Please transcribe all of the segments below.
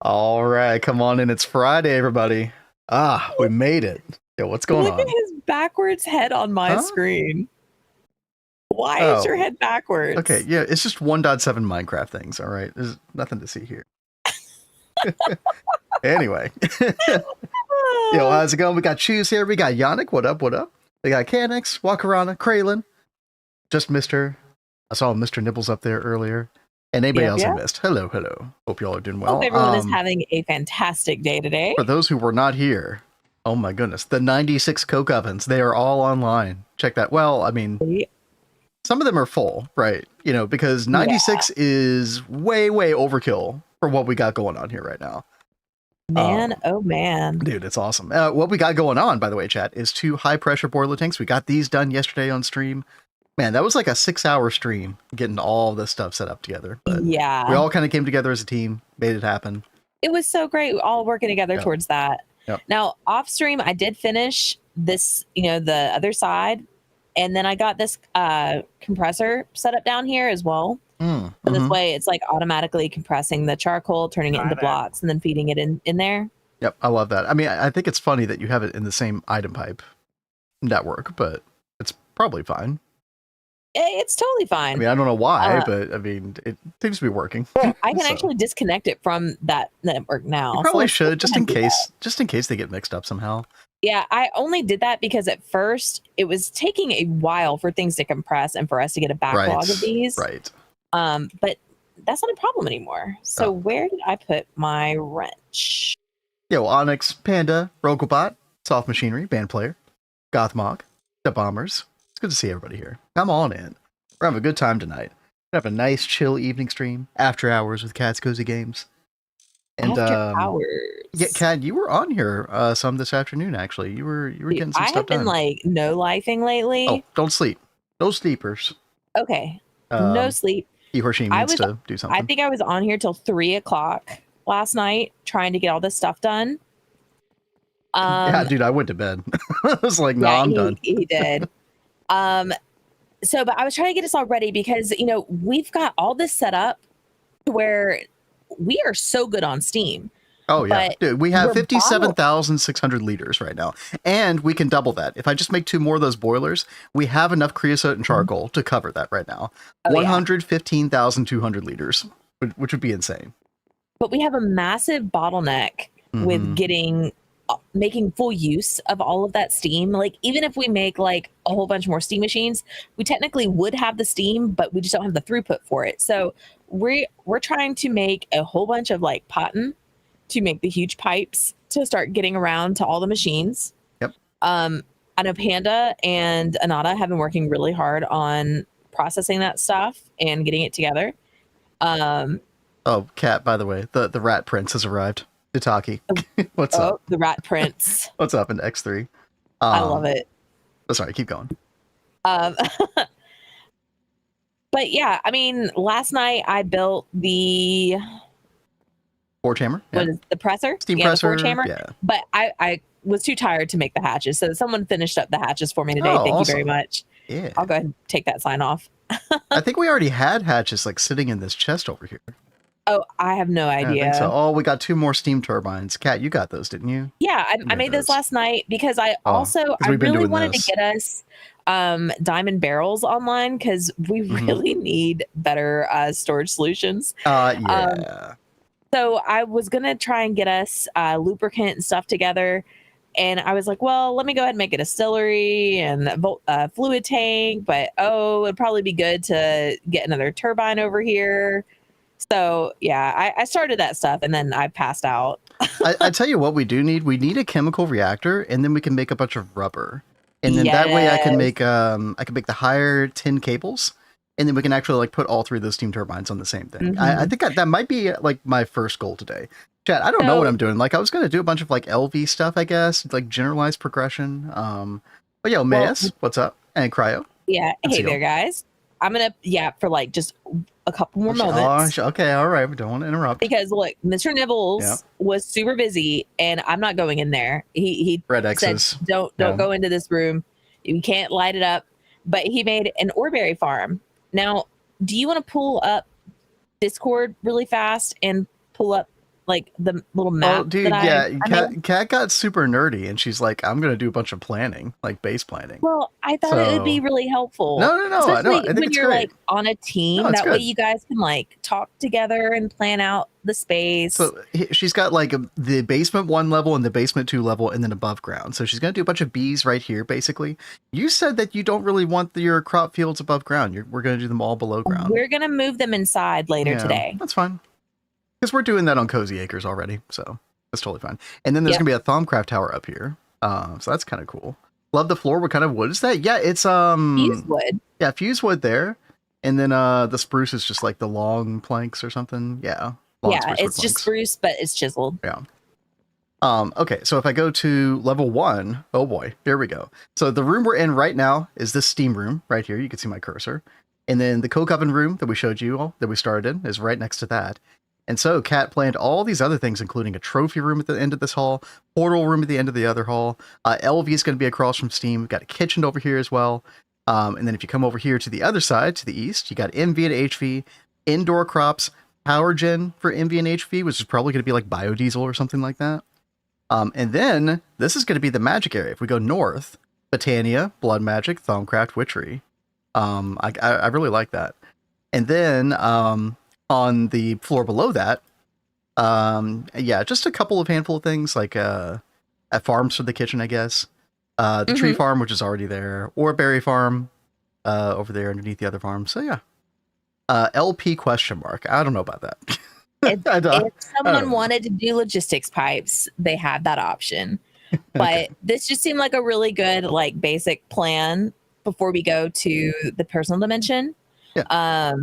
All right, come on in. It's Friday, everybody. We made it. Yo, what's going Look on? at his backwards head on my Huh? screen. Why is your Oh, head backwards? okay. Yeah, it's just 1.7 Minecraft things. All right, there's nothing to see here. Anyway, yo, how's it going? We got Choose here. We got Yannick. What up? What up? We got Canix, Wakarana, Kraylin. Just missed her. I saw Mr. Nibbles up there earlier. And anybody else I missed. Hello, hello. Hope y'all are doing well. Hope everyone is having a fantastic day today. For those who were not here, oh my goodness, the 96 Coke ovens, they are all online. Check that. Well, I mean, some of them are full, right? You know, because 96 is way, way overkill for what we got going on here right now. Man, oh man. Dude, it's awesome. What we got going on, by the way, chat, is 2 high-pressure boiler tanks. We got these done yesterday on stream. Man, that was like a 6-hour stream getting all this stuff set up together. But yeah. we all kind of came together as a team, made it happen. It was so great, all working together towards that. Yep. Now, off stream, I did finish this, the other side. And then I got this compressor set up down here as well. So this way, it's like automatically compressing the charcoal, turning it into blocks, and then feeding it in there. Yep, I love that. I mean, I think it's funny that you have it in the same item pipe network, but it's probably fine. It's totally fine. I mean, I don't know why, but I mean, it seems to be working. I can actually disconnect it from that network now. You probably should, just in case they get mixed up somehow. Yeah, I only did that because at first it was taking a while for things to compress and for us to get a backlog of these. Right. But that's not a problem anymore. So where did I put my wrench? Yo, Onyx, Panda, Rogobot, Soft Machinery, Band Player, Gothmog, The Bombers. It's good to see everybody here. Come on in. We're having a good time tonight. We're having a nice, chill evening stream. After hours with Cat's Cozy Games. And After hours. Yeah, Cat, you were on here some this afternoon. Actually, you were getting some stuff done. I have been like no lifing lately. Oh, don't sleep. No sleepers. Okay. No sleep. He or she needs to do something. I think I was on here till 3 o'clock last night trying to get all this stuff done. Yeah, dude, I went to bed. I was like, no, I'm done. He did. But I was trying to get us all ready because, we've got all this set up where we are so good on Steam. Oh, yeah. Dude, we have 57,600 liters right now. And we can double that. If I just make 2 more of those boilers, we have enough creosote and charcoal to cover that right now. 115,200 liters, which would be insane. But we have a massive bottleneck with making full use of all of that steam. Like, even if we make like a whole bunch more steam machines, we technically would have the steam, but we just don't have the throughput for it. So we're trying to make a whole bunch of like potton to make the huge pipes to start getting around to all the machines. Yep. I know Panda and Anata have been working really hard on processing that stuff and getting it together. Oh, Cat, by the way, the rat prince has arrived. Itaki. What's up? The rat prince. What's up in X3? I love it. Oh, sorry, keep going. But yeah, I mean, last night I built the forge hammer. What is the presser? Steam presser. The forge hammer. Yeah. But I was too tired to make the hatches, so someone finished up the hatches for me today. Thank you very much. Yeah. I'll go ahead and take that sign off. I think we already had hatches like sitting in this chest over here. Oh, I have no idea. I think so. Oh, we got 2 more steam turbines. Cat, you got those, didn't you? Yeah, I made those last night because I really wanted to get us diamond barrels online because we really need better storage solutions. Yeah. So I was gonna try and get us lubricant and stuff together, and I was like, well, let me go ahead and make a distillery and a fluid tank, but it'd probably be good to get another turbine over here. So yeah, I started that stuff and then I passed out. I tell you what we do need. We need a chemical reactor, and then we can make a bunch of rubber. And then that way I can make the higher tin cables, and then we can actually like put all 3 of those steam turbines on the same thing. I think that might be like my first goal today. Chat, I don't know what I'm doing. Like I was going to do a bunch of like LV stuff, I guess, like generalized progression. But yo, Mayas, what's up? And Cryo. Yeah. Hey there, guys. I'm going to, for like just a couple more moments. Okay, all right. We don't want to interrupt. Because look, Mr. Nibbles was super busy and I'm not going in there. He Red said, X's. don't go into this room. You can't light it up. But he made an Orberry farm. Now, do you want to pull up Discord really fast and pull up like the little Oh, map dude, that yeah, I made? Kat got super nerdy, and she's like, "I'm gonna do a bunch of planning, like base planning." Well, I thought it would be So, really helpful, no, especially I think when it's you're great. like on a No, team. it's That way good. you guys can like talk together and plan out the space. So she's got like the basement 1 level and the basement 2 level, and then above ground. So she's gonna do a bunch of bees right here, basically. You said that you don't really want your crop fields above ground. We're gonna do them all below ground. We're gonna move them inside later today. That's fine. Because we're doing that on Cozy Acres already, so that's totally fine. And then there's gonna be a Thaumcraft tower up here, so that's kind of cool. Love the floor. What kind of wood is that? Yeah, it's Fuse wood. Yeah, fuse wood there, and then the spruce is just like the long planks or something. Yeah, Yeah, it's just spruce, but it's chiseled. Yeah. Okay, so if I go to level 1, oh boy, here we go. So the room we're in right now is this steam room right here. You can see my cursor, and then the coke oven room that we showed you all that we started in is right next to that. And so Kat planned all these other things, including a trophy room at the end of this hall, portal room at the end of the other hall. LV is going to be across from Steam. We've got a kitchen over here as well. And then if you come over here to the other side, to the east, you got MV and HV, indoor crops, power gen for MV and HV, which is probably going to be like biodiesel or something like that. And then this is going to be the magic area. If we go north, Botania, Blood Magic, Thaumcraft, Witchery. I really like that. And then on the floor below that, yeah, just a couple of handful of things like at farms for the kitchen, I guess. The tree farm, which is already there, Orberry farm over there underneath the other farm. So yeah, LP question mark. I don't know about that. If someone wanted to do logistics pipes, they have that option. But this just seemed like a really good, like, basic plan before we go to the personal dimension. Yeah.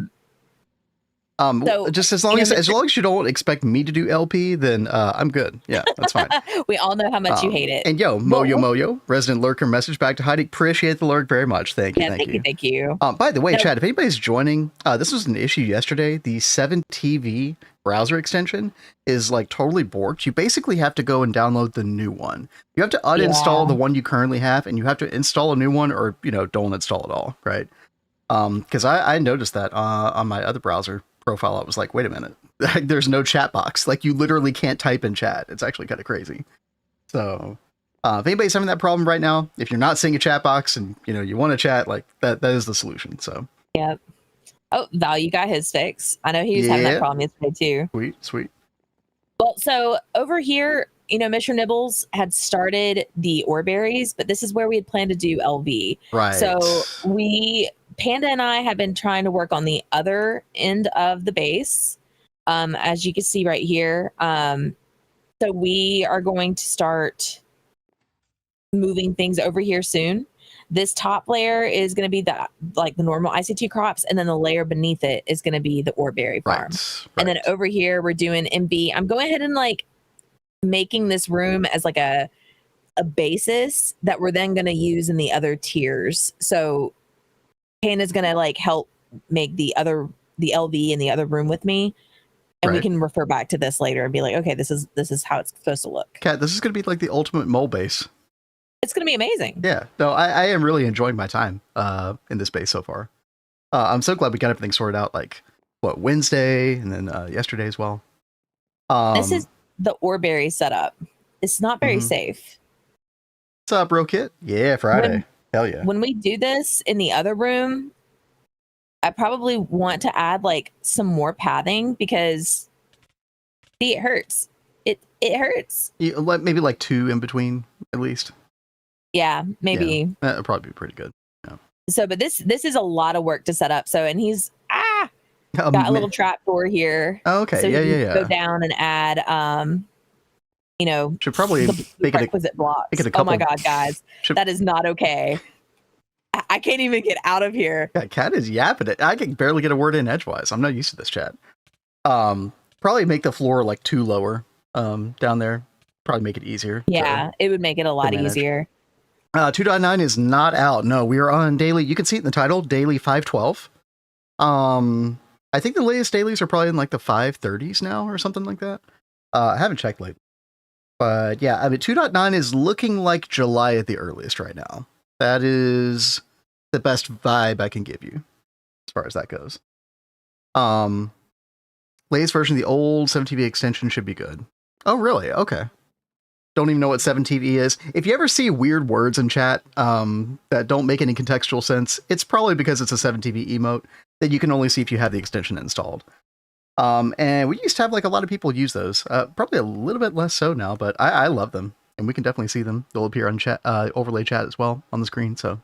So, just as long as you don't expect me to do LP, then I'm good. Yeah, that's fine. We all know how much you hate it. And Moyo, resident lurker, message back to Heidi. Appreciate the lurk very much. Thank you. Thank you. By the way, Chad, if anybody's joining, this was an issue yesterday. The 7TV browser extension is like totally borked. You basically have to go and download the new one. You have to uninstall the one you currently have, and you have to install a new one, or don't install it all, right? Because I noticed that on my other browser profile. I was like, wait a minute, there's no chat box. Like, you literally can't type in chat. It's actually kind of crazy. So if anybody's having that problem right now, if you're not seeing a chat box and you want to chat, like that is the solution. So yep. Oh, Value got his fix. I know he was having that problem yesterday too. Sweet. Well, so over here, Mr. Nibbles had started the Orberries, but this is where we had planned to do LV. Right. So Panda and I have been trying to work on the other end of the base, as you can see right here. So we are going to start moving things over here soon. This top layer is going to be the normal ICT crops, and then the layer beneath it is going to be the Orberry farm. Right. And then over here we're doing MB. I'm going ahead and making this room as like a basis that we're then going to use in the other tiers. So Panda's going to help make the LV in the other room with me. And we can refer back to this later and be like, okay, this is how it's supposed to look. Kat, this is going to be like the ultimate mole base. It's going to be amazing. Yeah. No, I am really enjoying my time in this base so far. I'm so glad we got everything sorted out, Wednesday and then yesterday as well. This is the Orberry setup. It's not very safe. What's up, bro kit? Yeah, Friday. Hell yeah. When we do this in the other room, I probably want to add some more pathing because it hurts. It hurts. Maybe 2 in between at least. Yeah, maybe. Yeah, that would probably be pretty good. Yeah. So, but this is a lot of work to set up. So, and he's got a little trap door here. Oh, okay. So yeah. Go down and add should probably make requisite blocks. Oh my god, guys, that is not okay. I can't even get out of here. Yeah, Kat is yapping it. I can barely get a word in edgewise. I'm not used to this chat. Probably make the floor 2 lower down there. Probably make it easier. Yeah, it would make it a lot easier. 2.9 is not out. No, we are on daily. You can see it in the title, daily 512. I think the latest dailies are probably in the 530s now or something like that. I haven't checked lately. But yeah, I mean, 2.9 is looking like July at the earliest right now. That is the best vibe I can give you as far as that goes. latest version of the old 7TV extension should be good. Oh, really? Okay. Don't even know what 7TV is. If you ever see weird words in chat that don't make any contextual sense, it's probably because it's a 7TV emote that you can only see if you have the extension installed. And we used to have like a lot of people use those. Probably a little bit less so now, but I love them, and we can definitely see them. They'll appear on chat, overlay chat as well on the screen. So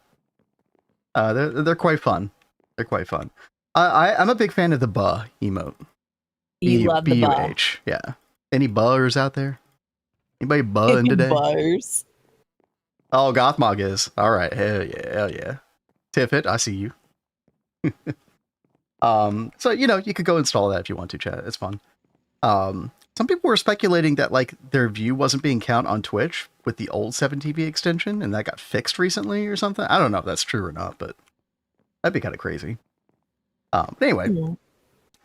they're quite fun. They're quite fun. I'm a big fan of the buh emote. You love the buh. Yeah. Any buhers out there? Anybody buhing today? Buhers. Oh, Gothmog is. All right. Hell yeah. Hell yeah. Tiffit, I see you. So, you know, you could go install that if you want to, chat. It's fun. Some people were speculating that, like, their view wasn't being counted on Twitch with the old 7TV extension, and that got fixed recently or something. I don't know if that's true or not, but that'd be kind of crazy. But anyway. Yeah.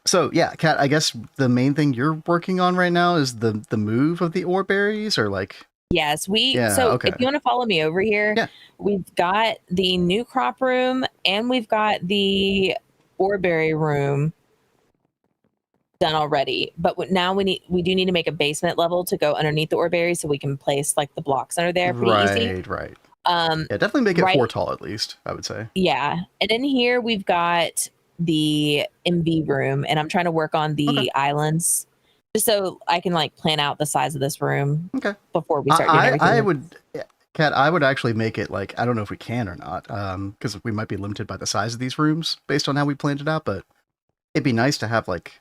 So, yeah, Kat, I guess the main thing you're working on right now is the move of the Orberries, or like... Yes, if you want to follow me over here, we've got the new crop room, and we've got the Orberry room done already. But now we do need to make a basement level to go underneath the Orberry so we can place like the blocks under there pretty easy. Right. Yeah, definitely make it 4 tall at least, I would say. Yeah, and in here we've got the MV room, and I'm trying to work on the islands just so I can like plan out the size of this room before we start doing everything. I would actually make it like, I don't know if we can or not, because we might be limited by the size of these rooms based on how we planned it out, but it'd be nice to have like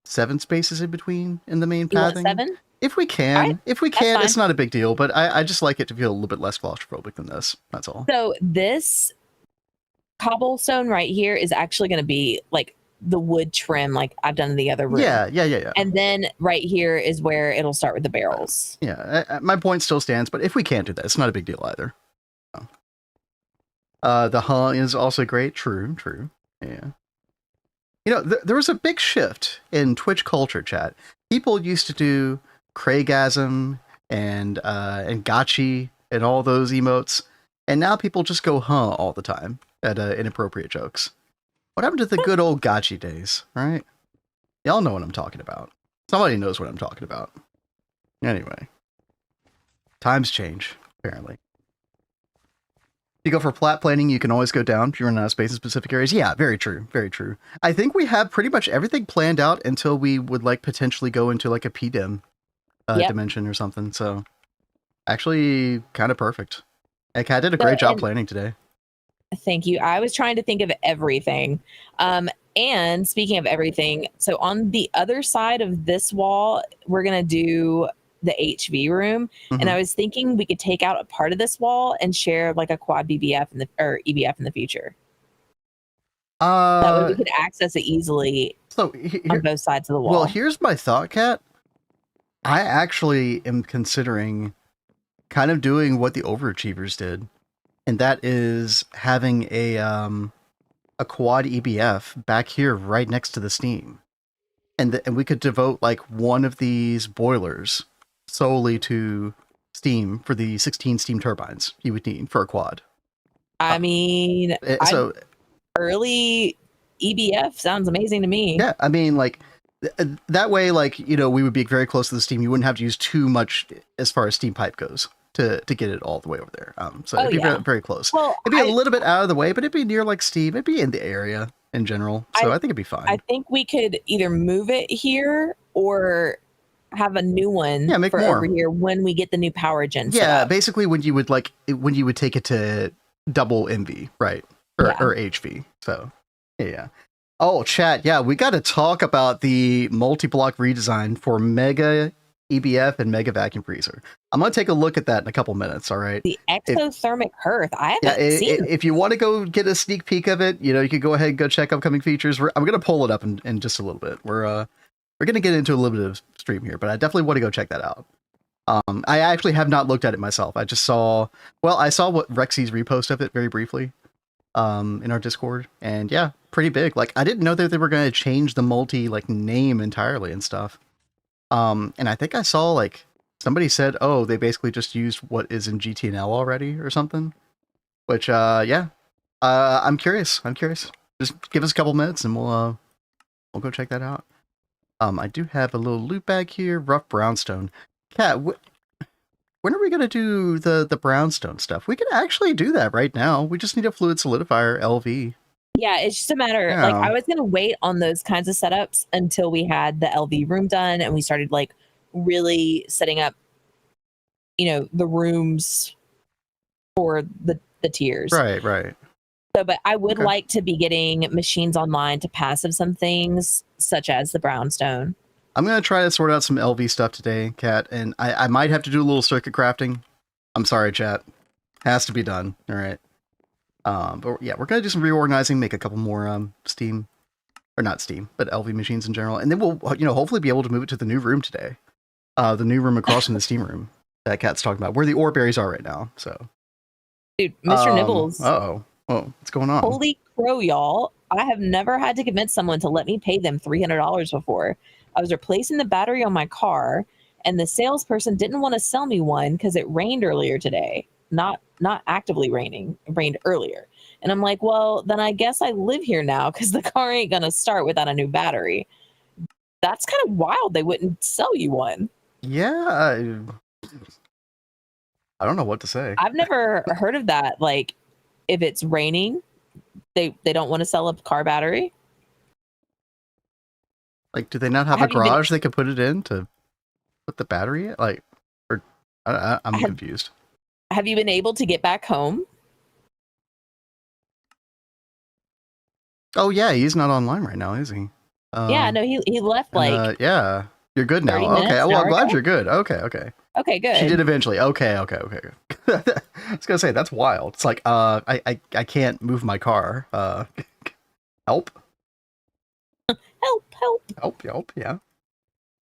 7 spaces in between in the main pathing. 7? If we can. It's not a big deal, but I just like it to feel a little bit less claustrophobic than this. That's all. So this cobblestone right here is actually going to be like the wood trim like I've done in the other room. Yeah. And then right here is where it'll start with the barrels. Yeah, my point still stands, but if we can't do that, it's not a big deal either. The is also great. True. Yeah. You know, there was a big shift in Twitch culture, chat. People used to do Craigasm and Gotchi and all those emotes, and now people just go all the time at inappropriate jokes. What happened to the good old Gotchi days, right? Y'all know what I'm talking about. Somebody knows what I'm talking about. Anyway. Times change, apparently. If you go for plat planning, you can always go down if you run out of space in specific areas. Yeah, very true. Very true. I think we have pretty much everything planned out until we would like potentially go into like a PDIM dimension or something. So actually kind of perfect. Kat did a great job planning today. Thank you. I was trying to think of everything. And speaking of everything, so on the other side of this wall, we're going to do the HV room. Mm-hmm. And I was thinking we could take out a part of this wall and share like a quad BBF or EBF in the future. That way we could access it easily on both sides of the wall. Well, here's my thought, Kat. I actually am considering kind of doing what the overachievers did. And that is having a quad EBF back here right next to the steam. And we could devote like one of these boilers solely to steam for the 16 steam turbines you would need for a quad. I mean, early EBF sounds amazing to me. Yeah, I mean, like, that way, like, you know, we would be very close to the steam. You wouldn't have to use too much as far as steam pipe goes to get it all the way over there. So it'd be very, very close. Well, it'd be a little bit out of the way, but it'd be near like steam. It'd be in the area in general. So I think it'd be fine. I think we could either move it here or have a new one make more over here when we get the new power gen. Yeah, basically when you would take it to double MV, right? Or HV. So yeah. Oh, chat. Yeah, we got to talk about the multi-block redesign for Mega EBF and Mega Vacuum Freezer. I'm going to take a look at that in a couple minutes, all right? The exothermic hearth. I haven't seen it. If you want to go get a sneak peek of it, you know, you could go ahead and go check upcoming features. I'm going to pull it up in just a little bit. We're going to get into a little bit of stream here, but I definitely want to go check that out. I actually have not looked at it myself. I saw what Rexy's repost of it very briefly in our Discord, and yeah, pretty big. Like, I didn't know that they were going to change the multi like name entirely and stuff. And I think I saw like somebody said, oh, they basically just used what is in GTNL already or something, which I'm curious. Just give us a couple minutes and we'll go check that out. I do have a little loot bag here. Rough brownstone. Cat, when are we gonna do the brownstone stuff? We can actually do that right now. We just need a fluid solidifier LV. Yeah, it's just a matter. Yeah. Like I was gonna wait on those kinds of setups until we had the LV room done and we started like really setting up, the rooms for the tiers. Right. So, but I would like to be getting machines online to passive some things, such as the brownstone. I'm gonna try to sort out some LV stuff today, Kat, and I might have to do a little circuit crafting. I'm sorry, chat. Has to be done. All right. But yeah, we're gonna do some reorganizing, make a couple more Steam, or not Steam, but LV machines in general, and then we'll hopefully be able to move it to the new room today. The new room across from the Steam room that Kat's talking about, where the Orberries are right now. So, dude, Mr. Nibbles. Oh, what's going on? Holy crow, y'all! I have never had to convince someone to let me pay them $300 before. I was replacing the battery on my car, and the salesperson didn't want to sell me one because it rained earlier today. Not actively raining. It rained earlier. And I'm like, well, then I guess I live here now because the car ain't going to start without a new battery. That's kind of wild. They wouldn't sell you one. Yeah. I don't know what to say. I've never heard of that. Like, if it's raining, they don't want to sell a car battery. Like, do they not have a garage they could put it in to put the battery in? Like, or I'm confused. Have you been able to get back home? Oh yeah, he's not online right now, is he? Yeah, no, he left like. Yeah, you're good now. Okay, well, I'm glad you're good. Okay, Okay, good. She did eventually. Okay. I was gonna say that's wild. It's like I can't move my car. Help. Help. Yeah.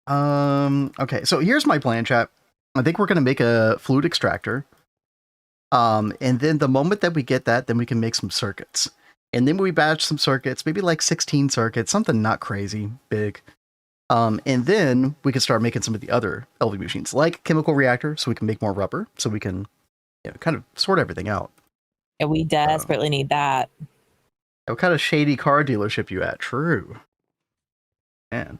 Okay, so here's my plan, chat. I think we're gonna make a fluid extractor. And then the moment that we get that, then we can make some circuits. And then we batch some circuits, maybe like 16 circuits, something not crazy big. And then we can start making some of the other LV machines, like chemical reactor, so we can make more rubber, so we can kind of sort everything out. Yeah, we desperately need that. What kind of shady car dealership you at? True. Man.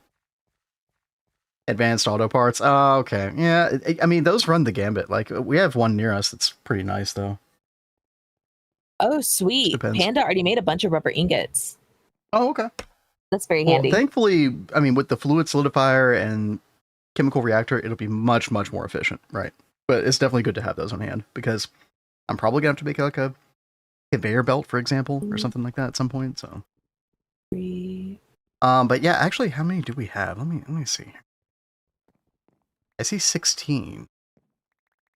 Advanced auto parts. Oh, okay. Yeah, I mean, those run the gambit. Like, we have one near us that's pretty nice, though. Oh, sweet. Depends. Panda already made a bunch of rubber ingots. Oh, okay. That's very handy. Thankfully, I mean, with the fluid solidifier and chemical reactor, it'll be much, much more efficient, right? But it's definitely good to have those on hand, because I'm probably going to have to make like a conveyor belt, for example, or something like that at some point, so. But yeah, actually, how many do we have? Let me see. I see 16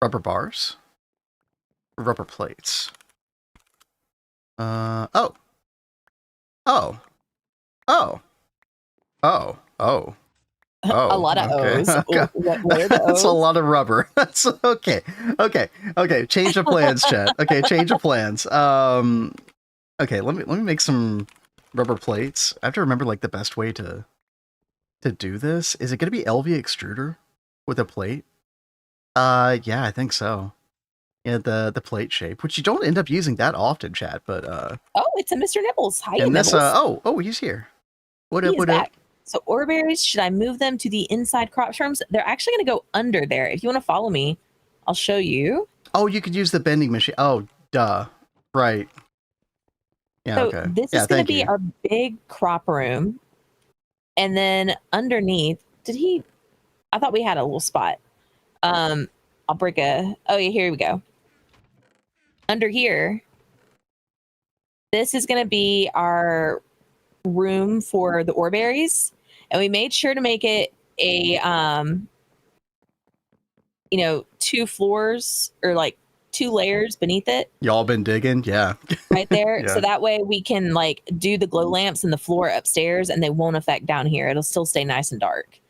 rubber bars, rubber plates. Oh. A lot of O's. Okay. What are the O's? That's a lot of rubber. That's okay. Change of plans, chat. Okay, change of plans. Okay, let me make some rubber plates. I have to remember like the best way to do this. Is it going to be LV extruder with a plate? Yeah, I think so. Yeah, the plate shape, which you don't end up using that often, chat. But oh, it's a Mr. Nibbles. Hi, and Nibbles. This he's here. What up? So Orberries, should I move them to the inside crop rooms? They're actually going to go under there. If you want to follow me, I'll show you. Oh, you could use the bending machine. Oh, duh. Right. Yeah. So okay. This is going to be our big crop room, and then underneath, I thought we had a little spot. I'll break oh yeah, here we go. Under here, this is going to be our room for the Orberries, and we made sure to make it a 2 floors or like 2 layers beneath it. Y'all been digging? Yeah. Right there. Yeah. So that way we can like do the glow lamps in the floor upstairs, and they won't affect down here. It'll still stay nice and dark.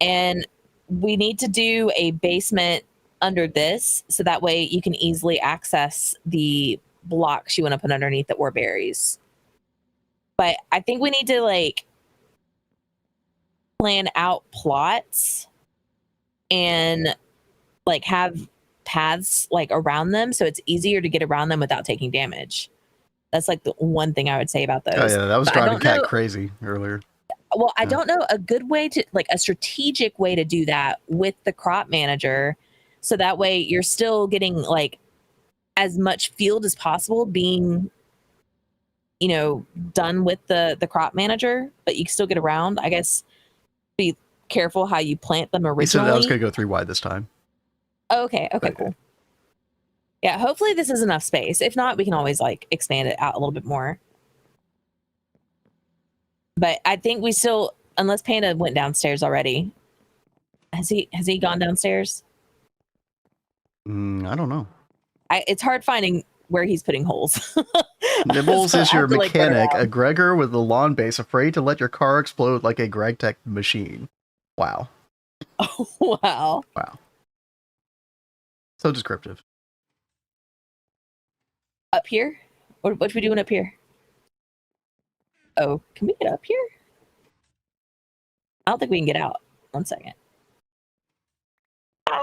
And we need to do a basement under this, so that way you can easily access the blocks you want to put underneath the Orberries. But I think we need to like plan out plots and like have paths like around them, so it's easier to get around them without taking damage. That's like the one thing I would say about those. Oh yeah, that was driving Cat crazy earlier. Well, I Yeah. don't know a good way to, like, a strategic way to do that with the crop manager, so that way you're still getting like as much field as possible being, done with the crop manager, but you can still get around. I guess be careful how you plant them He said that I was originally. going to go 3 wide this time. Oh, okay, But, cool. Yeah, hopefully this is enough space. If not, we can always like expand it out a little bit more. But I think we still, unless Panda went downstairs already. Has he gone downstairs? I don't know. It's hard finding where he's putting holes. Nibbles So is I your have to, like, run mechanic, a around. Gregor with a lawn base, afraid to let your car explode like a Greg Tech machine. Wow. Oh, wow. Wow. So descriptive. Up here? What are we doing up here? Oh, can we get up here? I don't think we can get out. 1 second. Ah!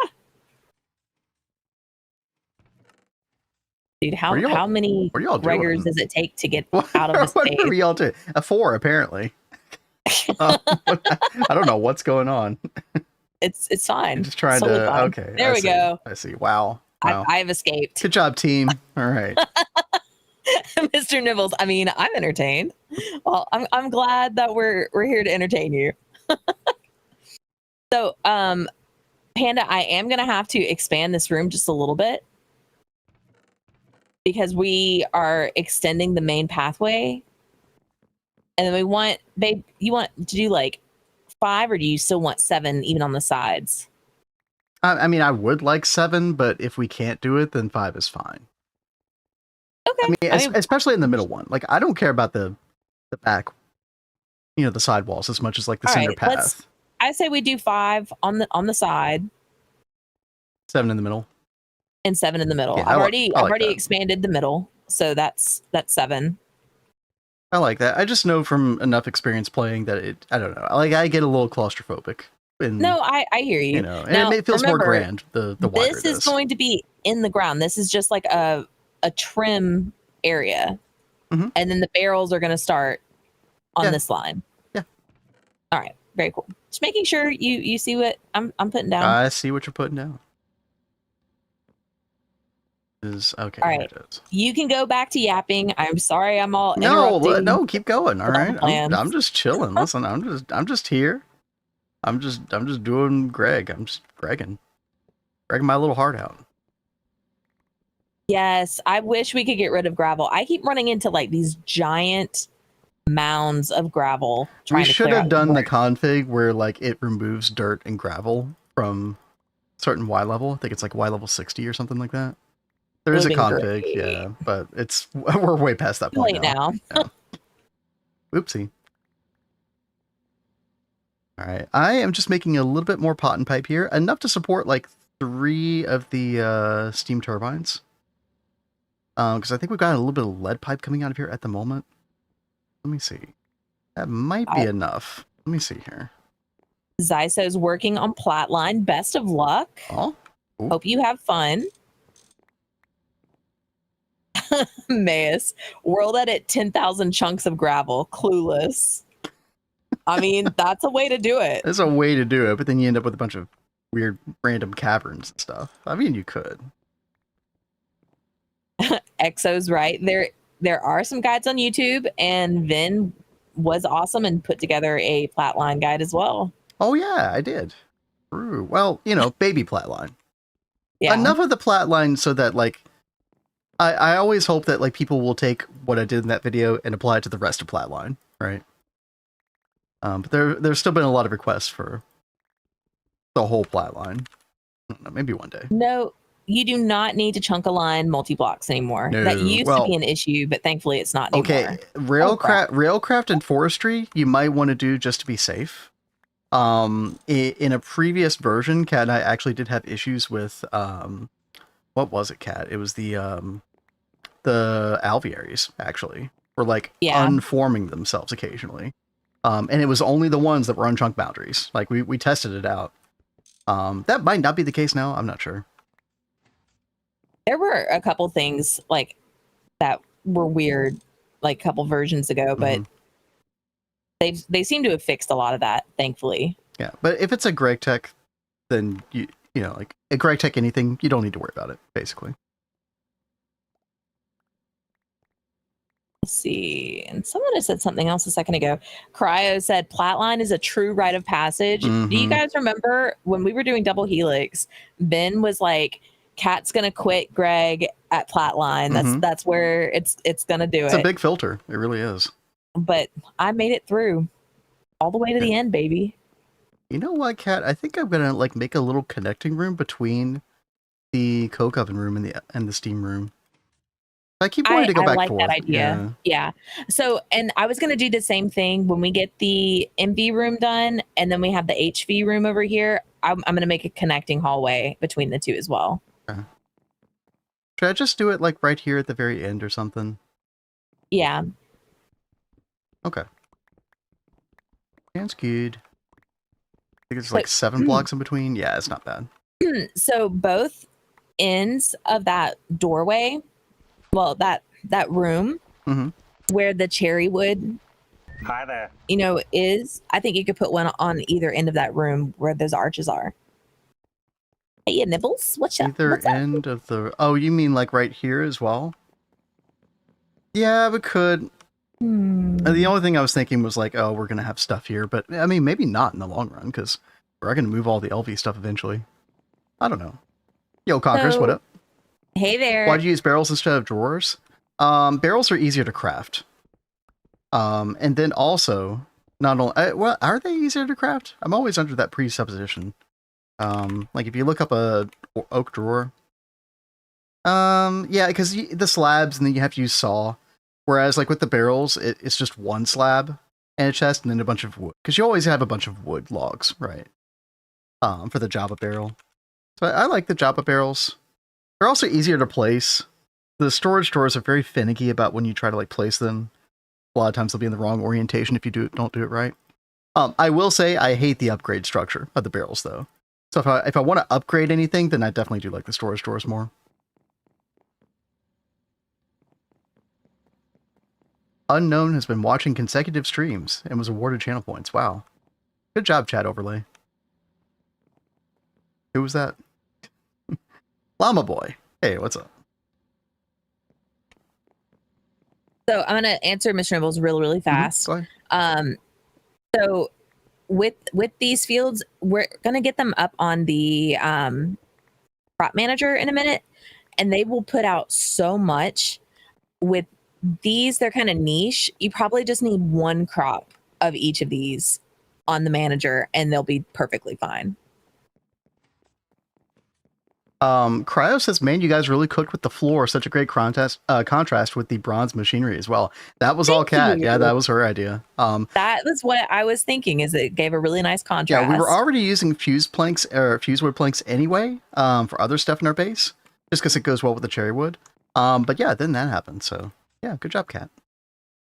Dude, how many what are y'all Gregors doing? does it take to get out of this What cave? are y'all doing? A 4, apparently. I don't know what's going on. It's fine. You're just trying Totally to. fine. Okay. There we go. I see. Wow. Wow. I've escaped. Good job, team. All right. Mr. Nibbles. I mean, I'm entertained. Well, I'm glad that we're here to entertain you. So, Panda, I am gonna have to expand this room just a little bit because we are extending the main pathway, and then we want, babe, you want to do like 5, or do you still want 7 even on the sides? I mean, I would like 7, but if we can't do it, then 5 is fine. Okay. I mean, especially in the middle one. Like, I don't care about the back, the side walls as much as like the center path. I say we do 5 on the side, 7 in the middle, and 7 in the middle. Yeah, I've already that. expanded the middle, so that's 7. I like that. I just know from enough experience playing that I don't know. Like, I get a little claustrophobic. No, I hear you. And now, it feels remember, more grand the wider this is going to be in the ground. This is just like a trim area, and then the barrels are going to start on this line. Yeah. All right. Very cool. Just making sure you see what I'm putting down. I see what you're putting down. Okay. All right. You can go back to yapping. I'm sorry. I'm all no. Keep going. All right. I'm just chilling. Listen, I'm just here. I'm just doing Greg. I'm just Gregging my little heart out. Yes, I wish we could get rid of gravel. I keep running into like these giant mounds of gravel. We should have done the config where like it removes dirt and gravel from certain Y level. I think it's like Y level 60 or something like that. There is a config, yeah, but we're way past that point now. Yeah. Oopsie. All right, I am just making a little bit more pot and pipe here, enough to support like 3 of the steam turbines. Because I think we've got a little bit of lead pipe coming out of here at the moment. Let me see. That might be enough. Let me see here. Zyso's working on Platline. Best of luck. Oh. Ooh. Hope you have fun. Mayus, world edit 10,000 chunks of gravel. Clueless. I mean, that's a way to do it. There's a way to do it, but then you end up with a bunch of weird random caverns and stuff. I mean, you could. Exo's right. There are some guides on YouTube, and Vin was awesome and put together a Platline guide as well. Oh yeah, I did. True. Well, baby Platline. Yeah. Enough of the Platline so that like I always hope that like people will take what I did in that video and apply it to the rest of Platline, right? But there's still been a lot of requests for the whole Platline. I don't know, maybe one day. No, you do not need to chunk a line multi-blocks anymore. No. That used to be an issue, but thankfully it's not anymore. Okay, Railcraft and Forestry, you might want to do just to be safe. In a previous version, Cat and I actually did have issues with what was it, Cat? It was the alvearies actually were like unforming themselves occasionally. And it was only the ones that were on chunk boundaries. Like we tested it out. That might not be the case now. I'm not sure. There were a couple things like that were weird, like a couple versions ago, but they seem to have fixed a lot of that, thankfully. Yeah, but if it's a Greg Tech, then you know, like a Greg Tech anything, you don't need to worry about it, basically. Let's see. And someone has said something else a second ago. Cryo said Flatline is a true rite of passage. Mm-hmm. Do you guys remember when we were doing Double Helix? Ben was like, Kat's gonna quit Greg at Flatline. That's where it's gonna do it. It's a big filter. It really is. But I made it through all the way to the end, baby. You know what, Kat? I think I'm gonna like make a little connecting room between the coke oven room and the steam room. I keep wanting to go back like forth. That idea. Yeah. So, and I was going to do the same thing when we get the MV room done, and then we have the HV room over here. I'm going to make a connecting hallway between the two as well. Okay. Should I just do it like right here at the very end or something? Yeah. Okay. That's good. I think it's like 7 blocks in between. Yeah, it's not bad. So both ends of that doorway, well, that room where the cherry wood, hi there, is, I think you could put one on either end of that room where those arches are. Hey, Nibbles, what's up? Either end of the. Oh, you mean like right here as well? Yeah, we could. The only thing I was thinking was like, oh, we're gonna have stuff here, but I mean, maybe not in the long run because we're gonna move all the LV stuff eventually. I don't know. Yo, Conkers, what up? Hey there. Why'd you use barrels instead of drawers? Barrels are easier to craft. And then also, not only, well, are they easier to craft? I'm always under that presupposition. Like if you look up a oak drawer, yeah, because the slabs and then you have to use saw. Whereas like with the barrels, it's just one slab and a chest and then a bunch of wood. Because you always have a bunch of wood logs, right? For the Java barrel. So I like the Java barrels. They're also easier to place. The storage drawers are very finicky about when you try to like place them. A lot of times they'll be in the wrong orientation if you don't do it right. I will say I hate the upgrade structure of the barrels though. So if I want to upgrade anything, then I definitely do like the storage drawers more. Unknown has been watching consecutive streams and was awarded channel points. Wow. Good job, chat overlay. Who was that? Llama Boy. Hey, what's up? So I'm gonna answer Mr. Nibbles really fast. So with these fields, we're gonna get them up on the crop manager in a minute, and they will put out so much. With these, they're kind of niche. You probably just need one crop of each of these on the manager, and they'll be perfectly fine. Cryo says, man, you guys really cooked with the floor. Such a great contrast with the bronze machinery as well. That was all Kat. Yeah, that was her idea. That was what I was thinking, is it gave a really nice contrast. Yeah, we were already using fuse planks or fuse wood planks anyway, for other stuff in our base, just because it goes well with the cherry wood. But yeah, then that happened. So yeah, good job, Kat.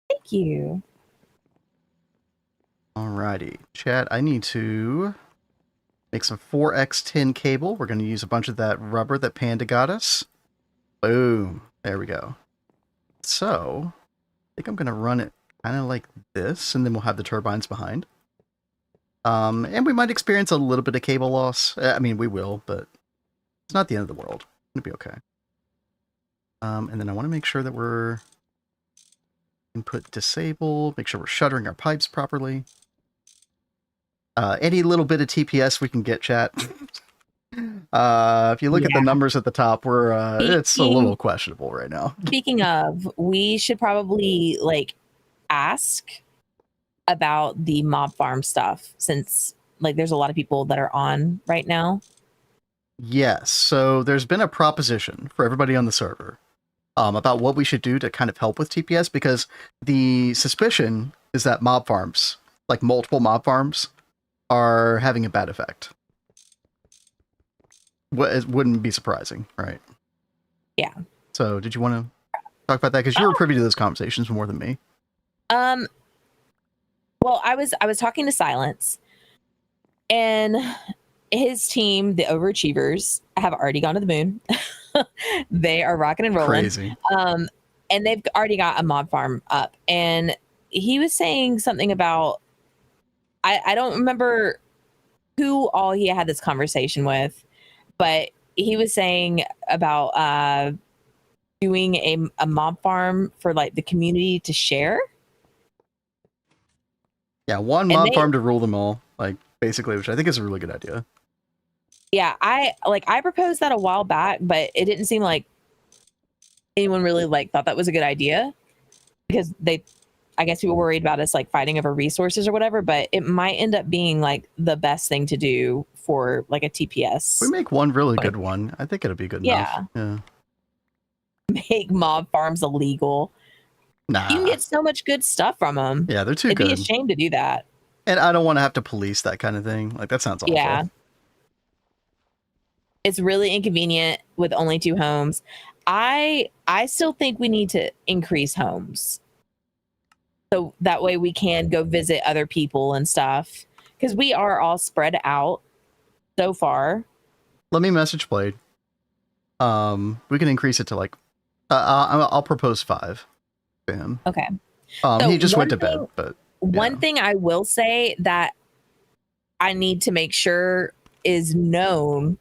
Thank you. Alrighty, chat. I need to make some 4x10 cable. We're going to use a bunch of that rubber that Panda got us. Boom. There we go. So, I think I'm going to run it kind of like this, and then we'll have the turbines behind. And we might experience a little bit of cable loss. I mean, we will, but it's not the end of the world. It'll be okay. And then I want to make sure that we're input disable, make sure we're shuttering our pipes properly. Any little bit of TPS we can get, chat. If you look at the numbers at the top, we're it's a little questionable right now. Speaking of, we should probably like ask about the mob farm stuff, since like there's a lot of people that are on right now. Yes, so there's been a proposition for everybody on the server about what we should do to kind of help with TPS, because the suspicion is that mob farms, like multiple mob farms, are having a bad effect. It wouldn't be surprising, right? Yeah. So did you want to talk about that? Because you were privy to those conversations more than me. Well, I was talking to Silence, and his team, the Overachievers, have already gone to the moon. They are rocking and rolling. Crazy. And they've already got a mob farm up, and he was saying something about, I don't remember who all he had this conversation with, but he was saying about doing a mob farm for like the community to share. Yeah, one mob farm to rule them all, like basically, which I think is a really good idea. Yeah, I proposed that a while back, but it didn't seem like anyone really like thought that was a good idea, because I guess people were worried about us like fighting over resources or whatever, but it might end up being like the best thing to do for like a TPS. We make one really good one. I think it'll be good enough. Yeah. Make mob farms illegal. Nah. You can get so much good stuff from them. Yeah, they're too good. It'd be a shame to do that. And I don't want to have to police that kind of thing. Like, that sounds awful. Yeah. It's really inconvenient with only 2 homes. I still think we need to increase homes, so that way we can go visit other people and stuff, because we are all spread out so far. Let me message Blade. We can increase it to like, I'll propose 5 to him. Okay. So he just went to bed, but one thing I will say that I need to make sure is known,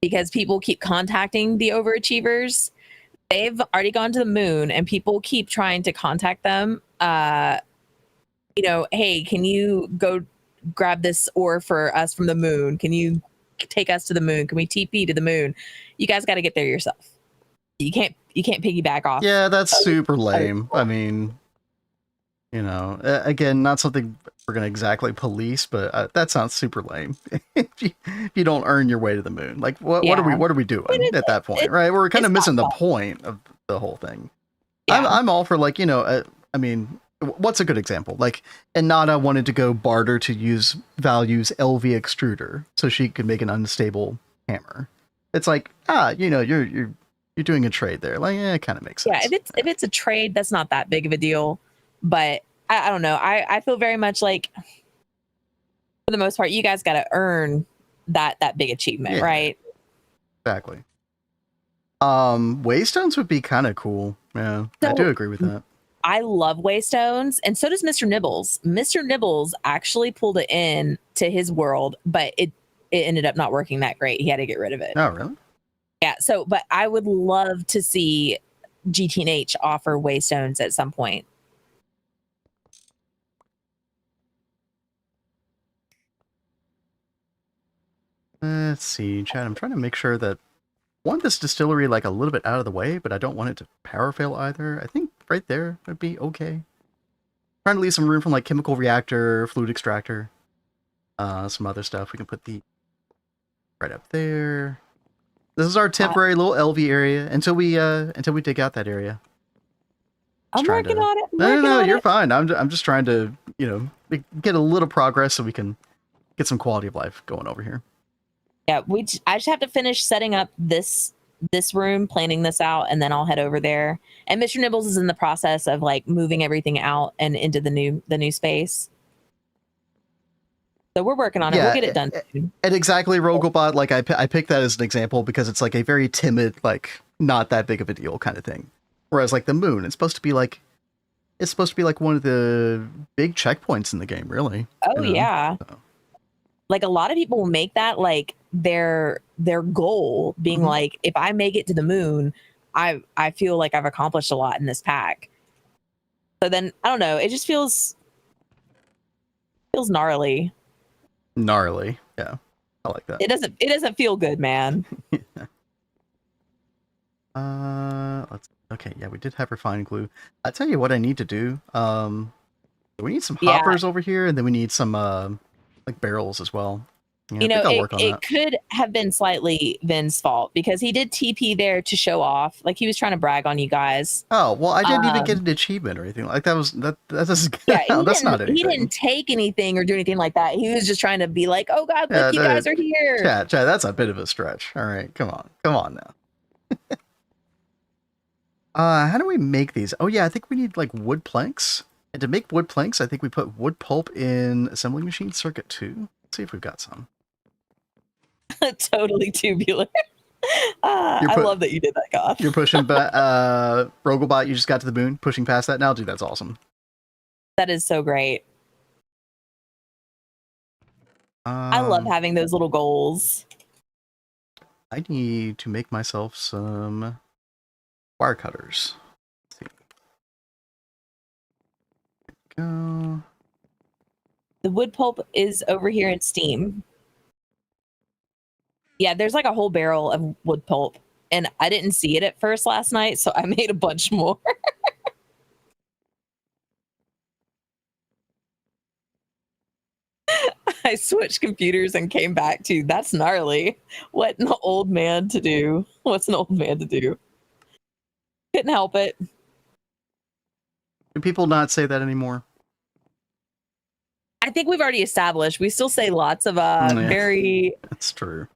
because people keep contacting the overachievers. They've already gone to the moon and people keep trying to contact them. You know, hey, can you go grab this ore for us from the moon? Can you take us to the moon? Can we TP to the moon? You guys got to get there yourself. You can't piggyback off. Yeah, that's super lame. I mean, you know, again, not something we're gonna exactly police, but that sounds super lame. if you don't earn your way to the moon, like what are we doing at that point, right? We're kind of missing the point of the whole thing. Yeah. I'm all for, like, you know, I mean, what's a good example? Like, Inada wanted to go barter to use Value's LV extruder so she could make an unstable hammer. It's like, you know, you're doing a trade there. Like, it kind of makes sense. Yeah, if it's a trade, that's not that big of a deal. But I don't know. I feel very much like, for the most part, you guys got to earn that big achievement, right? Exactly. Waystones would be kind of cool. Yeah, so, I do agree with that. I love waystones, and so does Mr. Nibbles. Mr. Nibbles actually pulled it in to his world, but it ended up not working that great. He had to get rid of it. Oh, really? Yeah. So, but I would love to see GTNH offer waystones at some point. Let's see, Chad. I'm trying to make sure that I want this distillery like a little bit out of the way, but I don't want it to power fail either. I think right there would be okay. Trying to leave some room from like chemical reactor, fluid extractor, some other stuff. We can put the right up there. This is our temporary little LV area until we dig out that area. I'm working on it. No, you're fine. I'm just trying to, you know, get a little progress so we can get some quality of life going over here. Yeah, I just have to finish setting up this room, planning this out, and then I'll head over there. And Mr. Nibbles is in the process of like moving everything out and into the new space. So we're working on it. We'll get it done soon. And exactly, Rogobot, like I picked that as an example because it's like a very timid, like not that big of a deal kind of thing. Whereas like the moon, it's supposed to be like one of the big checkpoints in the game, really. Oh, you know? Yeah. So. Like a lot of people will make that like their goal, being like, if I make it to the moon, I feel like I've accomplished a lot in this pack. So then I don't know, it just feels gnarly. Gnarly, yeah, I like that. It doesn't feel good, man. Okay, yeah, we did have refined glue. I tell you what I need to do. We need some hoppers over here, and then we need some like barrels as well. Yeah, you know, it could have been slightly Vin's fault because he did TP there to show off. Like he was trying to brag on you guys. Oh, well, I didn't even get an achievement or anything. Like that doesn't that's not anything. He didn't take anything or do anything like that. He was just trying to be like, oh God, look, you guys are here. Chad, that's a bit of a stretch. All right, come on now. How do we make these? Oh yeah, I think we need like wood planks. And to make wood planks, I think we put wood pulp in assembly machine circuit 2. Let's see if we've got some. Totally tubular. I love that you did that, Goth. You're pushing Rogobot, you just got to the moon, pushing past that now? Dude, that's awesome. That is so great. I love having those little goals. I need to make myself some wire cutters. Let's see. There we go. The wood pulp is over here in steam. Yeah, there's like a whole barrel of wood pulp, and I didn't see it at first last night, so I made a bunch more. I switched computers and came back to that's gnarly. What an old man to do. What's an old man to do? Couldn't help it. Do people not say that anymore? I think we've already established we still say lots of very that's true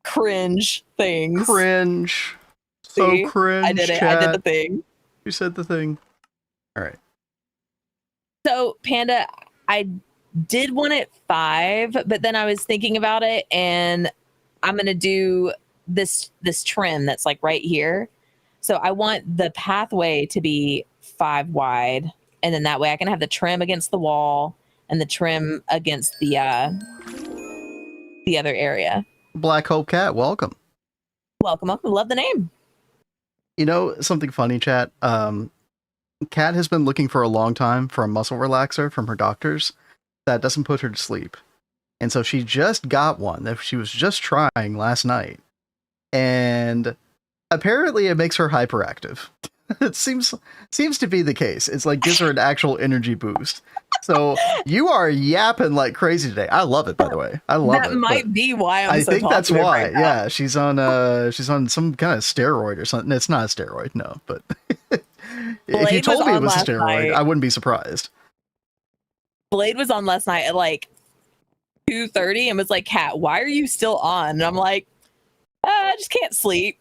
cringe things. Cringe. So See? cringe. I did it. Chat. I did the thing. You said the thing. All right. So Panda, I did one at 5, but then I was thinking about it, and I'm gonna do this trim that's like right here. So I want the pathway to be 5 wide, and then that way I can have the trim against the wall and the trim against the other area. Black Hope Cat, welcome. Welcome. Love the name. You know something funny, chat? Kat has been looking for a long time for a muscle relaxer from her doctors that doesn't put her to sleep. And so she just got one that she was just trying last night. And apparently it makes her hyperactive. It seems to be the case. It's like gives her an actual energy boost. So you are yapping like crazy today. I love it, by the way. I love it. That might be why I so think that's why. right now. Yeah, she's on some kind of steroid or something. It's not a steroid, no. But if you told me it was a steroid, I wouldn't be surprised. Blade was on last night at like 2:30 and was like, "Kat, why are you still on?" And I'm like, "I just can't sleep."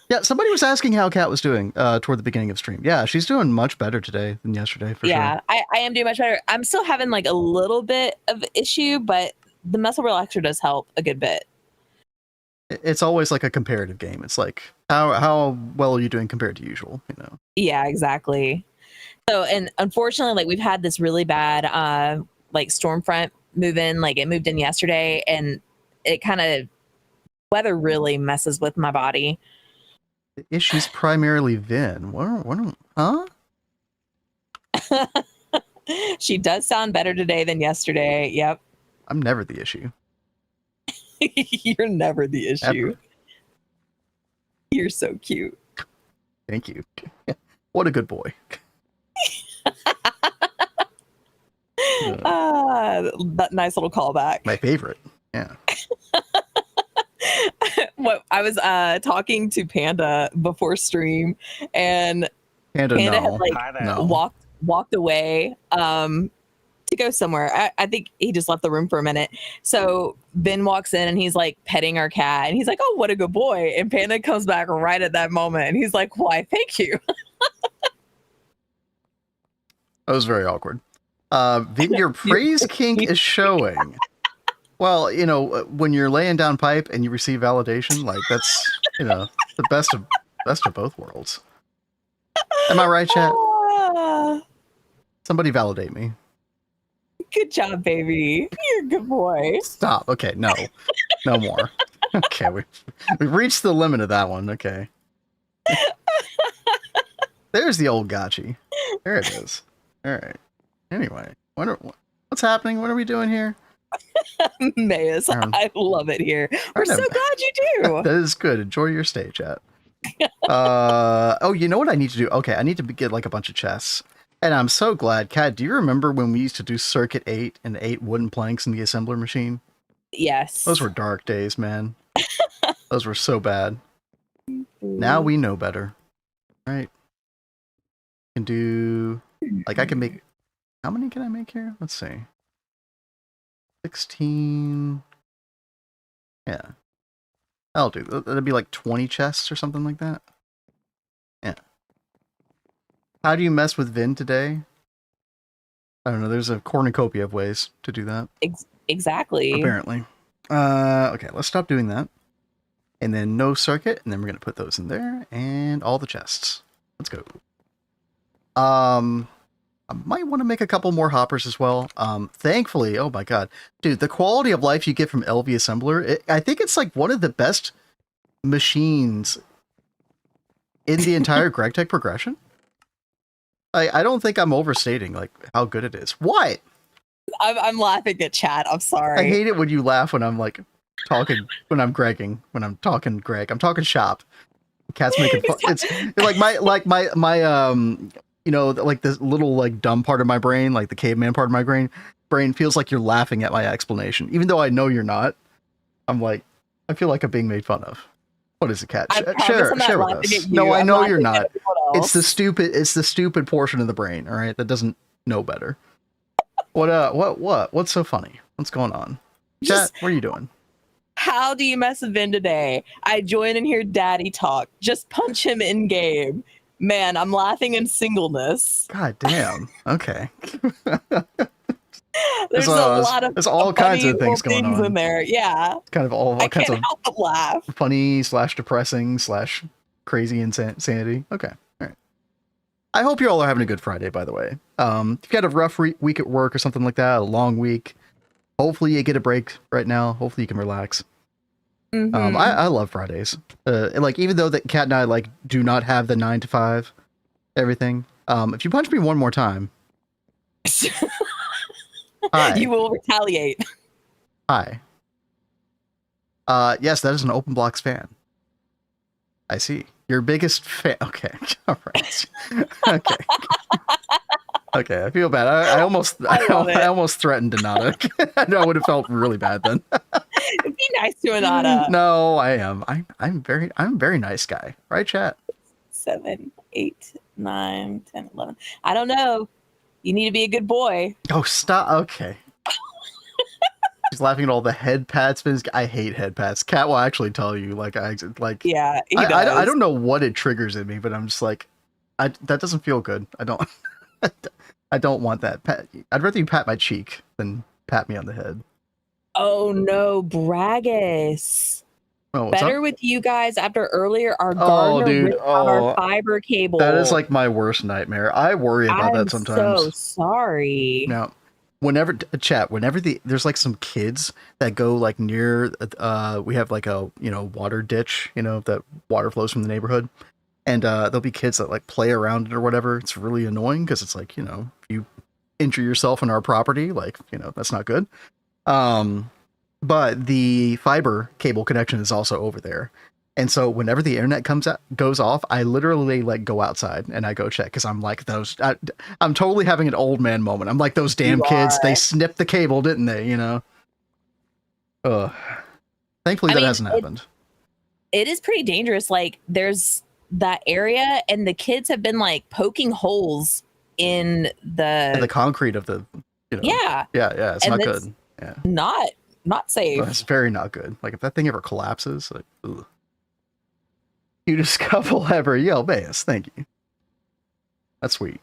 Yeah, somebody was asking how Kat was doing toward the beginning of stream. Yeah, she's doing much better today than yesterday, for sure. Yeah, I am doing much better. I'm still having like a little bit of issue, but the muscle relaxer does help a good bit. It's always like a comparative game. It's like, how well are you doing compared to usual, you know? Yeah, exactly. So, and unfortunately, like we've had this really bad like storm front move in. Like it moved in yesterday, and it kind of weather really messes with my body. The issue's primarily Vin. Huh? She does sound better today than yesterday. Yep. I'm never the issue. You're never the issue. Ever. You're so cute. Thank you. What a good boy. That nice little callback. My favorite. Yeah. What I was talking to Panda before stream, and Panda no. had like walked away to go somewhere. I think he just left the room for a minute. So Ben walks in and he's like petting our cat, and he's like, "Oh, what a good boy!" And Panda comes back right at that moment, and he's like, "Why? Thank you." That was very awkward. Vin, your praise kink is showing. Well, you know, when you're laying down pipe and you receive validation, like that's, you know, the best of both worlds. Am I right, chat? Somebody validate me. Good job, baby. You're a good boy. Stop. Okay, no more. Okay, we reached the limit of that one. Okay. There's the old gotchi. There it is. All right. Anyway, what's happening? What are we doing here? Mayus, I love it here. We're so glad you do. That is good. Enjoy your stay, chat. Oh, you know what I need to do? Okay, I need to get like a bunch of chests. And I'm so glad. Kat, do you remember when we used to do circuit 8 and 8 wooden planks in the assembler machine? Yes. Those were dark days, man. Those were so bad. Now we know better. Right? Can do like I can make how many can I make here? Let's see. 16. Yeah. That'll do. That'd be like 20 chests or something like that. Yeah. How do you mess with Vin today? I don't know. There's a cornucopia of ways to do that. Exactly. Apparently. Okay, let's stop doing that. And then no circuit, and then we're going to put those in there, and all the chests. Let's go. Oh I might want to make a couple more hoppers as well. Thankfully, oh my god, dude, the quality of life you get from LV Assembler, I think it's like one of the best machines in the entire GregTech progression. I don't think I'm overstating like how good it is. What? I'm laughing at chat. I'm sorry. I hate it when you laugh when I'm like talking, when I'm Gregging, when I'm talking Greg. I'm talking shop. Cat's making fun. It's like my you know, like this little like dumb part of my brain, like the caveman part of my brain feels like you're laughing at my explanation, even though I know you're not. I'm like, I feel like I'm being made fun of. What is it, Cat? Share with us. No, I know you're not. It's the stupid portion of the brain, all right, that doesn't know better. What's so funny? What's going on? Chat, what are you doing? How do you mess with Vin today? I join and hear daddy talk. Just punch him in game. Man, I'm laughing in singleness. God damn. Okay. There's a lot of there's all kinds of things going on in there. Yeah. Kind of all kinds of help but laugh. Funny / depressing / crazy insanity. Okay. All right. I hope you all are having a good Friday, by the way. If you had a rough week at work or something like that, a long week, hopefully you get a break right now. Hopefully you can relax. Mm-hmm. I love Fridays. Like, even though that Kat and I like do not have the 9 to 5 everything. If you punch me one more time, hi. You will retaliate. Hi. Yes, that is an Open Blocks fan. I see. Your biggest fan. Okay. All right. Okay. Okay, I feel bad. I almost threatened Anata. I know I would have felt really bad then. Be nice to Anata. No, I am. I'm a very nice guy. Right, chat? 7, 8, 9, 10, 11. I don't know. You need to be a good boy. Oh, stop. Okay. He's laughing at all the head pat spins. I hate head pats. Cat will actually tell you. Yeah, he does. I don't know what it triggers in me, but I'm just like, that doesn't feel good. I don't want that. I'd rather you pat my cheek than pat me on the head. Oh no, Bragus. Oh, better with you guys after earlier our gardener ripped out our fiber cable. That is like my worst nightmare. I worry about that sometimes. I'm so sorry. Now, whenever there's like some kids that go like near we have like a water ditch, that water flows from the neighborhood, and there'll be kids that like play around it or whatever. It's really annoying because it's like, if you injure yourself on our property, like, that's not good. But the fiber cable connection is also over there. And so whenever the internet goes off, I literally like go outside and I go check, because I'm like I'm totally having an old man moment. I'm like, those damn kids, they snipped the cable, didn't they? Ugh. Thankfully that hasn't happened. It is pretty dangerous. Like, there's that area and the kids have been like poking holes in the concrete of the, yeah. It's not good. Yeah. Not safe. It's very not good. Like, if that thing ever collapses, like, ugh. Cutest couple ever. Yo, Bass, thank you. That's sweet.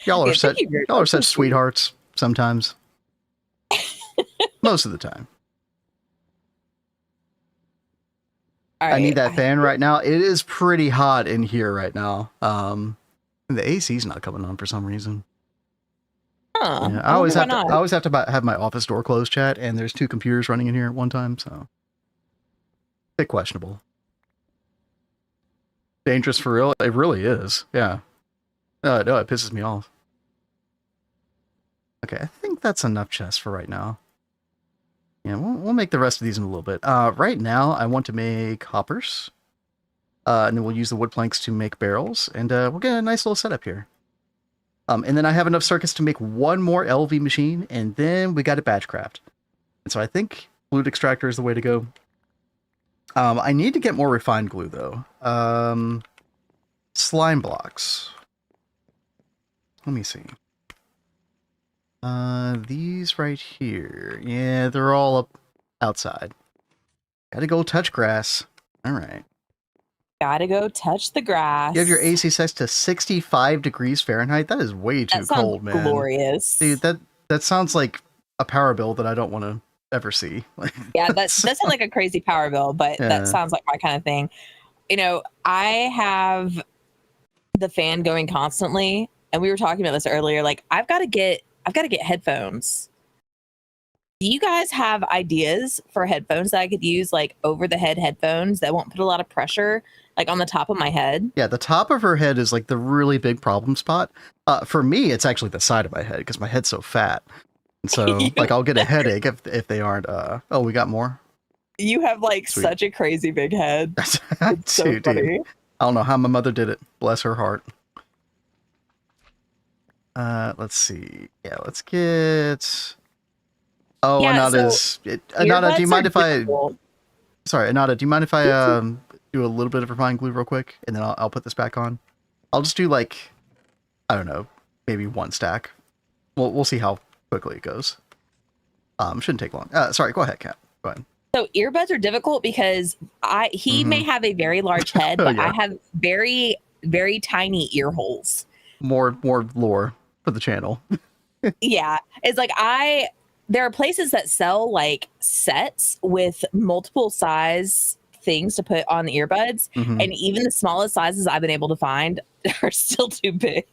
Y'all are such sweethearts sometimes. Most of the time. All right. I need that fan right now. It is pretty hot in here right now. The AC's not coming on for some reason. Huh. Yeah, I always have to have my office door closed, chat, and there's 2 computers running in here at one time, so a bit questionable. Dangerous for real? It really is. Yeah. No, it pisses me off. Okay, I think that's enough chests for right now. Yeah, we'll make the rest of these in a little bit. Right now, I want to make hoppers, and then we'll use the wood planks to make barrels, and we'll get a nice little setup here. And then I have enough circuits to make 1 more LV machine, and then we got a batch craft. And so I think flute extractor is the way to go. I need to get more refined glue, though. Slime blocks. Let me see. These right here. Yeah, they're all up outside. Gotta go touch grass. All right. Gotta go touch the grass. You have your AC set to 65 degrees Fahrenheit. That is way too cold, man. Glorious. Dude, that sounds like a power bill that I don't want to ever see. Yeah, that sounds like a crazy power bill, but that sounds like my kind of thing. I have the fan going constantly, and we were talking about this earlier. Like, I've got to get headphones. Do you guys have ideas for headphones that I could use, like over the head headphones that won't put a lot of pressure, like on the top of my head? Yeah, the top of her head is like the really big problem spot. For me, it's actually the side of my head because my head's so fat. And so, like, I'll get a headache if they aren't. Oh, we got more. You have like Sweet. such a crazy big head. It's so Dude, funny. I don't know how my mother did it. Bless her heart. Let's see. Yeah, let's get. Oh, Yeah, Anada, do you mind if difficult. Sorry, Anada, do you mind if I do a little bit of refined glue real quick, and then I'll put this back on? I'll just do like, I don't know, maybe one stack. We'll see how quickly it goes. Shouldn't take long. Sorry, go ahead, Kat. Go ahead. So earbuds are difficult because he may have a very large head, but I have very, very tiny ear holes. More lore for the channel. Yeah, it's like there are places that sell like sets with multiple size things to put on the earbuds, and even the smallest sizes I've been able to find are still too big.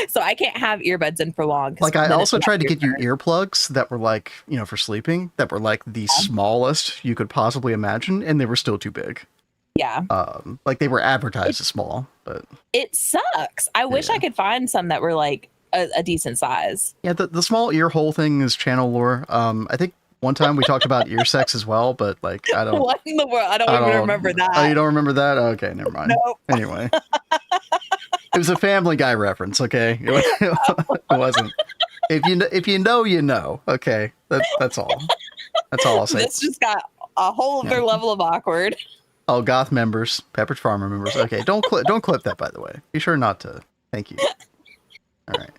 So I can't have earbuds in for long. Like, I also tried to get you earplugs that were like, for sleeping, that were like the smallest you could possibly imagine, and they were still too big. Yeah. Like they were advertised as small, but it sucks. I wish I could find some that were like a decent size. Yeah, the small ear hole thing is channel lore. I think one time we talked about ear sex as well, but like I don't. What in the world? I don't even remember that. Oh, you don't remember that? Okay, never mind. Nope. Anyway, it was a Family Guy reference. Okay, it wasn't. If you know, you know. Okay, that's all. That's all I'll say. This just got a whole other level of awkward. Oh, goth members, Pepperidge Farmer members. Okay, don't clip that, by the way. Be sure not to. Thank you. All right.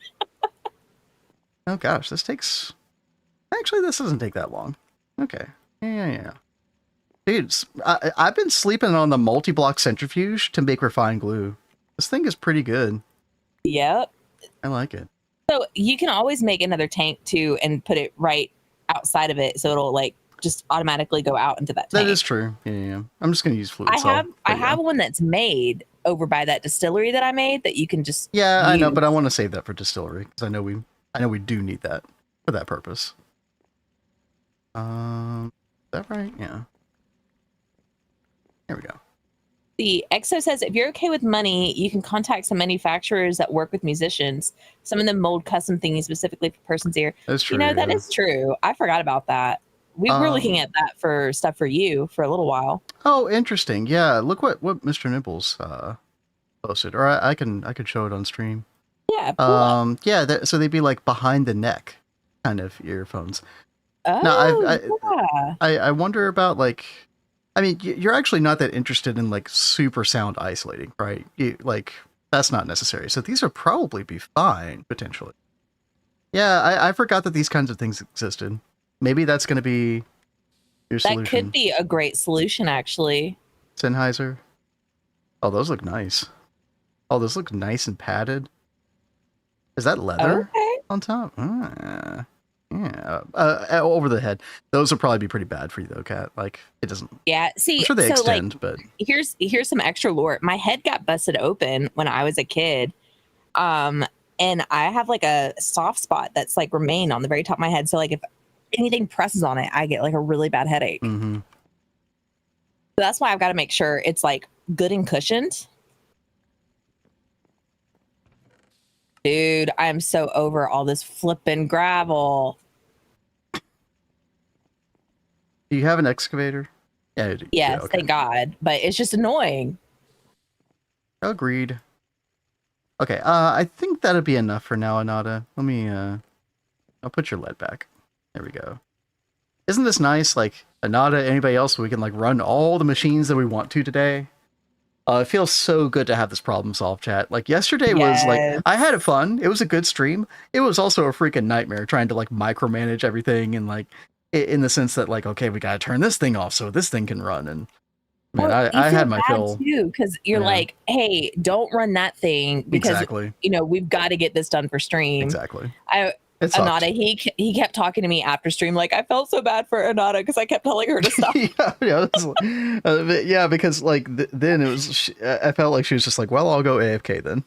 Oh gosh, this takes. Actually, this doesn't take that long. Okay. Yeah. Dude, I've been sleeping on the multi-block centrifuge to make refined glue. This thing is pretty good. Yep. I like it. So you can always make another tank too and put it right outside of it, so it'll like just automatically go out into that tank. That is true. Yeah. I'm just gonna use fluid. I have one that's made over by that distillery that I made that you can just use. I know, but I want to save that for distillery because I know we do need that for that purpose. Is that right? Yeah. There we go. The EXO says, if you're okay with money, you can contact some manufacturers that work with musicians. Some of them mold custom thingies specifically for person's ear. That's true. That is true. I forgot about that. We were looking at that for stuff for you for a little while. Oh, interesting. Yeah, look what Mr. Nibbles posted, or I can show it on stream. Yeah. Yeah. So they'd be like behind the neck kind of earphones. Oh, now, I wonder about like. I mean, you're actually not that interested in like super sound isolating, right? Like that's not necessary. So these would probably be fine potentially. Yeah, I forgot that these kinds of things existed. Maybe that's going to be your solution. That could be a great solution, actually. Sennheiser. Oh, those look nice. Oh, those look nice and padded. Is that leather on top? Yeah. Over the head. Those would probably be pretty bad for you though, Kat. Like it doesn't. Yeah. See, I'm sure they extend, but here's some extra lore. My head got busted open when I was a kid. And I have like a soft spot that's like remained on the very top of my head. So like if anything presses on it, I get like a really bad headache. So that's why I've got to make sure it's like good and cushioned. Dude, I am so over all this flipping gravel. Do you have an excavator? Yeah. Yes, okay. Thank God. But it's just annoying. Agreed. Okay, I think that'd be enough for now, Anada. Let me, I'll put your lead back. There we go. Isn't this nice? Like, Anada, anybody else, we can, like, run all the machines that we want to today. It feels so good to have this problem solved, chat. Like, yesterday was, like, I had fun. It was a good stream. It was also a freaking nightmare trying to, like, micromanage everything and, like, in the sense that, like, okay, we gotta turn this thing off so this thing can run. And, man, I had my fill. Too, because you're like, hey, don't run that thing because, exactly. You know, we've got to get this done for stream. Exactly. It sucked. Anata, he kept talking to me after stream like I felt so bad for Anata because I kept telling her to stop. Yeah, because like then it was I felt like she was just like, well, I'll go AFK then.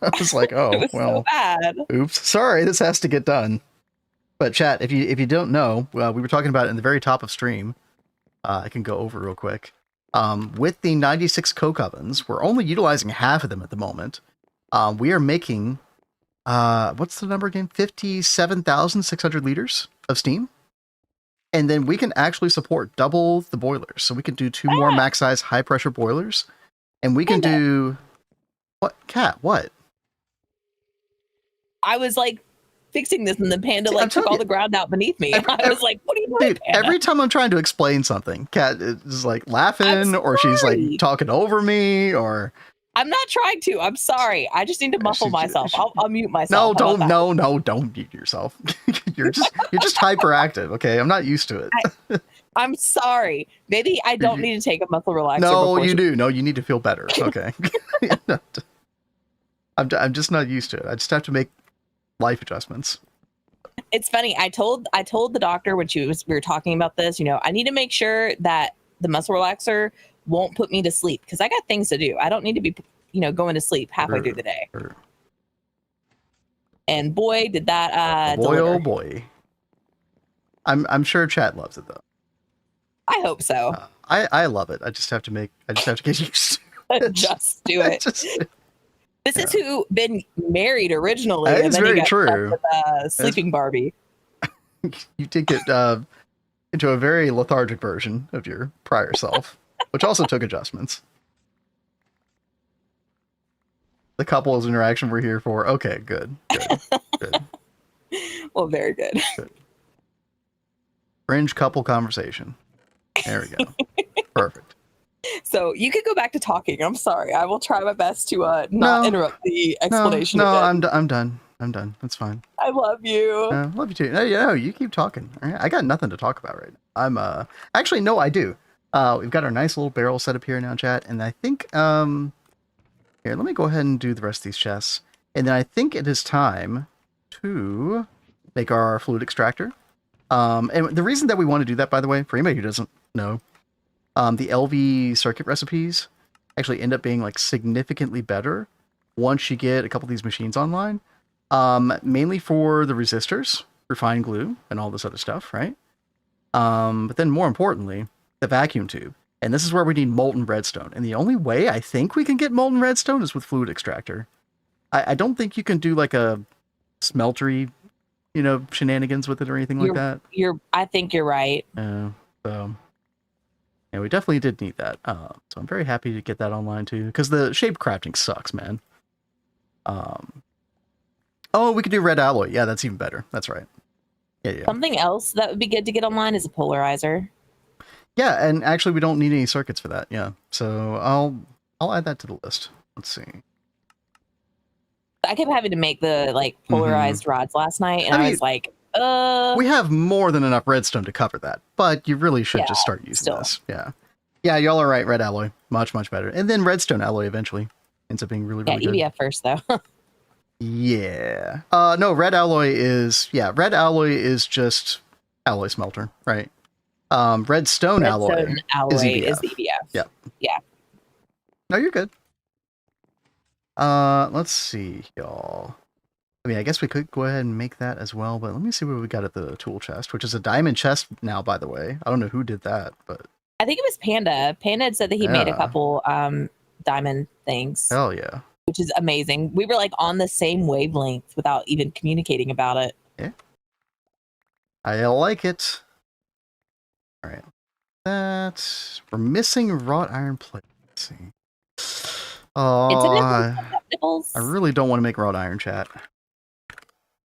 I was like, oh, it was well, so bad. Oops, sorry, this has to get done. But chat, if you don't know, we were talking about it in the very top of stream. I can go over real quick. With the 96 coke ovens, we're only utilizing half of them at the moment. We are making what's the number again? 57,600 liters of steam. And then we can actually support double the boilers. So we can do 2 more max size high pressure boilers. And we can do what? Cat, what? I was like fixing this and the panda like took all the ground out beneath me. I was like, what are you doing, dude, Panda? every time I'm trying to explain something, Cat is like laughing or she's like talking over me or I'm not trying to. I'm sorry. I just need to muffle myself. I'll mute myself. No, don't mute yourself. you're just hyperactive, okay? I'm not used to it. I'm sorry. Maybe I don't need to take a muscle relaxer. No, you do. No, you need to feel better. Okay. I'm just not used to it. I just have to make life adjustments. It's funny. I told the doctor when we were talking about this, I need to make sure that the muscle relaxer won't put me to sleep because I got things to do. I don't need to be, going to sleep halfway through the day. And boy, did that oh boy. I'm sure chat loves it though. I hope so. I love it. I just have to get used to it. Just do it. This is who been married originally. That is very true. With, sleeping Barbie. You did get into a very lethargic version of your prior self, which also took adjustments. The couples interaction we're here for. Okay, good. Well, very good. Fringe couple conversation. There we go. Perfect. So you could go back to talking. I'm sorry. I will try my best to not interrupt the explanation. No, I'm done. That's fine. I love you. Love you too. No, you keep talking. All right? I got nothing to talk about right now. I'm actually no, I do. We've got our nice little barrel set up here now, chat, and I think here, let me go ahead and do the rest of these chests, and then I think it is time to make our fluid extractor. And the reason that we want to do that, by the way, for anybody who doesn't know, the LV circuit recipes actually end up being like significantly better once you get a couple of these machines online. Mainly for the resistors, refined glue, and all this other stuff, right? But then more importantly, the vacuum tube. And this is where we need molten redstone. And the only way I think we can get molten redstone is with fluid extractor. I don't think you can do like a smeltery, shenanigans with it or anything like that. I think you're right. So yeah, we definitely did need that. So I'm very happy to get that online too, because the shape crafting sucks, man. Oh, we could do red alloy. Yeah, that's even better. That's right. Yeah. Something else that would be good to get online is a polarizer. Yeah, and actually we don't need any circuits for that. Yeah. So I'll add that to the list. Let's see. I kept having to make the polarized rods last night, and I was like, we have more than enough redstone to cover that, but you really should just start using this. Yeah, y'all are right. Red alloy, much better, and then redstone alloy eventually ends up being really good. EVF first though. Yeah. No, red alloy is just alloy smelter, right? Redstone alloy is EVF. Yeah. No, you're good. Let's see, y'all. I mean, I guess we could go ahead and make that as well, but let me see what we got at the tool chest, which is a diamond chest now, by the way. I don't know who did that, but I think it was Panda. Panda had said that he made a couple diamond things. Hell yeah. Which is amazing. We were like on the same wavelength without even communicating about it. Yeah. I like it. All right. We're missing wrought iron plate. Let's see. Oh, I really don't want to make wrought iron, chat.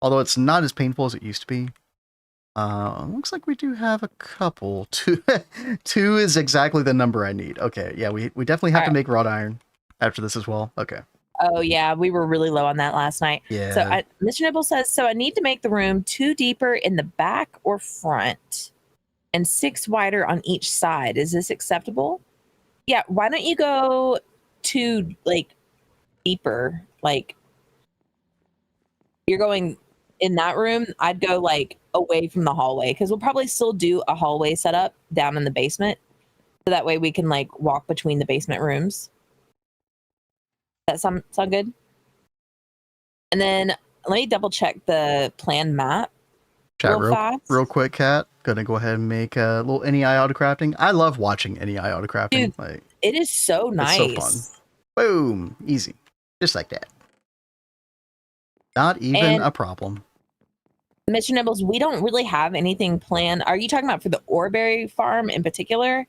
Although it's not as painful as it used to be. Looks like we do have a couple. Two is exactly the number I need. Okay, yeah, we definitely have to make wrought iron after this as well. Okay. Oh yeah, we were really low on that last night. Yeah. So Mr. Nibble says, so I need to make the room 2 deeper in the back or front and 6 wider on each side. Is this acceptable? Yeah, why don't you go 2 deeper? Like you're going in that room, I'd go like away from the hallway because we'll probably still do a hallway setup down in the basement. So that way we can like walk between the basement rooms. That sound good? And then let me double check the plan map Chat real fast. Real quick, Kat. Gonna go ahead and make a little NEI autocrafting. I love watching NEI autocrafting. Dude, like, it is so nice. It's so fun. Boom, easy, just like that. Not even a problem. Mr. Nibbles, we don't really have anything planned. Are you talking about for the Orberry farm in particular?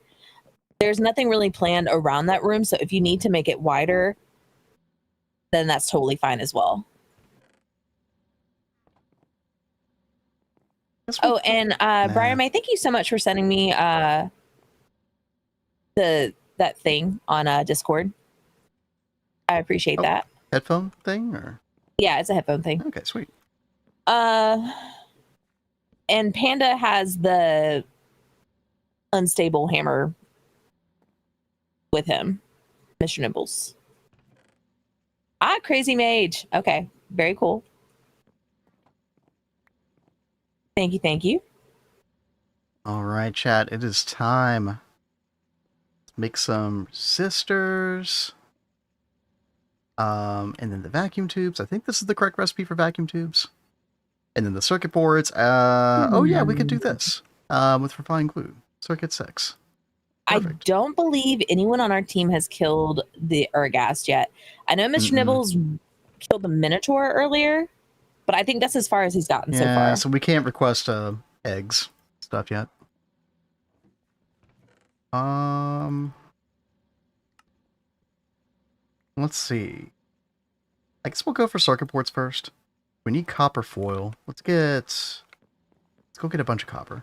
There's nothing really planned around that room. So if you need to make it wider, then that's totally fine as well. Oh, and Brian May, thank you so much for sending me that thing on Discord. I appreciate that. Headphone thing, or? Yeah, it's a headphone thing. Okay, sweet. And Panda has the unstable hammer with him, Mr. Nibbles. Crazy mage. Okay, very cool. Thank you, thank you. All right, chat. It is time. Let's make some resistors. And then the vacuum tubes. I think this is the correct recipe for vacuum tubes. And then the circuit boards. Oh yeah, we could do this with refined glue. Circuit 6. Perfect. I don't believe anyone on our team has killed the Ergast yet. I know Mr. Nibbles killed the Minotaur earlier, but I think that's as far as he's gotten so far. So we can't request eggs stuff yet. Let's see. I guess we'll go for circuit boards first. We need copper foil. Let's go get a bunch of copper.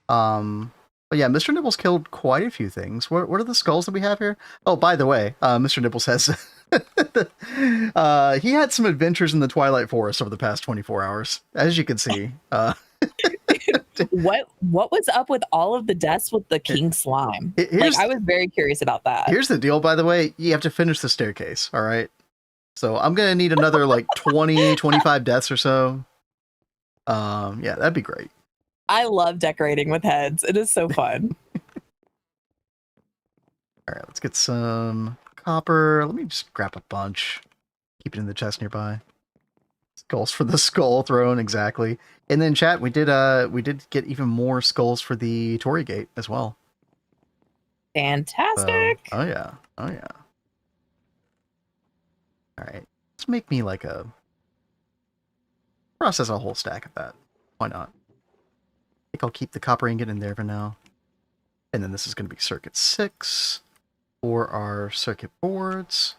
But yeah, Mr. Nibbles killed quite a few things. What are the skulls that we have here? Oh, by the way, Mr. Nibbles has he had some adventures in the Twilight Forest over the past 24 hours, as you can see. What was up with all of the deaths with the king slime? I was very curious about that. Here's the deal, by the way. You have to finish the staircase, all right? So I'm going to need another like 20, 25 deaths or so. Yeah, that'd be great. I love decorating with heads. It is so fun. All right, let's get some copper. Let me just grab a bunch. Keep it in the chest nearby. Skulls for the skull throne, exactly. And then chat, we did get even more skulls for the Torii Gate as well. Fantastic. So, oh yeah. All right. Let's make me like process a whole stack of that. Why not? I think I'll keep the copper ingot in there for now. And then this is going to be circuit 6 for our circuit boards.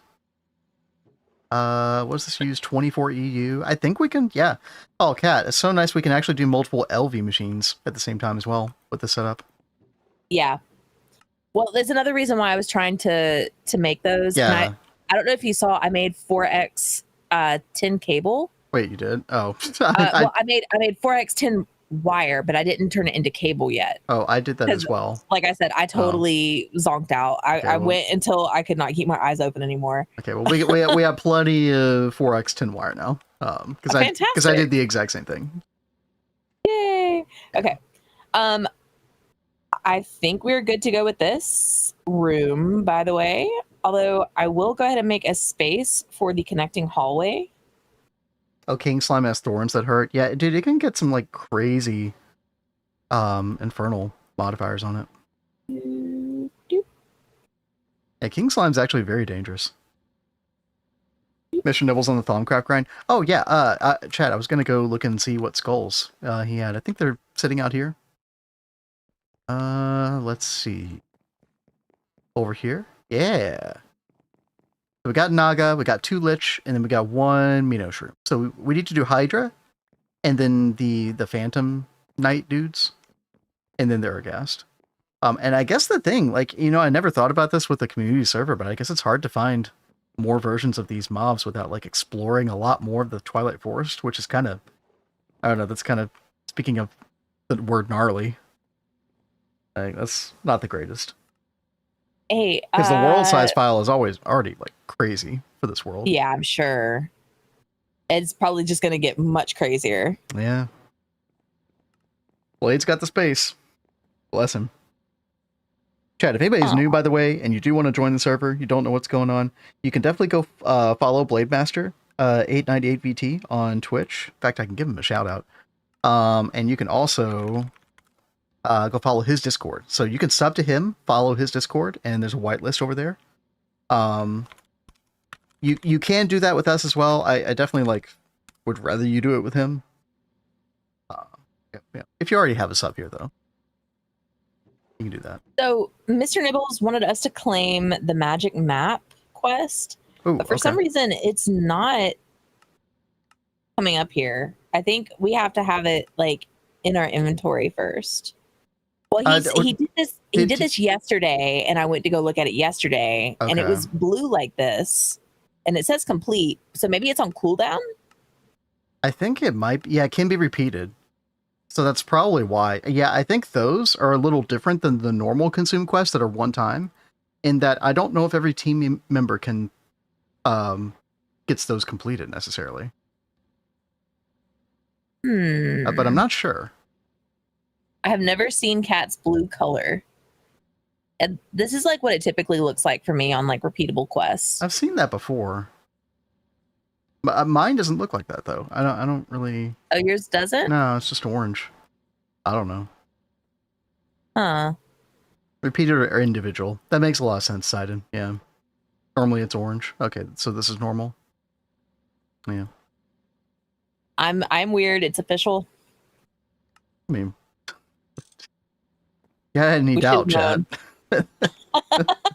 What does this use? 24 EU? I think we can, yeah. Oh, Kat, it's so nice we can actually do multiple LV machines at the same time as well with the setup. Yeah. Well, there's another reason why I was trying to make those. Yeah. And I don't know if you saw, I made 4x 10 cable. Wait, you did? Oh. I made 4x 10 wire, but I didn't turn it into cable yet. Oh, I did that as well. Like I said, I totally zonked out. I went until I could not keep my eyes open anymore. Okay, well we have plenty of 4x10 wire now. Because I did the exact same thing. Yay! Okay. I think we're good to go with this room, by the way. Although I will go ahead and make a space for the connecting hallway. Oh, King Slime has thorns that hurt. Yeah, dude, it can get some like crazy infernal modifiers on it. Yeah, King Slime's actually very dangerous. Mission Nibbles on the Thaumcraft grind. Oh yeah, Chad, I was gonna go look and see what skulls he had. I think they're sitting out here. Let's see. Over here? Yeah. So we got Naga, we got 2 Lich, and then we got 1 Mino Shroom. So we need to do Hydra, and then the Phantom Knight dudes, and then the Ergast. And I guess the thing, like, you know, I never thought about this with the community server, but I guess it's hard to find more versions of these mobs without, like, exploring a lot more of the Twilight Forest, which is kind of, I don't know, that's kind of, speaking of the word gnarly, that's not the greatest. Hey, because the world size file is already like crazy for this world. Yeah, I'm sure. It's probably just going to get much crazier. Yeah. Blade's got the space. Bless him. Chad, if anybody's new, by the way, and you do want to join the server, you don't know what's going on, you can definitely go follow Blademaster 898VT on Twitch. In fact, I can give him a shout out. And you can also go follow his Discord. So you can sub to him, follow his Discord, and there's a whitelist over there. You can do that with us as well. I definitely would rather you do it with him. Yeah. If you already have a sub here, though, you can do that. So Mr. Nibbles wanted us to claim the magic map quest, but for some reason it's not coming up here. I think we have to have it in our inventory first. Well, he did this. He did this yesterday, and I went to go look at it yesterday, and it was blue like this, and it says complete. So maybe it's on cooldown. I think it might be. Yeah, it can be repeated. So that's probably why. Yeah, I think those are a little different than the normal consume quests that are one time, in that I don't know if every team member can gets those completed necessarily. But I'm not sure. I have never seen Cat's blue color. And this is what it typically looks like for me on repeatable quests. I've seen that before. But mine doesn't look like that though. I don't really. Oh, yours doesn't? No, it's just orange. I don't know. Huh. Repeated or individual. That makes a lot of sense, Sidon. Yeah. Normally it's orange. Okay, so this is normal. Yeah. I'm weird. It's official. I mean, yeah, any doubt, Chad.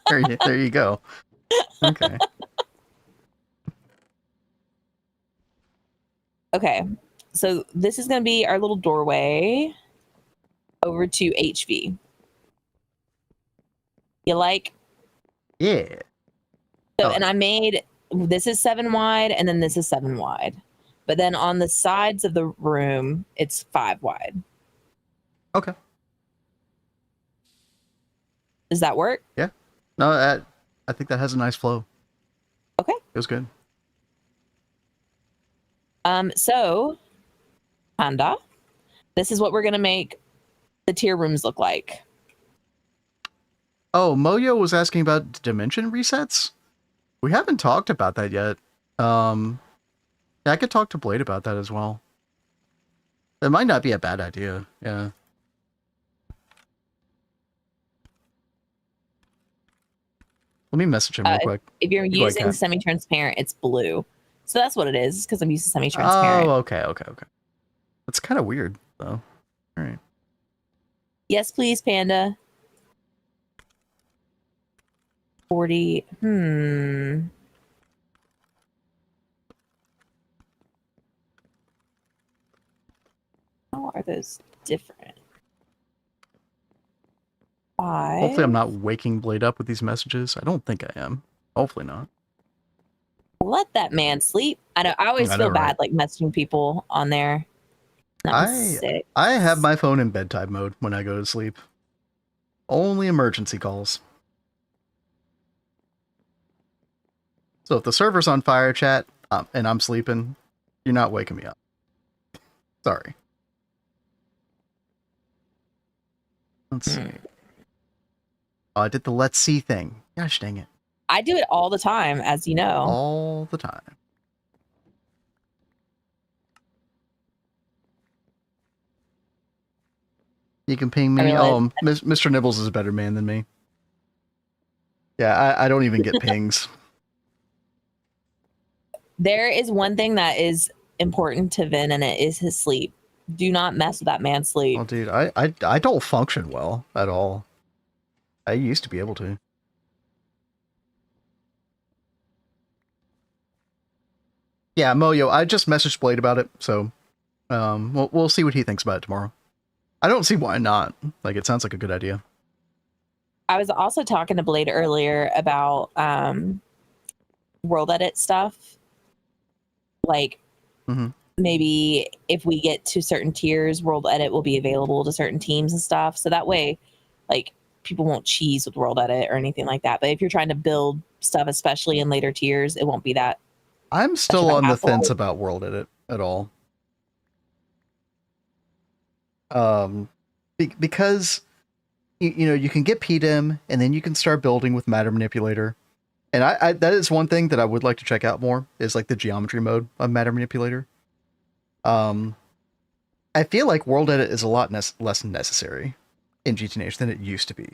There you go. Okay. Okay, so this is going to be our little doorway over to HV. You like? Yeah. So, and I made, this is 7 wide, and then this is 7 wide. But then on the sides of the room, it's 5 wide. Okay. Does that work? Yeah. No, I think that has a nice flow. Okay. It was good. So, Panda, this is what we're going to make the tier rooms look like. Oh, Moyo was asking about dimension resets? We haven't talked about that yet. Yeah, I could talk to Blade about that as well. It might not be a bad idea. Yeah. Let me message him real quick. If you're using semi-transparent, it's blue. So that's what it is, because I'm using semi-transparent. Oh, okay. That's kind of weird, though. All right. Yes, please, Panda. 40. How are those different? 5. Hopefully I'm not waking Blade up with these messages. I don't think I am. Hopefully not. Let that man sleep. I know. I always feel bad messaging people on there. I have my phone in bedtime mode when I go to sleep. Only emergency calls. So if the server's on fire, chat, and I'm sleeping, you're not waking me up. Sorry. Let's see. Oh, I did the let's see thing. Gosh dang it. I do it all the time, as you know. All the time. You can ping me. Oh, Mr. Nibbles is a better man than me. Yeah, I don't even get pings. There is one thing that is important to Vin, and it is his sleep. Do not mess with that man's sleep. Oh, dude, I don't function well at all. I used to be able to. Yeah, Moyo, I just messaged Blade about it, so we'll see what he thinks about it tomorrow. I don't see why not. It sounds like a good idea. I was also talking to Blade earlier about world edit stuff. Maybe if we get to certain tiers, world edit will be available to certain teams and stuff. So that way, people won't cheese with world edit or anything like that. But if you're trying to build stuff, especially in later tiers, it won't be that I'm still on the fence about world edit at all. Because you know, you can get PDEM and then you can start building with matter manipulator. And I that is one thing that I would like to check out more, is like the geometry mode of matter manipulator. I feel like world edit is a lot less necessary in GTNH than it used to be.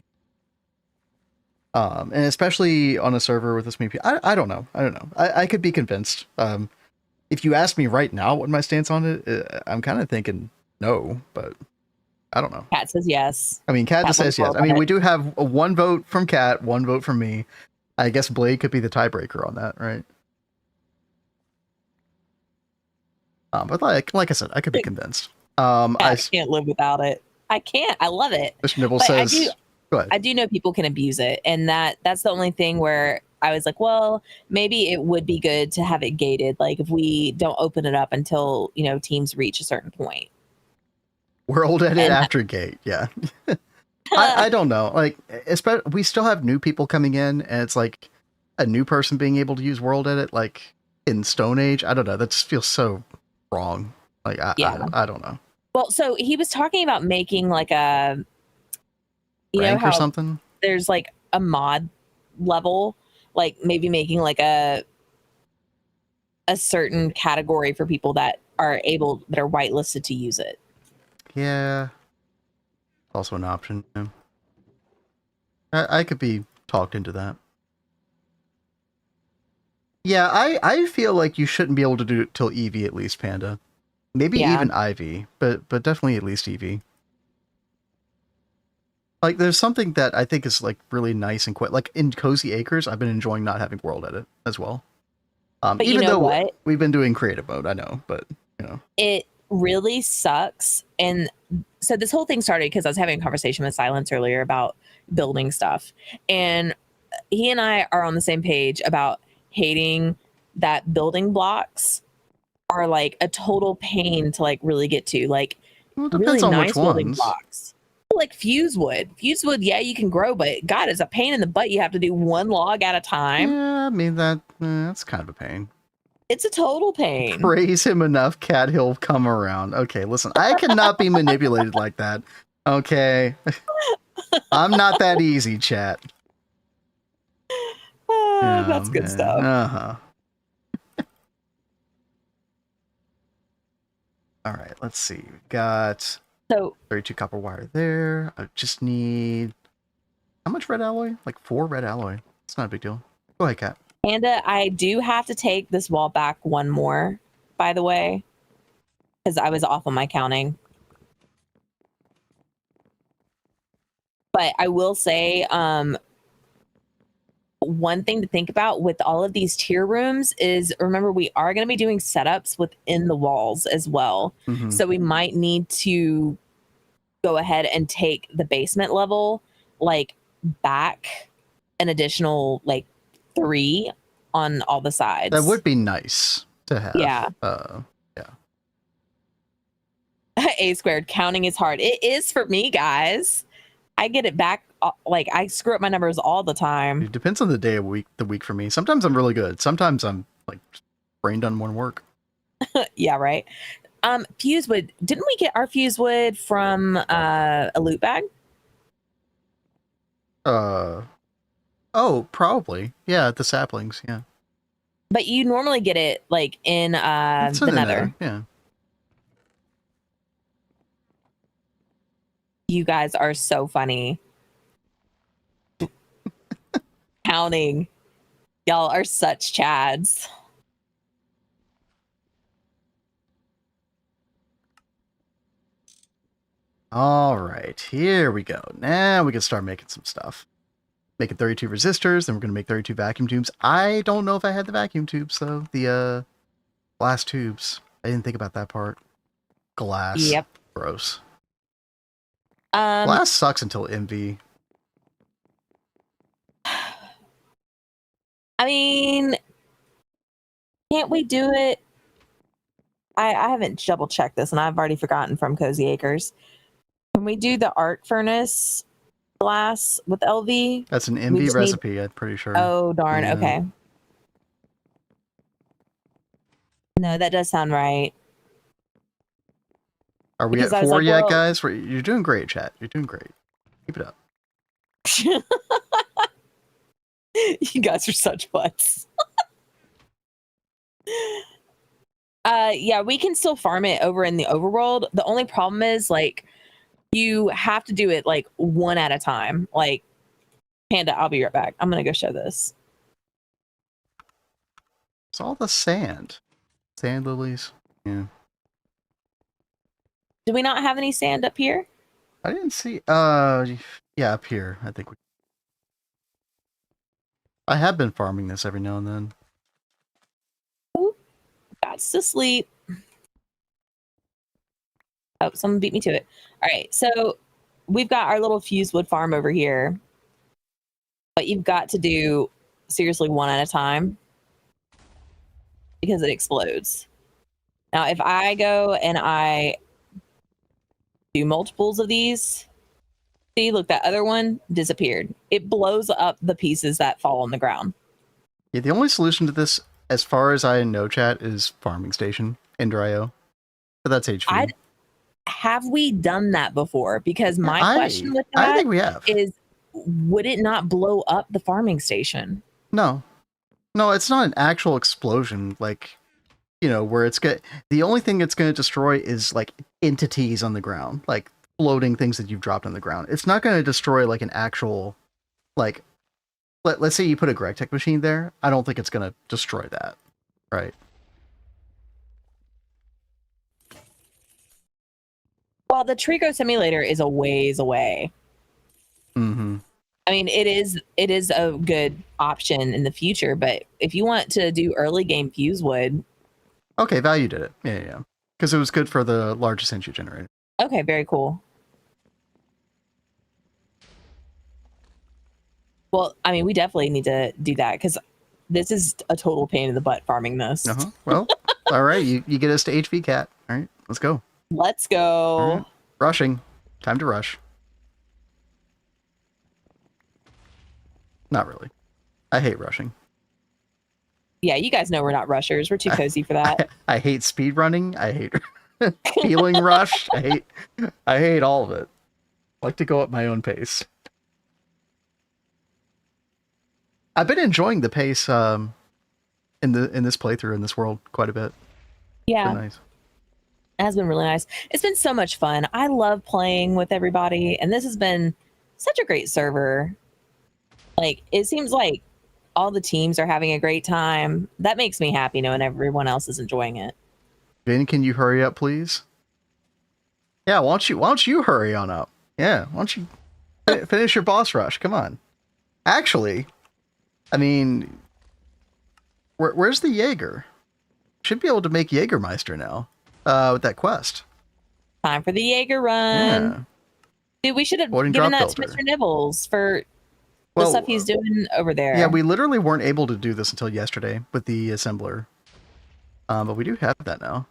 And especially on a server with this many people, I don't know. I could be convinced. If you ask me right now what my stance on it, I'm kind of thinking no, but I don't know. Kat says yes. I mean, Kat just says yes. I mean, we do have one vote from Kat, one vote from me. I guess Blade could be the tiebreaker on that, right? But like I said, I could be convinced. I can't live without it. I can't. I love it. Mr. Nibble says, go ahead. I do know people can abuse it, and that's the only thing where I was like, well, maybe it would be good to have it gated. Like if we don't open it up until, you know, teams reach a certain point. World edit after gate, yeah. I don't know. Like, especially we still have new people coming in, and it's like a new person being able to use world edit, like in Stone Age. I don't know. That just feels so wrong. Like, I don't know. Well, so he was talking about making like a, you rank know, how or something. There's like a mod level, like maybe making like a certain category for people that are whitelisted to use it. Yeah, also an option. Yeah. I could be talked into that. Yeah, I feel like you shouldn't be able to do it till EV at least, Panda. Maybe even IV, but definitely at least EV. Like, there's something that I think is like really nice and like in Cozy Acres, I've been enjoying not having world edit as well. But even you know though what? We've been doing creative mode, I know, but you know, it really sucks. And so this whole thing started because I was having a conversation with Silence earlier about building stuff, and he and I are on the same page about hating that building blocks are like a total pain to like really get to. Like, well, it depends on nice which building ones. blocks. Like fuse wood, yeah, you can grow, but God, it's a pain in the butt. You have to do one log at a time. Yeah, I mean that's kind of a pain. It's a total pain. Praise him enough, Cat, he'll come around. Okay, listen, I cannot be manipulated like that. Okay, I'm not that easy, chat. That's good stuff. All right, let's see. We got 32 copper wire there. I just need, how much red alloy? Like 4 red alloy. It's not a big deal. Go ahead, Kat. Panda, I do have to take this wall back one more, by the way, because I was off on my counting. But I will say, one thing to think about with all of these tier rooms is, remember, we are going to be doing setups within the walls as well. Mm-hmm. So we might need to go ahead and take the basement level like back an additional like 3 on all the sides. That would be nice to have. Yeah. A squared, counting is hard. It is for me, guys. I get it back. Like, I screw up my numbers all the time. It depends on the day of the week for me. Sometimes I'm really good. Sometimes I'm like brain done more work. Yeah, right. Fuse wood. Didn't we get our fuse wood from a loot bag? Oh, probably. Yeah, the saplings, yeah. But you normally get it like in the nether. Yeah. You guys are so funny. Counting. Y'all are such chads. All right, here we go. Now we can start making some stuff. Making 32 resistors, then we're going to make 32 vacuum tubes. I don't know if I had the vacuum tubes, though. The glass tubes. I didn't think about that part. Glass. Yep. Gross. Glass sucks until MV. I mean, can't we do it? I haven't double checked this, and I've already forgotten from Cozy Acres. Can we do the arc furnace glass with LV? That's an MV recipe, I'm pretty sure. Oh, darn. Yeah. Okay. No, that does sound right. Are we Because at I was 4 like, yet, well, guys? You're doing great, chat. You're doing great. Keep it up. you guys are such butts. Yeah, we can still farm it over in the overworld. The only problem is like you have to do it like one at a time. Like, Panda, I'll be right back. I'm gonna go show this. It's all the sand. Sand lilies. Yeah. Do we not have any sand up here? I didn't see yeah, up here. I think I have been farming this every now and then. Ooh, got to sleep. Oh, someone beat me to it. All right, so we've got our little fuse wood farm over here, but you've got to do seriously one at a time because it explodes. Now, if I go and I do multiples of these, see, look, that other one disappeared. It blows up the pieces that fall on the ground. Yeah, the only solution to this, as far as I know, chat, is farming station in Dryo. But that's HV. Have we done that before? Because my question with I that think we have. is, would it not blow up the farming station? No. No, it's not an actual explosion, like, you know, where it's good. The only thing it's going to destroy is, like, entities on the ground, like, floating things that you've dropped on the ground. It's not going to destroy, like, an actual, like, let's say you put a GregTech machine there. I don't think it's going to destroy that, right? Well, the Trico simulator is a ways away. Mm-hmm. I mean, it is a good option in the future, but if you want to do early game Fusewood. Okay, Value did it. Yeah. Because it was good for the largest entry generator. Okay, very cool. Well, I mean, we definitely need to do that because this is a total pain in the butt farming this. Uh-huh. Well, all right, you get us to HV Cat. All right, let's go. Let's go. Right. Rushing. Time to rush. Not really. I hate rushing. Yeah, you guys know we're not rushers. We're too cozy for that. I hate speed running. I hate feeling rushed. I hate all of it. I like to go at my own pace. I've been enjoying the pace in this playthrough in this world quite a bit. Yeah. It's been nice. It has been really nice. It's been so much fun. I love playing with everybody, and this has been such a great server. Like, it seems like all the teams are having a great time. That makes me happy knowing everyone else is enjoying it. Vin, can you hurry up, please? Yeah, why don't you hurry on up? Yeah, why don't you finish your boss rush? Come on. Actually, I mean, where's the Jaeger? Should be able to make Jägermeister now with that quest. Time for the Jaeger run. Yeah. Dude, we should have given that to Mr. Nibbles for the stuff he's doing over there. Yeah, we literally weren't able to do this until yesterday with the assembler. But we do have that now.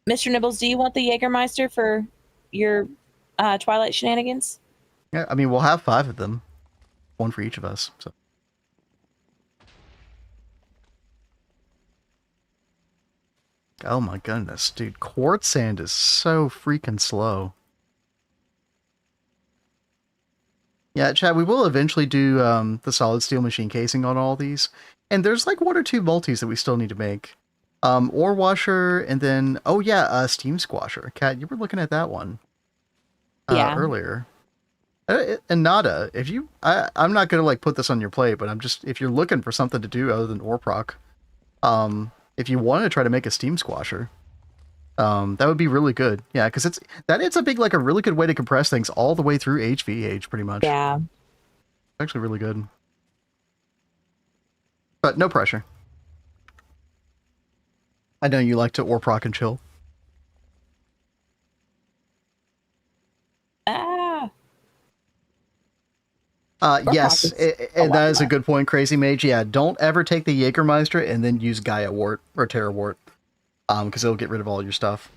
Mr. Nibbles, do you want the Jägermeister for your Twilight shenanigans? Yeah, I mean, we'll have 5 of them. 1 for each of us. So. Oh my goodness, dude. Quartz sand is so freaking slow. Yeah, Chad, we will eventually do the solid steel machine casing on all these. And there's like 1 or 2 multis that we still need to make. Ore washer, and then, oh yeah, steam squasher. Kat, you were looking at that one earlier. And Nada, if you, I'm not going to like put this on your plate, but I'm just, if you're looking for something to do other than ore proc, if you want to try to make a steam squasher, that would be really good. Yeah, because it's a big, like a really good way to compress things all the way through HVH pretty much. Yeah. It's actually really good. But no pressure. I know you like to ore proc and chill. Yes, and that is a good point, Crazy Mage. Yeah, don't ever take the Jägermeister and then use Gaia Wart or Terra Wart, because it'll get rid of all your stuff.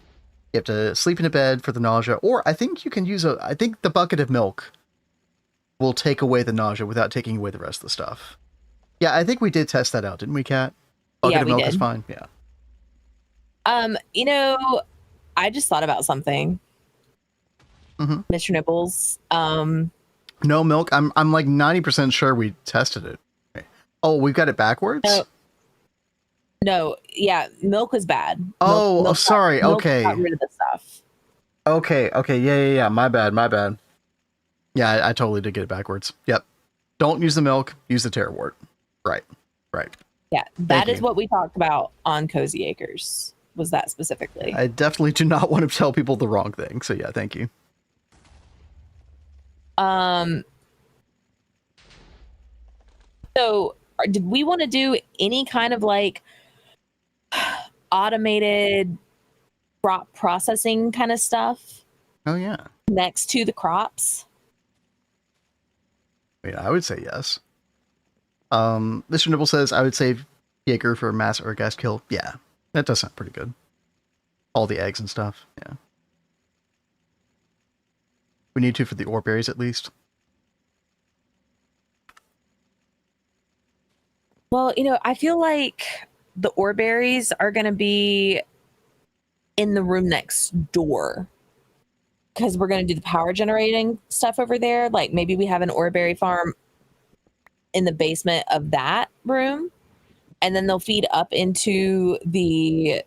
You have to sleep in a bed for the nausea, or I think you can use I think the bucket of milk will take away the nausea without taking away the rest of the stuff. Yeah, I think we did test that out, didn't we, Kat? Bucket of milk is fine. Yeah. You know, I just thought about something, Mr. Nibbles. No milk. I'm like 90% sure we tested it. Okay. Oh, we've got it backwards? No, yeah, milk was bad. Oh, sorry. Milk Okay. got rid of the stuff. Okay. Yeah. My bad. Yeah, I totally did get it backwards. Yep. Don't use the milk. Use the terrawort. Right. Yeah, that is what we talked about on Cozy Acres. Was that specifically? I definitely do not want to tell people the wrong thing. So yeah, thank you. So did we want to do any kind of like automated crop processing kind of stuff? Oh yeah. Next to the crops? I would say yes. Mr. Nibble says I would save Jaeger for mass or gas kill. Yeah, that does sound pretty good. All the eggs and stuff. Yeah. We need to for the Orberries at least. Well, I feel like the Orberries are going to be in the room next door because we're going to do the power generating stuff over there. Like maybe we have an Orberry farm in the basement of that room, and then they'll feed up into the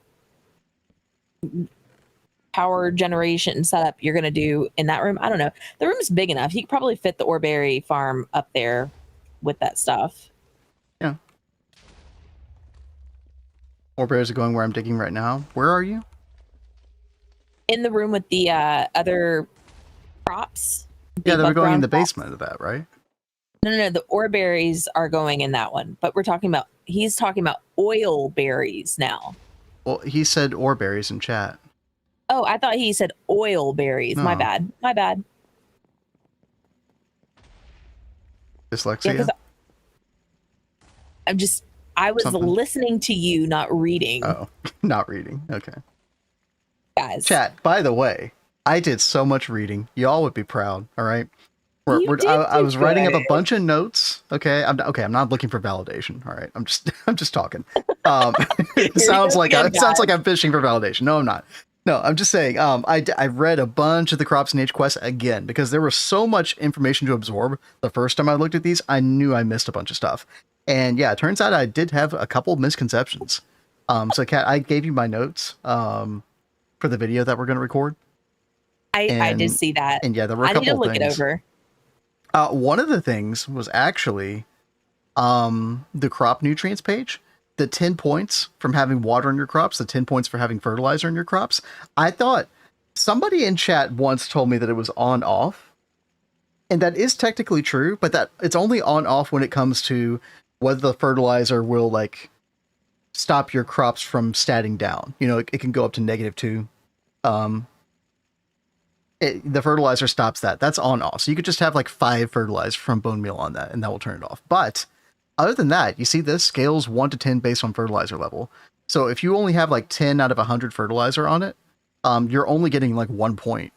power generation setup you're going to do in that room. I don't know. The room's big enough. You could probably fit the Orberry farm up there with that stuff. Yeah. Orberries are going where I'm digging right now. Where are you? In the room with the other crops. Yeah, they were going in the basement of that, right? No. The Orberries are going in that one. But he's talking about oil berries now. Well, he said Orberries in chat. Oh, I thought he said oil berries. No. My bad. Dyslexia? Yeah, I was listening to you, not reading. Oh, not reading. Okay. Guys. Chat, by the way, I did so much reading. Y'all would be proud, all right? I was writing up a bunch of notes. Okay, I'm not looking for validation. All right, I'm just talking. It sounds like I'm fishing for validation. No, I'm not. No, I'm just saying. I read a bunch of the Crops and Age quests again because there was so much information to absorb. The first time I looked at these, I knew I missed a bunch of stuff. And yeah, it turns out I did have a couple misconceptions. So Kat, I gave you my notes for the video that we're going to record. I did see that. And yeah, there were a couple of things. I need to look it over. One of the things was actually the crop nutrients page. The 10 points from having water in your crops, the 10 points for having fertilizer in your crops. I thought somebody in chat once told me that it was on off. And that is technically true, but that it's only on off when it comes to whether the fertilizer will like stop your crops from statting down. It can go up to -2. The fertilizer stops that. That's on off. So you could just have like 5 fertilizer from bone meal on that, and that will turn it off. But other than that, you see this scales 1 to 10 based on fertilizer level. So if you only have like 10 out of 100 fertilizer on it, you're only getting like 1 point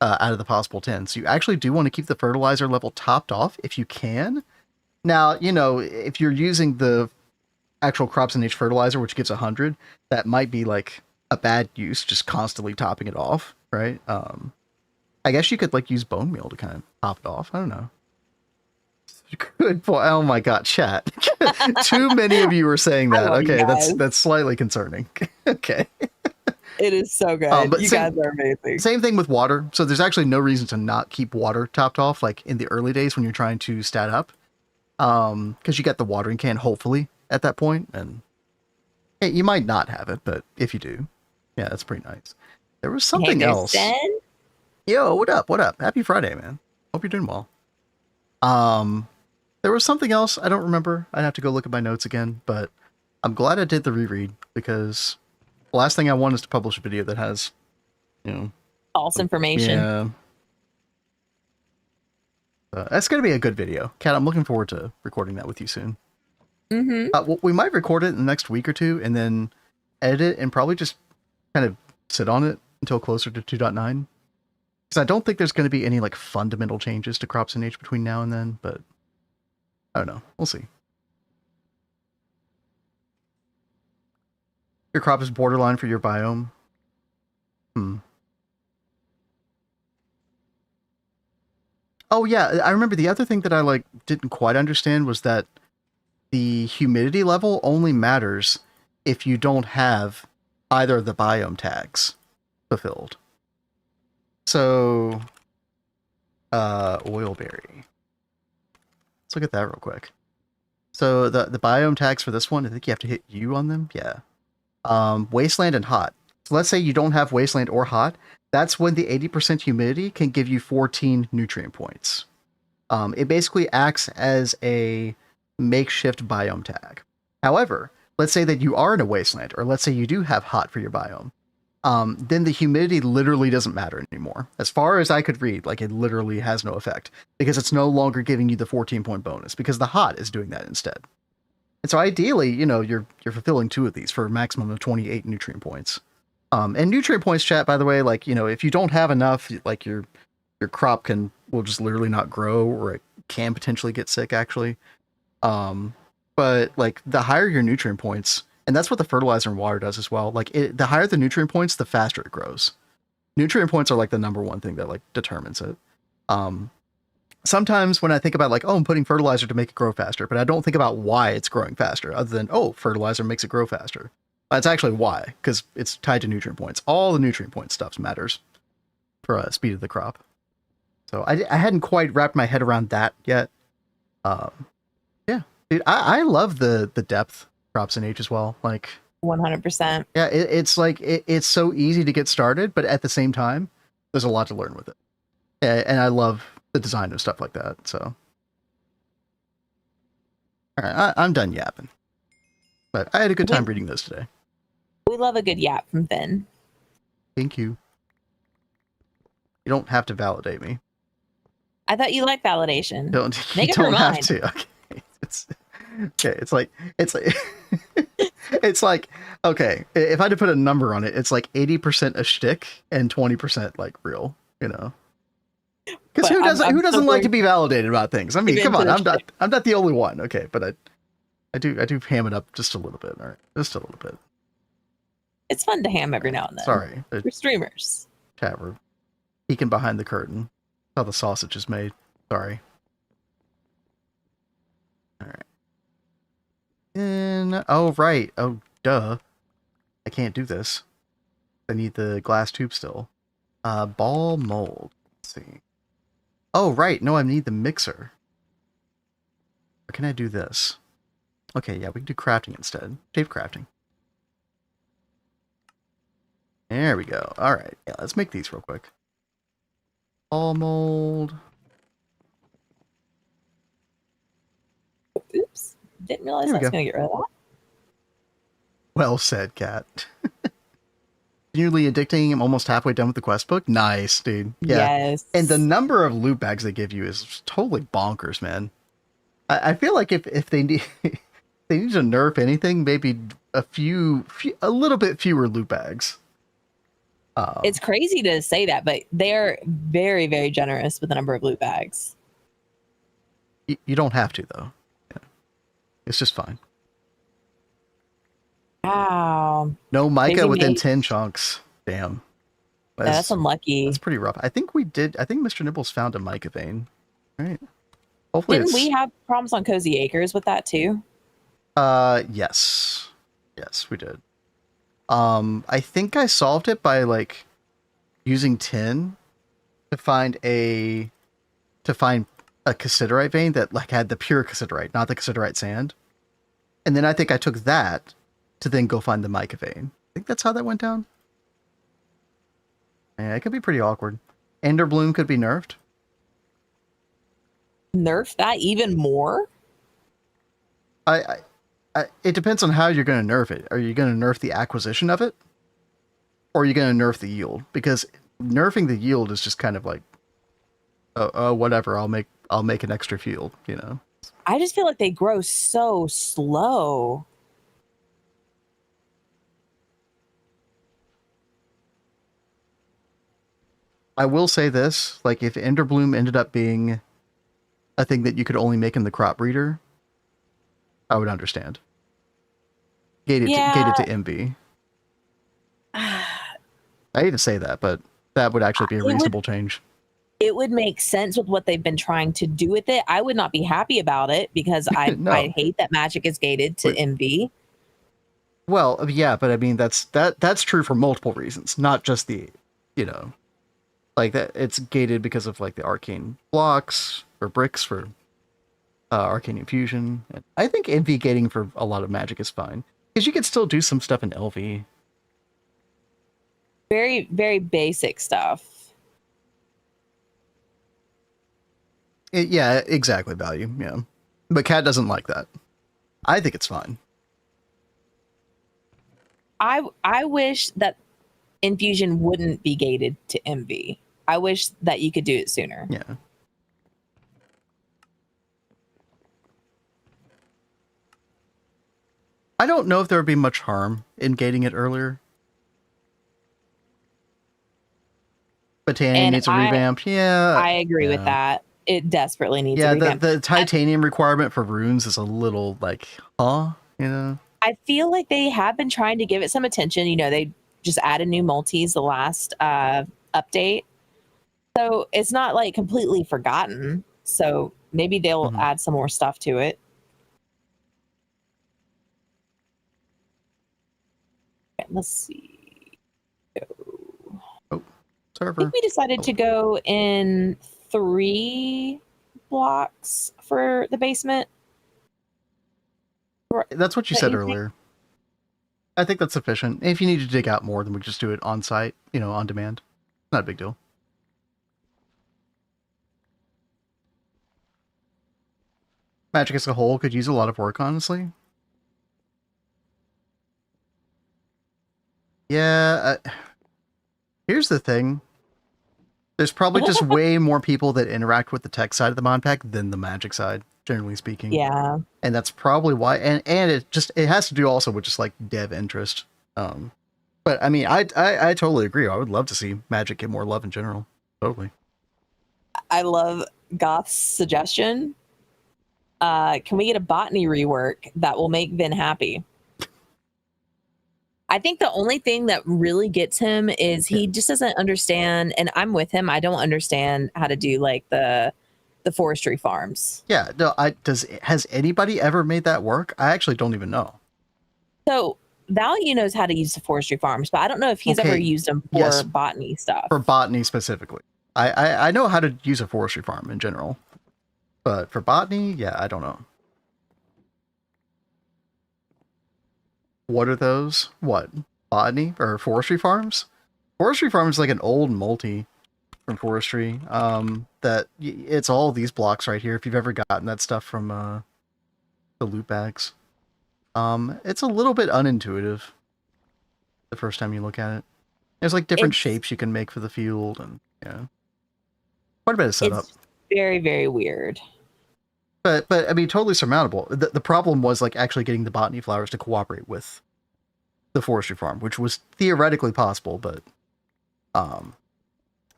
out of the possible 10. So you actually do want to keep the fertilizer level topped off if you can. Now, if you're using the actual Crops and Age fertilizer, which gives 100, that might be like a bad use, just constantly topping it off, right? I guess you could like use bone meal to kind of top it off. I don't know. Good boy. Oh my god, chat. Too many of you are saying that. Okay, that's slightly concerning. Okay. It is so good. But you guys are amazing. Same thing with water. So there's actually no reason to not keep water topped off, like in the early days when you're trying to stat up. Because you got the watering can, hopefully, at that point. And hey, you might not have it, but if you do, yeah, that's pretty nice. There was something else. Jen? Yo, what up? Happy Friday, man. Hope you're doing well. There was something else. I don't remember. I'd have to go look at my notes again, but I'm glad I did the reread because the last thing I want is to publish a video that has, false information. Yeah. That's going to be a good video. Kat, I'm looking forward to recording that with you soon. Mm-hmm. We might record it in the next week or two and then edit it and probably just kind of sit on it until closer to 2.9. Because I don't think there's going to be any like fundamental changes to Crops and Age between now and then, but I don't know. We'll see. your crop is borderline for your biome. Oh yeah, I remember the other thing that I didn't quite understand was that the humidity level only matters if you don't have either of the biome tags fulfilled. So, Orberry. Let's look at that real quick. So the biome tags for this one, I think you have to hit U on them. Yeah. Wasteland and hot. So let's say you don't have wasteland or hot. That's when the 80% humidity can give you 14 nutrient points. It basically acts as a makeshift biome tag. However, let's say that you are in a wasteland, or let's say you do have hot for your biome. Then the humidity literally doesn't matter anymore. As far as I could read, it literally has no effect because it's no longer giving you the 14-point bonus because the hot is doing that instead. And so ideally, you're fulfilling 2 of these for a maximum of 28 nutrient points. And nutrient points, chat, by the way, if you don't have enough, your crop will just literally not grow, or it can potentially get sick actually. But the higher your nutrient points, and that's what the fertilizer and water does as well. The higher the nutrient points, the faster it grows. Nutrient points are the number one thing that determines it. Sometimes when I think about I'm putting fertilizer to make it grow faster, but I don't think about why it's growing faster other than, fertilizer makes it grow faster. That's actually why, because it's tied to nutrient points. All the nutrient point stuff matters for speed of the crop. So I hadn't quite wrapped my head around that yet. Yeah, dude, I love the depth crops in H as well. 100%. Yeah, it's so easy to get started, but at the same time, there's a lot to learn with it. And I love the design of stuff like that. So, all right, I'm done yapping. But I had a good time reading this today. We love a good yap from Finn. Thank you. You don't have to validate me. I thought you liked validation. You don't have to. Okay. It's like okay. If I had to put a number on it, it's 80% a shtick and 20% real. Because who doesn't like to be validated about things? I mean, come on, I'm not the only one. Okay, but I do ham it up just a little bit. All right, just a little bit. It's fun to ham every now and then. Sorry, we're streamers. Chat, we're peeking behind the curtain. How the sausage is made. Sorry. All right. And right. Oh, duh. I can't do this. I need the glass tube still. Ball mold. Let's see. Oh, right. No, I need the mixer. Or can I do this? Okay, yeah, we can do crafting instead. Shape crafting. There we go. All right. Yeah, let's make these real quick. Ball mold. Oops. Didn't realize I was going to get rid of that. Well said, Cat. Nearly addicting. I'm almost halfway done with the quest book. Nice, dude. Yeah. Yes. And the number of loot bags they give you is totally bonkers, man. I feel like if they need they need to nerf anything, maybe a little bit fewer loot bags. It's crazy to say that, but they're very, very generous with the number of loot bags. You don't have to, though. Yeah. It's just fine. Wow. No mica within 10 chunks. Damn. That's unlucky. That's pretty rough. I think Mr. Nibbles found a mica vein. Right. Hopefully Didn't we have problems on Cozy Acres with that too? Yes. Yes, we did. I think I solved it by using tin to find a cassiterite vein that had the pure cassiterite, not the cassiterite sand. And then I think I took that to then go find the mica vein. I think that's how that went down. Yeah, it could be pretty awkward. Ender Bloom could be nerfed. Nerf that even more? It depends on how you're going to nerf it. Are you going to nerf the acquisition of it? Or are you going to nerf the yield? Because nerfing the yield is just kind of whatever, I'll make an extra field, I just feel like they grow so slow. I will say this, if Ender Bloom ended up being a thing that you could only make in the crop breeder, I would understand. Gated to MB. I hate to say that, but that would actually be a reasonable change. It would make sense with what they've been trying to do with it. I would not be happy about it because I No. hate that magic is gated to MV. Well, yeah, but I mean that's true for multiple reasons, not just the, you know, like that it's gated because of like the arcane blocks or bricks for arcane infusion. And I think MV gating for a lot of magic is fine because you can still do some stuff in LV. Very, very basic stuff. Yeah, exactly. Value. Yeah, but Cat doesn't like that. I think it's fine. I wish that infusion wouldn't be gated to MV. I wish that you could do it sooner. Yeah. I don't know if there would be much harm in gating it earlier. Titanium needs a revamp. Yeah. I agree with that. It desperately needs a revamp. The titanium requirement for runes is a little like, you know? I feel like they have been trying to give it some attention. You know, they just added new multis the last update. So it's not like completely forgotten. So maybe they'll add some more stuff to it. Okay, let's see. Oh, server. I think we decided to go in 3 blocks for the basement. That's what you said earlier. I think that's sufficient. If you need to dig out more, then we just do it on site, you know, on demand. Not a big deal. Magic as a whole could use a lot of work, honestly. Yeah. Here's the thing. There's probably just way more people that interact with the tech side of the mod pack than the magic side, generally speaking. Yeah. And that's probably why. And it has to do also with just like dev interest. But I mean, I totally agree. I would love to see magic get more love in general. Totally. I love Goth's suggestion. Can we get a botany rework that will make Vin happy? I think the only thing that really gets him is he just doesn't understand, and I'm with him. I don't understand how to do like the forestry farms. Yeah, no, has anybody ever made that work? I actually don't even know. So Value knows how to use the forestry farms, but I don't know if he's ever used them for botany stuff. For botany specifically. I know how to use a forestry farm in general. But for botany, yeah, I don't know. What are those? What? Botany or forestry farms? Forestry farm is like an old multi from forestry. That it's all these blocks right here. If you've ever gotten that stuff from the loot bags, it's a little bit unintuitive the first time you look at it. There's like different shapes you can make for the field, and yeah, quite a bit of setup. It's very, very weird. But I mean, totally surmountable. The problem was like actually getting the botany flowers to cooperate with the forestry farm, which was theoretically possible, but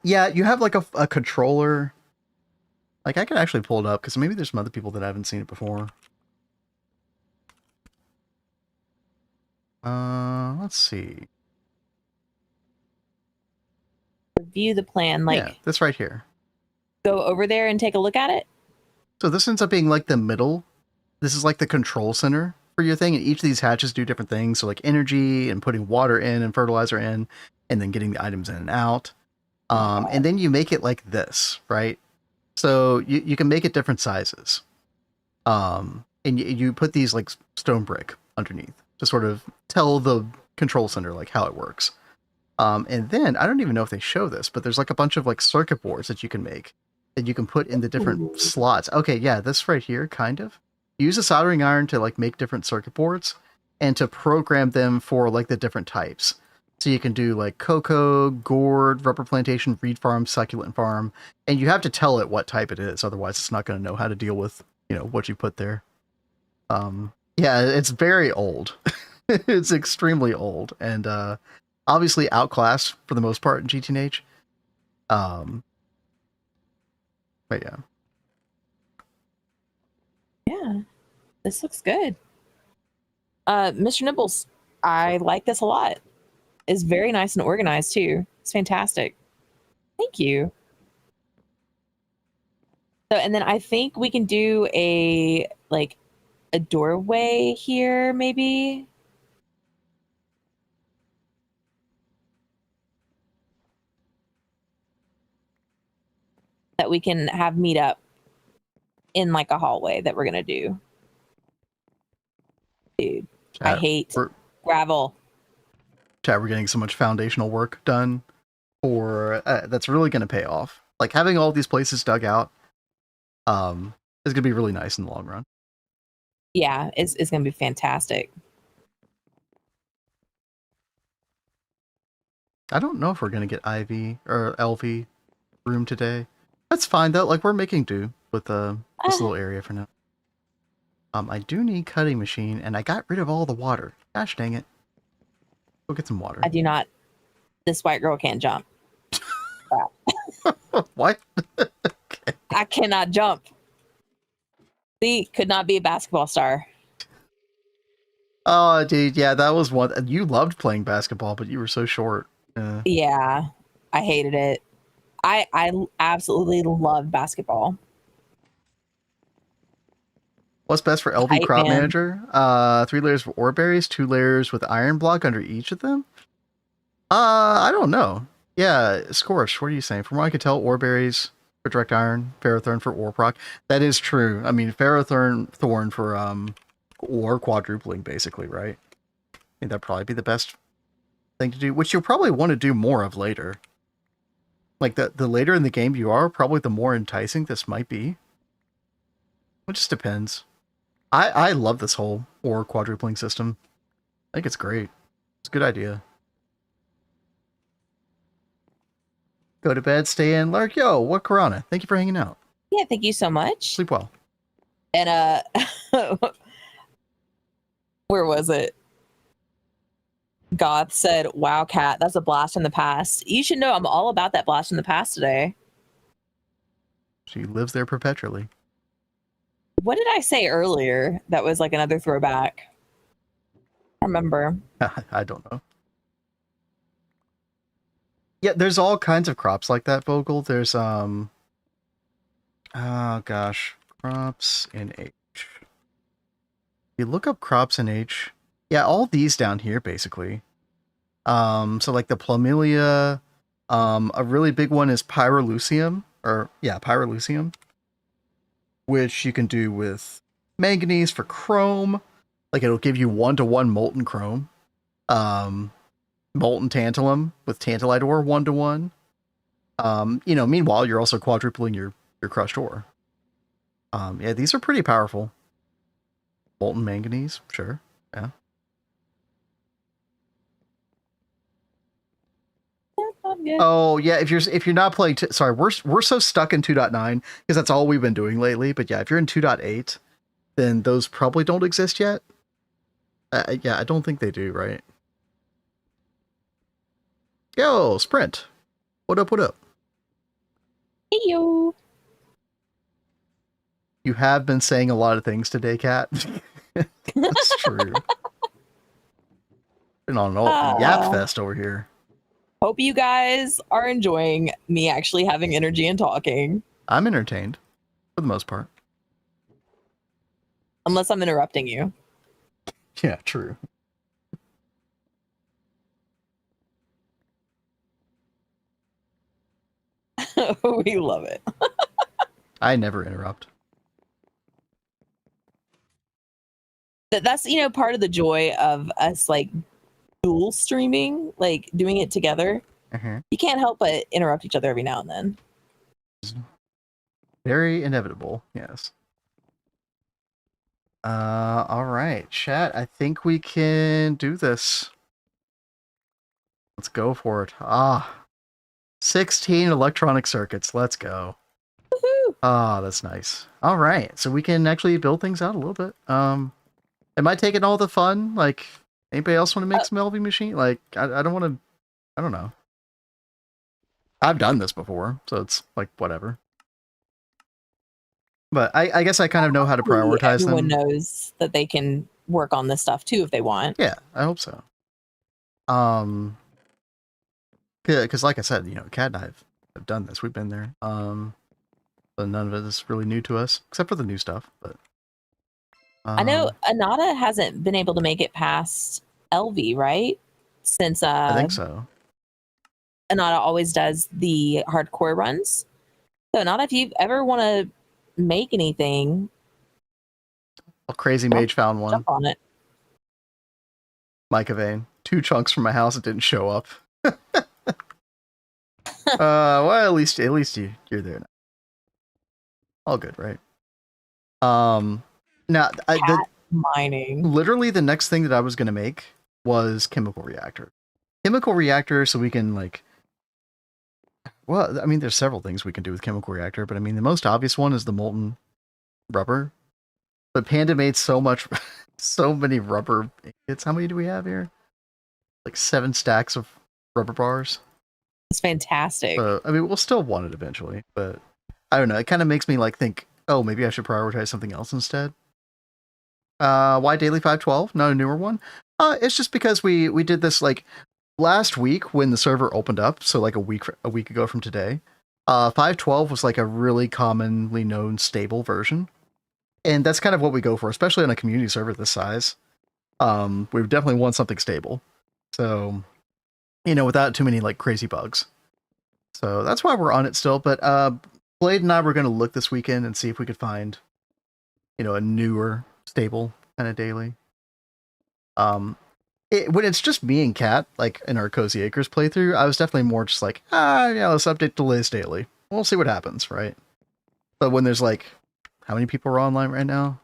yeah, you have like a controller. Like I can actually pull it up because maybe there's some other people that haven't seen it before. Let's see. Review the plan, like yeah, this right here. Go over there and take a look at it. So this ends up being like the middle. This is like the control center for your thing, and each of these hatches do different things. So like energy and putting water in and fertilizer in, and then getting the items in and out. And then you make it like this, right? So you can make it different sizes. And you put these like stone brick underneath to sort of tell the control center like how it works. And then I don't even know if they show this, but there's like a bunch of like circuit boards that you can make that you can put in the different slots. Okay, yeah, this right here, kind of. Use a soldering iron to like make different circuit boards and to program them for like the different types. So you can do like cocoa, gourd, rubber plantation, reed farm, succulent farm, and you have to tell it what type it is. Otherwise, it's not going to know how to deal with, you know, what you put there. Yeah, it's very old. It's extremely old, and obviously outclassed for the most part in GTNH. But yeah. Yeah, this looks good. Mr. Nibbles, I like this a lot. is very nice and organized too. It's fantastic. Thank you. So, and then I think we can do a doorway here, maybe. That we can have meet up in like a hallway that we're gonna do. Dude, I hate gravel. Chat, we're getting so much foundational work done for that's really going to pay off. Like having all these places dug out is going to be really nice in the long run. Yeah, it's going to be fantastic. I don't know if we're going to get Ivy or LV room today. That's fine though. Like we're making do with this little area for now. I do need cutting machine, and I got rid of all the water. Gosh dang it! Go get some water. I do not. This white girl can't jump. What? Okay. I cannot jump. See, could not be a basketball star. Oh, dude, yeah, that was one. You loved playing basketball, but you were so short. Yeah, I hated it. I absolutely loved basketball. What's best for LV crop manager? 3 layers of Orberries, 2 layers with iron block under each of them? I don't know. Yeah, Scorch, what are you saying? From what I could tell, Orberries for direct iron, Ferrothorn for ore proc. That is true. I mean, Ferrothorn for ore quadrupling, basically, right? I think that'd probably be the best thing to do, which you'll probably want to do more of later. Like, the later in the game you are, probably the more enticing this might be. It just depends. I love this whole ore quadrupling system. I think it's great. It's a good idea. Go to bed, stay in. Lark, yo, what Corona? Thank you for hanging out. Yeah, thank you so much. Sleep well. And where was it? Goth said, "Wow, Cat, that's a blast from the past." You should know I'm all about that blast from the past today. She lives there perpetually. What did I say earlier that was like another throwback? I remember. I don't know. Yeah, there's all kinds of crops like that, Vogel. There's oh gosh, crops in H. You look up crops in H. Yeah, all these down here basically. So like the Plumelia, a really big one is Pyrolucium, Pyrolucium, which you can do with manganese for chrome. Like it'll give you 1-to-1 molten chrome. Molten tantalum with tantalite ore 1-to-1. Meanwhile, you're also quadrupling your crushed ore. Yeah, these are pretty powerful. Molten manganese, sure. Yeah. Oh yeah, if you're not playing, sorry, we're so stuck in 2.9 because that's all we've been doing lately. But yeah, if you're in 2.8, then those probably don't exist yet. Yeah, I don't think they do, right? Yo, Sprint. What up, what up? Hey, yo. You have been saying a lot of things today, Kat. That's true. Been on an old yap fest over here. Hope you guys are enjoying me actually having energy and talking. I'm entertained, for the most part. Unless I'm interrupting you. Yeah, true. We love it. I never interrupt. That's part of the joy of us like dual streaming, like doing it together. You can't help but interrupt each other every now and then. Very inevitable, yes. All right, chat. I think we can do this. Let's go for it. 16 electronic circuits. Let's go. Woohoo! That's nice. All right, so we can actually build things out a little bit. Am I taking all the fun? Like, anybody else want to make some LV machine? Like, I don't want to. I don't know. I've done this before, so it's like whatever. But I guess I kind of know how to prioritize Everyone them. knows that they can work on this stuff too if they want. Yeah, I hope so. Because like I said, Kat and I have done this. We've been there. But none of it is really new to us, except for the new stuff. But I know Anata hasn't been able to make it past LV, right? Since I think so. Anata always does the hardcore runs. So Anata, if you ever want to make anything, A crazy mage found one. jump on it. Micah Vane. 2 chunks from my house that didn't show up. Well, at least you're there now. All good, right? Now Mining. Literally the next thing that I was gonna make was chemical reactor. Chemical reactor, so we can well, I mean, there's several things we can do with chemical reactor, but I mean, the most obvious one is the molten rubber. But Panda made so many rubber ingots. How many do we have here? Like 7 stacks of rubber bars. It's fantastic. So, I mean, we'll still want it eventually, but I don't know. It kind of makes me think, oh, maybe I should prioritize something else instead. Why Daily 512? Not a newer one? It's just because we did this last week when the server opened up, so a week ago from today. 512 was a really commonly known stable version. And that's kind of what we go for, especially on a community server this size. We definitely want something stable. So, without too many crazy bugs. So that's why we're on it still. But Blade and I were going to look this weekend and see if we could find, a newer stable kind of daily. When it's just me and Kat, in our Cozy Acres playthrough, I was definitely more just let's update the latest daily. We'll see what happens, right? But when there's how many people are online right now?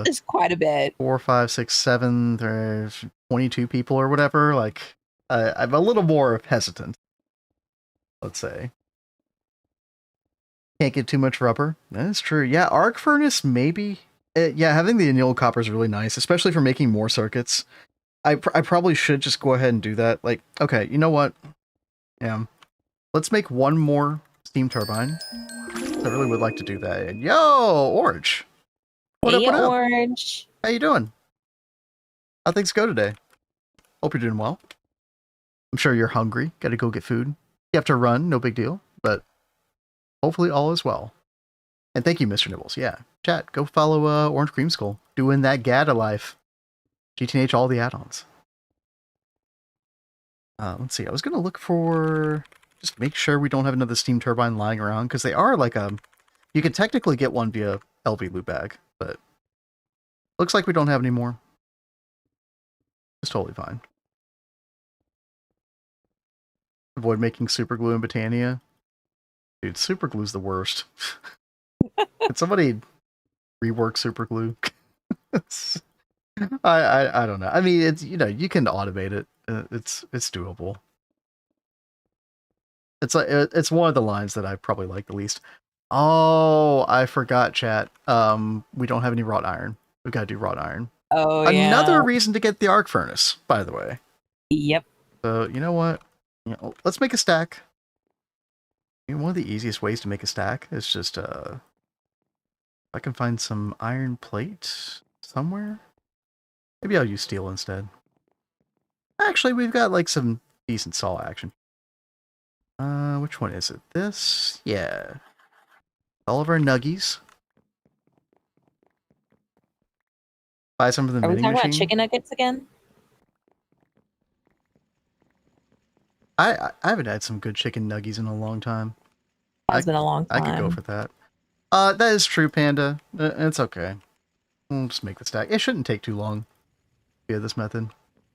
It's quite a bit. 4, 5, 6, 7, there's 22 people or whatever. I'm a little more hesitant, let's say. Can't get too much rubber. That's true. Yeah, arc furnace, maybe. Yeah, having the anneal copper is really nice, especially for making more circuits. I probably should just go ahead and do that. Okay, you know what? Yeah. Let's make one more steam turbine. I really would like to do that. And yo, Orange. What up, Orange. How you doing? How things go today? Hope you're doing well. I'm sure you're hungry. Gotta go get food. You have to run, no big deal. But hopefully all is well. And thank you, Mr. Nibbles. Yeah. Chat, go follow Orange Cream Skull. Doing that GADA life. GTNH all the add-ons. Let's see. I was gonna look for... Just make sure we don't have another steam turbine lying around, because they are you can technically get one via LV loot bag, but looks like we don't have any more. It's totally fine. Avoid making super glue in Botania. Dude, super glue's the worst. Could somebody rework super glue? I don't know. I mean, it's you can automate it. It's doable. It's one of the lines that I probably like the least. Oh, I forgot, chat. We don't have any wrought iron. We've got to do wrought iron. Oh, Another reason to get the arc furnace, by the way. Yep. So, you know what? Let's make a stack. One of the easiest ways to make a stack is just, if I can find some iron plate somewhere. Maybe I'll use steel instead. Actually, we've got, some decent saw action. Which one is it? This? Yeah. All of our nuggies. Buy some of the vending machine. Are we talking about chicken nuggets again? I haven't had some good chicken nuggies in a long time. It's been a long time. I could go for that. That is true, Panda. It's okay. We'll just make the stack. It shouldn't take too long via this method.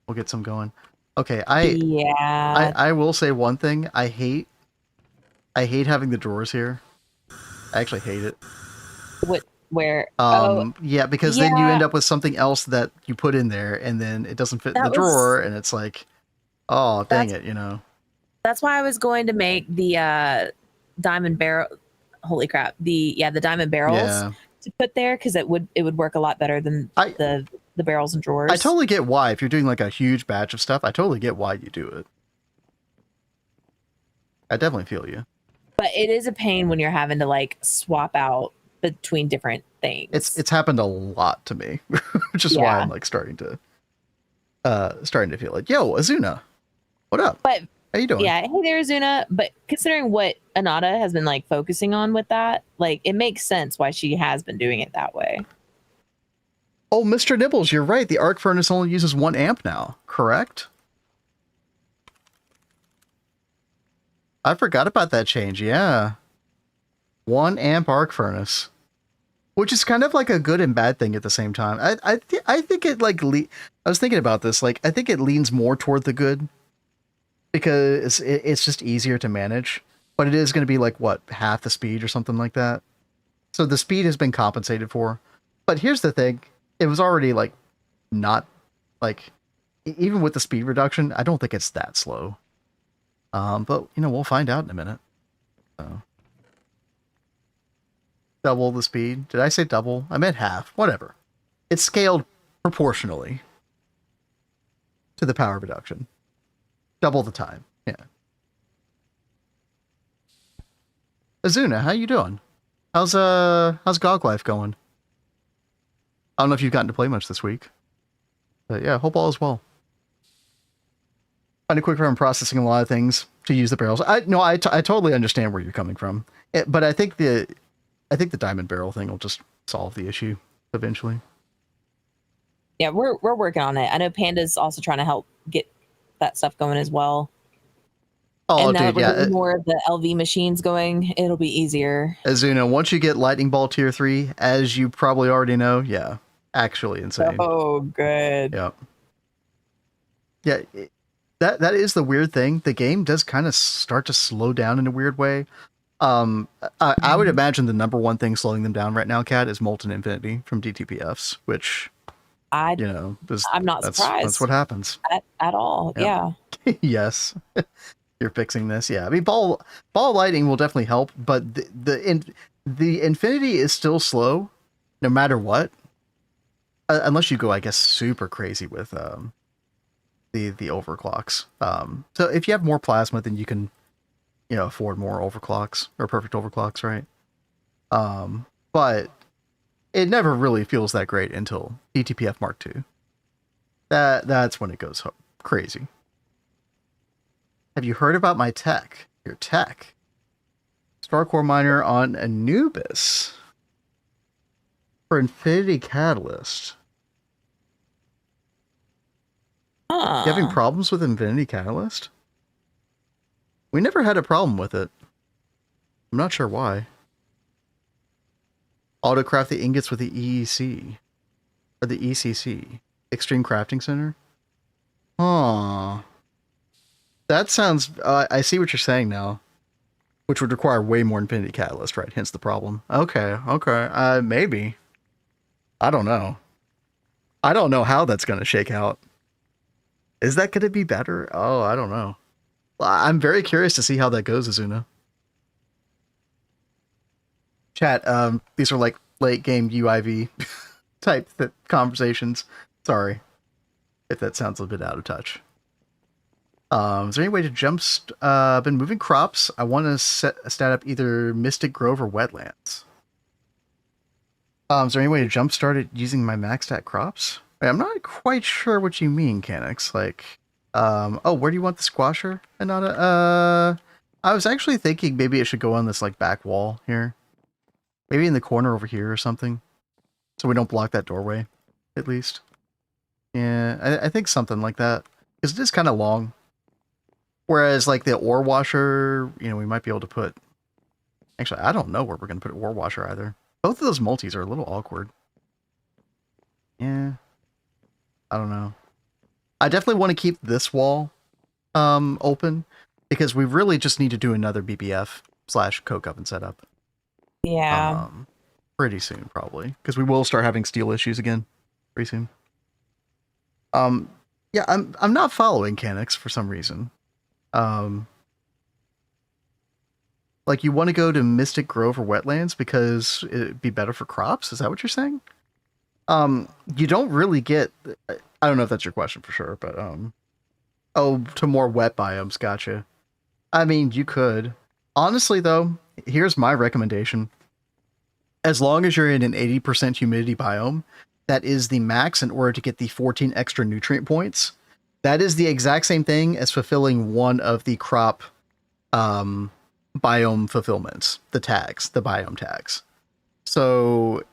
We'll get some going. Okay, I will say one thing. I hate having the drawers here. I actually hate it. Where? Yeah, because then you end up with something else that you put in there, and then it doesn't fit in the drawer, and it's oh, dang it, That's why I was going to make the diamond barrel. Holy crap! The diamond barrels to put there, because it would work a lot better than the barrels and drawers. I totally get why. If you're doing a huge batch of stuff, I totally get why you do it. I definitely feel you. But it is a pain when you're having to swap out between different things. It's happened a lot to me, which is why I'm starting to feel yo, Azuna, what up? But How you doing? Yeah, hey there, Azuna. But considering what Anata has been like focusing on with that, like it makes sense why she has been doing it that way. Oh, Mr. Nibbles, you're right. The arc furnace only uses 1 amp now, correct? I forgot about that change, yeah. 1 amp arc furnace. Which is kind of like a good and bad thing at the same time. I think it like I was thinking about this. Like I think it leans more toward the good because it's just easier to manage. But it is going to be like what, half the speed or something like that. So the speed has been compensated for. But here's the thing: it was already like not like even with the speed reduction, I don't think it's that slow. But you know we'll find out in a minute. So. Double the speed. Did I say double? I meant half. Whatever. It's scaled proportionally to the power reduction. Double the time. Yeah. Azuna, how you doing? How's GOG life going? I don't know if you've gotten to play much this week. But yeah, hope all is well. Kind of quick from processing a lot of things to use the barrels. I totally understand where you're coming from. But I think the diamond barrel thing will just solve the issue eventually. Yeah, we're working on it. I know Panda's also trying to help get that stuff going as well. Oh, and now dude, that we're yeah. getting more of the LV machines going, it'll be easier. Azuna, once you get Lightning Ball Tier 3, as you probably already know, yeah, actually insane. Oh, good. Yep. Yeah, that is the weird thing. The game does kind of start to slow down in a weird way. I would imagine the number one thing slowing them down right now, Kat, is Molten Infinity from DTPFs, which I'm not surprised. That's what happens at all. Yep. Yeah. Yes. You're fixing this. Yeah. I mean, ball lighting will definitely help, but the Infinity is still slow, no matter what, unless you go, I guess, super crazy with the overclocks. So if you have more plasma, then you can, afford more overclocks or perfect overclocks, right? But it never really feels that great until DTPF Mark II. That's when it goes crazy. Have you heard about my tech? Your tech. Starcore miner on Anubis for Infinity Catalyst. You having problems with Infinity Catalyst? We never had a problem with it. I'm not sure why. Autocraft the ingots with the EEC. Or the ECC. Extreme Crafting Center? Huh. That sounds... I see what you're saying now. Which would require way more Infinity Catalyst, right? Hence the problem. Okay. Maybe. I don't know. I don't know how that's going to shake out. Is that going to be better? Oh, I don't know. I'm very curious to see how that goes, Azuna. Chat, these are like late game UIV type conversations. Sorry if that sounds a bit out of touch. Is there any way to jump? I've been moving crops. I want to stat up either Mystic Grove or Wetlands. Is there any way to jumpstart it using my max stat crops? I'm not quite sure what you mean, Canix. Like, where do you want the squasher, Anata? I was actually thinking maybe it should go on this like back wall here. Maybe in the corner over here or something. So we don't block that doorway, at least. Yeah, I think something like that. Because it is kind of long. Whereas like the ore washer, we might be able to put... Actually, I don't know where we're going to put an ore washer either. Both of those multis are a little awkward. Yeah. I don't know. I definitely want to keep this wall open because we really just need to do another BBF/coke oven setup. Yeah. Pretty soon, probably, because we will start having steel issues again pretty soon. Yeah, I'm not following Canix for some reason. Like you want to go to Mystic Grove or Wetlands because it'd be better for crops? Is that what you're saying? You don't really get... I don't know if that's your question for sure, but to more wet biomes, gotcha. I mean, you could. Honestly, though, here's my recommendation. As long as you're in an 80% humidity biome, that is the max in order to get the 14 extra nutrient points. That is the exact same thing as fulfilling one of the crop biome fulfillments, the biome tags. So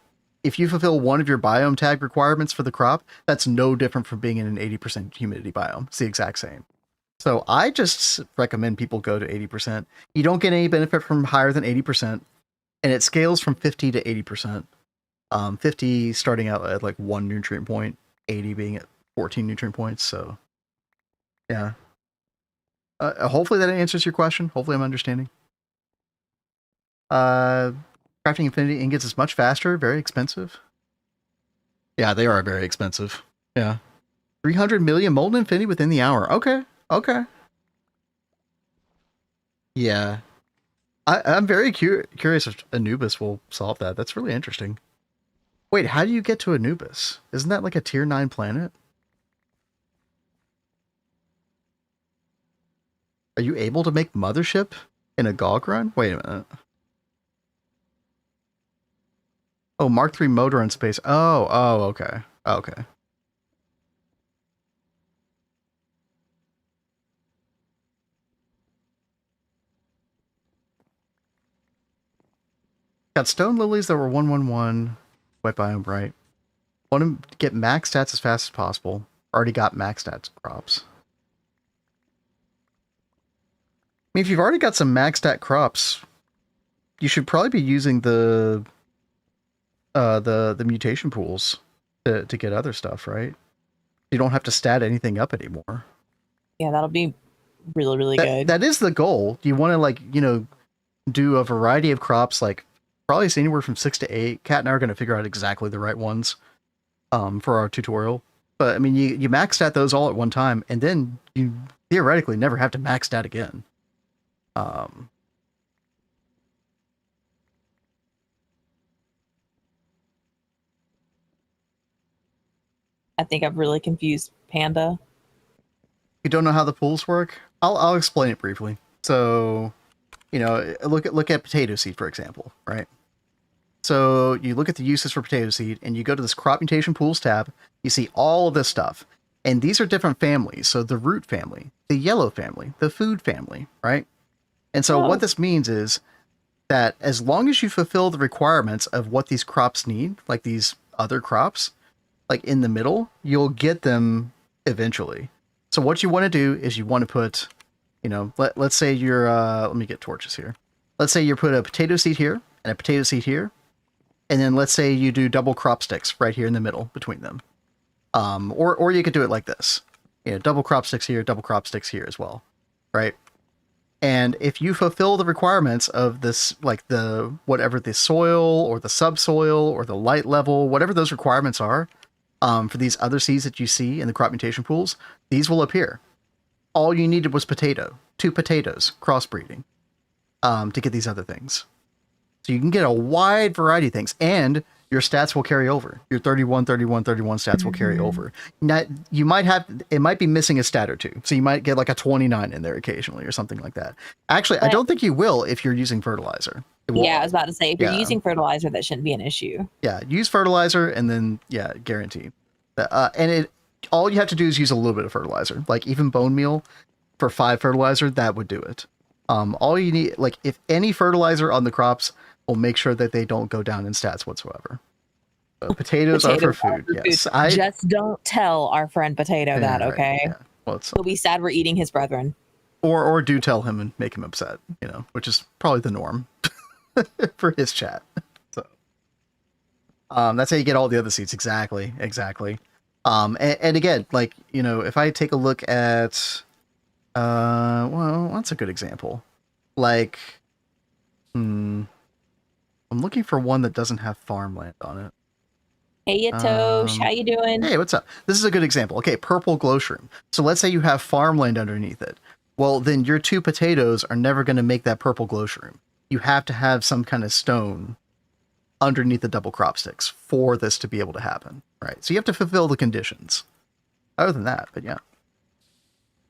if you fulfill one of your biome tag requirements for the crop, that's no different from being in an 80% humidity biome. It's the exact same. So I just recommend people go to 80%. You don't get any benefit from higher than 80%, and it scales from 50 to 80%. 50 starting out at like 1 nutrient point, 80 being at 14 nutrient points. So yeah. Hopefully that answers your question. Hopefully I'm understanding. Crafting infinity ingots is much faster, very expensive. Yeah, they are very expensive. Yeah. 300 million molten infinity within the hour. Okay. Okay. Yeah. I'm very curious if Anubis will solve that. That's really interesting. Wait, how do you get to Anubis? Isn't that like a tier 9 planet? Are you able to make Mothership in a GOG run? Wait a minute. Oh, Mark 3 motor in space. Oh, okay. Okay. Got stone lilies that were 111. Wet biome, right? Want to get max stats as fast as possible. Already got max stats crops. I mean, if you've already got some max stat crops, you should probably be using the mutation pools to get other stuff, right? You don't have to stat anything up anymore. Yeah, that'll be really good. That is the goal. You want to, like, you know, do a variety of crops, like probably anywhere from 6 to 8. Kat and I are going to figure out exactly the right ones for our tutorial. But I mean, you max stat those all at one time, and then you theoretically never have to max stat again. I think I've really confused Panda. You don't know how the pools work? I'll explain it briefly. So, you know, look at potato seed, for example, right? So you look at the uses for potato seed, and you go to this crop mutation pools tab. You see all of this stuff, and these are different families. So the root family, the yellow family, the food family, right? And so what this means is that as long as you fulfill the requirements of what these crops need, like these other crops, like in the middle, you'll get them eventually. So what you want to do is you want to put, you know, let's say you're, let me get torches here. Let's say you put a potato seed here and a potato seed here. And then let's say you do double crop sticks right here in the middle between them. Or you could do it like this. You know, double crop sticks here, double crop sticks here as well. Right? And if you fulfill the requirements of this, like the, whatever the soil or the subsoil or the light level, whatever those requirements are, for these other seeds that you see in the crop mutation pools, these will appear. All you needed was 2 potatoes, crossbreeding, to get these other things. So you can get a wide variety of things, and your stats will carry over. Your 31, 31, 31 stats will carry over. Now, you might have, it might be missing a stat or two. So you might get like a 29 in there occasionally or something like that. Actually, I don't think you will if you're using fertilizer. Yeah, I was about to say, if you're using fertilizer, that shouldn't be an issue. Yeah, use fertilizer, and then, yeah, guaranteed. And all you have to do is use a little bit of fertilizer. Like even bone meal for 5 fertilizer, that would do it. All you need, like if any fertilizer on the crops will make sure that they don't go down in stats whatsoever. So potatoes are for food. Yes, just don't tell our friend Potato that, okay? Right, yeah. Well, he'll be sad we're eating his brethren. Or do tell him and make him upset, you know, which is probably the norm for his chat. So that's how you get all the other seeds. Exactly. And again, like, you know, if I take a look at well, that's a good example. Like, I'm looking for one that doesn't have farmland on it. Hey, Yatosh, how you doing? Hey, what's up? This is a good example. Okay, purple glow shroom. So let's say you have farmland underneath it. Well, then your 2 potatoes are never going to make that purple glow shroom. You have to have some kind of stone underneath the double crop sticks for this to be able to happen, right? So you have to fulfill the conditions. Other than that, but yeah.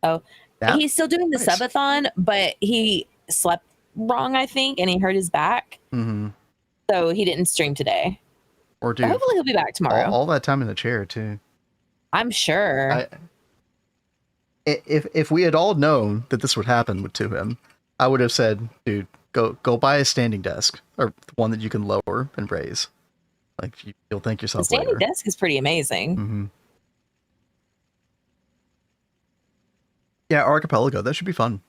Oh, he's still doing the subathon, but he slept wrong, I think, and he hurt his back. So he didn't stream today. Or do hopefully he'll be back tomorrow. All that time in the chair too. I'm sure. if we had all known that this would happen to him, I would have said, dude, go buy a standing desk or one that you can lower and raise. Like you'll thank The yourself standing later. desk is pretty amazing. Mm-hmm. Yeah, Archipelago, that should be fun.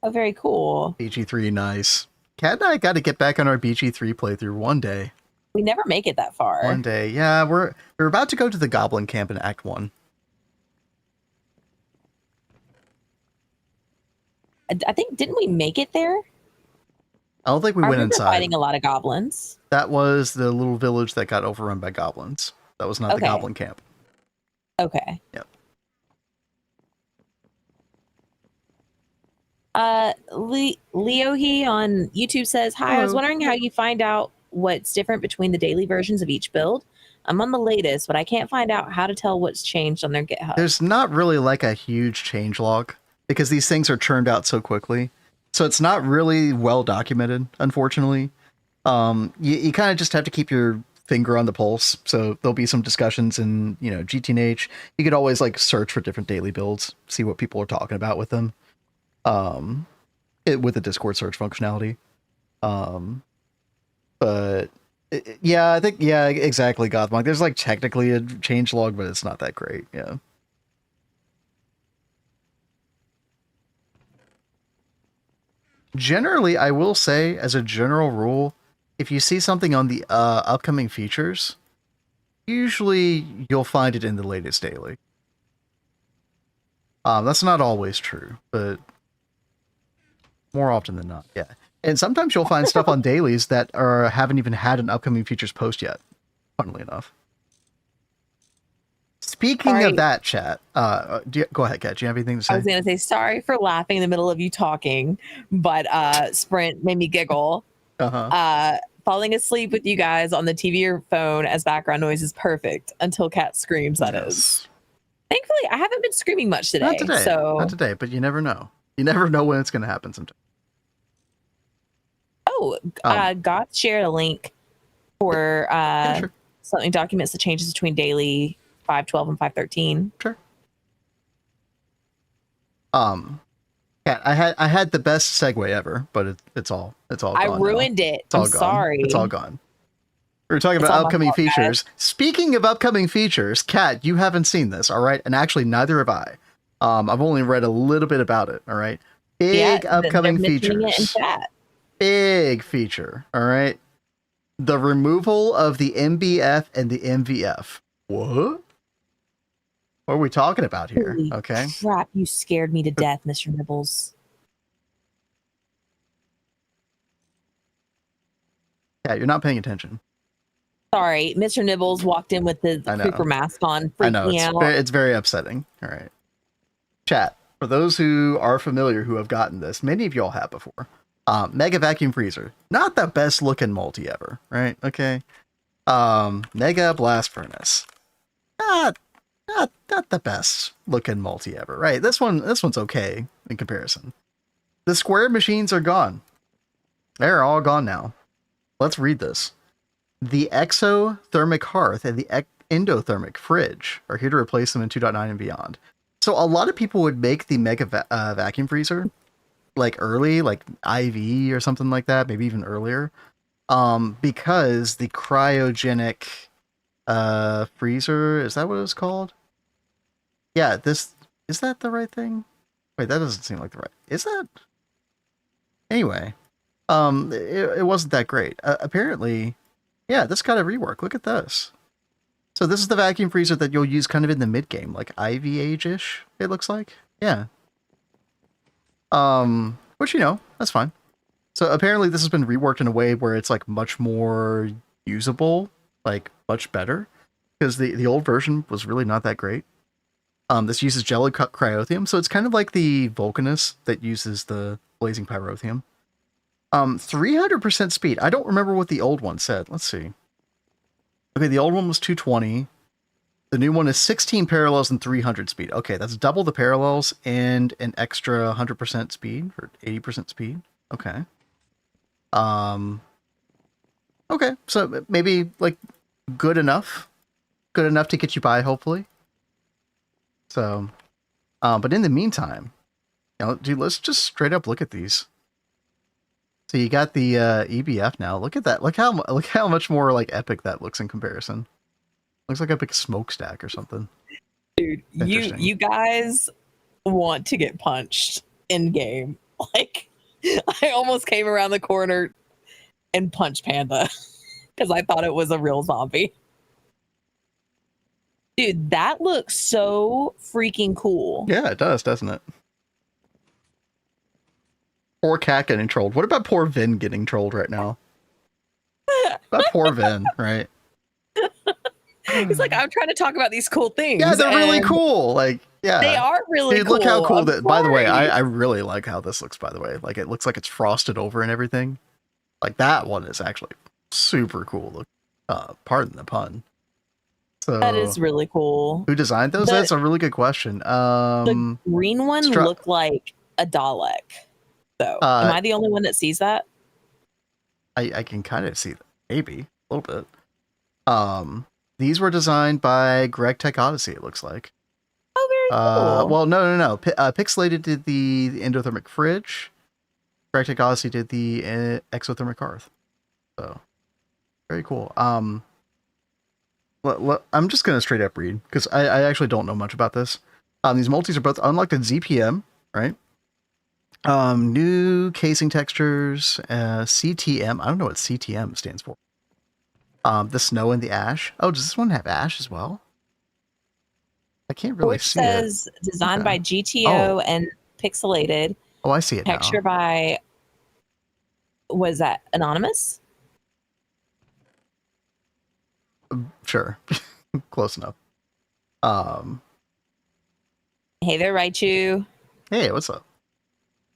Oh, very cool. BG3, nice. Kat and I got to get back on our BG3 playthrough one day. We never make it that far. One day, yeah. We're about to go to the Goblin Camp in Act 1. I think, didn't we make it there? I don't think we went inside. Fighting a lot of goblins. That was the little village that got overrun by goblins. That was not the Goblin Camp. Okay. Yep. Leohi on YouTube says, hi, Hello. I was wondering how you find out what's different between the daily versions of each build. I'm on the latest, but I can't find out how to tell what's changed on their GitHub. There's not really like a huge change log because these things are churned out so quickly. So it's not really well documented, unfortunately. You kind of just have to keep your finger on the pulse. So there'll be some discussions in, GTNH. You could always like search for different daily builds, see what people are talking about with them. With the Discord search functionality. But yeah, I think, yeah, exactly, Gothmog. There's like technically a change log, but it's not that great. Yeah. Generally, I will say, as a general rule, if you see something on the upcoming features, usually you'll find it in the latest daily. That's not always true, but more often than not, yeah. And sometimes you'll find stuff on dailies that haven't even had an upcoming features post yet, funnily enough. Speaking of that, chat, go ahead, Kat. Do you have anything to say? I was going to say, sorry for laughing in the middle of you talking, but Sprint made me giggle. Falling asleep with you guys on the TV or phone as background noise is perfect until Kat screams, that is. Thankfully, I haven't been screaming much today. Not today, but you never know. You never know when it's going to happen sometime. Goth shared a link for something documents the changes between daily 5.12 and 5.13. Sure. Yeah, I had the best segue ever, but it's all gone. I ruined it. I'm sorry. It's all gone. We were talking about upcoming features. Guys. Speaking of upcoming features, Kat, you haven't seen this, all right? And actually, neither have I. I've only read a little bit about it, all right? Big upcoming features. Big feature, all right? The removal of the MBF and the MVF. What? What are we talking about here? Holy okay. Crap, you scared me to death, Mr. Nibbles. Yeah, you're not paying attention. Sorry, Mr. Nibbles walked in with the creeper mask on, freaked me out. It's very upsetting. All right. Chat, for those who are familiar who have gotten this, many of y'all have before. Mega Vacuum Freezer. Not the best looking multi ever, right? Okay. Mega Blast Furnace. Not the best looking multi ever, right? This one's okay in comparison. The square machines are gone. They're all gone now. Let's read this. The exothermic hearth and the endothermic fridge are here to replace them in 2.9 and beyond. So a lot of people would make the mega vacuum freezer like early, like IV or something like that, maybe even earlier, because the cryogenic freezer, is that what it's called? Yeah, is that the right thing? Wait, that doesn't seem like the right. Is that? Anyway, it wasn't that great. Apparently, yeah, this got a rework. Look at this. So this is the vacuum freezer that you'll use kind of in the mid game, like Ivy age-ish. It looks like, yeah. Which that's fine. So apparently this has been reworked in a way where it's like much more usable, like much better, because the old version was really not that great. This uses jelly cut cryothium, so it's kind of like the Vulcanus that uses the blazing pyrotheum. 300% speed. I don't remember what the old one said. Let's see. Okay, the old one was 220. The new one is 16 parallels and 300 speed. Okay, that's double the parallels and an extra 100% speed or 80% speed. Okay. Okay, so maybe like good enough to get you by, hopefully. So But in the meantime, dude, let's just straight up look at these. So you got the EBF now. Look at that. Look how much more like epic that looks in comparison. Looks like a big smokestack or something. Dude, you guys want to get punched in game. Like, I almost came around the corner and punched Panda because I thought it was a real zombie. Dude, that looks so freaking cool. Yeah, it does, doesn't it? Poor Cat getting trolled. What about poor Vin getting trolled right now? About poor Vin, right? He's like, I'm trying to talk about these cool things. Yeah, they're really cool. Like, yeah. They are really Dude, cool. look how cool I'm that, by the way, sorry. I really like how this looks, by the way. Like, it looks like it's frosted over and everything. Like, that one is actually super cool. Look, pardon the pun. So, that is really cool. Who designed those? That's a really good question. The green one looked like a Dalek, though. Am I the only one that sees that? I can kind of see that. Maybe. A little bit. These were designed by Greg Tech Odyssey, it looks like. Oh, very cool. Well, no. Pixelated did the endothermic fridge. Greg Tech Odyssey did the exothermic hearth. So, very cool. I'm just going to straight up read, because I actually don't know much about this. These multis are both unlocked at ZPM, right? New casing textures, CTM. I don't know what CTM stands for. The snow and the ash. Oh, does this one have ash as well? I can't really see it. It says designed by GTO and pixelated. Oh, I see it now. Texture by, was that Anonymous? Sure. Close enough. Hey there, Raichu. Hey, what's up?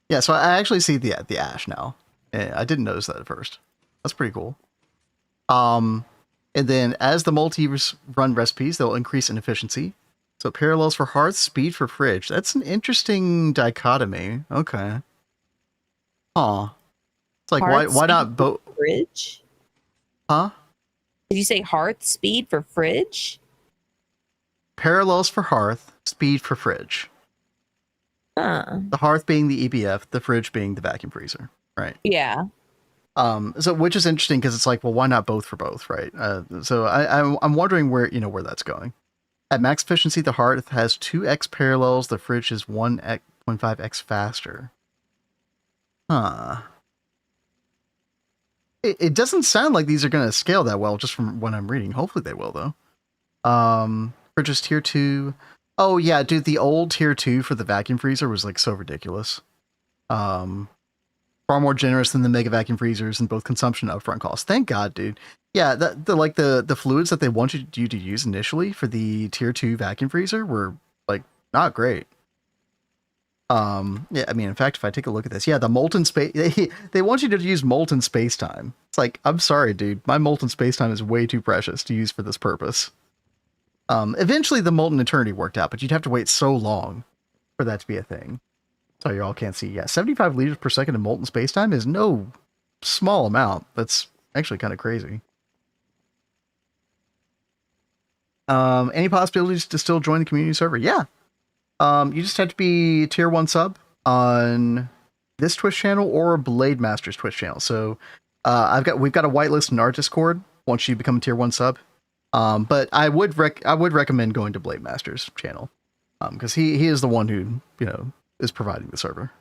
Yeah, so I actually see the ash now. I didn't notice that at first. That's pretty cool. And then as the multi run recipes, they'll increase in efficiency. So parallels for hearth, speed for fridge. That's an interesting dichotomy. Okay. Huh. It's like, hearth, why not both? Fridge? Huh? Did you say hearth, speed for fridge? Parallels for hearth, speed for fridge. Huh. The hearth being the EBF, the fridge being the vacuum freezer. Right. Yeah. So which is interesting because it's like, well, why not both for both, right? So I'm wondering where that's going. At max efficiency, the hearth has 2x parallels. The fridge is 1.5x faster. Huh. It doesn't sound like these are going to scale that well, just from what I'm reading. Hopefully they will, though. Fridge is tier 2. Oh yeah, dude, the old tier 2 for the vacuum freezer was like so ridiculous. Far more generous than the mega vacuum freezers in both consumption and upfront costs. Thank God, dude. Yeah, the fluids that they wanted you to use initially for the tier 2 vacuum freezer were like not great. Yeah, I mean, in fact, if I take a look at this, yeah, the molten space, they want you to use molten space time. It's like, I'm sorry, dude, my molten space time is way too precious to use for this purpose. Eventually the molten eternity worked out, but you'd have to wait so long for that to be a thing. So you all can't see. Yeah, 75 liters per second of molten spacetime is no small amount. That's actually kind of crazy. Any possibilities to still join the community server? Yeah. You just have to be tier 1 sub on this Twitch channel or Blade Master's Twitch channel. So we've got a whitelist in our Discord once you become a tier 1 sub. But I would recommend going to Blade Master's channel. Because he is the one who, is providing the server.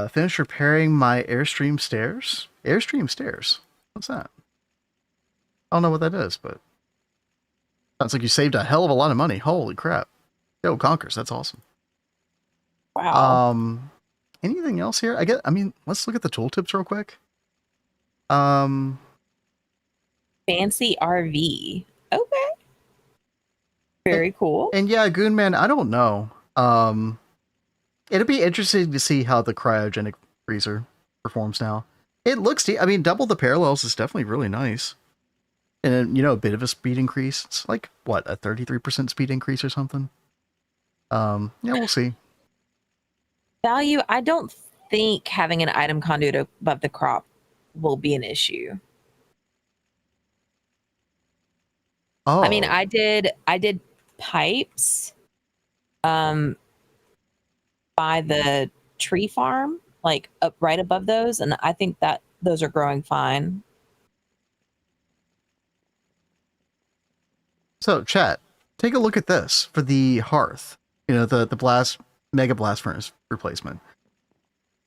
Finished repairing my Airstream stairs. Airstream stairs? What's that? I don't know what that is, but sounds like you saved a hell of a lot of money. Holy crap. Yo, Conkers, that's awesome. Wow. Anything else here? Let's look at the tooltips real quick. Fancy RV. Okay. Very cool. And yeah, Goonman, I don't know. It'll be interesting to see how the cryogenic freezer performs now. It looks, double the parallels is definitely really nice. And then, a bit of a speed increase. It's like, what, a 33% speed increase or something? Yeah, we'll see. Value, I don't think having an item conduit above the crop will be an issue. Oh. I mean, I did pipes by the tree farm, like up right above those, and I think that those are growing fine. So, chat, take a look at this for the hearth. The mega blast furnace replacement.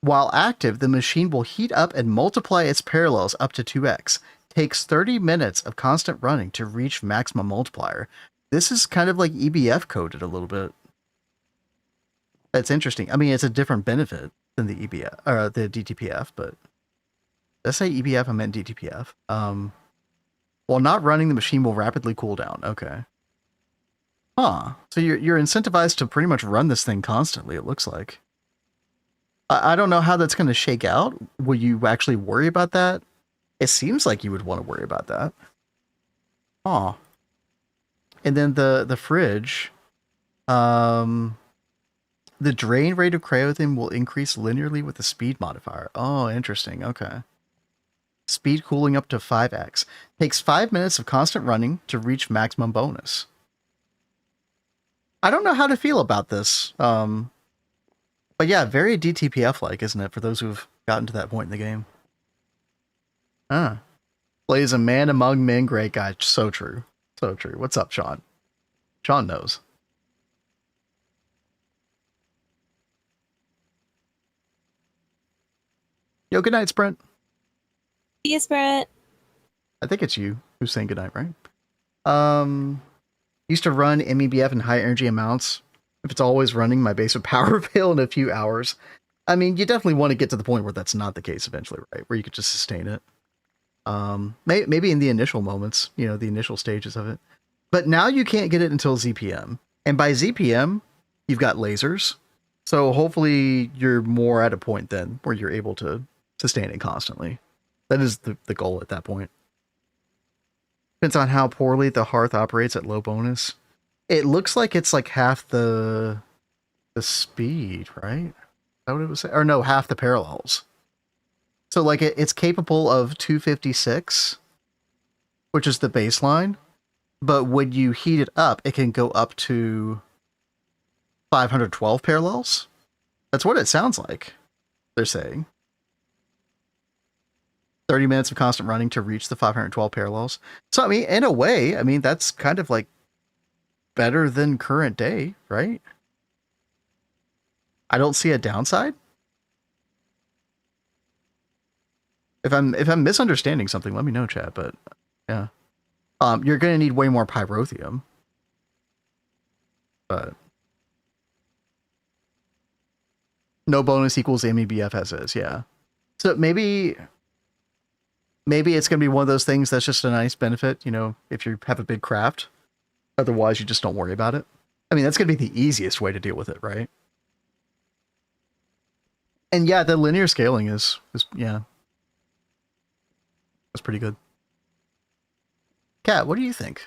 While active, the machine will heat up and multiply its parallels up to 2x. Takes 30 minutes of constant running to reach maximum multiplier. This is kind of like EBF coded a little bit. That's interesting. I mean, it's a different benefit than the EBF or the DTPF, but did I say EBF? I meant DTPF. While not running, the machine will rapidly cool down. Okay. Huh. So you're incentivized to pretty much run this thing constantly, it looks like. I don't know how that's going to shake out. Will you actually worry about that? It seems like you would want to worry about that. Huh. And then the fridge, the drain rate of cryothin will increase linearly with the speed modifier. Oh, interesting. Okay. Speed cooling up to 5x. Takes 5 minutes of constant running to reach maximum bonus. I don't know how to feel about this. But yeah, very DTPF-like, isn't it, for those who've gotten to that point in the game? Huh. Plays a man among men, great guy. So true. So true. What's up, Sean? Sean knows. Yo, good night, Sprint. See you, Sprint. I think it's you who's saying good night, right? Used to run MEBF in high energy amounts. If it's always running, my base would power fail in a few hours. I mean, you definitely want to get to the point where that's not the case eventually, right? Where you could just sustain it. Maybe in the initial moments, the initial stages of it. But now you can't get it until ZPM. And by ZPM, you've got lasers. So hopefully you're more at a point then where you're able to sustain it constantly. That is the goal at that point. Depends on how poorly the hearth operates at low bonus. It looks like it's like half the speed, right? Is that what it was? Or no, half the parallels. So like it's capable of 256, which is the baseline. But when you heat it up, it can go up to 512 parallels. That's what it sounds like, they're saying. 30 minutes of constant running to reach the 512 parallels. So, I mean, in a way, that's kind of like better than current day, right? I don't see a downside. If I'm misunderstanding something, let me know, chat. But yeah, you're gonna need way more pyrotheum. But no bonus equals MEBF as is, yeah. So maybe it's gonna be one of those things that's just a nice benefit, if you have a big craft. Otherwise, you just don't worry about it. I mean, that's going to be the easiest way to deal with it, right? And yeah, the linear scaling is yeah. That's pretty good. Kat, what do you think?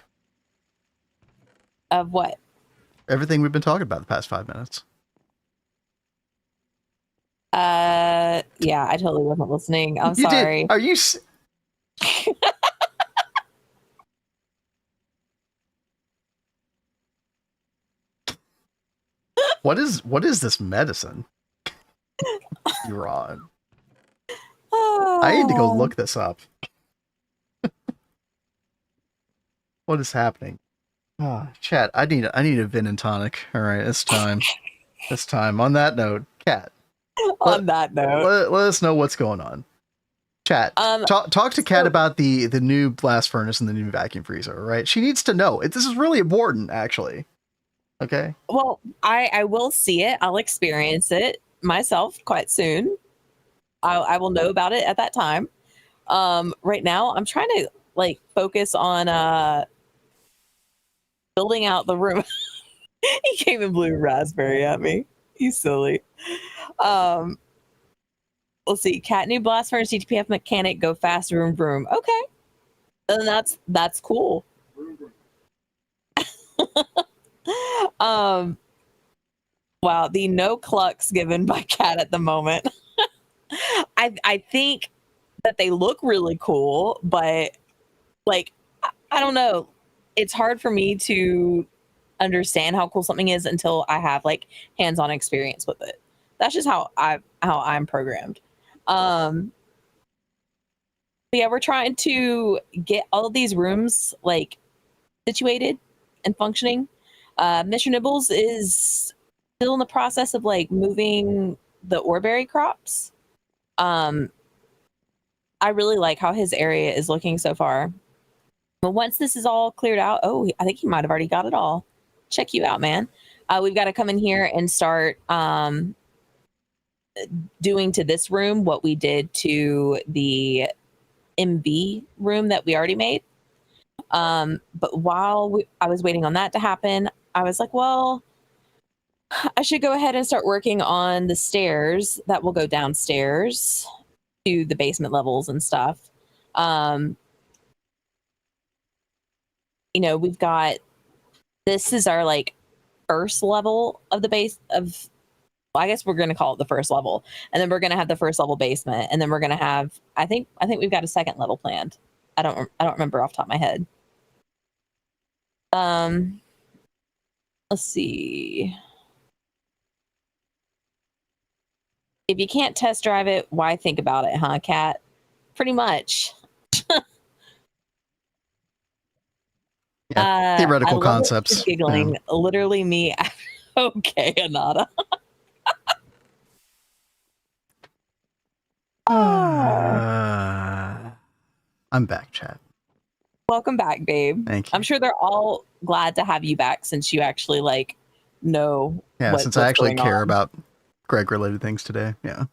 Of what? Everything we've been talking about the past 5 minutes. Yeah, I totally wasn't listening. I'm You sorry. Did. Are you... What is this medicine you're on? Oh. I need to go look this up. What is happening? Chat, I need a Vin and tonic. All right, it's time. It's time. On that note, Kat. That note, let us know what's going on. Chat, talk to Kat about the new blast furnace and the new vacuum freezer. Right? She needs to know. This is really important, actually. Okay. Well, I will see it. I'll experience it myself quite soon. I will know about it at that time. Right now, I'm trying to focus on building out the room. He came and blew raspberry at me. He's silly. Let's see. Cat new blast furnace DTPF mechanic go fast room broom. Okay, and that's cool. Wow, the no clucks given by Cat at the moment. I think that they look really cool, but I don't know. It's hard for me to understand how cool something is until I have like hands-on experience with it. That's just how I'm programmed. But yeah, we're trying to get all of these rooms like situated and functioning. Mr. Nibbles is still in the process of like moving the Orberry crops. I really like how his area is looking so far. But once this is all cleared out, oh, I think he might have already got it all. Check you out, man. We've got to come in here and start doing to this room what we did to the MV room that we already made. But while I was waiting on that to happen, I was like, well, I should go ahead and start working on the stairs that will go downstairs to the basement levels and stuff. You know, we've got, this is our like first level of the base of, well, I guess we're going to call it the first level, and then we're going to have the first level basement, and then we're going to have, I think we've got a second level planned. I don't remember off the top of my head. Let's see. If you can't test drive it, why think about it, huh, Kat? Pretty much. Yeah, theoretical concepts. She's giggling. Yeah. Literally me. Okay, Anada. I'm back, chat. Welcome back, babe. Thank you. I'm sure they're all glad to have you back since you actually like know. Yeah, since I actually care about Greg related things today. Yeah.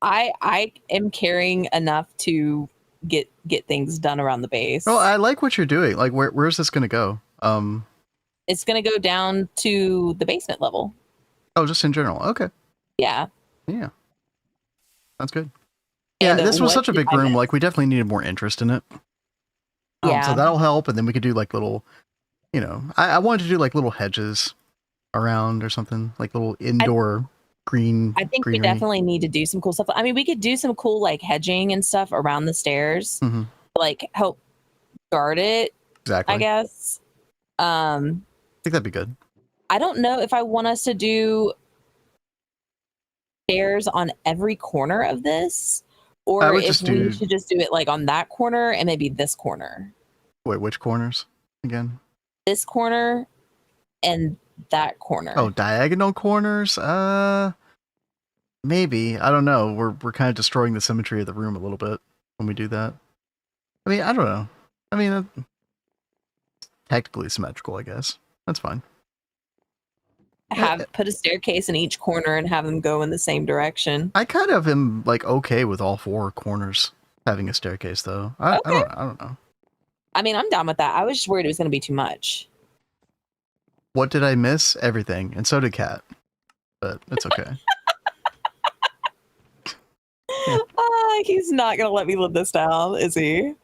I am caring enough to get things done around the base. Oh, I like what you're doing. Like, where's this gonna go? It's gonna go down to the basement level. Oh, just in general. Okay. Yeah. Yeah. That's good. Yeah, this was such a big room. Like, we definitely needed more interest in it. Yeah. So that'll help, and then we could do like little, you know, I wanted to do like little hedges around or something, like little indoor green. I think greenery. We definitely need to do some cool stuff. I mean, we could do some cool like hedging and stuff around the stairs, like help guard it. Exactly. I guess. I think that'd be good. I don't know if I want us to do stairs on every corner of this, or if we should just do it like on that corner and maybe this corner. Wait, which corners again? This corner and that corner. Oh, diagonal corners? Maybe. I don't know. We're kind of destroying the symmetry of the room a little bit when we do that. I mean, I don't know. I mean, technically symmetrical, I guess. That's fine. Put a staircase in each corner and have them go in the same direction. I kind of am like okay with all four corners having a staircase, though. I don't know. I mean, I'm down with that. I was just worried it was going to be too much. What did I miss? Everything, and so did Kat. But it's okay. He's not going to let me live this down, is he?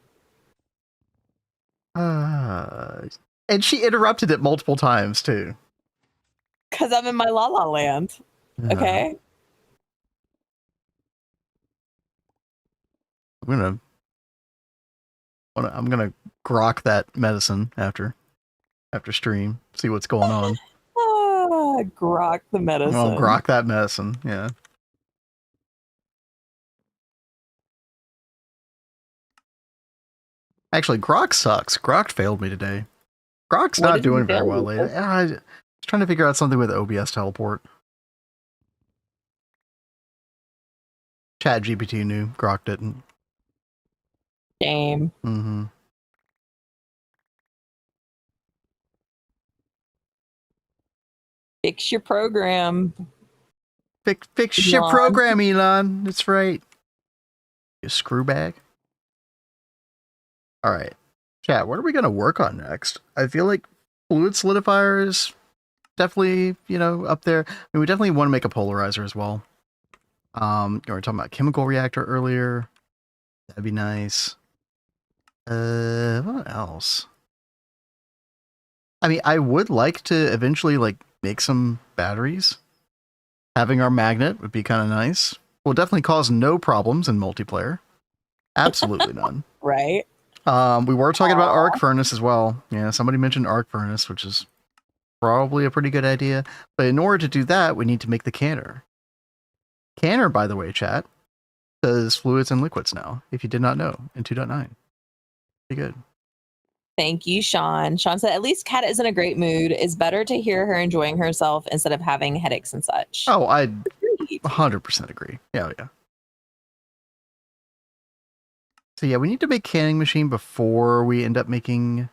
And she interrupted it multiple times too. Because I'm in my La La Land. Okay. I'm gonna grok that medicine after stream. See what's going on. Grok the medicine. Well, grok that medicine. Yeah. Actually, Grok sucks. Grok failed me today. Grok's not doing very well lately. I was trying to figure out something with OBS teleport. Chat GPT knew. Grok didn't. Shame. Fix your program. Fix your program, Elon. That's right. You screw bag. All right. Chat, what are we going to work on next? I feel like fluid solidifier is definitely, up there. I mean, we definitely want to make a polarizer as well. We were talking about chemical reactor earlier. That'd be nice. What else? I mean, I would like to eventually make some batteries. Having our magnet would be kind of nice. Will definitely cause no problems in multiplayer. Absolutely none. Right. We were talking about arc furnace as well. Yeah, somebody mentioned arc furnace, which is probably a pretty good idea. But in order to do that, we need to make the canner. Canner, by the way, chat, does fluids and liquids now, if you did not know, in 2.9. Pretty good. Thank you, Sean. Sean said, at least Kat is in a great mood. It's better to hear her enjoying herself instead of having headaches and such. Oh, I 100% agree. Yeah. So yeah, we need to make canning machine before we end up making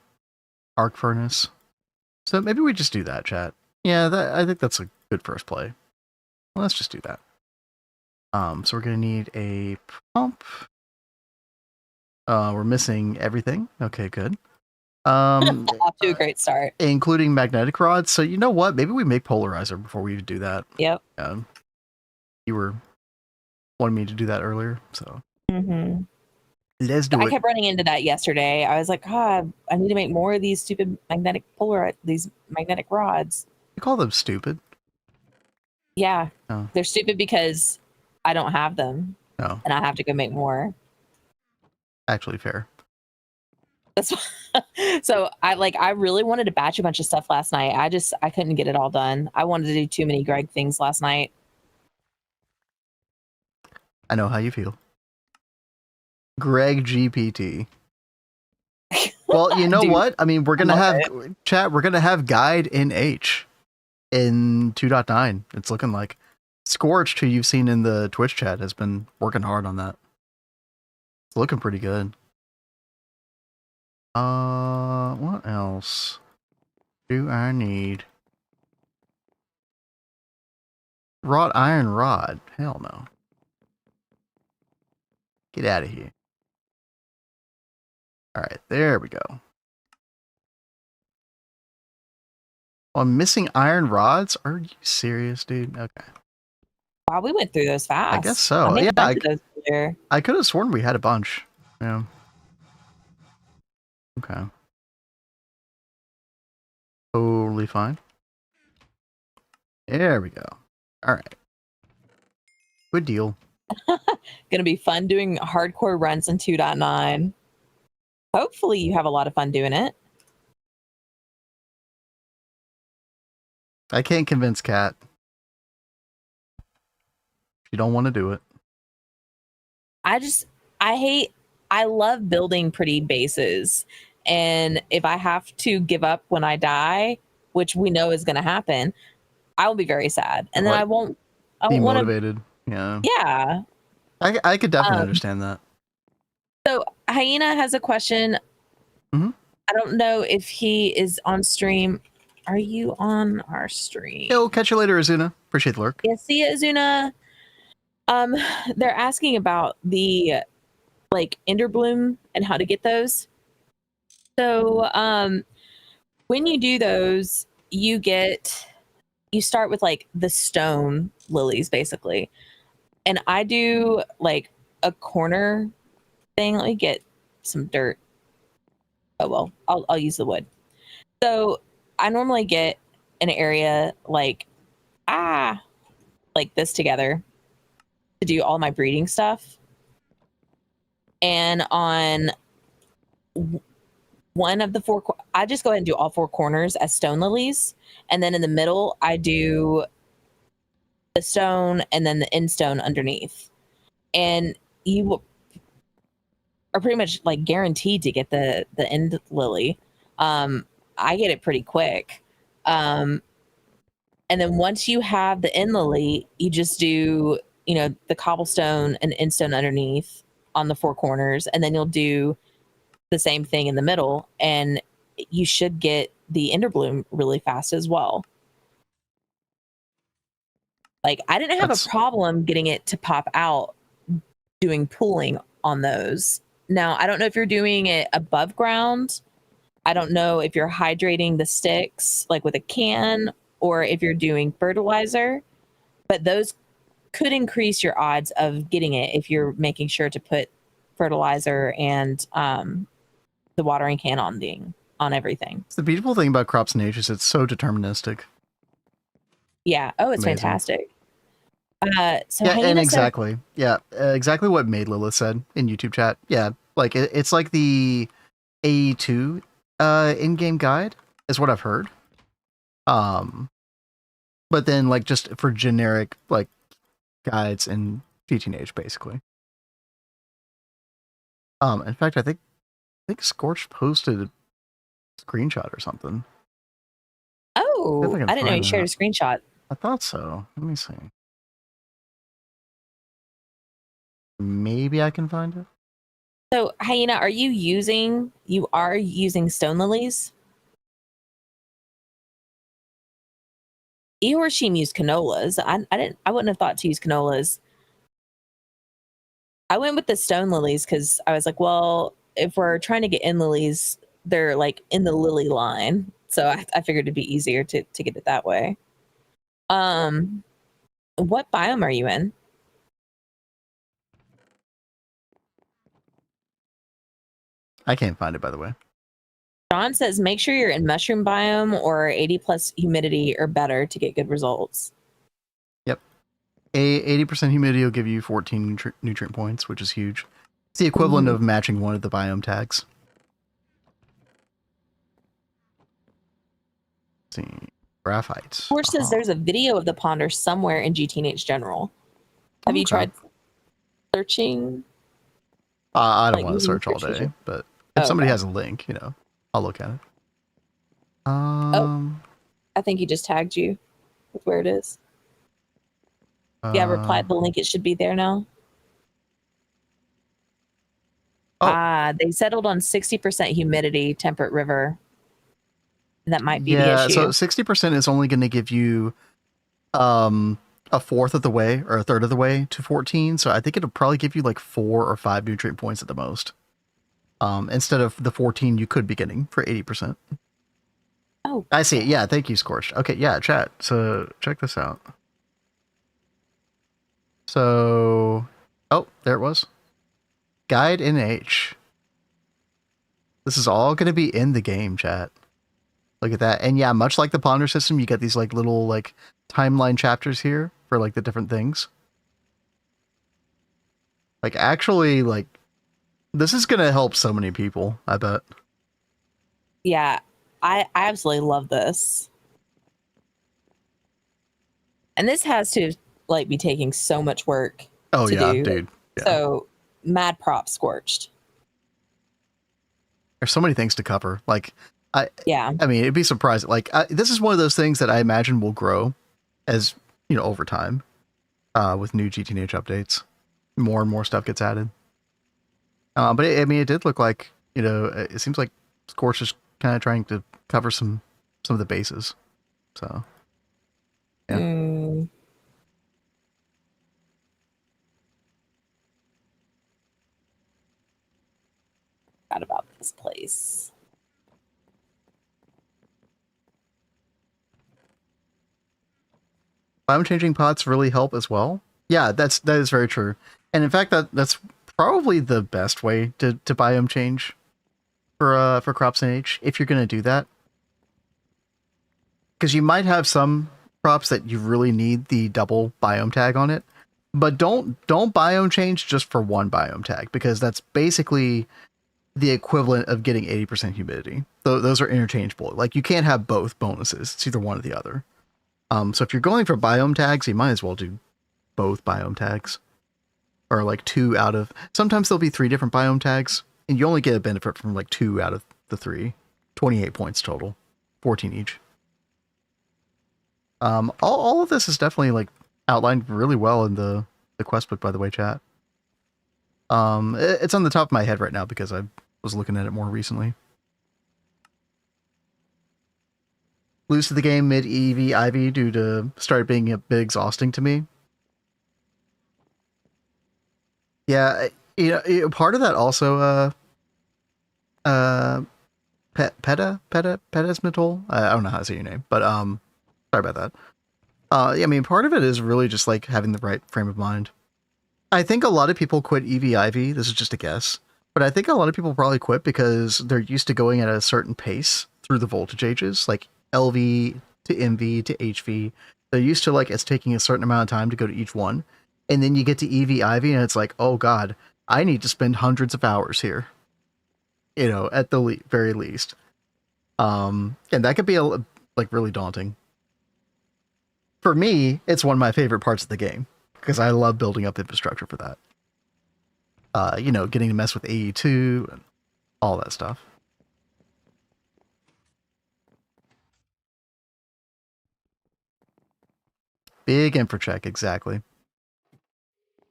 arc furnace. So maybe we just do that, chat. Yeah, I think that's a good first play. Well, let's just do that. So we're gonna need a pump. We're missing everything. Okay, good. Off to a great start, including magnetic rods. So you know what? Maybe we make polarizer before we do that. Yep. You were wanting me to do that earlier, so let's do it. I kept running into that yesterday. I was like, God, I need to make more of these stupid magnetic rods. You call them stupid? Yeah, they're stupid because I don't have them. No, and I have to go make more. Actually, fair. So I really wanted to batch a bunch of stuff last night. I couldn't get it all done. I wanted to do too many Greg things last night. I know how you feel. Greg GPT. Well, you know Dude, what? I mean, we're going to have chat. We're going to have guide in H in 2.9. It's looking like Scorched, who you've seen in the Twitch chat, has been working hard on that. It's looking pretty good. What else do I need? Wrought iron rod? Hell no. Get out of here. All right, there we go. Oh, I'm missing iron rods? Are you serious, dude? Okay. Wow, we went through those fast. I guess so. I could have sworn we had a bunch. Yeah. Okay. Totally fine. There we go. All right. Good deal. Gonna be fun doing hardcore runs in 2.9. Hopefully you have a lot of fun doing it. I can't convince Kat. She don't want to do it. I love building pretty bases. And if I have to give up when I die, which we know is going to happen, I will be very sad. And then I won't be motivated. Yeah. Yeah. I could definitely understand that. So Hyena has a question. I don't know if he is on stream. Are you on our stream? Yo, catch you later, Azuna. Appreciate the lurk. Yeah, see you, Azuna. They're asking about the ender bloom and how to get those. So when you do those, you start with the stone lilies basically. And I do a corner thing. Let me get some dirt. Oh well, I'll use the wood. So I normally get an area like this together to do all my breeding stuff. And on one of the four, I just go ahead and do all four corners as stone lilies. And then in the middle, I do the stone and then the end stone underneath. And you are pretty much guaranteed to get the end lily. I get it pretty quick. And then once you have the end lily, you just do, the cobblestone and end stone underneath on the four corners. And then you'll do the same thing in the middle. And you should get the ender bloom really fast as well. I didn't have a problem getting it to pop out doing pooling on those. Now, I don't know if you're doing it above ground. I don't know if you're hydrating the sticks with a can or if you're doing fertilizer, but those could increase your odds of getting it if you're making sure to put fertilizer and the watering can on everything. The beautiful thing about Crops Nature is it's so deterministic. Yeah. Oh, it's amazing. Fantastic. So yeah, and exactly. Yeah, exactly what Maid Lilith said in YouTube chat. Yeah, it's like the A2 in-game guide is what I've heard. But then like just for generic like guides in GTNH basically. In fact, I think Scorch posted a screenshot or something. Oh, I didn't know you shared a screenshot. I thought so. Let me see. Maybe I can find it. So, Hyena, are you using stone lilies? He or she used canolas. I wouldn't have thought to use canolas. I went with the stone lilies because I was like, well, if we're trying to get in lilies, they're like in the lily line. So I figured it'd be easier to get it that way. What biome are you in? I can't find it, by the way. John says, make sure you're in mushroom biome or 80 plus humidity or better to get good results. Yep. 80% humidity will give you 14 nutrient points, which is huge. It's the equivalent of matching one of the biome tags. Let's see. Graphite. Horse says there's a video of the ponder somewhere in GTNH General. Have you tried searching? I don't want to search all day, but if somebody has a link, I'll look at it. I think he just tagged you with where it is. Yeah, replied the link. It should be there now. They settled on 60% humidity, temperate river. That might be the issue. So 60% is only going to give you a fourth of the way or a third of the way to 14. So I think it'll probably give you like 4 or 5 nutrient points at the most. Instead of the 14 you could be getting for 80%. Oh, I see it. Yeah, thank you, Scorched. Okay, yeah, chat. So check this out. So, there it was. Guide NH. This is all going to be in the game, chat. Look at that. And yeah, much like the Ponder system, you get these like little like timeline chapters here for like the different things. Like actually, like this is going to help so many people, I bet. Yeah, I absolutely love this. And this has to like be taking so much work to do. Dude. Yeah. So mad props, Scorched. There's so many things to cover. Like I mean, it'd be surprising. Like this is one of those things that I imagine will grow as, over time with new GTNH updates. More and more stuff gets added. But it did look like, it seems like Scorch is kind of trying to cover some of the bases. So, yeah. Forgot about this place. Biome changing pots really help as well. Yeah, that is very true. And in fact, that's probably the best way to biome change for crops in H if you're going to do that. Because you might have some crops that you really need the double biome tag on it, but don't biome change just for one biome tag, because that's basically the equivalent of getting 80% humidity. Those are interchangeable. Like you can't have both bonuses. It's either one or the other. So if you're going for biome tags, you might as well do both biome tags. Or like 2 out of... Sometimes there'll be 3 different biome tags, and you only get a benefit from like 2 out of the 3. 28 points total. 14 each. All of this is definitely like outlined really well in the quest book, by the way, chat. It's on the top of my head right now because I was looking at it more recently. Lose to the game mid EV Ivy due to start being a bit exhausting to me. Yeah, part of that also Pedesmitol. I don't know how to say your name, but sorry about that. I mean, part of it is really just like having the right frame of mind. I think a lot of people quit EV Ivy. This is just a guess, but I think a lot of people probably quit because they're used to going at a certain pace through the voltage ages, like LV to MV to HV. They're used to like it's taking a certain amount of time to go to each one. And then you get to EV Ivy and it's like, oh God, I need to spend hundreds of hours here, at the very least. And that could be like really daunting. For me, it's one of my favorite parts of the game because I love building up infrastructure for that. Getting to mess with AE2 and all that stuff. Big infra check, exactly.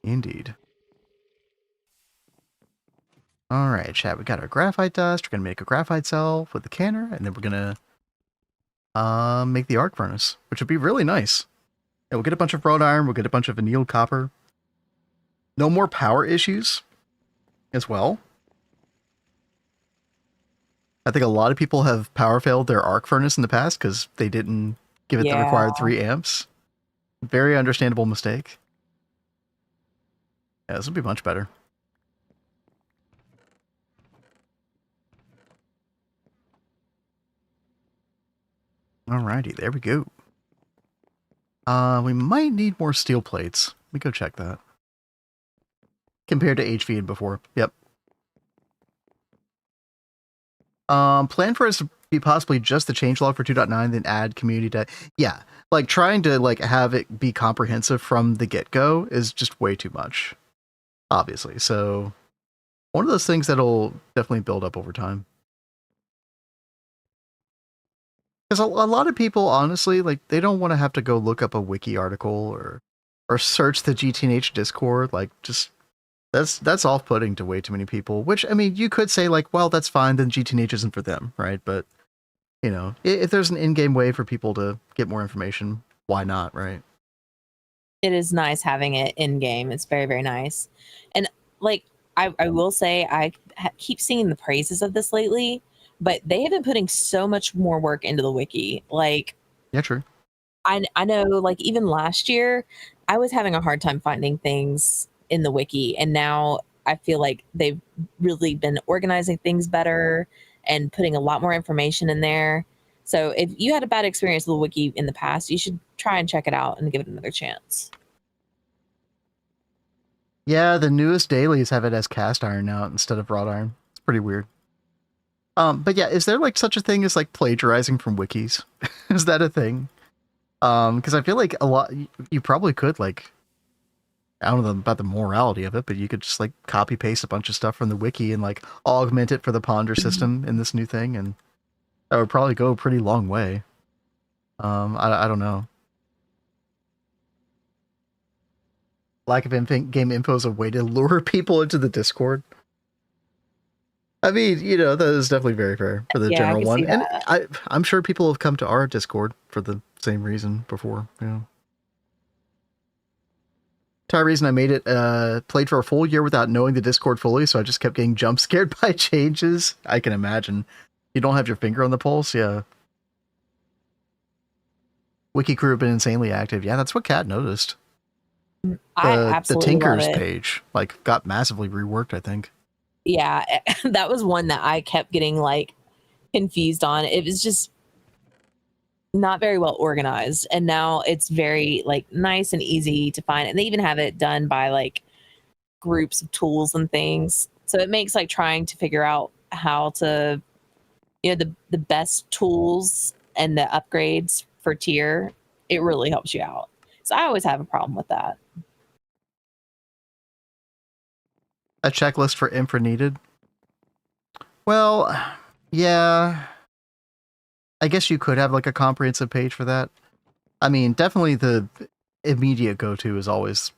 Indeed. All right, chat. We got our graphite dust. We're gonna make a graphite cell with the canner, and then we're gonna make the arc furnace, which would be really nice. And we'll get a bunch of wrought iron. We'll get a bunch of annealed copper. No more power issues, as well. I think a lot of people have power failed their arc furnace in the past because they didn't give it the required 3 amps. Very understandable mistake. Yeah, this will be much better. Alrighty, there we go. We might need more steel plates. Let me go check that. Compared to HV and before. Yep. Plan for us to be possibly just the changelog for 2.9, then add community data. Yeah, like trying to like have it be comprehensive from the get-go is just way too much, obviously. So one of those things that'll definitely build up over time. Because a lot of people, honestly, like they don't want to have to go look up a wiki article or search the GTNH Discord. Like, just that's off-putting to way too many people. Which, I mean, you could say like, well, that's fine. Then GTNH isn't for them, right? But if there's an in-game way for people to get more information, why not, right? It is nice having it in game. It's very, very nice. And like, I will say, I keep seeing the praises of this lately, but they have been putting so much more work into the wiki. Like, Yeah, true. I know, like, even last year, I was having a hard time finding things in the wiki. And now I feel like they've really been organizing things better and putting a lot more information in there. So if you had a bad experience with the wiki in the past, you should try and check it out and give it another chance. Yeah, the newest dailies have it as cast iron now instead of wrought iron. It's pretty weird. But yeah, is there like such a thing as like plagiarizing from wikis? Is that a thing? Because I feel like a lot you probably could like, I don't know about the morality of it, but you could just like copy paste a bunch of stuff from the wiki and like augment it for the ponder system in this new thing, and that would probably go a pretty long way. I don't know. Lack of game info is a way to lure people into the Discord. I mean, that is definitely very fair for the Yeah, I general can one, see and that. I'm sure people have come to our Discord for the same reason before. Entire reason I made it played for a full year without knowing the Discord fully, so I just kept getting jump scared by changes. I can imagine. You don't have your finger on the pulse, yeah. Wiki crew have been insanely active. Yeah, that's what Kat noticed. I The absolutely love Tinkers it. page like got massively reworked, I think. Yeah, that was one that I kept getting like confused on. It was just not very well organized, and now it's very like nice and easy to find, and they even have it done by like groups of tools and things, so it makes like trying to figure out how to the best tools and the upgrades for tier, it really helps you out. So I always have a problem with that. A checklist for infra needed. Well, yeah, I guess you could have like a comprehensive page for that. I mean, definitely the immediate go-to is always,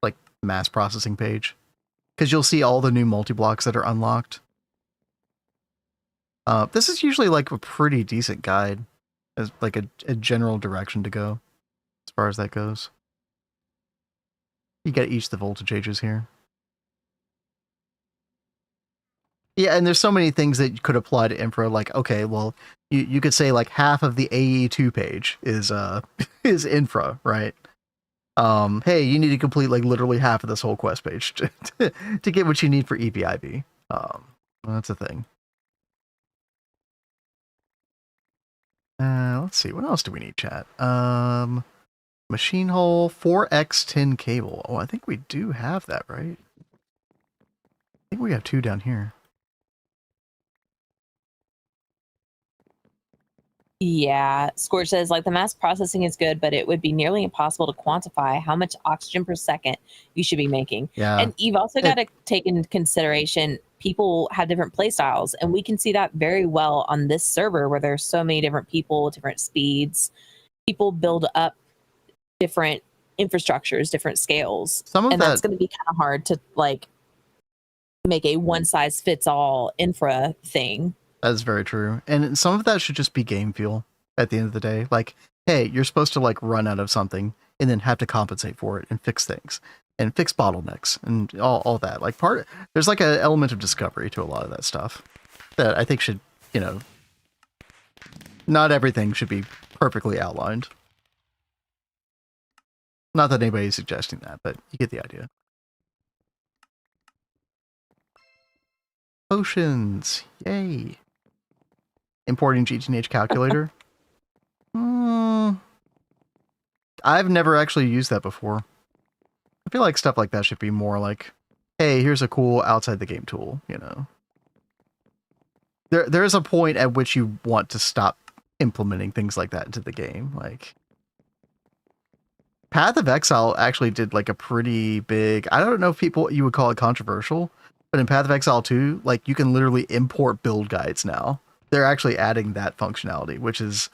like mass processing page, because you'll see all the new multi-blocks that are unlocked. This is usually like a pretty decent guide as like a general direction to go as far as that goes. You get each of the voltage ages here. Yeah, and there's so many things that you could apply to infra. Like, okay, well, you could say like half of the AE2 page is is infra, right? Hey, you need to complete like literally half of this whole quest page to get what you need for EVIV. That's a thing. Let's see, what else do we need, chat? Machine hole 4x10 cable. Oh, I think we do have that, right? I think we have 2 down here. Yeah, Scorch says like the mass processing is good, but it would be nearly impossible to quantify how much oxygen per second you should be making. Yeah. And you've also got to take into consideration people have different play styles, and we can see that very well on this server where there's so many different people, different speeds. People build up different infrastructures, different scales, Some of and that's that going to be kind of hard to like make a one size fits all infra thing. that's very true. And some of that should just be game fuel at the end of the day. Like, hey, you're supposed to like run out of something and then have to compensate for it and fix things and fix bottlenecks and all that. Like there's like an element of discovery to a lot of that stuff that I think should, you know, not everything should be perfectly outlined. Not that anybody's suggesting that, but you get the idea. Potions. Yay. Importing GTNH calculator. I've never actually used that before. I feel like stuff like that should be more like, hey, here's a cool outside the game tool, you know. There is a point at which you want to stop implementing things like that into the game. Like Path of Exile actually did like a pretty big, I don't know if you would call it controversial, but in Path of Exile 2, like you can literally import build guides now. They're actually adding that functionality, which is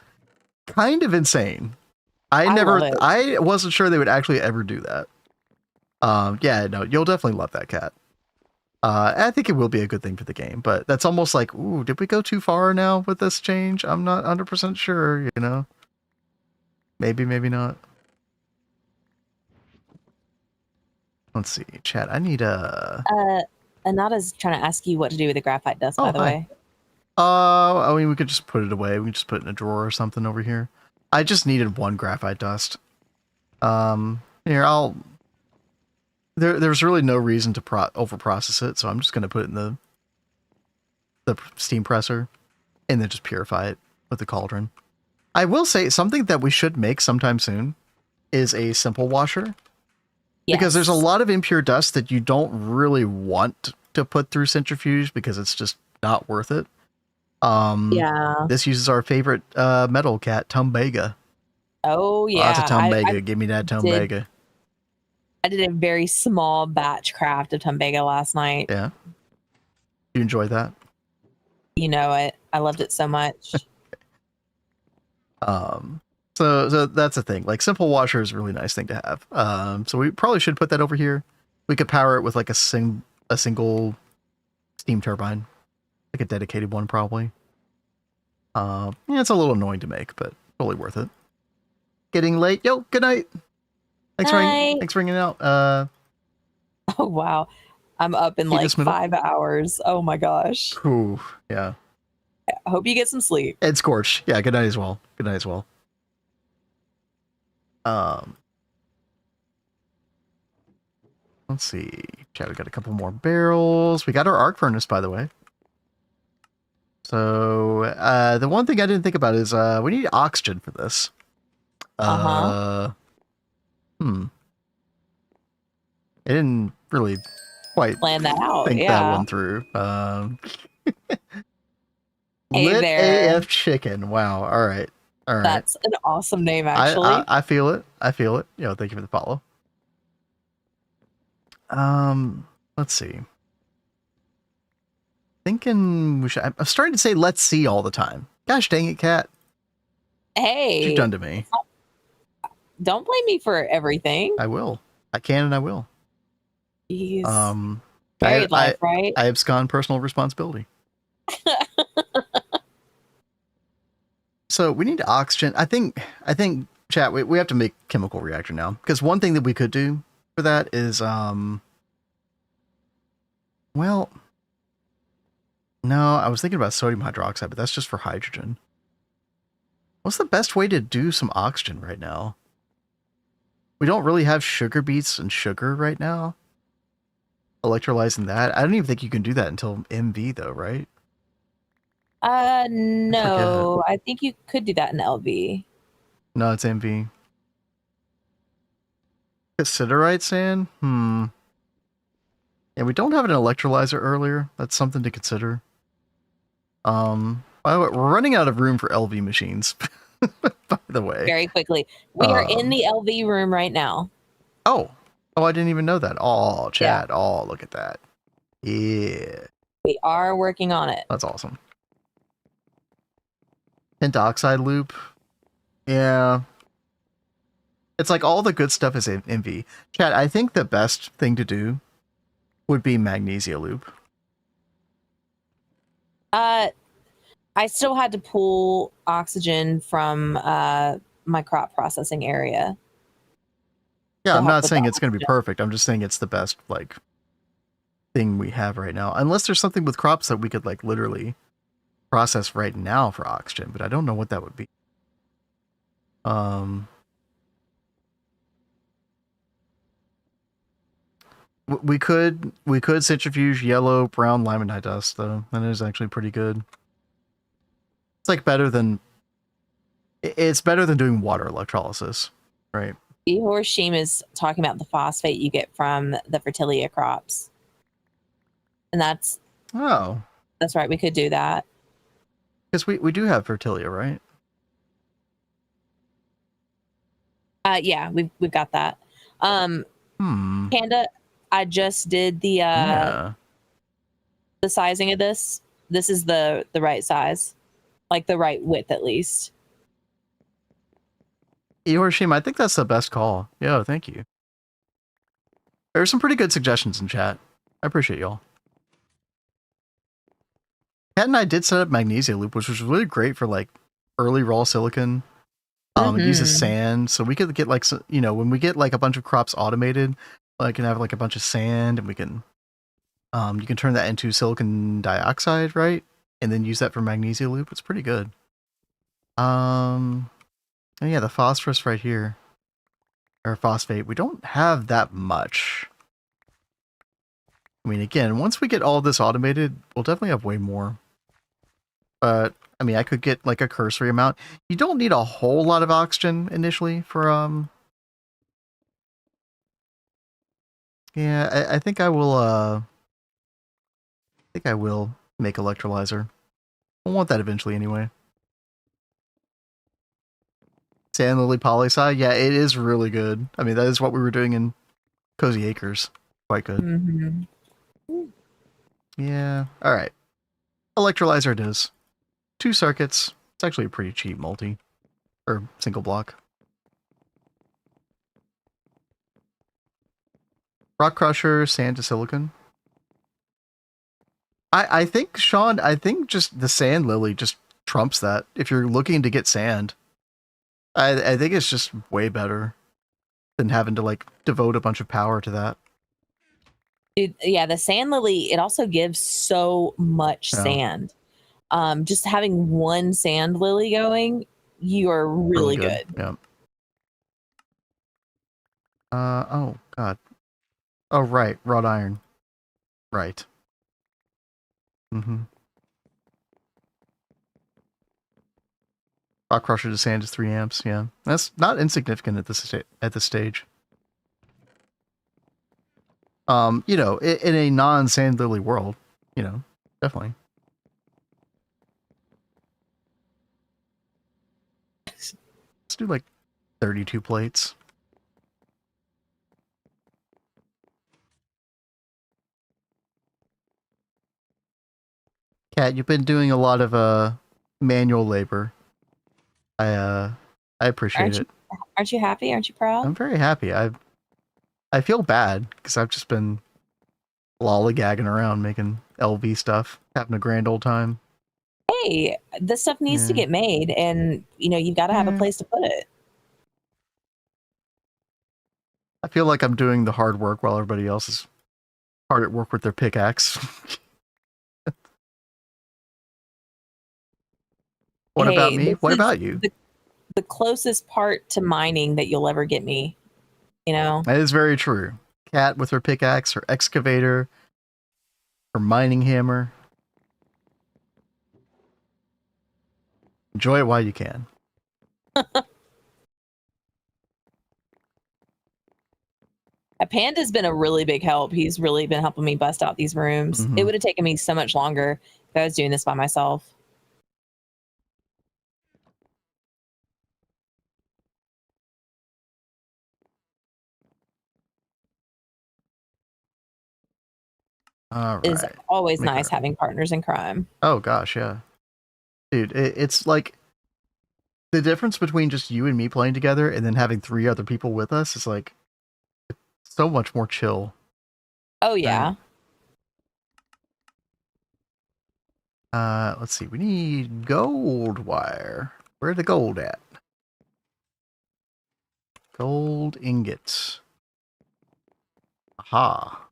kind of insane. I wasn't sure they would actually ever do that. Yeah, no, you'll definitely love that, Cat. I think it will be a good thing for the game, but that's almost like, ooh, did we go too far now with this change? I'm not 100% sure, you know? Maybe, maybe not. Let's see, chat, I need a... Anada's trying to ask you what to do with the graphite dust, by the way. I mean, we could just put it away. We can just put it in a drawer or something over here. I just needed one graphite dust. Here, there's really no reason to overprocess it, so I'm just going to put it in the steam presser and then just purify it with the cauldron. I will say something that we should make sometime soon is a simple washer. Yes. Because there's a lot of impure dust that you don't really want to put through centrifuge because it's just not worth it. Yeah. This uses our favorite metal cat, Tumbega. Oh, yeah. Lots of Tumbega. Give me that Tumbega. I did a very small batch craft of Tumbega last night. Yeah. You enjoy that? You know it. I loved it so much. So that's the thing. Like simple washer is a really nice thing to have. So we probably should put that over here. We could power it with like a single steam turbine, like a dedicated one probably. Yeah, it's a little annoying to make, but totally worth it. Getting late. Yo, good night. Thanks for ringing out. Oh wow, I'm up in like 5 hours. Oh my gosh. Ooh, yeah. I hope you get some sleep. And Scorch. Yeah, good night as well. Good night as well. Let's see. Chat, we got a couple more barrels. We got our arc furnace, by the way. So, the one thing I didn't think about is we need oxygen for this. I didn't really quite plan that out. Think that one through. Hey Lit there. AF Chicken. Wow. All right. All right. That's an awesome name, actually. I feel it. I feel it. Yo, thank you for the follow. Let's see. Thinking we should. I'm starting to say let's see all the time. Gosh dang it, Cat. Hey. What you've done to me. Don't blame me for everything. I will. I can and I will. Jeez. Married life, right? I abscond personal responsibility. So we need oxygen. I think, chat, we have to make chemical reactor now. Because one thing that we could do for that is, well, no, I was thinking about sodium hydroxide, but that's just for hydrogen. What's the best way to do some oxygen right now? We don't really have sugar beets and sugar right now. Electrolyzing that. I don't even think you can do that until MV though, right? No. I think you could do that in LV. No, it's MV. Siderite sand? Yeah, we don't have an electrolyzer earlier. That's something to consider. By the way, we're running out of room for LV machines. By the way, very quickly. We are in the LV room right now. Oh, I didn't even know that. Oh, chat. Yeah. Oh, look at that. Yeah, We are working on it. that's awesome. Pentoxide loop. Yeah. It's like all the good stuff is in MV. Chat, I think the best thing to do would be magnesia loop. I still had to pull oxygen from my crop processing area. Yeah, I'm not saying it's going to be perfect. I'm just saying it's the best like thing we have right now. Unless there's something with crops that we could like literally process right now for oxygen, but I don't know what that would be. We could centrifuge yellow, brown limonite dust though. That is actually pretty good. It's like better than doing water electrolysis, right? Horshim is talking about the phosphate you get from the Fertilia crops, and that's right. We could do that because we do have Fertilia, right? Yeah, we've got that. Panda, I just did the sizing of this. This is the right size, like the right width at least. Horshim, I think that's the best call. Yeah, thank you. There's some pretty good suggestions in chat. I appreciate y'all. Kat and I did set up magnesia loop, which was really great for like early raw silicon. It uses sand, so we could get like, you know, when we get like a bunch of crops automated, I can have like a bunch of sand, and we can, you can turn that into silicon dioxide, right? And then use that for magnesia loop. It's pretty good. And yeah, the phosphorus right here, or phosphate. We don't have that much. I mean, again, once we get all this automated, we'll definitely have way more. But I mean, I could get like a cursory amount. You don't need a whole lot of oxygen initially for yeah, I think I will make electrolyzer. I want that eventually anyway. Sand Lily Poli-Sci, yeah, it is really good. I mean, that is what we were doing in Cozy Acres. Quite good. Yeah. Alright. Electrolyzer it is. 2 circuits. It's actually a pretty cheap multi. Or single block. Rock crusher, sand to silicon. I think, Sean, I think just the sand lily just trumps that. If you're looking to get sand, I think it's just way better than having to like devote a bunch of power to that. Dude, yeah, the sand lily, it also gives so much sand. Just having one sand lily going, you are really good. Yeah. Oh god. Oh right, wrought iron. Right. Rock crusher to sand is 3 amps. Yeah, that's not insignificant at this stage. You know, in a non-sand lily world, you know, definitely. Let's do like 32 plates. Kat, you've been doing a lot of manual labor. I appreciate it. Aren't you happy? Aren't you proud? I'm very happy. I feel bad because I've just been lollygagging around making LV stuff, having a grand old time. Hey, this stuff needs to get made, and you know, you've got to have a place to put it. I feel like I'm doing the hard work while everybody else is hard at work with their pickaxe. What about me? What about you? The closest part to mining that you'll ever get me, you know? That is very true. Cat with her pickaxe, her excavator, her mining hammer. Enjoy it while you can. Panda's been a really big help. He's really been helping me bust out these rooms. It would have taken me so much longer if I was doing this by myself. All is right. always nice having partners in crime. Oh gosh, yeah, dude. It's like the difference between just you and me playing together and then having 3 other people with us is like so much more chill. Oh yeah. Let's see. We need gold wire. Where the gold at? Gold ingots. Aha.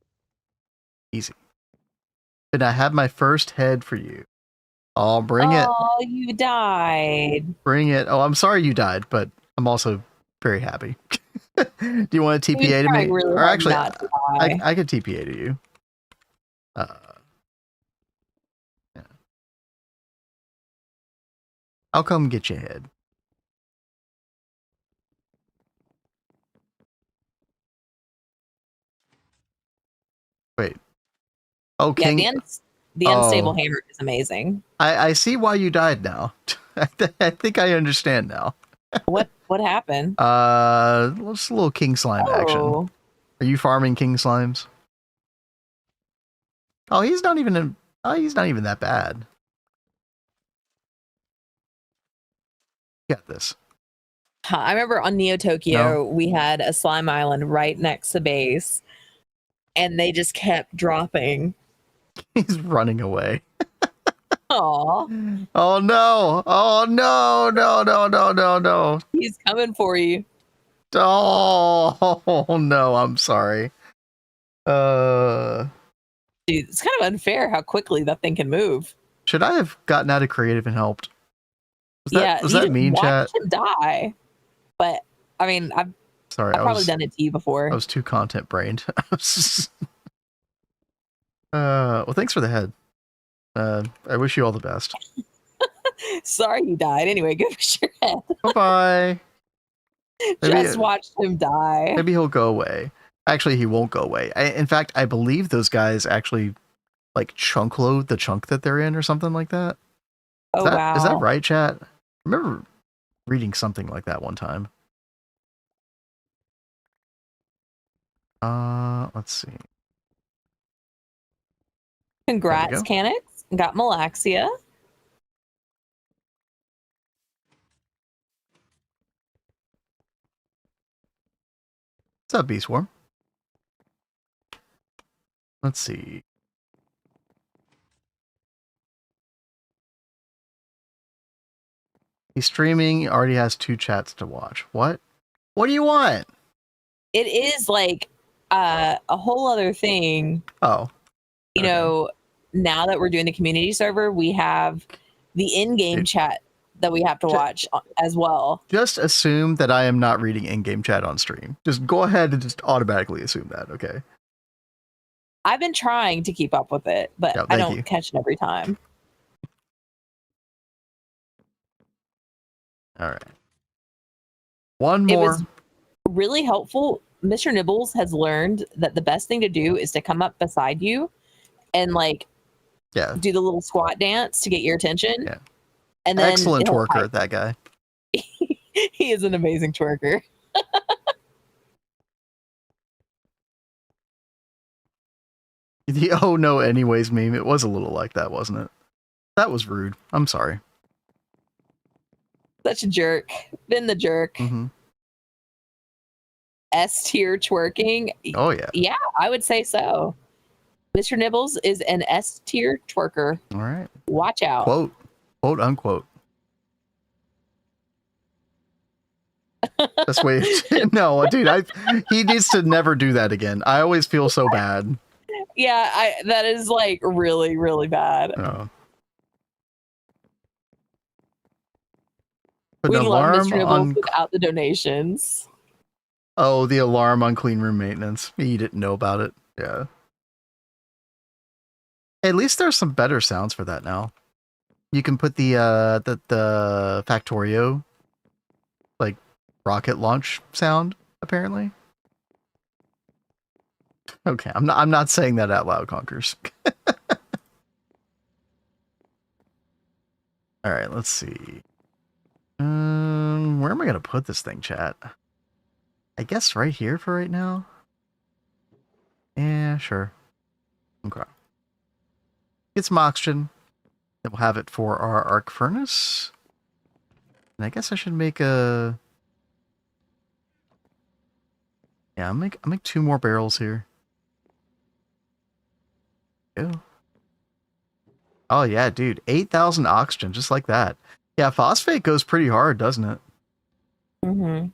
Easy. And I have my first head for you. Oh, bring it. Oh, you died. Bring it. Oh, I'm sorry you died, but I'm also very happy. Do you want to He was TPA to me? trying really Or hard actually, not to die. I could TPA to you. Yeah. I'll come get your head. Wait. Oh, Yeah, King. the unstable hammer is amazing. I see why you died now. I think I understand now. What happened? Just a little king slime action. Are you farming king slimes? Oh, he's not even that bad. Got this. I remember on Neo Tokyo, we had a slime island right next to base, and they just kept dropping. He's running away. Aw. Oh no! Oh no! No! No! No! No! No! He's coming for you. Oh no! I'm sorry. Dude, it's kind of unfair how quickly that thing can move. Should I have gotten out of creative and helped? Was you that mean, chat? Him die. But I mean, I've probably done it to you before. I was too content brained. Well, thanks for the head. I wish you all the best. Sorry you died. Anyway, give us your head. Bye-bye. Just watched him die. Maybe he'll go away. Actually, he won't go away. In fact, I believe those guys actually like chunk load the chunk that they're in or something like that. Wow. Is that right, chat? I remember reading something like that one time. Let's see. Congrats, Canix. Got Malaxia. What's up, Beastworm? Let's see. He's streaming. He already has 2 chats to watch. What? What do you want? It is like a whole other thing. Oh. You know, now that we're doing the community server, we have the in-game chat that we have to watch as well. Just assume that I am not reading in-game chat on stream. Just go ahead and just automatically assume that, okay? I've been trying to keep up with it, but I don't catch it every time. All right. One more. It was really helpful. Mr. Nibbles has learned that the best thing to do is to come up beside you and like do the little squat dance to get your attention. Yeah. And then excellent twerker, that guy. He is an amazing twerker. The oh no anyways meme, it was a little like that, wasn't it? That was rude. I'm sorry. Such a jerk. Been the jerk. Mm-hmm. S tier twerking. Oh yeah. Yeah, I would say so. Mr. Nibbles is an S tier twerker. All right. Watch out. Quote unquote. That's way. No, dude, he needs to never do that again. I always feel so bad. Yeah, that is like really, really bad. Oh. We love Mr. Nibbles without the donations. Oh, the alarm on clean room maintenance. You didn't know about it. Yeah. At least there's some better sounds for that now. You can put the Factorio like rocket launch sound, apparently. Okay, I'm not saying that out loud, Conkers. All right, let's see. Where am I gonna put this thing, chat? I guess right here for right now. Yeah, sure. Okay. Get some oxygen. Then we'll have it for our arc furnace. And I guess I should make a... Yeah, I'll make 2 more barrels here. Go. Oh yeah, dude. 8,000 oxygen, just like that. Yeah, phosphate goes pretty hard, doesn't it? Mm-hmm.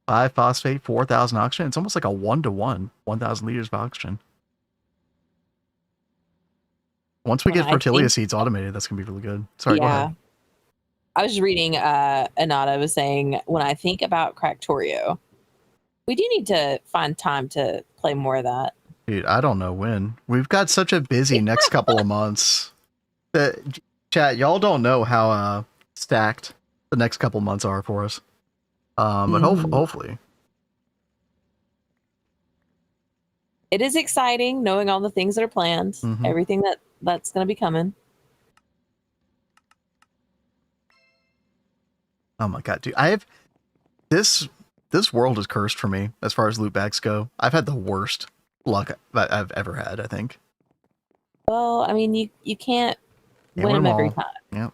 5 phosphate, 4,000 oxygen. It's almost like a 1-to-1. 1,000 liters of oxygen. Once we get Fertilia seeds automated, that's going to be really good. Sorry, go ahead. I was reading, Anata was saying, when I think about Cractorio, we do need to find time to play more of that. Dude, I don't know when. We've got such a busy next couple of months. Chat, y'all don't know how stacked the next couple months are for us. But hopefully. It is exciting knowing all the things that are planned, everything that's going to be coming. Oh my god, dude. I have this world is cursed for me as far as loot bags go. I've had the worst luck I've ever had, I think. Well, I mean, you can't win them every time. Yep.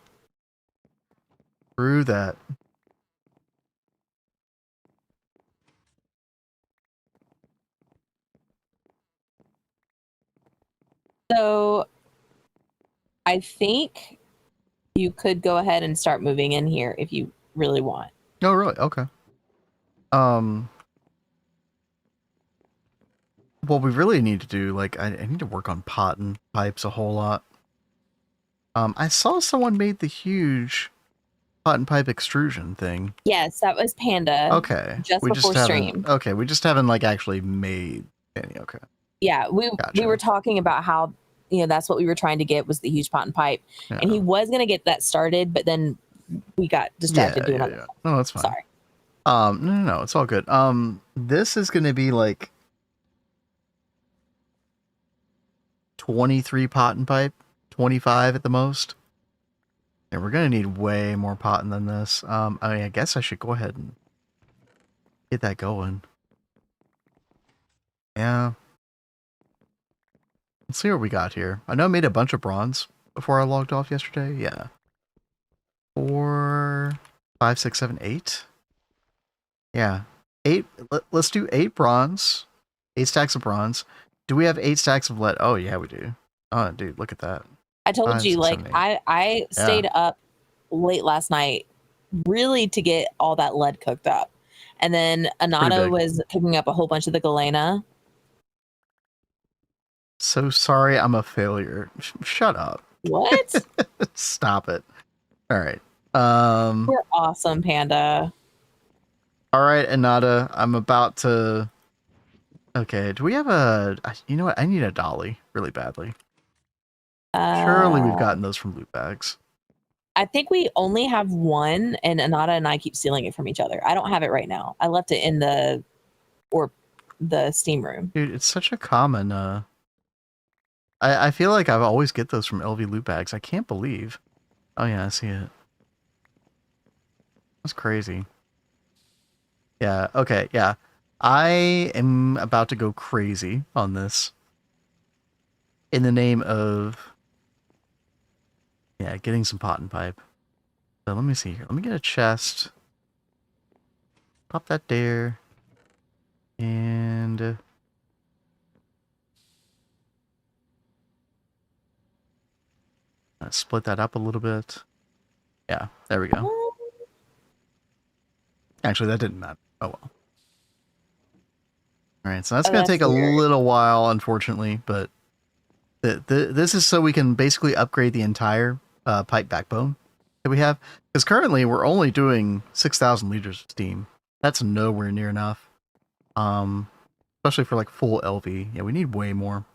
Through that. So I think you could go ahead and start moving in here if you really want. Oh, really? Okay. What we really need to do, like, I need to work on pot and pipes a whole lot. I saw someone made the huge pot and pipe extrusion thing. Yes, that was Panda. Okay. Just before stream. Okay, we just haven't, like, actually made any. Okay. Yeah, we were talking about how, that's what we were trying to get was the huge pot and pipe. Yeah. And he was going to get that started, but then we got distracted doing other stuff. No, that's fine. Sorry. No, it's all good. This is going to be like 23 pot and pipe, 25 at the most. And we're going to need way more pot than this. I mean, I guess I should go ahead and get that going. Yeah. Let's see what we got here. I know I made a bunch of bronze before I logged off yesterday. Yeah. 4, 5, 6, 7, 8. Yeah. 8. Let's do 8 bronze. 8 stacks of bronze. Do we have 8 stacks of lead? Oh, yeah, we do. Oh, dude, look at that. I told 5, you, 6, like, 7, I stayed up late last night really to get all that lead cooked up. And then Anata was cooking up a whole bunch of the galena. So sorry, I'm a failure. Shut up. What? Stop it. All right. You're awesome, Panda. All right, Anata, I'm about to... Okay, do we have a... You know what? I need a dolly really badly. Surely we've gotten those from loot bags. I think we only have one, and Anata and I keep stealing it from each other. I don't have it right now. I left it in the steam room. Dude, it's such a common... I feel like I always get those from LV loot bags. I can't believe. Oh yeah, I see it. That's crazy. Yeah, okay, yeah. I am about to go crazy on this. In the name of... Yeah, getting some pot and pipe. So let me see here. Let me get a chest. Pop that there. And... split that up a little bit. Yeah, there we go. Actually, that didn't matter. Oh well. Alright, so that's going to take a little while, unfortunately, but this is so we can basically upgrade the entire pipe backbone that we have. Because currently, we're only doing 6,000 liters of steam. That's nowhere near enough. Especially for like full LV. Yeah, we need way more.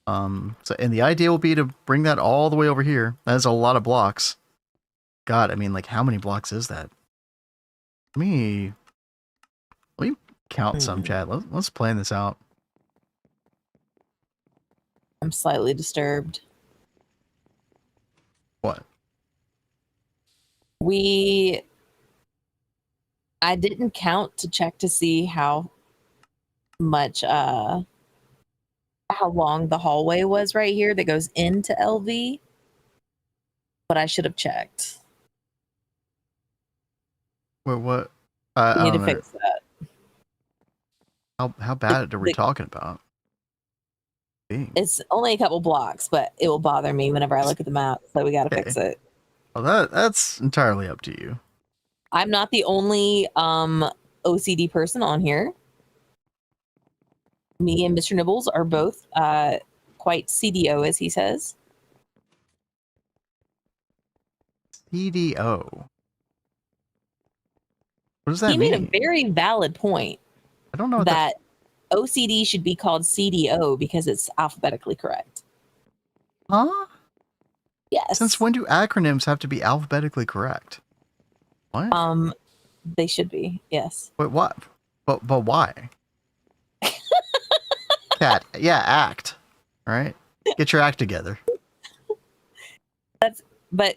And the idea will be to bring that all the way over here. That is a lot of blocks. God, I mean, like, how many blocks is that? Let me count some, Chad. Let's plan this out. I'm slightly disturbed. What? I didn't count to check to see how much how long the hallway was right here that goes into LV, but I should have checked. Wait, what? We I need to don't know. fix that. How bad are we talking about? Being. It's only a couple blocks, but it will bother me whenever I look at the map, so we got to fix it. Well, that's entirely up to you. I'm not the only OCD person on here. Me and Mr. Nibbles are both quite CDO, as he says. CDO. What does that mean? He made a very valid point. I don't know that OCD should be called CDO because it's alphabetically correct. Huh? Yes. Since when do acronyms have to be alphabetically correct? What? They should be. Yes. Wait, what? But why? Cat, yeah, act. All right, get your act together. But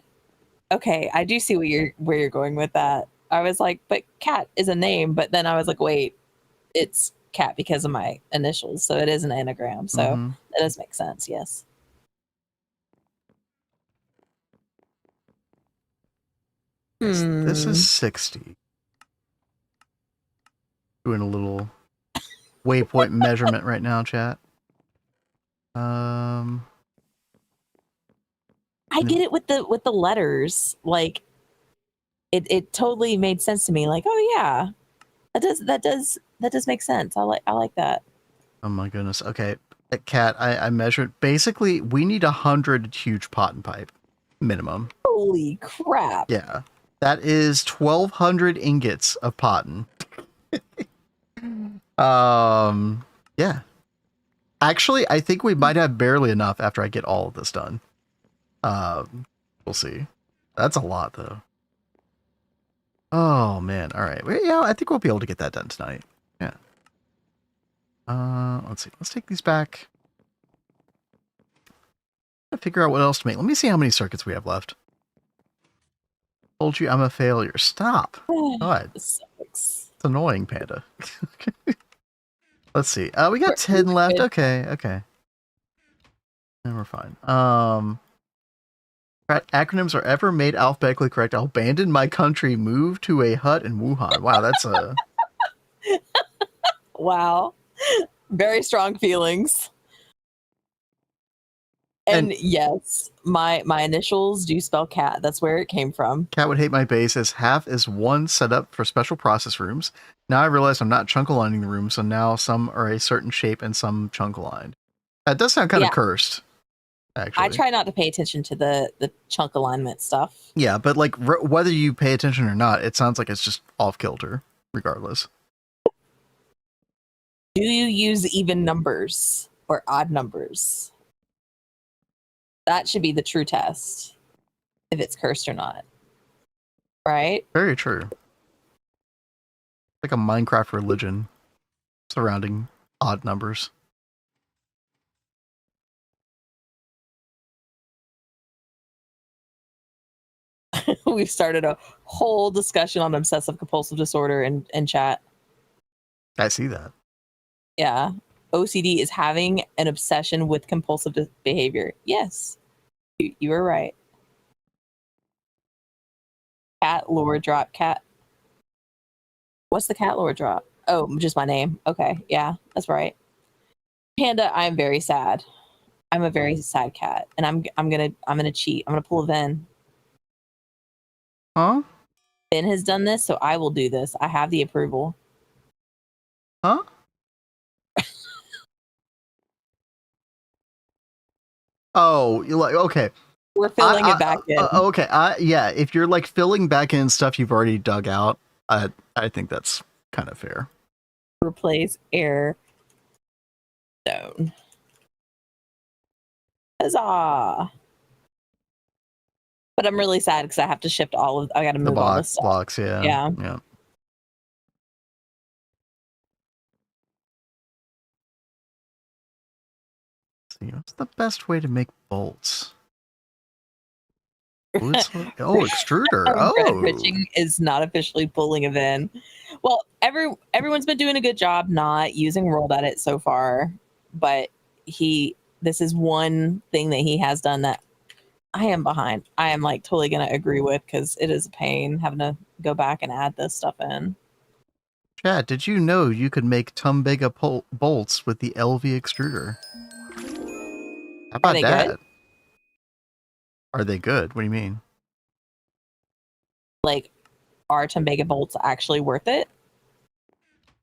okay, I do see where you're going with that. I was like, but Cat is a name, but then I was like, wait, it's Cat because of my initials, so it is an anagram. So that does make sense. Yes. This is 60. Doing a little waypoint measurement right now, chat. I get it with the letters. Like it totally made sense to me. Like, oh yeah, that does make sense. I like that. Oh my goodness. Okay, Cat, I measured. Basically, we need 100 huge pot and pipe minimum. Holy crap! Yeah, that is 1,200 ingots of potten. Yeah. Actually, I think we might have barely enough after I get all of this done. We'll see. That's a lot, though. Oh, man. All right. Well, yeah, I think we'll be able to get that done tonight. Yeah. Let's see. Let's take these back. Figure out what else to make. Let me see how many circuits we have left. Told you I'm a failure. Stop. God. It's annoying, Panda. Let's see. We got 10 left. Okay. And we're fine. Acronyms are ever made alphabetically correct. I'll abandon my country, move to a hut in Wuhan. Wow, that's a... Wow. Very strong feelings. And yes, my initials do spell cat. That's where it came from. Cat would hate my base as half is one set up for special process rooms. Now I realize I'm not chunk aligning the room, so now some are a certain shape and some chunk aligned. That does sound kind of cursed, actually. I try not to pay attention to the chunk alignment stuff. Yeah, but like whether you pay attention or not, it sounds like it's just off kilter, regardless. Do you use even numbers or odd numbers? That should be the true test, if it's cursed or not. Right? Very true. Like a Minecraft religion surrounding odd numbers. We've started a whole discussion on obsessive compulsive disorder in chat. I see that. Yeah. OCD is having an obsession with compulsive behavior. Yes. You were right. Cat lore drop. Cat. What's the cat lore drop? Oh, just my name. Okay. Yeah, that's right. Panda, I'm very sad. I'm a very sad cat. And I'm gonna cheat. I'm gonna pull a Ven. Huh? Ben has done this, so I will do this. I have the approval. Huh? Oh, you're like, okay. We're filling it back in. Okay. Yeah, if you're like filling back in stuff you've already dug out, I think that's kind of fair. Replace air stone. Huzzah! But I'm really sad because I have to shift I got to move all this stuff. Blocks, yeah. Yeah. What's the best way to make bolts? Extruder. Red pitching is not officially pulling a Ven. Well, everyone's been doing a good job not using world edit so far, but this is one thing that he has done that I am behind. I am like totally going to agree with, because it is a pain having to go back and add this stuff in. Chad, did you know you could make Tumbega bolts with the LV extruder? How about that? Good? Are they good? What do you mean? Like, are Tumbega bolts actually worth it?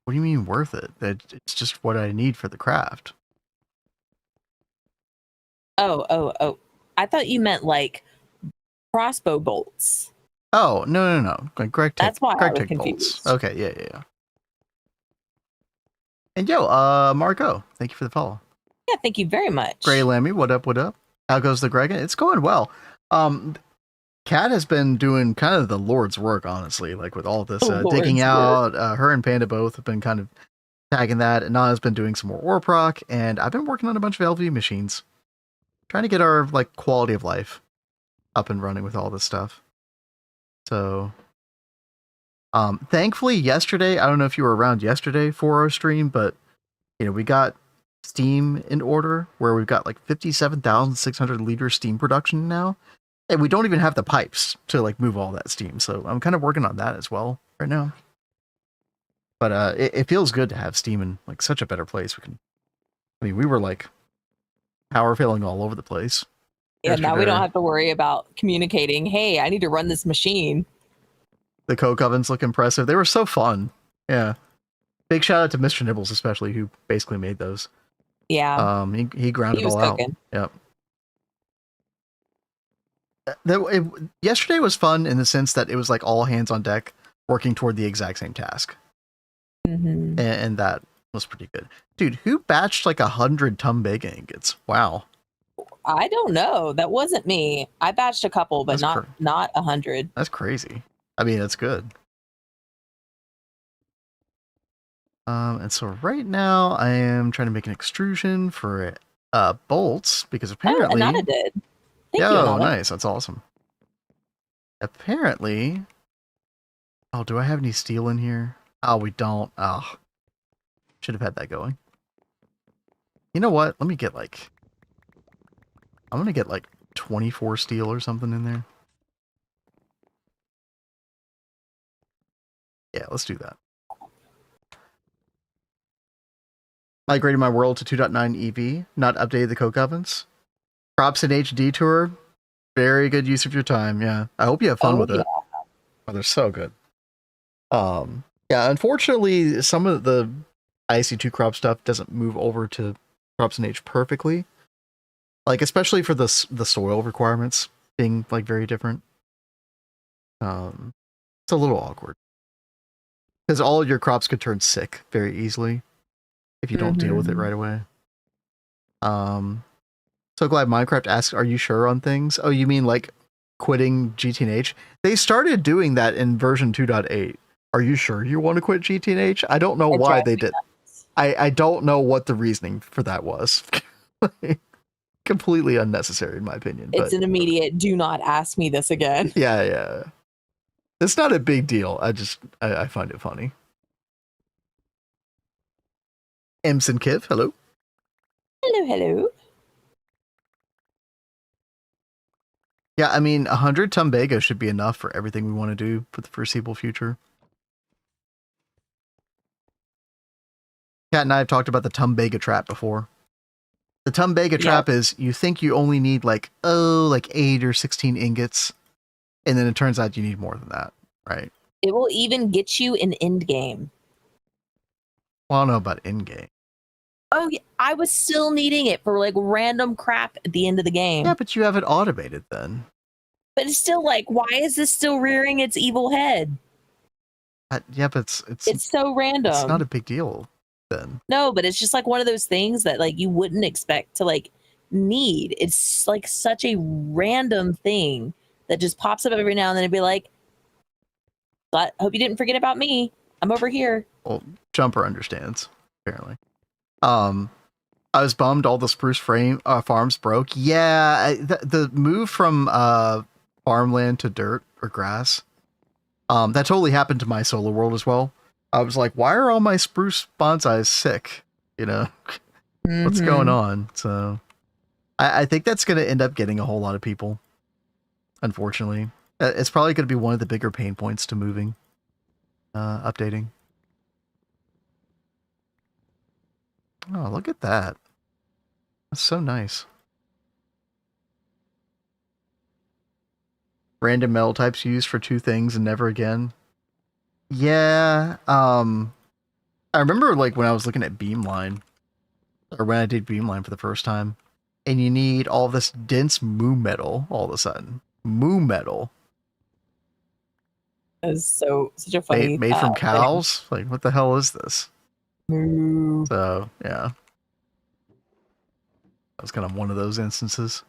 What do you mean worth it? It's just what I need for the craft. Oh. I thought you meant like crossbow bolts. Oh, no. Like That's why I was Greg confused. bolts. Okay, yeah. And Marco, thank you for the follow. Yeah, thank you very much. Gray Lammy, what up? How goes the Greg? It's going well. Kat has been doing kind of the Lord's work, honestly, like with all this digging out. Her and Panda both have been kind of tagging that, and Nana's been doing some more ore proc, and I've been working on a bunch of LV machines, trying to get our like quality of life up and running with all this stuff. So, thankfully yesterday, I don't know if you were around yesterday for our stream, but we got steam in order where we've got like 57,600 liter steam production now, and we don't even have the pipes to like move all that steam. So I'm kind of working on that as well right now. But it feels good to have steam in like such a better place. We were like power failing all over the place. Yeah, now we don't have to worry about communicating. Hey, I need to run this machine. The coke ovens look impressive. They were so fun. Yeah. Big shout out to Mr. Nibbles, especially, who basically made those. Yeah. He ground it all cooking out. Yep. Yesterday was fun in the sense that it was like all hands on deck working toward the exact same task. Mm-hmm. And that was pretty good. Dude, who batched like 100 Tumbega ingots? Wow. I don't know. That wasn't me. I batched a couple, but not 100. That's crazy. I mean, that's good. And so right now I am trying to make an extrusion for bolts, because apparently Anana did. Thank you, Anana. Nice. That's awesome. Apparently, do I have any steel in here? Oh, we don't. Oh, should have had that going. You know what? Let me get like, I'm gonna get like 24 steel or something in there. Yeah, let's do that. Migrated my world to 2.9 EV, not updated the coke ovens. Props in HD tour. Very good use of your time. Yeah, I hope you have fun with it. Oh, they're so good. Yeah, unfortunately, some of the IC2 crop stuff doesn't move over to crops in H perfectly. Like, especially for the soil requirements being like very different. It's a little awkward, because all your crops could turn sick very easily if you don't deal with it right away. So glad Minecraft asks, are you sure on things? Oh, you mean like quitting GTNH? They started doing that in version 2.8. Are you sure you want to quit GTNH? I don't know why they did. I don't know what the reasoning for that was. Completely unnecessary in my opinion. It's an immediate, do not ask me this again. Yeah. It's not a big deal. I find it funny. Emson Kiv, hello. Hello. Yeah, I mean, 100 Tumbega should be enough for everything we want to do for the foreseeable future. Kat and I have talked about the Tumbega trap before. The Tumbega trap is, you think you only need like 8 or 16 ingots, and then it turns out you need more than that, right? It will even get you an end game. Well, I don't know about end game. Oh, yeah, I was still needing it for like random crap at the end of the game. Yeah, but you have it automated then. But it's still like, why is this still rearing its evil head? Yeah, but it's so random. It's not a big deal then. No, but it's just like one of those things that like you wouldn't expect to like need. It's like such a random thing that just pops up every now and then and be like, but hope you didn't forget about me. I'm over here. Well, Jumper understands, apparently. I was bummed all the spruce farms broke. Yeah, the move from farmland to dirt or grass, that totally happened to my solo world as well. I was like, why are all my spruce bonsais sick? You know, what's going on. So I think that's going to end up getting a whole lot of people, unfortunately. It's probably going to be one of the bigger pain points to moving, updating. Oh, look at that. That's so nice. Random metal types used for 2 things and never again. Yeah, I remember like when I was looking at Beamline, or when I did Beamline for the first time, and you need all this dense moo metal all of a sudden. Moo metal. Is such a funny Made from thing. cows? Like, what the hell is this? Moo. So, yeah. That was kind of one of those instances.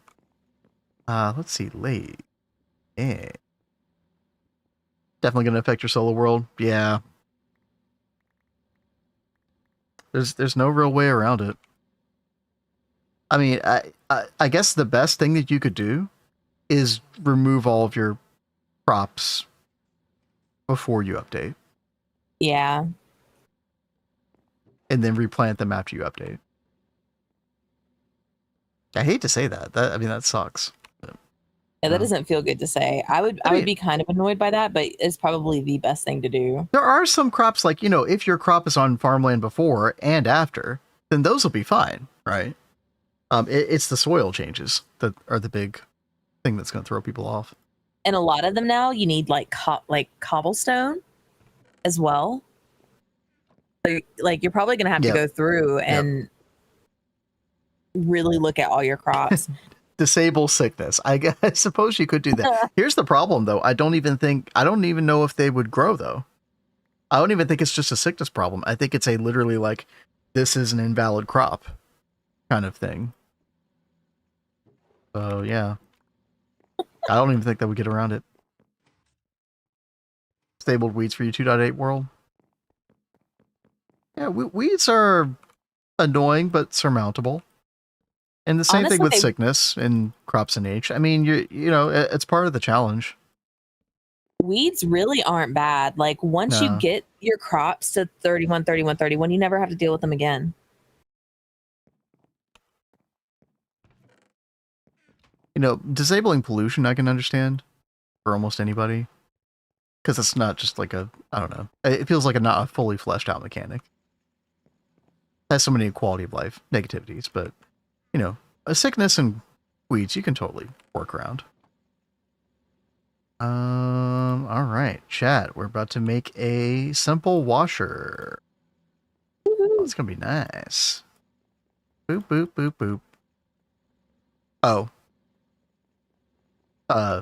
Let's see, late. Yeah. Definitely going to affect your solo world. Yeah. There's no real way around it. I mean, I guess the best thing that you could do is remove all of your crops before you update. Yeah. And then replant them after you update. I hate to say that. I mean, that sucks. Yeah, that doesn't feel good to say. I would be kind of annoyed by that, but it's probably the best thing to do. There are some crops like, if your crop is on farmland before and after, then those will be fine, right? It's the soil changes that are the big thing that's going to throw people off. And a lot of them now, you need like cobblestone as well. So, like, you're probably going to have to go through and really look at all your crops. Disable sickness. I suppose you could do that. Here's the problem, though. I don't even know if they would grow, though. I don't even think it's just a sickness problem. I think it's a literally like, this is an invalid crop kind of thing. So, yeah. I don't even think that would get around it. Stabled weeds for you 2.8 world. Yeah, weeds are annoying but surmountable. And the same thing with sickness in crops and H. I mean, it's part of the challenge. Weeds really aren't bad. Like, once you get your crops to 31, 31, 31, you never have to deal with them again. Disabling pollution I can understand for almost anybody. Because it's not just like I don't know. It feels like not a fully fleshed out mechanic. It has so many quality of life negativities, but, a sickness and weeds you can totally work around. All right, chat. We're about to make a simple washer. Oh, it's gonna be nice. Boop, boop, boop, boop. Oh.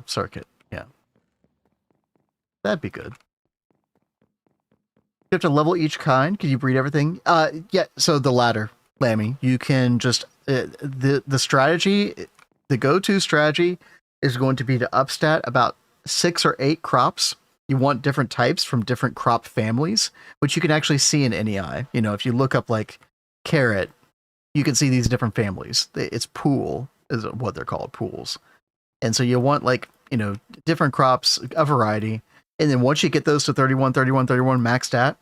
Circuit. Yeah. That'd be good. You have to level each kind. Can you breed everything? Yeah. So the ladder, Lammy. You can just the strategy. The go-to strategy is going to be to upstat about 6 or 8 crops. You want different types from different crop families, which you can actually see in NEI. If you look up like carrot, you can see these different families. It's pool is what they're called, pools. And so you want like, different crops, a variety. And then once you get those to 31, 31, 31 max stat,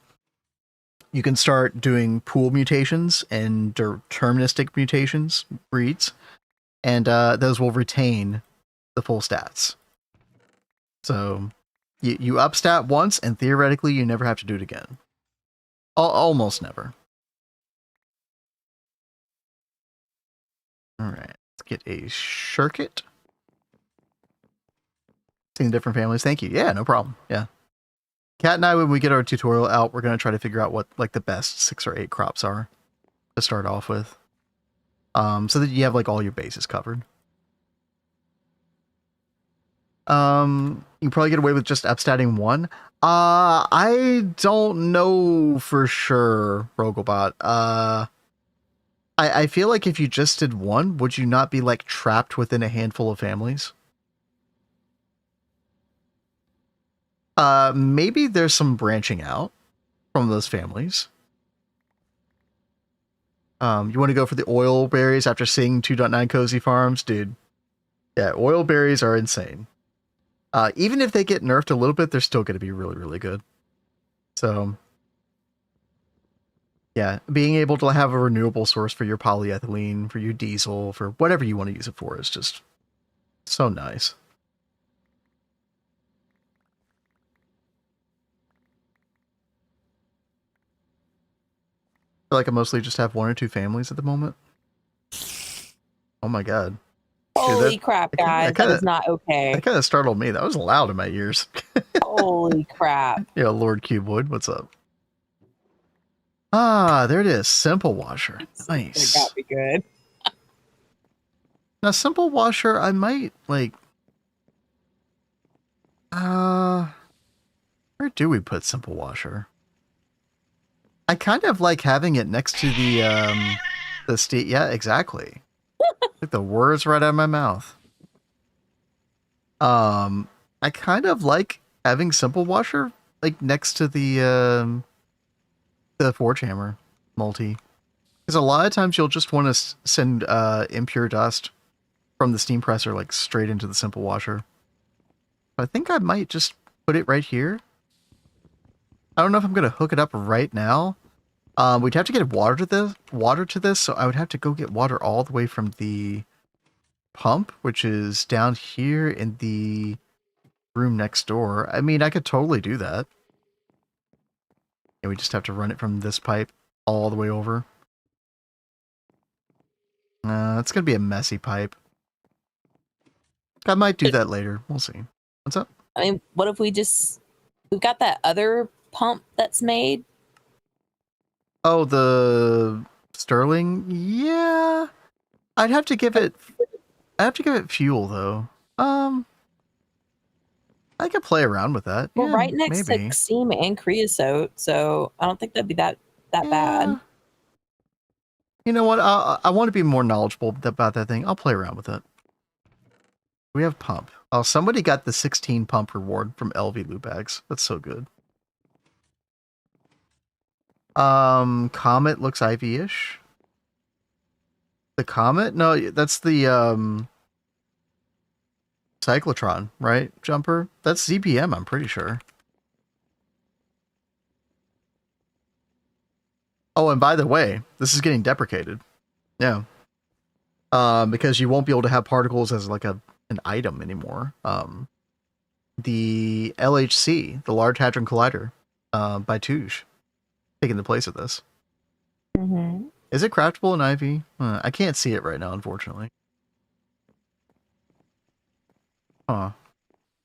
you can start doing pool mutations and deterministic mutations, breeds. And those will retain the full stats. So you upstat once, and theoretically you never have to do it again. Almost never. All right, let's get a circuit. Seeing different families. Thank you. Yeah, no problem. Yeah. Kat and I, when we get our tutorial out, we're going to try to figure out what like the best 6 or 8 crops are to start off with. So that you have like all your bases covered. You probably get away with just upstatting 1. I don't know for sure, Rogelbot. I feel like if you just did 1, would you not be like trapped within a handful of families? Maybe there's some branching out from those families. You want to go for the oil berries after seeing 2.9 Cozy Farms? Dude, yeah, oil berries are insane. Even if they get nerfed a little bit, they're still going to be really, really good. So, Yeah, being able to have a renewable source for your polyethylene, for your diesel, for whatever you want to use it for is just so nice. I feel like I mostly just have 1 or 2 families at the moment. Oh my god. Holy Dude, crap, guys. That is not okay. That kind of startled me. That was loud in my ears. Holy crap. Yeah, Lord Cubewood, what's up? Ah, there it is. Simple washer. Nice. That got me good. Now, simple washer, I might, like... where do we put simple washer? I kind of like having it next to the steam. Yeah, exactly. Like the words right out of my mouth. I kind of like having simple washer like next to the Forge Hammer multi, because a lot of times you'll just want to send impure dust from the steam presser like straight into the simple washer. I think I might just put it right here. I don't know if I'm gonna hook it up right now. We'd have to get water to this, so I would have to go get water all the way from the pump, which is down here in the room next door. I mean, I could totally do that. And we just have to run it from this pipe all the way over. It's gonna be a messy pipe. I might do that later. We'll see. What's up? I mean, what if we've got that other pump that's made? Oh, the Sterling? Yeah. I'd have to give it fuel though. I could play around with that. Well, yeah, right next maybe. to steam and creosote, so I don't think that'd be that bad. You know what? I want to be more knowledgeable about that thing. I'll play around with it. We have pump. Oh, somebody got the 16 pump reward from LV loot bags. That's so good. Comet looks Ivy-ish. The Comet? No, that's the Cyclotron, right? Jumper? That's ZPM, I'm pretty sure. Oh, and by the way, this is getting deprecated. Yeah. Because you won't be able to have particles as like an item anymore. The LHC, the Large Hadron Collider, by Touche, taking the place of this. Mm-hmm. Is it craftable in Ivy? I can't see it right now, unfortunately. Huh.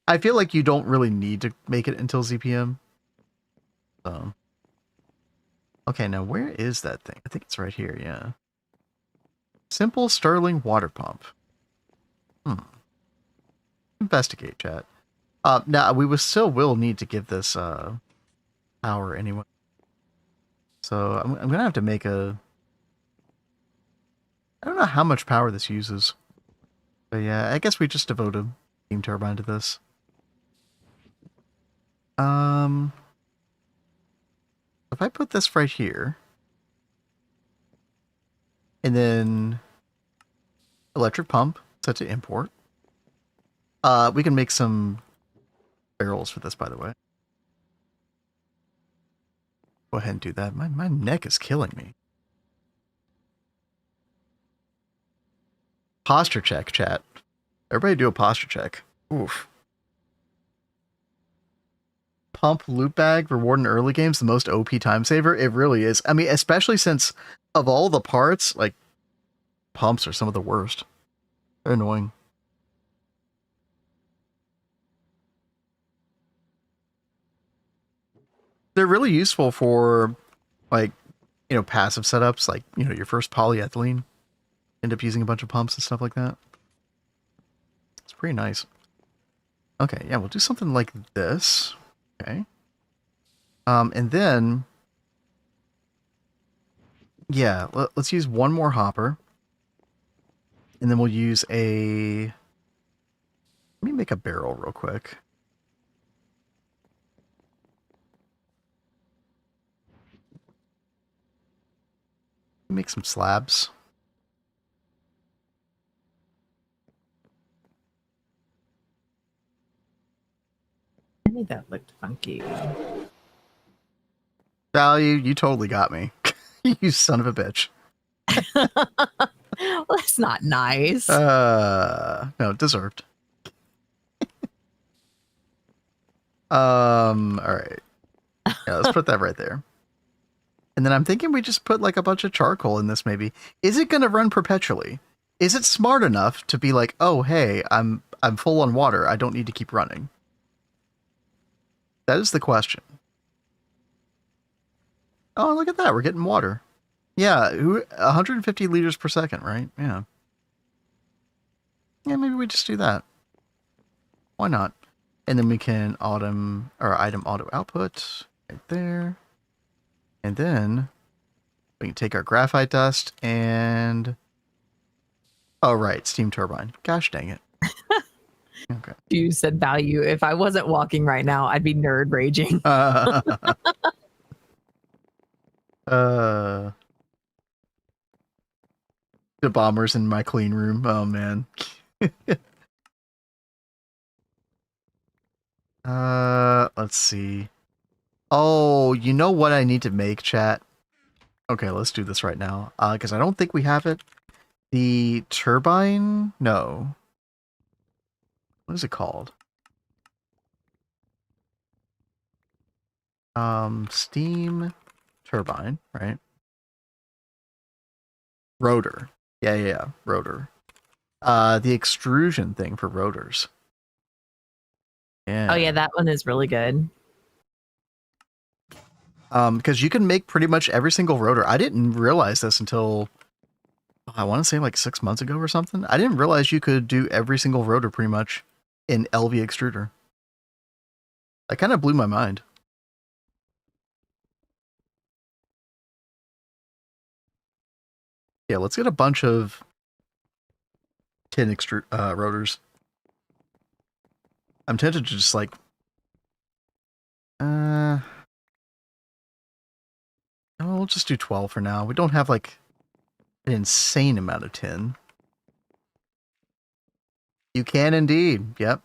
I feel like you don't really need to make it until ZPM. So. Okay, now where is that thing? I think it's right here, yeah. Simple Stirling water pump. Investigate, chat. Now, we still will need to give this power anyway. So I'm going to have to make a... I don't know how much power this uses. But yeah, I guess we just devote a steam turbine to this. If I put this right here, and then electric pump set to import, we can make some barrels for this, by the way. Go ahead and do that. My neck is killing me. Posture check, chat. Everybody do a posture check. Oof. Pump loot bag reward in early games, the most OP time saver. It really is. I mean, especially since of all the parts, like pumps are some of the worst. They're annoying. They're really useful for like, you know, passive setups, like, you know, your first polyethylene. End up using a bunch of pumps and stuff like that. It's pretty nice. Okay, yeah, we'll do something like this. Okay. And then, yeah, let's use one more hopper. And then we'll use a... Let me make a barrel real quick. Make some slabs. I think that looked funky. Value, you totally got me. You son of a bitch. Well, that's not nice. No, deserved. All right. Yeah, let's put that right there. And then I'm thinking we just put like a bunch of charcoal in this maybe. Is it going to run perpetually? Is it smart enough to be like, "Oh, hey, I'm full on water. I don't need to keep running." That is the question. Oh, look at that. We're getting water. Yeah, 150 liters per second, right? Yeah. Yeah, maybe we just do that. Why not? And then we can item auto output right there. And then we can take our graphite dust and... Oh, right. Steam turbine. Gosh dang it. Okay. You said value. If I wasn't walking right now, I'd be nerd raging. The bombers in my clean room. Oh, man. Let's see. Oh, you know what I need to make, chat? Okay, let's do this right now. Because I don't think we have it. The turbine? No. What is it called? Steam turbine, right? Rotor. Yeah. Rotor. The extrusion thing for rotors. Yeah. Oh yeah, that one is really good. Because you can make pretty much every single rotor. I didn't realize this until I want to say like 6 months ago or something. I didn't realize you could do every single rotor pretty much in LV extruder. That kind of blew my mind. Yeah, let's get a bunch of tin rotors. I'm tempted to just like we'll just do 12 for now. We don't have like an insane amount of tin. You can indeed. Yep.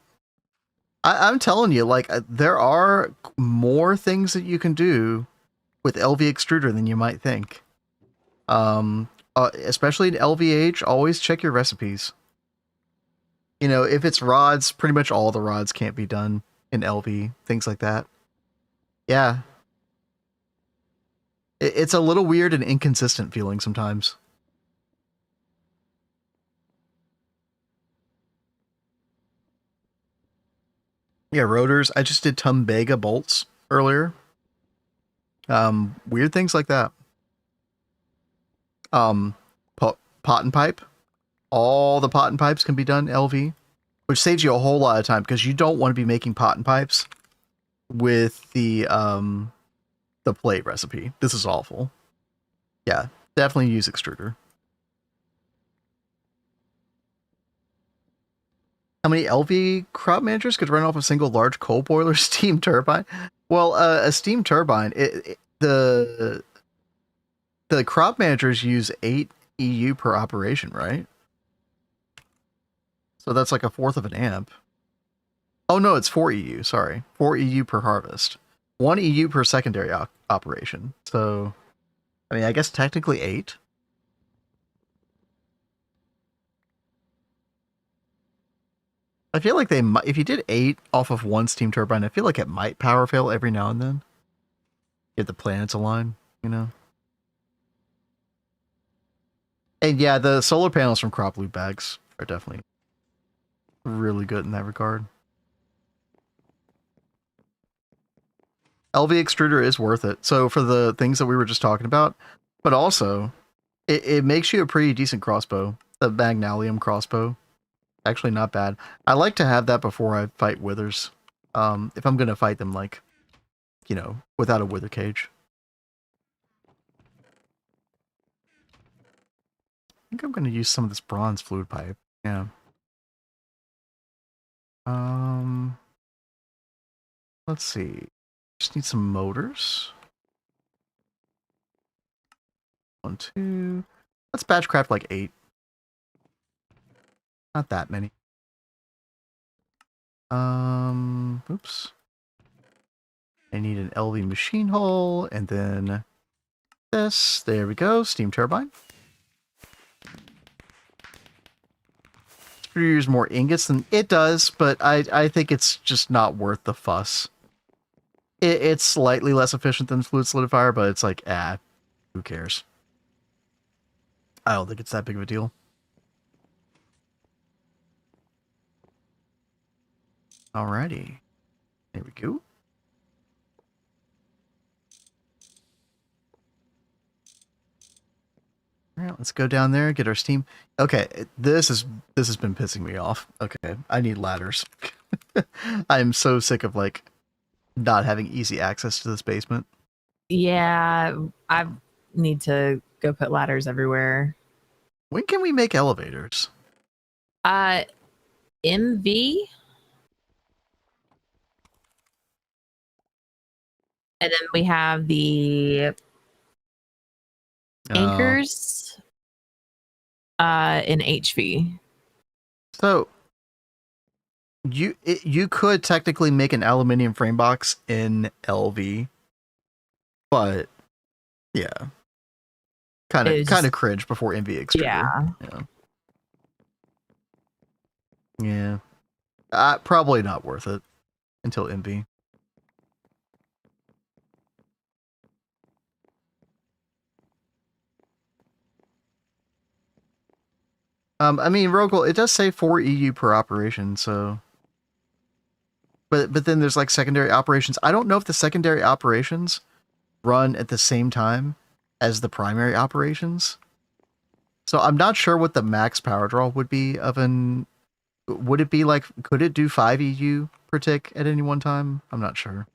I'm telling you, like, there are more things that you can do with LV extruder than you might think. Especially in LVH, always check your recipes. You know, if it's rods, pretty much all the rods can't be done in LV, things like that. Yeah. It's a little weird and inconsistent feeling sometimes. Yeah, rotors. I just did Tumbega bolts earlier. Weird things like that. Pot and pipe. All the pot and pipes can be done LV, which saves you a whole lot of time because you don't want to be making pot and pipes with the plate recipe. This is awful. Yeah, definitely use extruder. How many LV crop managers could run off a single large coal boiler steam turbine? Well, a steam turbine, the crop managers use 8 EU per operation, right? So that's like a fourth of an amp. Oh no, it's 4 EU, sorry. 4 EU per harvest. 1 EU per secondary operation. So, I mean, I guess technically 8. I feel like they might, if you did 8 off of one steam turbine, I feel like it might power fail every now and then. If the planets align, you know? And yeah, the solar panels from crop loop bags are definitely really good in that regard. LV extruder is worth it. So for the things that we were just talking about, but also it makes you a pretty decent crossbow. The Magnalium crossbow. Actually not bad. I like to have that before I fight withers. If I'm going to fight them, like, you know, without a wither cage. I think I'm going to use some of this bronze fluid pipe. Yeah. Let's see. Just need some motors. 1, 2. Let's batch craft like 8. Not that many. Oops. I need an LV machine hull, and then this. There we go. Steam turbine. Use more ingots than it does, but I think it's just not worth the fuss. It's slightly less efficient than fluid solidifier, but it's like, who cares? I don't think it's that big of a deal. Alrighty. There we go. All right, let's go down there, get our steam. Okay, this has been pissing me off. Okay, I need ladders. I'm so sick of like not having easy access to this basement. Yeah, I need to go put ladders everywhere. When can we make elevators? MV. And then we have the anchors in HV. So you could technically make an aluminium frame box in LV, but yeah, kind of cringe before MV extruder. Yeah. Probably not worth it until MV. I mean, Rogel, it does say 4 EU per operation, so. But then there's like secondary operations. I don't know if the secondary operations run at the same time as the primary operations. So I'm not sure what the max power draw would be of an. Would it be like, could it do 5 EU per tick at any one time? I'm not sure.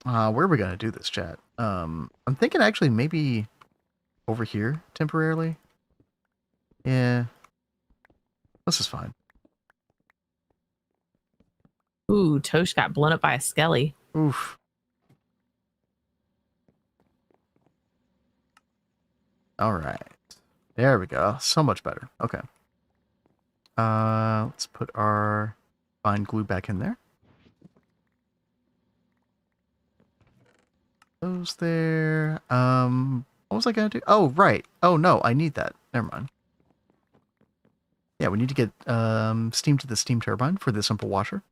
Where are we going to do this, chat? I'm thinking actually maybe over here temporarily. Yeah. This is fine. Ooh, Tosh got blown up by a skelly. Oof. All right. There we go. So much better. Okay. Let's put our fine glue back in there. Those there. What was I gonna do? Oh, right. Oh no, I need that. Never mind. Yeah, we need to get steam to the steam turbine for the simple washer.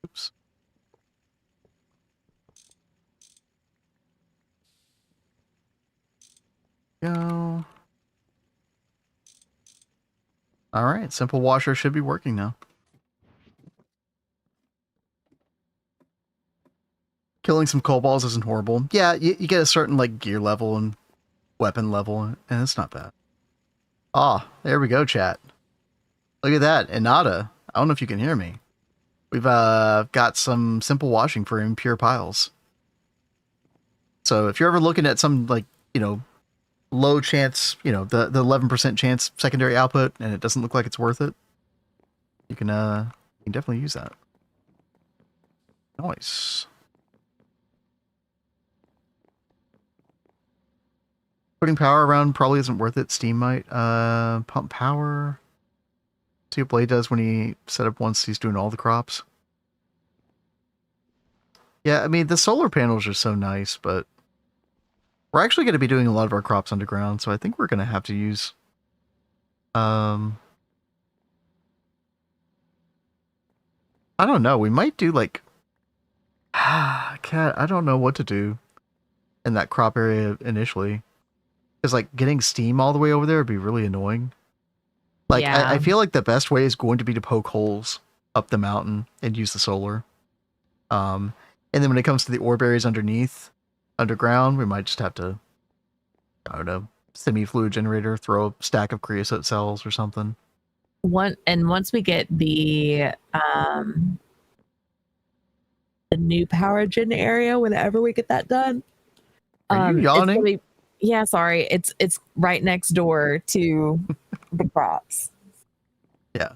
Oops. Go. All right, simple washer should be working now. Killing some kobolds isn't horrible. Yeah, you get a certain like gear level and weapon level, and it's not bad. Ah, there we go, chat. Look at that, Inada. I don't know if you can hear me. We've got some simple washing for impure piles. So if you're ever looking at some like, low chance, the 11% chance secondary output, and it doesn't look like it's worth it, you can definitely use that. Nice. Putting power around probably isn't worth it. Steam might. Pump power. See what Blade does when he set up once he's doing all the crops. Yeah, I mean, the solar panels are so nice, but we're actually going to be doing a lot of our crops underground, so I think we're going to have to use... I don't know. We might do, like... Cat, I don't know what to do in that crop area initially. Because, like, getting steam all the way over there would be really annoying. Like, yeah. I feel like the best way is going to be to poke holes up the mountain and use the solar. And then when it comes to the ore berries underground, we might just have to, I don't know, semi-fluid generator, throw a stack of creosote cells or something. Once we get the new power gen area, whenever we get that done. Are you yawning? Yeah, sorry. It's right next door to the crops. Yeah.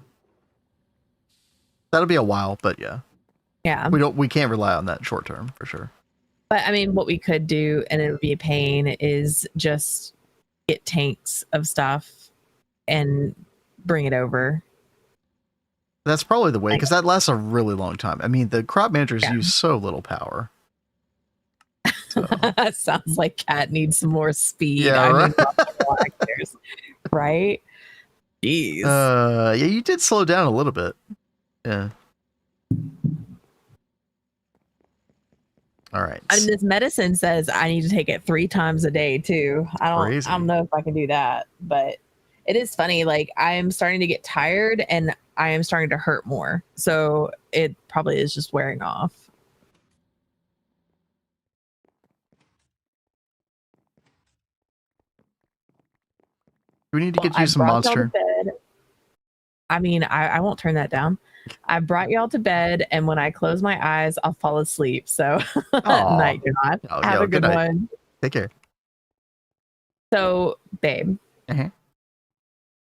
That'll be a while, but yeah. Yeah. We can't rely on that short term for sure. But I mean, what we could do, and it would be a pain, is just get tanks of stuff and bring it over. That's probably the way, because that lasts a really long time. I mean, the crop managers use so little power. So. Sounds like Cat needs some more speed. Yeah, right. Right? Jeez. Yeah, you did slow down a little bit. Yeah. All right. I mean, this medicine says I need to take it 3 times a day too. I don't know if I can do that, but it is funny. Like, I am starting to get tired and I am starting to hurt more. So it probably is just wearing off. We need to get you some monster. I mean, I won't turn that down. I brought y'all to bed, and when I close my eyes, I'll fall asleep. So, night, God. Have a good one. Take care. So, babe,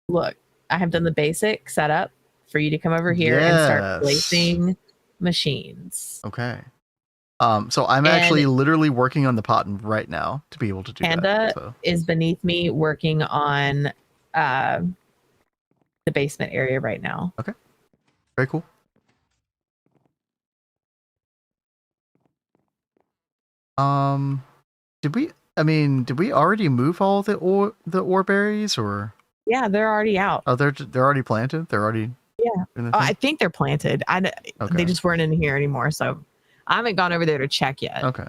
look, I have done the basic setup for you to come over here and start placing machines. Okay. So I'm actually literally working on the Potten right now to be able to do that. Panda is beneath me working on the basement area right now. Okay. Very cool. Did we already move all the Orberries, or? Yeah, they're already out. Oh, they're already planted? They're already I think they're planted. They just weren't in here anymore, so I haven't gone over there to check yet. Okay.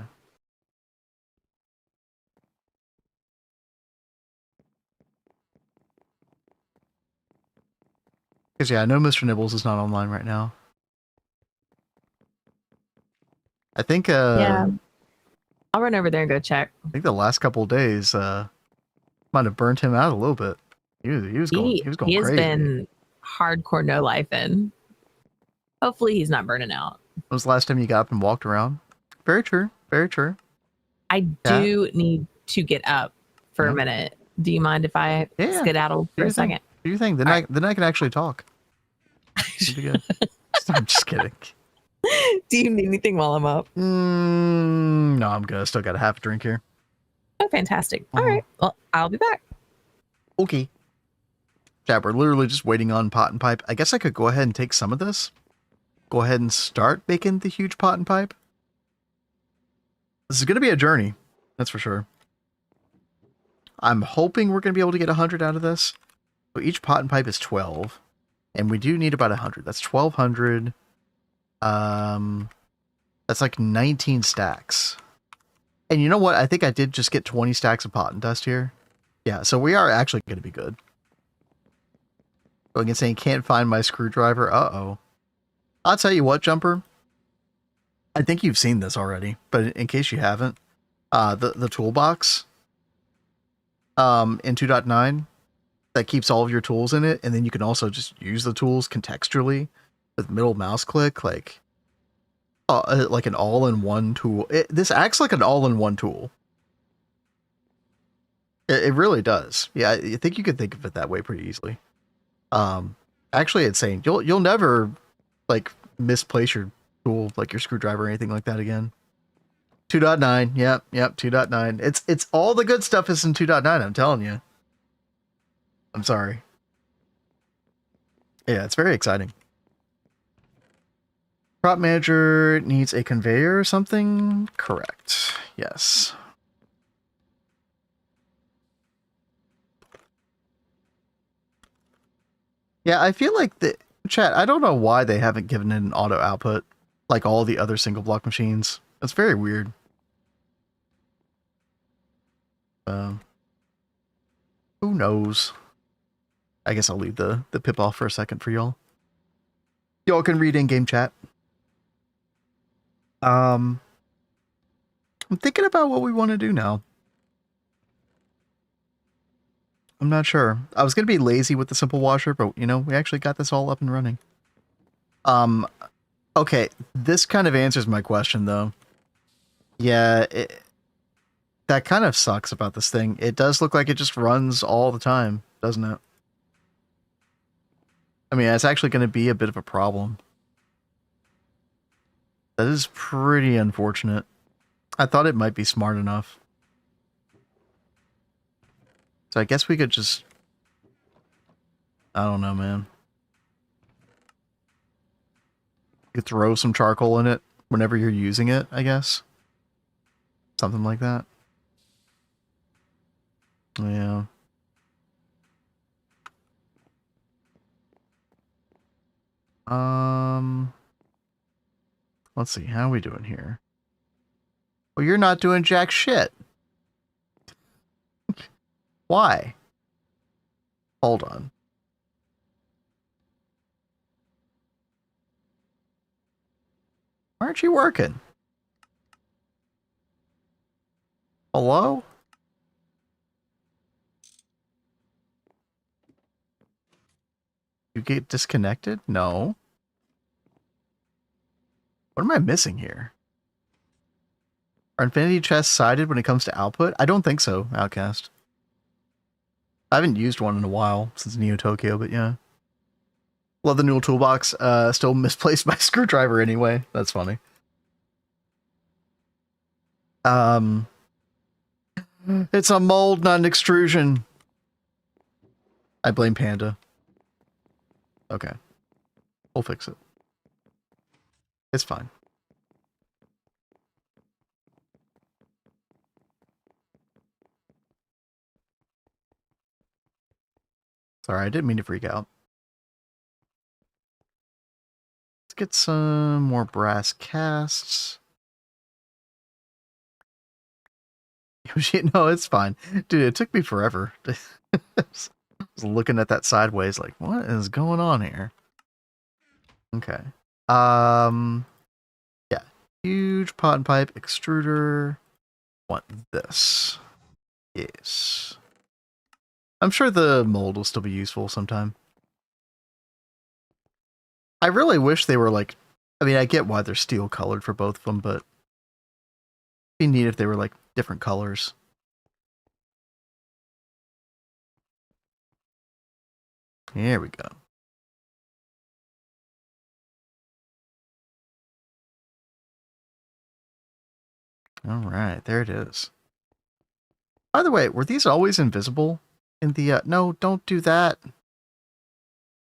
Because I know Mr. Nibbles is not online right now. I think yeah, I'll run over there and go check. I think the last couple of days might have burnt him out a little bit. He was going He crazy. Has been hardcore no life in. Hopefully he's not burning out. When was the last time you got up and walked around? Very true. Very true. I do need to get up for a minute. Do you mind if I skedaddle for a second? Do you think? Then I can actually talk. It'd be good. I'm just kidding. Do you need anything while I'm up? No, I'm good. I still got a half a drink here. Oh, fantastic. All right. Well, I'll be back. Okay. Chat, we're literally just waiting on pot and pipe. I guess I could go ahead and take some of this. Go ahead and start making the huge pot and pipe. This is going to be a journey. That's for sure. I'm hoping we're going to be able to get 100 out of this. So each pot and pipe is 12. And we do need about 100. That's 1,200. That's like 19 stacks. And you know what? I think I did just get 20 stacks of pot and dust here. Yeah, so we are actually going to be good. Going and saying, can't find my screwdriver. Uh-oh. I'll tell you what, Jumper. I think you've seen this already, but in case you haven't, the toolbox in 2.9 that keeps all of your tools in it, and then you can also just use the tools contextually with middle mouse click, like an all-in-one tool. This acts like an all-in-one tool. It really does. Yeah, I think you could think of it that way pretty easily. Actually, it's saying you'll never like misplace your tool, like your screwdriver or anything like that again. 2.9. Yep, 2.9. It's all the good stuff is in 2.9, I'm telling you. I'm sorry. Yeah, it's very exciting. Prop manager needs a conveyor or something? Correct. Yes. Yeah, I feel like the chat, I don't know why they haven't given it an auto output like all the other single block machines. That's very weird. Who knows? I guess I'll leave the pip off for a second for y'all. Y'all can read in-game chat. I'm thinking about what we want to do now. I'm not sure. I was going to be lazy with the simple washer, but you know, we actually got this all up and running. Okay, this kind of answers my question though. Yeah, that kind of sucks about this thing. It does look like it just runs all the time, doesn't it? I mean, it's actually going to be a bit of a problem. That is pretty unfortunate. I thought it might be smart enough. So I guess we could just... I don't know, man. You could throw some charcoal in it whenever you're using it, I guess. Something like that. Yeah. Let's see. How are we doing here? Well, you're not doing jack shit. Why? Hold on. Why aren't you working? Hello? You get disconnected? No. What am I missing here? Are Infinity chests sided when it comes to output? I don't think so, Outcast. I haven't used one in a while since Neo Tokyo, but yeah. Love the new toolbox. Still misplaced my screwdriver anyway. That's funny. It's a mold, not an extrusion. I blame Panda. Okay. We'll fix it. It's fine. Sorry, I didn't mean to freak out. Let's get some more brass casts. No, it's fine. Dude, it took me forever. I was looking at that sideways like, what is going on here? Okay. Yeah. Huge pot and pipe extruder. Want this. Yes. I'm sure the mold will still be useful sometime. I really wish they were like, I mean, I get why they're steel colored for both of them, but it'd be neat if they were like different colors. Here we go. All right, there it is. By the way, were these always invisible in the, no, don't do that.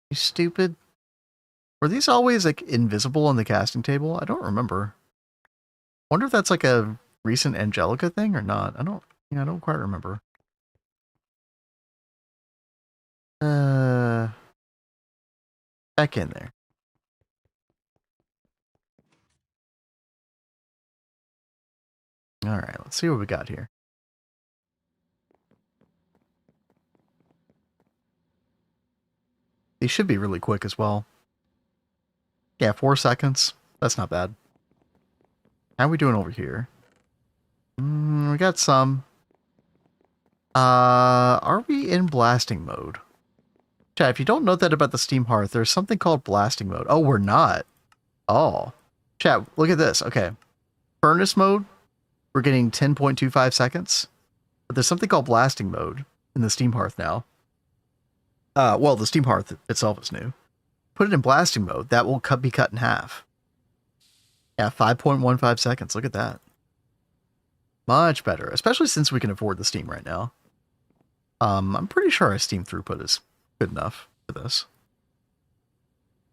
You stupid. Were these always like invisible on the casting table? I don't remember. Wonder if that's like a recent Angelica thing or not. I don't quite remember. Back in there. All right, let's see what we got here. These should be really quick as well. Yeah, 4 seconds. That's not bad. How are we doing over here? We got some. Are we in blasting mode? Chat, if you don't know that about the Steam Hearth, there's something called blasting mode. Oh, we're not. Oh. Chat, look at this. Okay. Furnace mode, we're getting 10.25 seconds. But there's something called blasting mode in the Steam Hearth now. Well, the Steam Hearth itself is new. Put it in blasting mode, that will be cut in half. Yeah, 5.15 seconds. Look at that. Much better, especially since we can afford the Steam right now. I'm pretty sure our Steam throughput is good enough for this.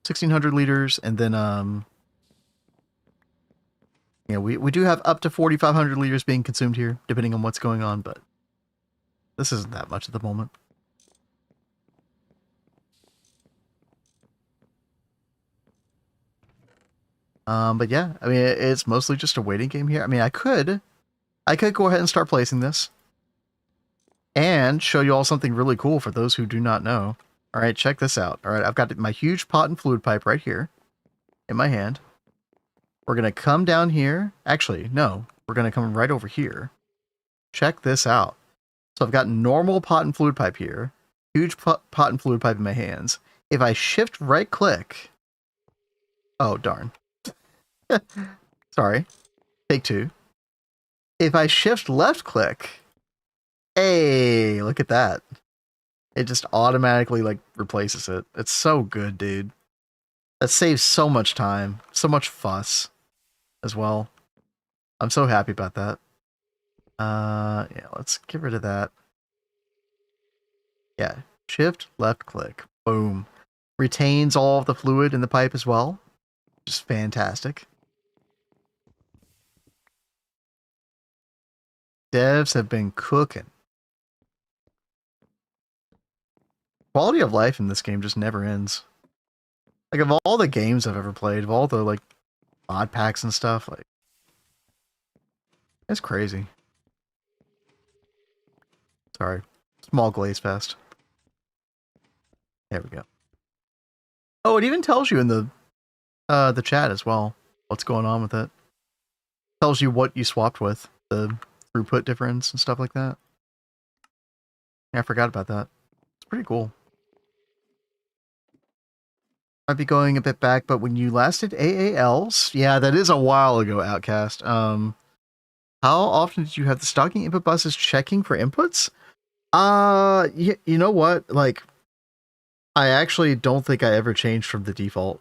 1,600 liters, and then we do have up to 4,500 liters being consumed here, depending on what's going on, but this isn't that much at the moment. But yeah, I mean, it's mostly just a waiting game here. I mean, I could go ahead and start placing this and show you all something really cool for those who do not know. All right, check this out. All right, I've got my huge pot and fluid pipe right here in my hand. We're going to come down here. Actually, no, we're going to come right over here. Check this out. So I've got normal pot and fluid pipe here, huge pot and fluid pipe in my hands. If I shift right click, oh, darn. Sorry. Take 2. If I shift left click, hey, look at that. It just automatically like replaces it. It's so good, dude. That saves so much time, so much fuss as well. I'm so happy about that. Yeah, let's get rid of that. Yeah, shift left click. Boom. Retains all of the fluid in the pipe as well. Just fantastic. Devs have been cooking. Quality of life in this game just never ends. Like, of all the games I've ever played, of all the, like, mod packs and stuff, like, it's crazy. Sorry. Small glaze fest. There we go. Oh, it even tells you in the chat as well what's going on with it. Tells you what you swapped with, the throughput difference and stuff like that. Yeah, I forgot about that. It's pretty cool. Might be going a bit back, but when you last did AALs, yeah, that is a while ago, Outcast. How often did you have the stocking input buses checking for inputs? You know what? Like, I actually don't think I ever changed from the default.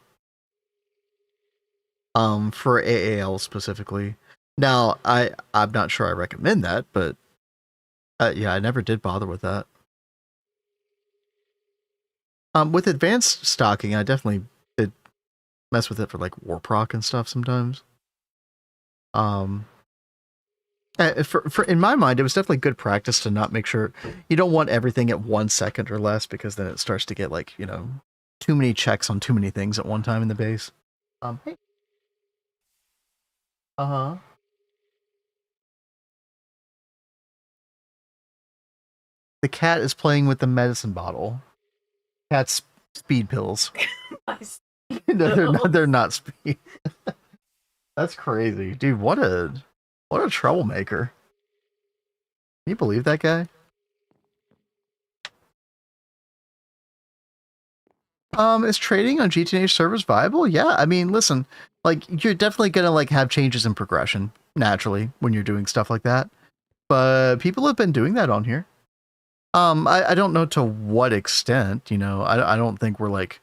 For AAL specifically. Now, I'm not sure I recommend that, but yeah, I never did bother with that. With advanced stocking, I definitely did mess with it for like war proc and stuff sometimes. For in my mind, it was definitely good practice to not make sure you don't want everything at 1 second or less, because then it starts to get like, you know, too many checks on too many things at one time in the base. Hey. Uh-huh. The cat is playing with the medicine bottle. Cat's speed pills. No, they're not speed. That's crazy. Dude, what a troublemaker. Can you believe that guy? Is trading on GTNH servers viable? Yeah, I mean, listen, like, you're definitely gonna like have changes in progression naturally when you're doing stuff like that. But people have been doing that on here. I don't know to what extent, you know. I don't think we're like,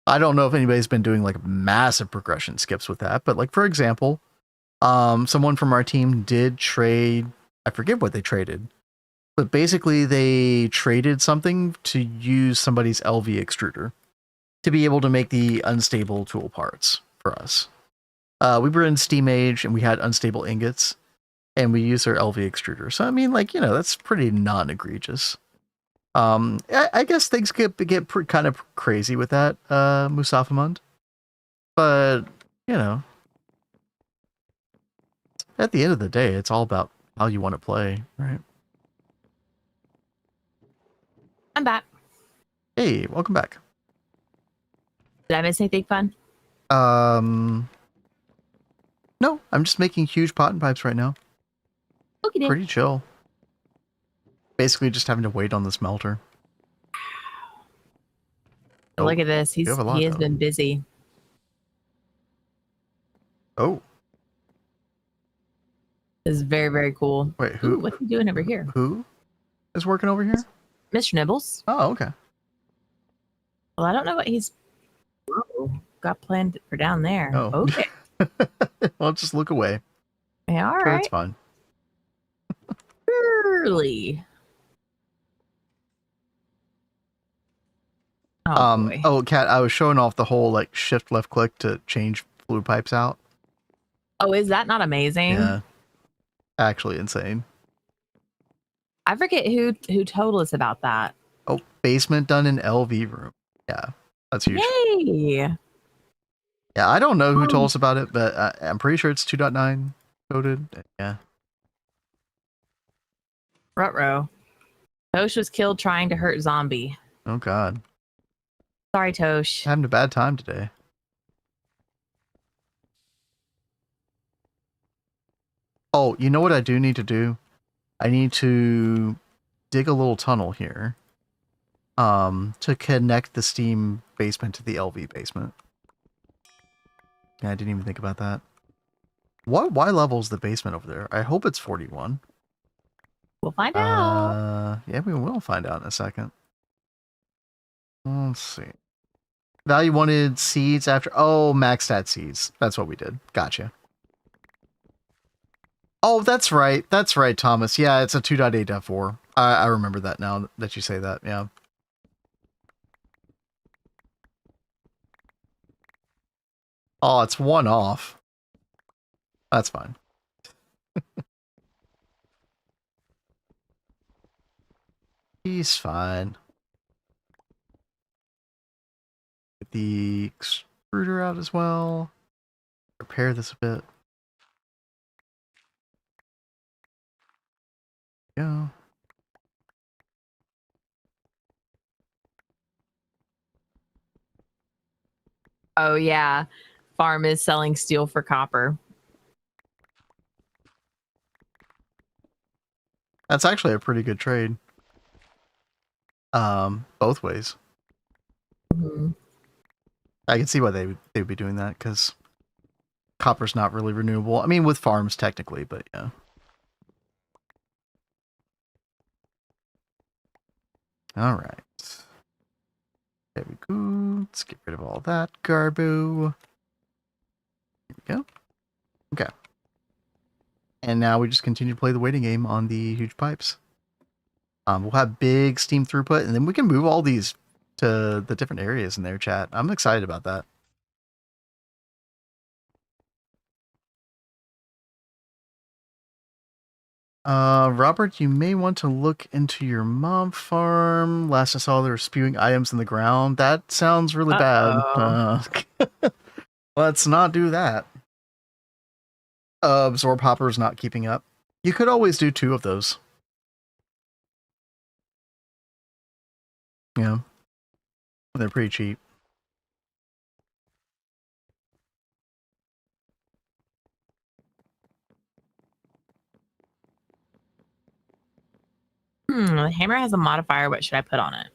I don't know if anybody's been doing like massive progression skips with that, but like, for example, someone from our team did trade, I forget what they traded, but basically they traded something to use somebody's LV extruder to be able to make the unstable tool parts for us. We were in Steam Age and we had unstable ingots, and we used our LV extruder. So I mean, like, you know, that's pretty non-egregious. I guess things get kind of crazy with that, Musafamund. But, you know, at the end of the day, it's all about how you want to play, right? I'm back. Hey, welcome back. Did I miss anything fun? No, I'm just making huge pot and pipes right now. Okay, Pretty chill. Basically just having to wait on the smelter. Oh, look at this. He has been busy. Oh. This is very, very cool. Wait, who? Ooh, what's he doing over here? Who is working over here? Mr. Nibbles. Oh, okay. Well, I don't know what he's got planned for down there. Oh. Okay. I'll just look away. Yeah, all Sure, right. it's fine. Early. Boy. Oh, Kat, I was showing off the whole like shift left click to change fluid pipes out. Oh, is that not amazing? Yeah. Actually insane. I forget who told us about that. Oh, basement done in LV room. Yeah, that's huge. Yay! Yeah, I don't know who told us about it, but I'm pretty sure it's 2.9 coded. Yeah. Ruh-roh. Tosh was killed trying to hurt Zombie. Oh, God. Sorry, Tosh. Having a bad time today. Oh, you know what I do need to do? I need to dig a little tunnel here to connect the Steam basement to the LV basement. Yeah, I didn't even think about that. Why level is the basement over there? I hope it's 41. We'll find out. Yeah, we will find out in a second. Let's see. Value wanted seeds after... Oh, max stat seeds. That's what we did. Gotcha. Oh, that's right. That's right, Thomas. Yeah, it's a 2.8.4. I remember that now that you say that. Yeah. Oh, it's one off. That's fine. He's fine. Get the extruder out as well. Repair this a bit. Go. Oh yeah, farm is selling steel for copper. That's actually a pretty good trade. Both ways. Mm-hmm. I can see why they would be doing that, because copper's not really renewable. I mean, with farms technically, but yeah. All right. There we go. Let's get rid of all that garbo. Here we go. Okay. And now we just continue to play the waiting game on the huge pipes. We'll have big steam throughput, and then we can move all these to the different areas in their chat. I'm excited about that. Robert, you may want to look into your mob farm. Last I saw, they were spewing items in the ground. That sounds really bad. Let's not do that. Absorb Hopper's not keeping up. You could always do 2 of those. Yeah. They're pretty cheap. The hammer has a modifier. What should I put on it?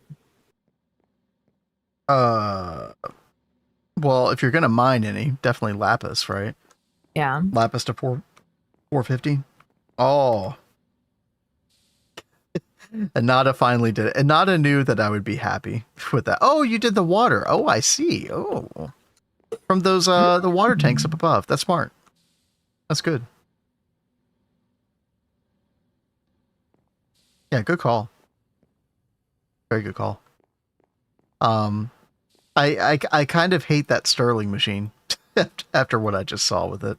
Well, if you're gonna mine any, definitely lapis, right? Yeah. Lapis to 450. Oh. Anada finally did it. Anada knew that I would be happy with that. Oh, you did the water. Oh, I see. Oh. From those the water tanks up above. That's smart. That's good. Yeah, good call. Very good call. I kind of hate that Sterling machine after what I just saw with it.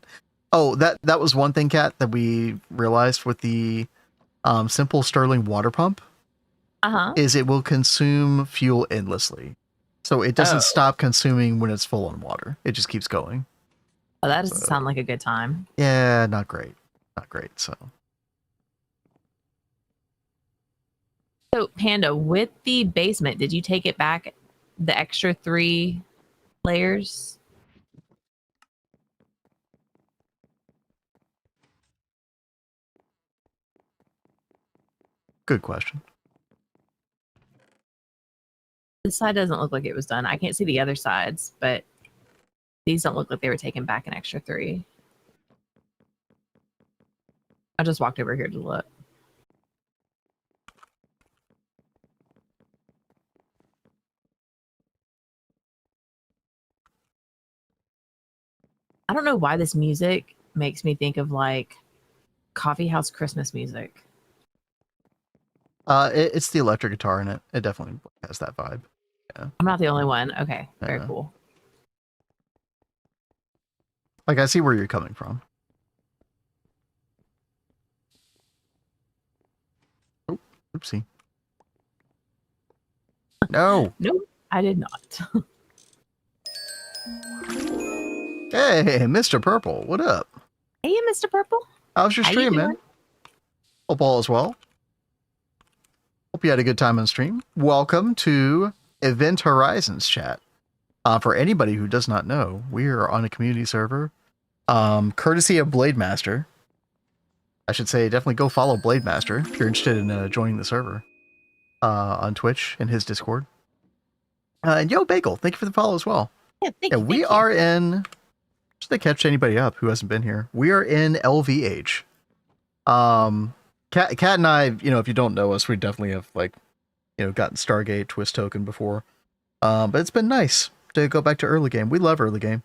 Oh, that was one thing, Kat, that we realized with the simple Sterling water pump. Is it will consume fuel endlessly. So it doesn't stop consuming when it's full on water. It just keeps going. Oh, that doesn't sound like a good time. Yeah, not great. Not great, so. So, Panda, with the basement, did you take it back the extra 3 layers? Good question. This side doesn't look like it was done. I can't see the other sides, but these don't look like they were taking back an extra 3. I just walked over here to look. I don't know why this music makes me think of like coffee house Christmas music. It's the electric guitar in it. It definitely has that vibe. Yeah. I'm not the only one. Okay, very cool. Like, I see where you're coming from. Oh, oopsie. No. Nope, I did not. Hey, Mr. Purple, what up? Hey, Mr. Purple. How's your stream, man? Hope all is well. Hope you had a good time on stream. Welcome to Event Horizons chat. For anybody who does not know, we are on a community server, courtesy of Blademaster. I should say, definitely go follow Blademaster if you're interested in joining the server on Twitch and his Discord. And yo, Bagel, thank you for the follow as well. Yeah, thank you. We are in, just to catch anybody up who hasn't been here, we are in LVH. Kat and I, if you don't know us, we definitely have gotten Stargate Twist Token before. But it's been nice to go back to early game. We love early game.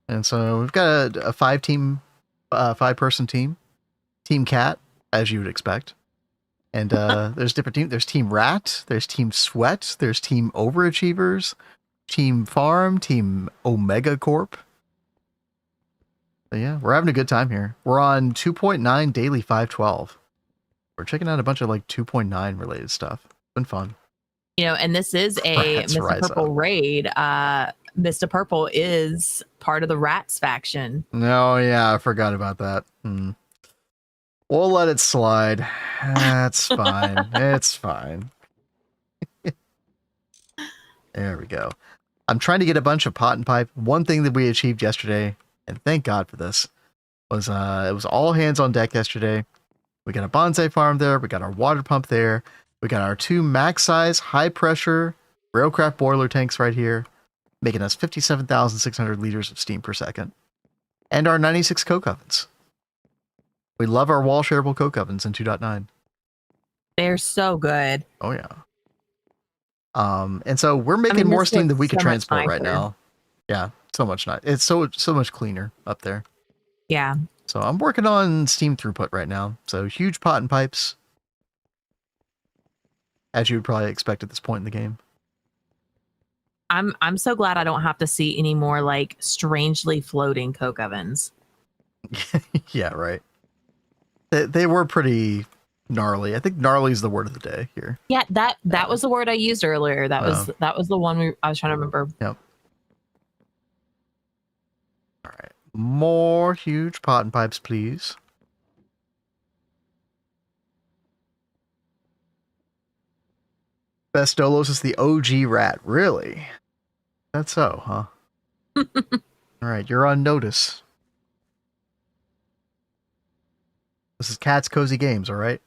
And so we've got a 5-person team. Team Cat, as you would expect. And there's different teams. There's Team Rat, there's Team Sweat, there's Team Overachievers, Team Farm, Team Omega Corp. But yeah, we're having a good time here. We're on 2.9 daily 512. We're checking out a bunch of like 2.9 related stuff. It's been fun. You know, and this is a Rats Mr. rise Purple up. raid. Mr. Purple is part of the Rats faction. No, yeah, I forgot about that. We'll let it slide. That's fine. It's fine. There we go. I'm trying to get a bunch of pot and pipe. One thing that we achieved yesterday, and thank God for this, was it was all hands on deck yesterday. We got a bonsai farm there. We got our water pump there. We got our 2 max size, high pressure railcraft boiler tanks right here, making us 57,600 liters of steam per second. And our 96 coke ovens. We love our wall shareable coke ovens in 2.9. They're so good. Oh yeah. And so we're making more steam than we can transport right now. Yeah, so much nice. It's so much cleaner up there. Yeah. So I'm working on steam throughput right now. So huge pot and pipes, as you would probably expect at this point in the game. I'm so glad I don't have to see any more like strangely floating coke ovens. Yeah, right. They were pretty gnarly. I think gnarly is the word of the day here. Yeah, that was the word I used earlier. That was the one I was trying to remember. Yep. All right. More huge pot and pipes, please. Best Dolos is the OG rat. Really? That's so, huh? All right, you're on notice. This is Cat's Cozy Games, all right?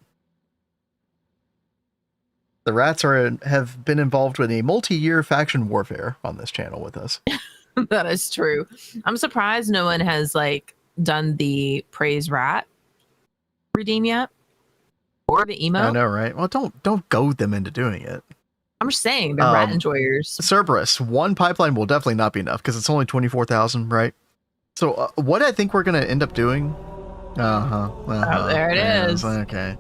The rats have been involved with a multi-year faction warfare on this channel with us. That is true. I'm surprised no one has like done the praise rat redeem yet, or the emote. I know, right? Well, don't goad them into doing it. I'm just saying, they're rat enjoyers. Cerberus, 1 pipeline will definitely not be enough because it's only 24,000, right? So what I think we're going to end up doing... Oh, there it is. Okay.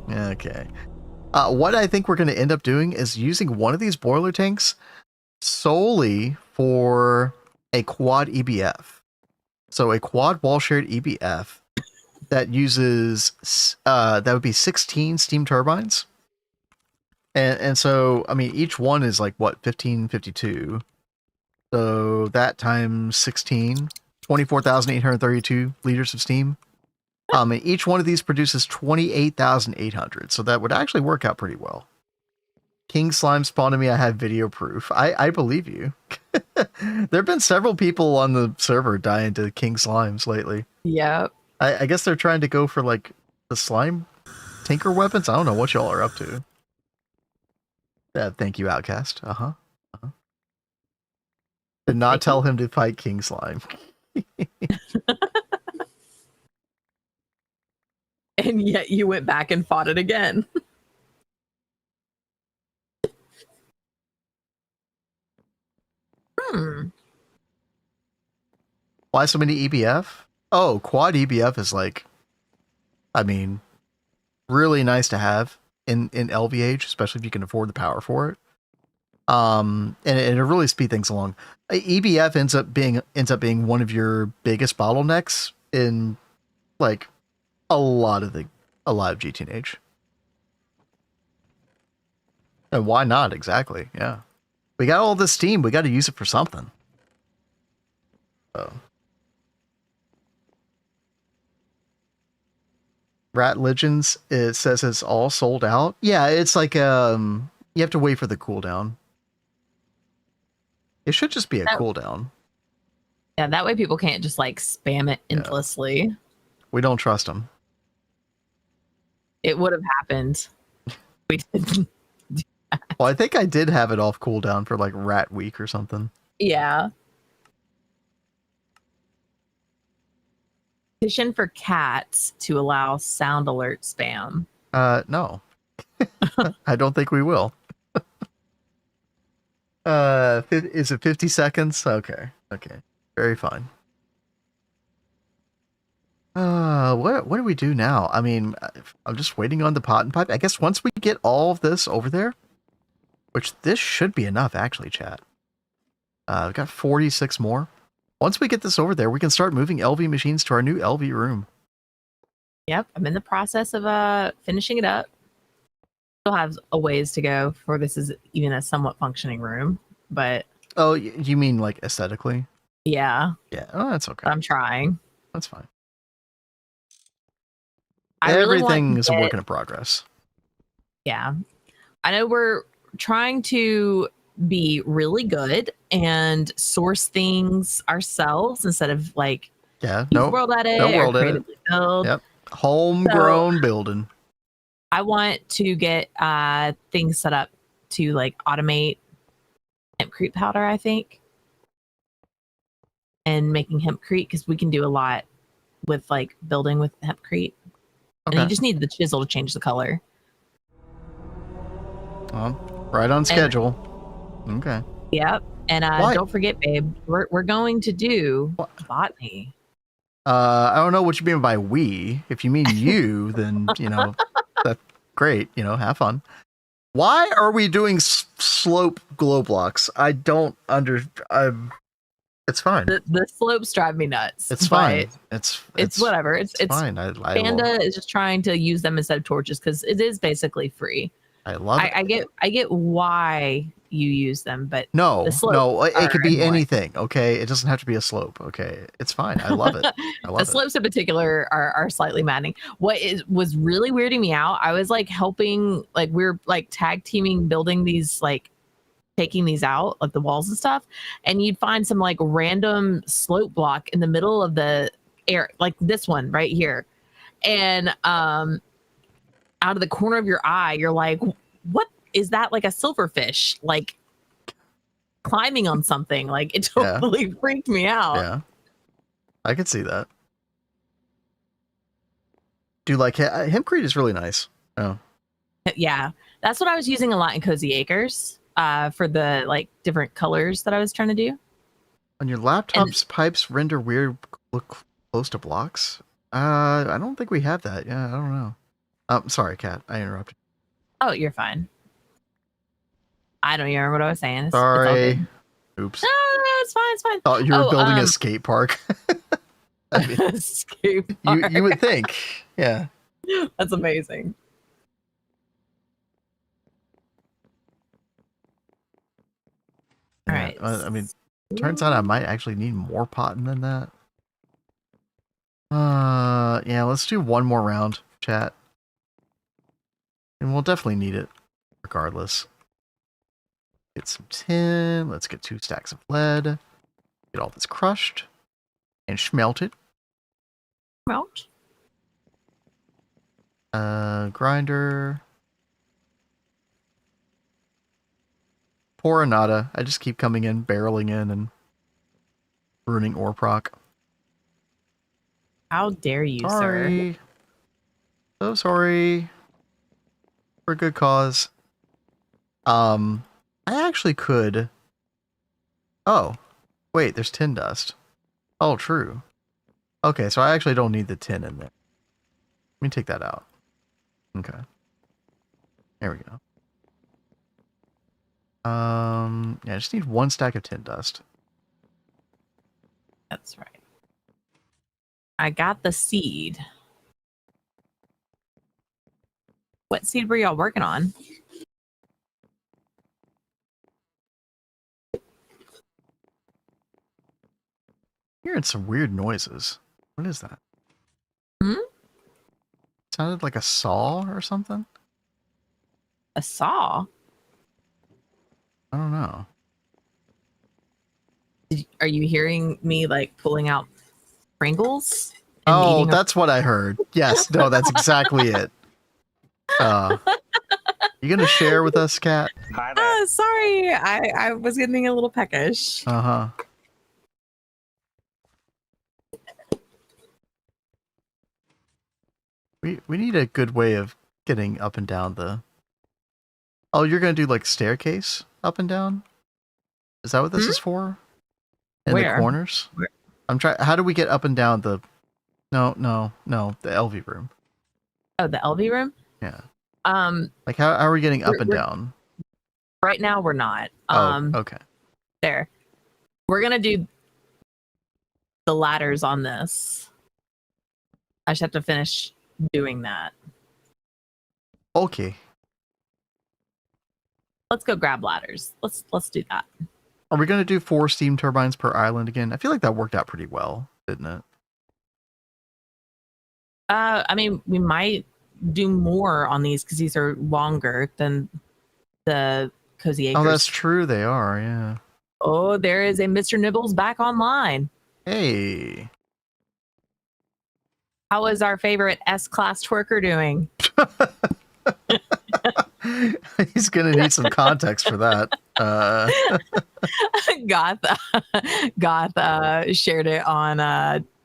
What I think we're going to end up doing is using one of these boiler tanks solely for a quad EBF. So a quad wall shared EBF that uses, that would be 16 steam turbines. And so, I mean, each one is like, what, 1552. So that times 16, 24,832 liters of steam. And each one of these produces 28,800. So that would actually work out pretty well. King Slime spawned to me. I have video proof. I believe you. There have been several people on the server dying to King Slimes lately. Yep. I guess they're trying to go for like the slime tinker weapons. I don't know what y'all are up to. Thank you, Outcast. Did not tell him to fight King Slime. And yet you went back and fought it again. Why so many EBF? Oh, quad EBF is like, I mean, really nice to have in LVH, especially if you can afford the power for it. And it'll really speed things along. EBF ends up being one of your biggest bottlenecks in like a lot of GTNH. And why not? Exactly. Yeah. We got all this steam. We got to use it for something. So. Rat Legends, it says it's all sold out. Yeah, it's like you have to wait for the cooldown. It should just be a cooldown. Yeah, that way people can't just like spam it endlessly. Yeah. We don't trust them. It would have happened. We didn't. Well, I think I did have it off cooldown for like Rat Week or something. Yeah. Petition for cats to allow sound alert spam. No. I don't think we will. Is it 50 seconds? Okay. Very fine. What do we do now? I mean, I'm just waiting on the pot and pipe. I guess once we get all of this over there, which this should be enough actually, chat. We've got 46 more. Once we get this over there, we can start moving LV machines to our new LV room. Yep, I'm in the process of finishing it up. Still have a ways to go before this is even a somewhat functioning room, but Oh, you mean like aesthetically? yeah. Yeah. Oh, that's okay. I'm trying. That's fine. Everything is a work in progress. Yeah. I know we're trying to be really good and source things ourselves instead of like use World Edit or creatively build. Yep. Homegrown building. I want to get things set up to like automate hempcrete powder, I think. And making hempcrete because we can do a lot with like building with hempcrete. Okay. And you just need the chisel to change the color. Right on schedule. Okay. Yep. And don't forget, babe, we're going to do botany. I don't know what you mean by we. If you mean you, then that's great. Have fun. Why are we doing slope glow blocks? I don't it's fine. The slopes drive me nuts. It's fine. It's whatever. It's fine. Panda is just trying to use them instead of torches because it is basically free. I love it. I get why you use them, but no, it could be anything. Okay, it doesn't have to be a slope. Okay, it's fine. I love it. The slopes in particular are slightly maddening. What was really weirding me out, I was like helping, like we're like tag teaming building these, like taking these out of the walls and stuff, and you'd find some like random slope block in the middle of the air, like this one right here, and out of the corner of your eye, you're like, what is that? Like a silverfish, like climbing on something. Like it totally freaked me out. Yeah, I could see that. Dude, like hempcrete is really nice. Oh, yeah, that's what I was using a lot in Cozy Acres for the like different colors that I was trying to do. On your laptop's pipes render weird, look close to blocks. I don't think we have that. Yeah, I don't know. Sorry, Kat, I interrupted. Oh, you're fine. I don't even remember what I was saying. Sorry. Oops. No, it's fine. It's fine. Thought you were building a skate park. Skate park. You would think. Yeah. That's amazing. All right. I mean, turns out I might actually need more potting than that. Yeah, let's do one more round, chat. And we'll definitely need it, regardless. Get some tin. Let's get 2 stacks of lead. Get all this crushed and smelted. Smelt. Grinder. Poor Anada. I just keep coming in, barreling in, and ruining ore proc. How dare you, sir? So sorry. For a good cause. I actually could. Oh, wait, there's tin dust. Oh, true. Okay, so I actually don't need the tin in there. Let me take that out. Okay. There we go. Yeah, I just need 1 stack of tin dust. That's right. I got the seed. What seed were y'all working on? Hearing some weird noises. What is that? Sounded like a saw or something? A saw? I don't know. Are you hearing me like pulling out Pringles? Oh, that's what I heard. Yes, no, that's exactly it. You gonna share with us, Kat? Sorry, I was getting a little peckish. We need a good way of getting up and down the. Oh, you're gonna do like staircase up and down? Is that what this is for? In the corners? Where? I'm trying. How do we get up and down the? No, the LV room. Oh, the LV room? Yeah. Like how are we getting up and down? Right now we're not. Okay. There. We're gonna do the ladders on this. I just have to finish doing that. Okay. Let's go grab ladders. Let's do that. Are we going to do 4 steam turbines per island again? I feel like that worked out pretty well, didn't it? I mean, we might do more on these because these are longer than the Cozy Acres. Oh, that's true. They are, yeah. Oh, there is a Mr. Nibbles back online. Hey. How is our favorite S-class twerker doing? He's going to need some context for that. Goth shared it on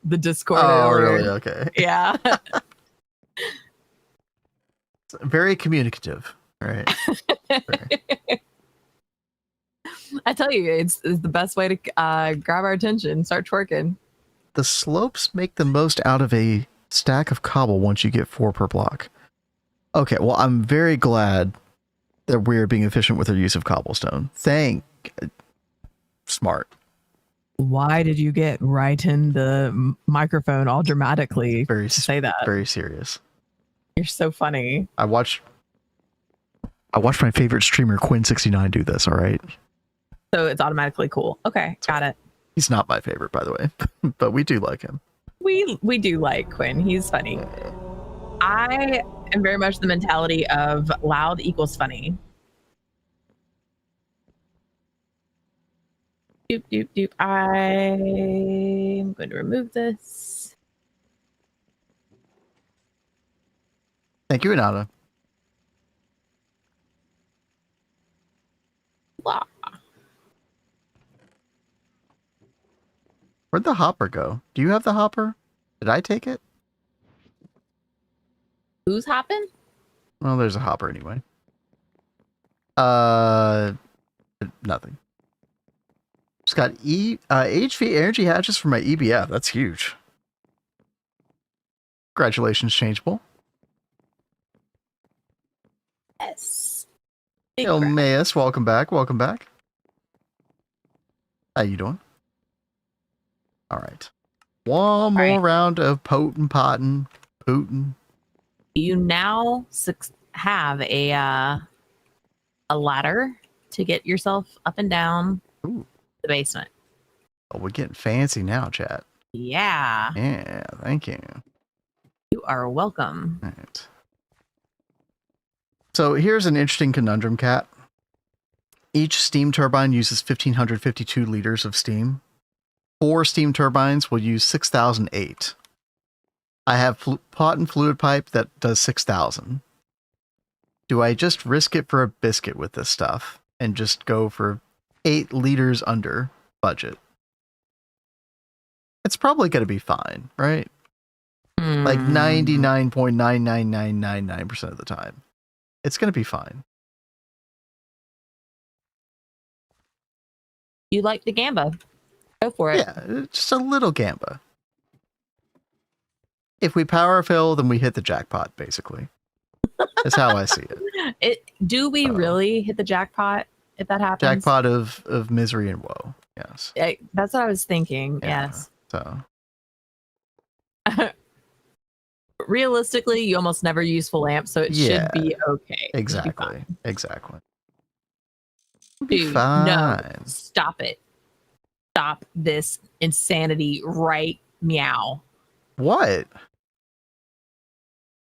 the Discord. Oh, really? Okay. Yeah. Very communicative. All right. I tell you, it's the best way to grab our attention. Start twerking. The slopes make the most out of a stack of cobble once you get 4 per block. Okay, well, I'm very glad that we're being efficient with our use of cobblestone. Smart. Why did you get right in the microphone all dramatically Very to say that? Very serious. You're so funny. I watched my favorite streamer Quinn69 do this, all right? So it's automatically cool. Okay, got it. He's not my favorite, by the way, but we do like him. We do like Quinn. He's funny. I am very much the mentality of loud equals funny. Doop, doop, doop. I'm going to remove this. Thank you, Inanna. Blah. Where'd the hopper go? Do you have the hopper? Did I take it? Who's hopping? Well, there's a hopper anyway. Nothing. Just got HV energy hatches for my EBF. That's huge. Congratulations, Changeable. Yes. Hey, Maus, welcome back. Welcome back. How you doing? All right. One more round of Putin. You now have a ladder to get yourself up and down the basement. Oh, we're getting fancy now, chat. Yeah. Yeah, thank you. You are welcome. All right. So here's an interesting conundrum, Cat. Each steam turbine uses 1,552 liters of steam. 4 steam turbines will use 6,008. I have pot and fluid pipe that does 6,000. Do I just risk it for a biscuit with this stuff and just go for 8 liters under budget? It's probably going to be fine, right? Like 99.99999% of the time. It's going to be fine. You like the Gamba. Go for it. Yeah, just a little Gamba. If we power fill, then we hit the jackpot, basically. That's how I see it. Do we really hit the jackpot if that happens? Jackpot of misery and woe. Yes. That's what I was thinking. Yeah, yes. So. Realistically, you almost never use full amp, so it should be okay. Exactly. Exactly. Dude, no. Stop it. Stop this insanity right meow. What?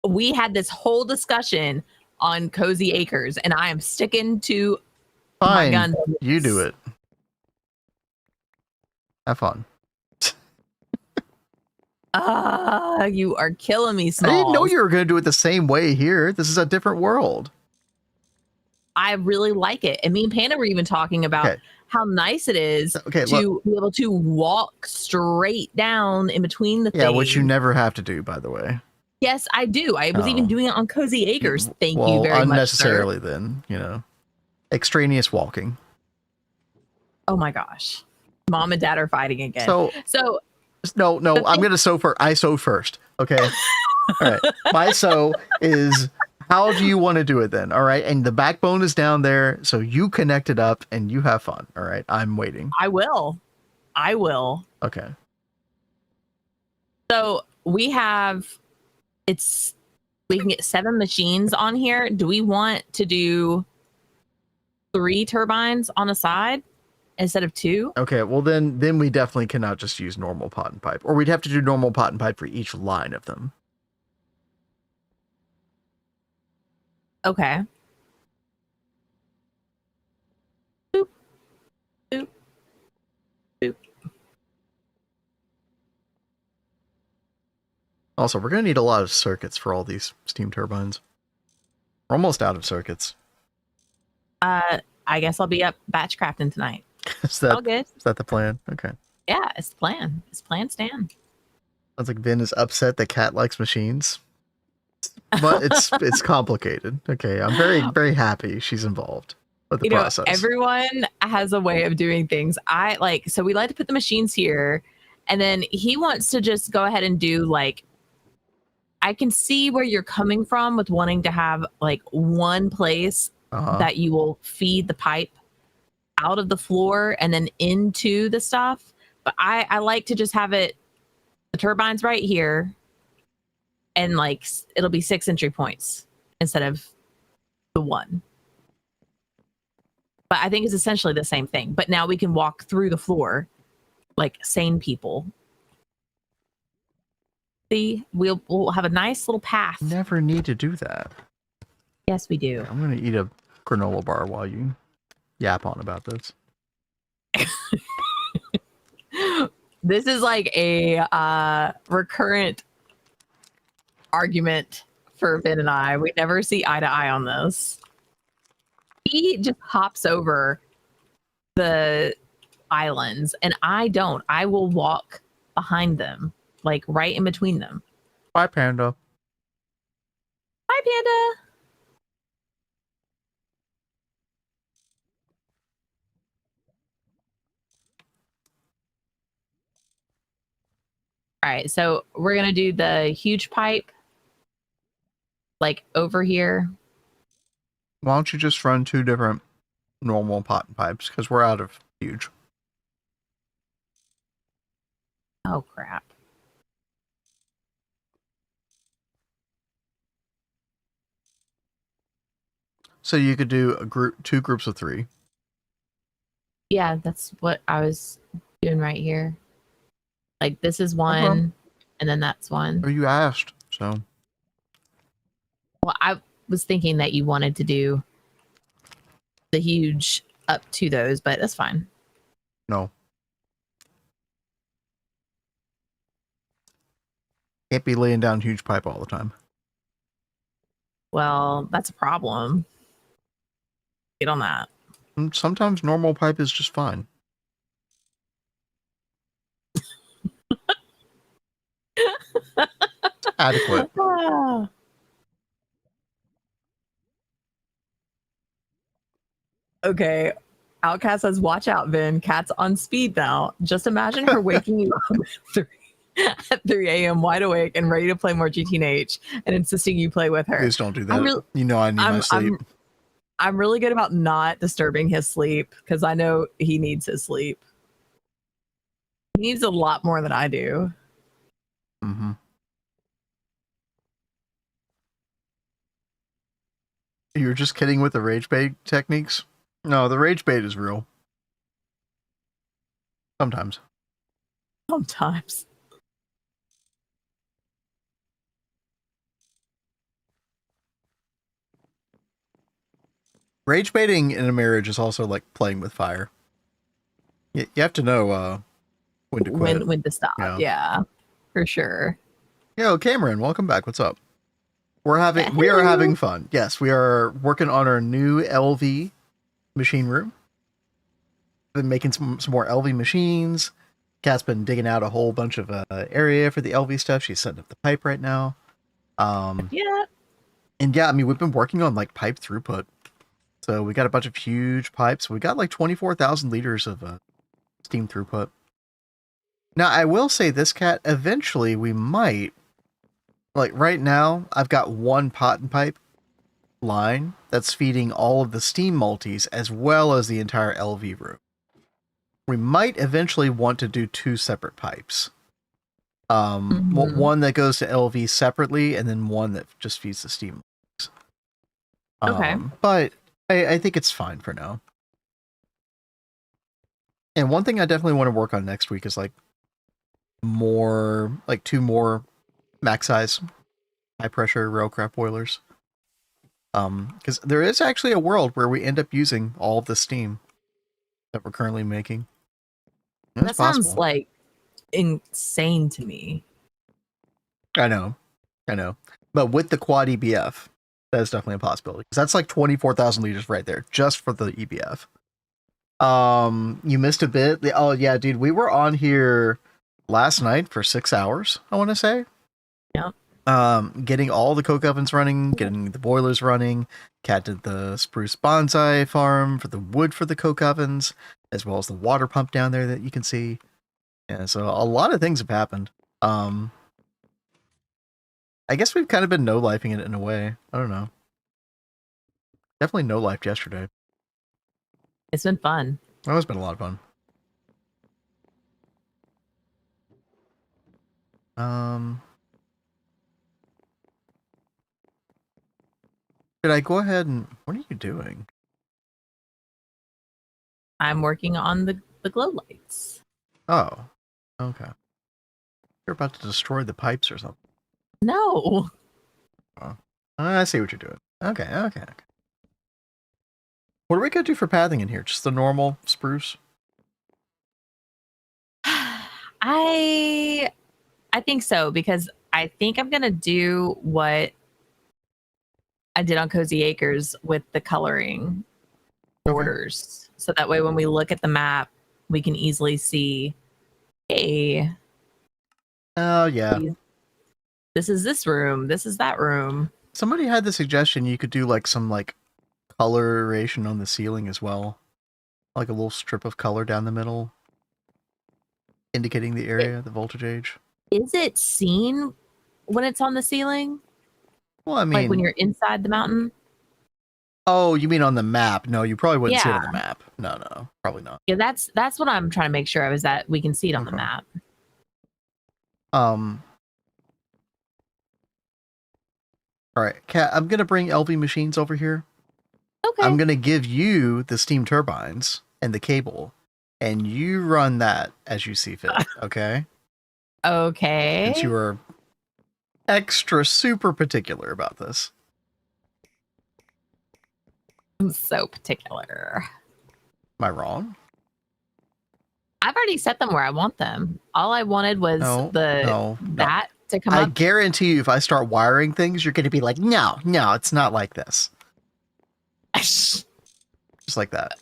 We had this whole discussion on Cozy Acres, and I am sticking to my guns. You do it. Have fun. You are killing me, Smalls. I didn't know you were going to do it the same way here. This is a different world. I really like it. And me and Panda were even talking about how nice it is to be able to walk straight down in between the things. Yeah, which you never have to do, by the way. Yes, I do. I was even doing it on Cozy Acres. Thank you very much. Unnecessarily, then, extraneous walking. Oh my gosh. Mom and Dad are fighting again. So no, I'm going to sew first. I sew first. Okay. All right. My sew is, how do you want to do it then? All right. And the backbone is down there. So you connect it up and you have fun. All right. I'm waiting. I will. Okay. So we can get 7 machines on here. Do we want to do 3 turbines on a side instead of 2? Okay, well then we definitely cannot just use normal pot and pipe, or we'd have to do normal pot and pipe for each line of them. Okay. Boop. Boop. Boop. Also, we're going to need a lot of circuits for all these steam turbines. We're almost out of circuits. I guess I'll be up batch crafting tonight. All good. Is that the plan? Okay. Yeah, it's the plan. It's plan stand. Sounds like Vin is upset that Cat likes machines. But it's complicated. Okay, I'm very happy she's involved with the process. Everyone has a way of doing things. So we like to put the machines here, and then he wants to just go ahead and do like, I can see where you're coming from with wanting to have like one place that you will feed the pipe out of the floor and then into the stuff. But I like to just have the turbines right here, and like it'll be 6 entry points instead of the 1. But I think it's essentially the same thing. But now we can walk through the floor like sane people. See, we'll have a nice little path. Never need to do that. Yes, we do. I'm gonna eat a granola bar while you yap on about this. This is like a recurrent argument for Ben and I. We never see eye to eye on this. He just hops over the islands, and I don't. I will walk behind them, like right in between them. Bye, Panda. Hi, Panda. All right, so we're gonna do the huge pipe, like over here. Why don't you just run 2 different normal pot and pipes? Because we're out of huge. Oh crap! So you could do 2 groups of 3. Yeah, that's what I was doing right here. Like this is one, and then that's one. Or you asked, so. Well, I was thinking that you wanted to do the huge up to those, but that's fine. No. Can't be laying down huge pipe all the time. Well, that's a problem. Get on that. Sometimes normal pipe is just fine. Adequate. Okay. Outcast says, watch out, Vin. Cat's on speed now. Just imagine her waking you up at 3 a.m. wide awake and ready to play more GTNH and insisting you play with her. Please don't do that. You know I need my sleep. I'm really good about not disturbing his sleep because I know he needs his sleep. He needs a lot more than I do. Mm-hmm. You're just kidding with the rage bait techniques? No, the rage bait is real. Sometimes. Sometimes. Rage baiting in a marriage is also like playing with fire. You have to know when to quit. When to stop. Yeah, for sure. Yo, Cameron, welcome back. What's up? We are having fun. Yes, we are working on our new LV machine room. Been making some more LV machines. Kat's been digging out a whole bunch of area for the LV stuff. She's setting up the pipe right now. Yeah. And yeah, I mean, we've been working on like pipe throughput. So we got a bunch of huge pipes. We got like 24,000 liters of steam throughput. Now, I will say this, Cat, eventually we might, like right now, I've got 1 pot and pipe line that's feeding all of the steam multis as well as the entire LV room. We might eventually want to do 2 separate pipes. One that goes to LV separately, and then one that just feeds the steam. Okay. But I think it's fine for now. And one thing I definitely want to work on next week is like two more max size high pressure railcraft boilers. Because there is actually a world where we end up using all of the steam that we're currently making. That sounds like insane to me. I know. But with the quad EBF, that is definitely a possibility. Because that's like 24,000 liters right there, just for the EBF. You missed a bit. Oh yeah, dude, we were on here last night for 6 hours, I want to say. Yep. Getting all the coke ovens running, getting the boilers running. Cat did the spruce bonsai farm for the wood for the coke ovens, as well as the water pump down there that you can see. Yeah, so a lot of things have happened. I guess we've kind of been no-lifing it in a way. I don't know. Definitely no-lifed yesterday. It's been fun. That has been a lot of fun. Should I go ahead and... What are you doing? I'm working on the glow lights. Oh. Okay. You're about to destroy the pipes or something. No. Oh. I see what you're doing. Okay. What are we going to do for pathing in here? Just the normal spruce? I think so, because I think I'm going to do what I did on Cozy Acres with the coloring borders. So that way when we look at the map, we can easily see, hey, oh yeah, this is this room, this is that room. Somebody had the suggestion you could do like some like coloration on the ceiling as well, like a little strip of color down the middle indicating the area, the voltage age. Is it seen when it's on the ceiling? Well, I mean, like when you're inside the mountain? Oh, you mean on the map? No, you probably wouldn't see it on the map. No, probably not. Yeah, that's what I'm trying to make sure of, is that we can see it on the map. All right, Kat, I'm gonna bring LV machines over here. Okay. I'm gonna give you the steam turbines and the cable, and you run that as you see fit. Okay. Okay. Since you are extra super particular about this. I'm so particular. Am I wrong? I've already set them where I want them. All I wanted was that to come up. I guarantee you, if I start wiring things, you're going to be like, no, it's not like this. Just like that.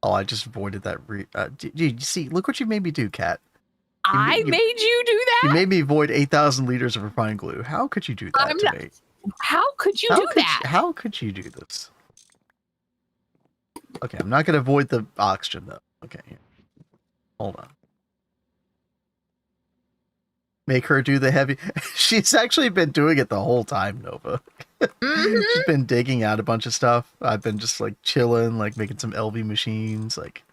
Oh, I just avoided that. Dude, see, look what you made me do, Kat. I made you do that? You made me avoid 8,000 liters of refined glue. How could you do that to me? How could you do that? How could you do this? Okay, I'm not going to avoid the oxygen, though. Okay, here. Hold on. Make her do the heavy... She's actually been doing it the whole time, Nova. She's been digging out a bunch of stuff. I've been just, like, chilling, like, making some LV machines, like...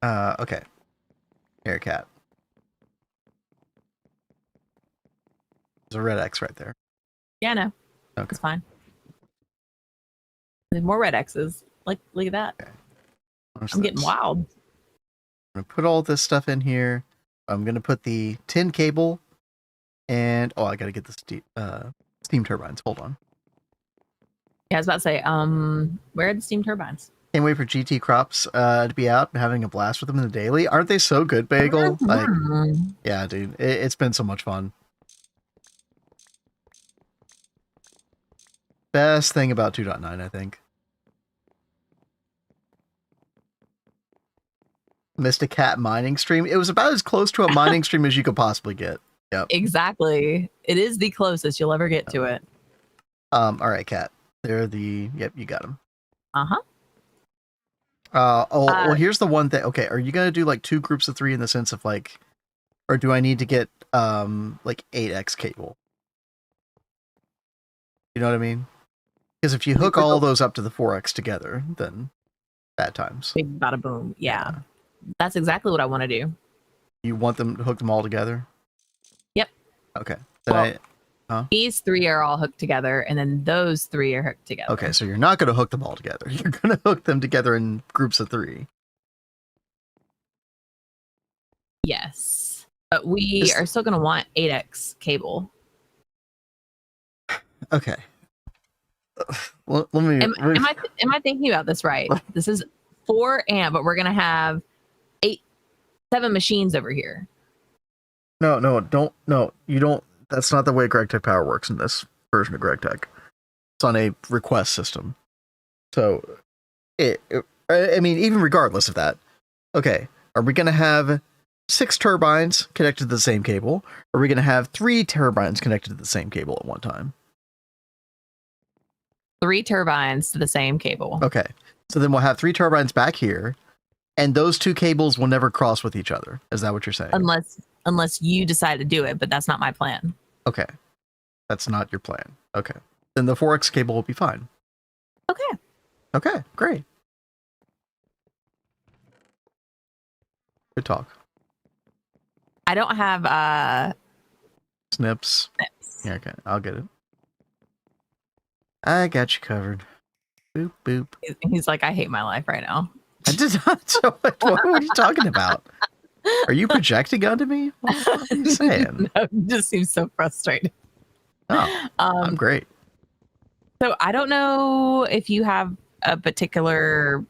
Okay. Here, Cat. There's a red X right there. Yeah, no. Okay. It's fine. There's more red X's. Like, look at that. Okay. I'm getting wild. I'm going to put all this stuff in here. I'm going to put the tin cable and... Oh, I got to get the steam turbines. Hold on. Yeah, I was about to say, where are the steam turbines? Can't wait for GT Crops to be out and having a blast with them in the daily. Aren't they so good, Bagel? Like, yeah, dude. It's been so much fun. Best thing about 2.9, I think. Missed a cat mining stream. It was about as close to a mining stream as you could possibly get. Yep. Exactly. It is the closest you'll ever get to it. All right, Cat. They're the... Yep, you got them. Uh-huh. Well, here's the one thing. Okay, are you going to do like 2 groups of 3 in the sense of like... Or do I need to get like 8x cable? You know what I mean? Because if you hook all those up to the 4x together, then bad times. Big bada boom. Yeah. That's exactly what I want to do. You want them to hook them all together? Yep. Okay. Then Well, these 3 are all hooked together, and then those 3 are hooked together. Okay, so you're not going to hook them all together. You're going to hook them together in groups of 3. Yes. But we are still going to want 8x cable. Okay. Well, let me. Am I thinking about this right? This is 4 amp, but we're going to have 7 machines over here. No, you don't. That's not the way GregTech Power works in this version of GregTech. It's on a request system. So, I mean, even regardless of that, okay, are we going to have 6 turbines connected to the same cable? Or are we going to have 3 turbines connected to the same cable at one time? 3 turbines to the same cable. Okay, so then we'll have 3 turbines back here, and those 2 cables will never cross with each other. Is that what you're saying? Unless you decide to do it, but that's not my plan. Okay, that's not your plan. Okay, then the 4X cable will be fine. Okay. Okay, great. Good talk. I don't have Snips. Yeah, okay, I'll get it. I got you covered. Boop, boop. He's like, I hate my life right now. I did not. What are you talking about? Are you projecting onto me? What are you saying? No, it just seems so frustrated. Oh, I'm great. So I don't know if you have a particular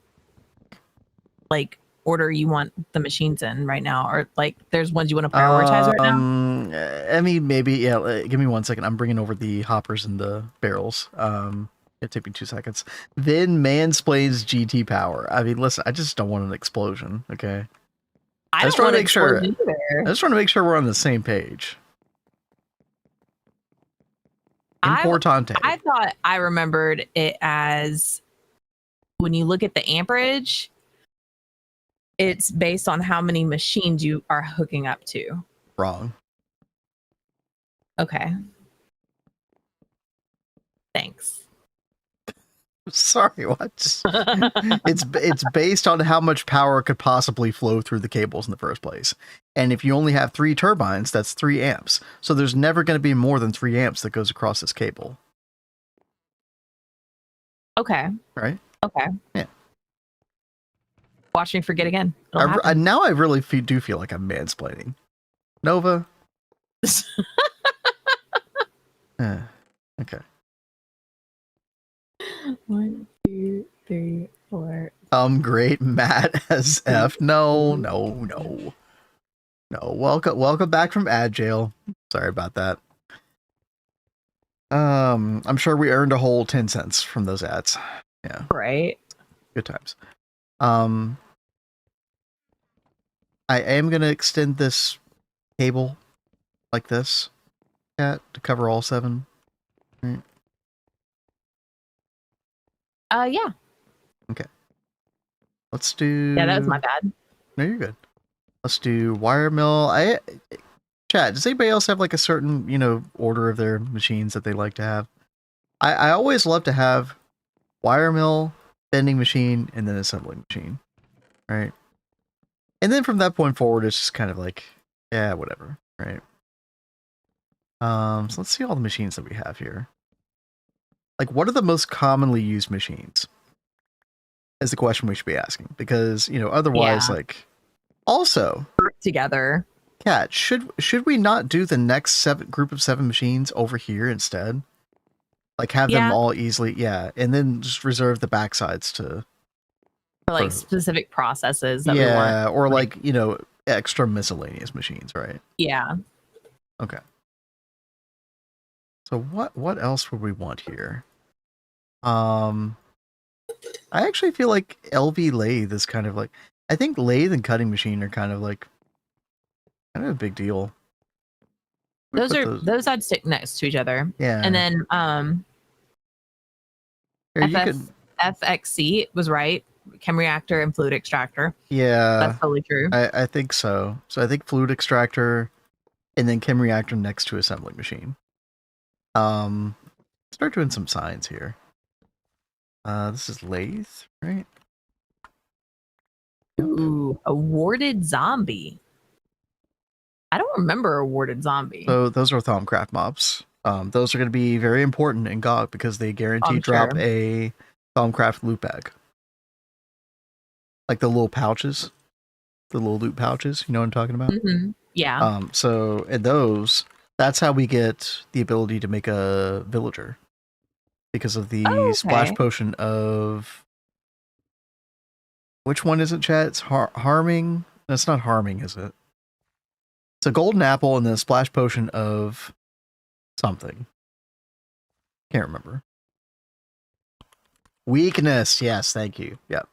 like order you want the machines in right now, or like there's ones you want to prioritize right now. I mean, maybe, yeah. Give me 1 second. I'm bringing over the hoppers and the barrels. It took me 2 seconds. Then mansplains GT power. I mean, listen, I just don't want an explosion. Okay. I just want to make sure. I just want to make sure we're on the same page. Importante. I thought I remembered it as when you look at the amperage, it's based on how many machines you are hooking up to. Wrong. Okay. Thanks. Sorry, what? It's based on how much power could possibly flow through the cables in the first place. And if you only have 3 turbines, that's 3 amps. So there's never going to be more than 3 amps that goes across this cable. Okay. Right? Okay. Yeah. Watch me forget again. Now I really do feel like I'm mansplaining. Nova. Okay. 1, 2, 3, 4. Great, Matt as F. No. Welcome back from ad jail. Sorry about that. I'm sure we earned a whole 10 cents from those ads. Yeah. Right. Good times. I am gonna extend this cable like this, to cover all 7. Right. Yeah. Okay. Let's do. Yeah, that was my bad. No, you're good. Let's do wire mill. Chat, does anybody else have like a certain, order of their machines that they like to have? I always love to have wire mill, bending machine, and then assembling machine. Right? And then from that point forward, it's just kind of like, yeah, whatever. Right? So let's see all the machines that we have here. Like, what are the most commonly used machines? Is the question we should be asking. Because, otherwise, like, also together. Kat, should we not do the next group of 7 machines over here instead? Like, have them all easily, and then just reserve the backsides for like specific processes that we want. Or like, extra miscellaneous machines, right? Yeah. Okay. So what else would we want here? I actually feel like LV lathe is kind of like, I think lathe and cutting machine are kind of a big deal. Those I'd stick next to each other. Yeah. And then FXC was right. Chem reactor and fluid extractor. Yeah. That's totally true. I think so. So I think fluid extractor and then chem reactor next to assembly machine. Start doing some signs here. This is lathe, right? Ooh, Ooh, awarded zombie. I don't remember awarded zombie. So those are Thaumcraft mobs. Those are going to be very important in GOG because they guarantee drop a Thaumcraft loot bag. Like the little pouches. The little loot pouches. You know what I'm talking about? Mm-hmm. Yeah. So in those, that's how we get the ability to make a villager. Because of the splash potion of... Which one is it, chat? It's harming? That's not harming, is it? It's a golden apple and then a splash potion of something. Can't remember. Weakness. Yes, thank you. Yep.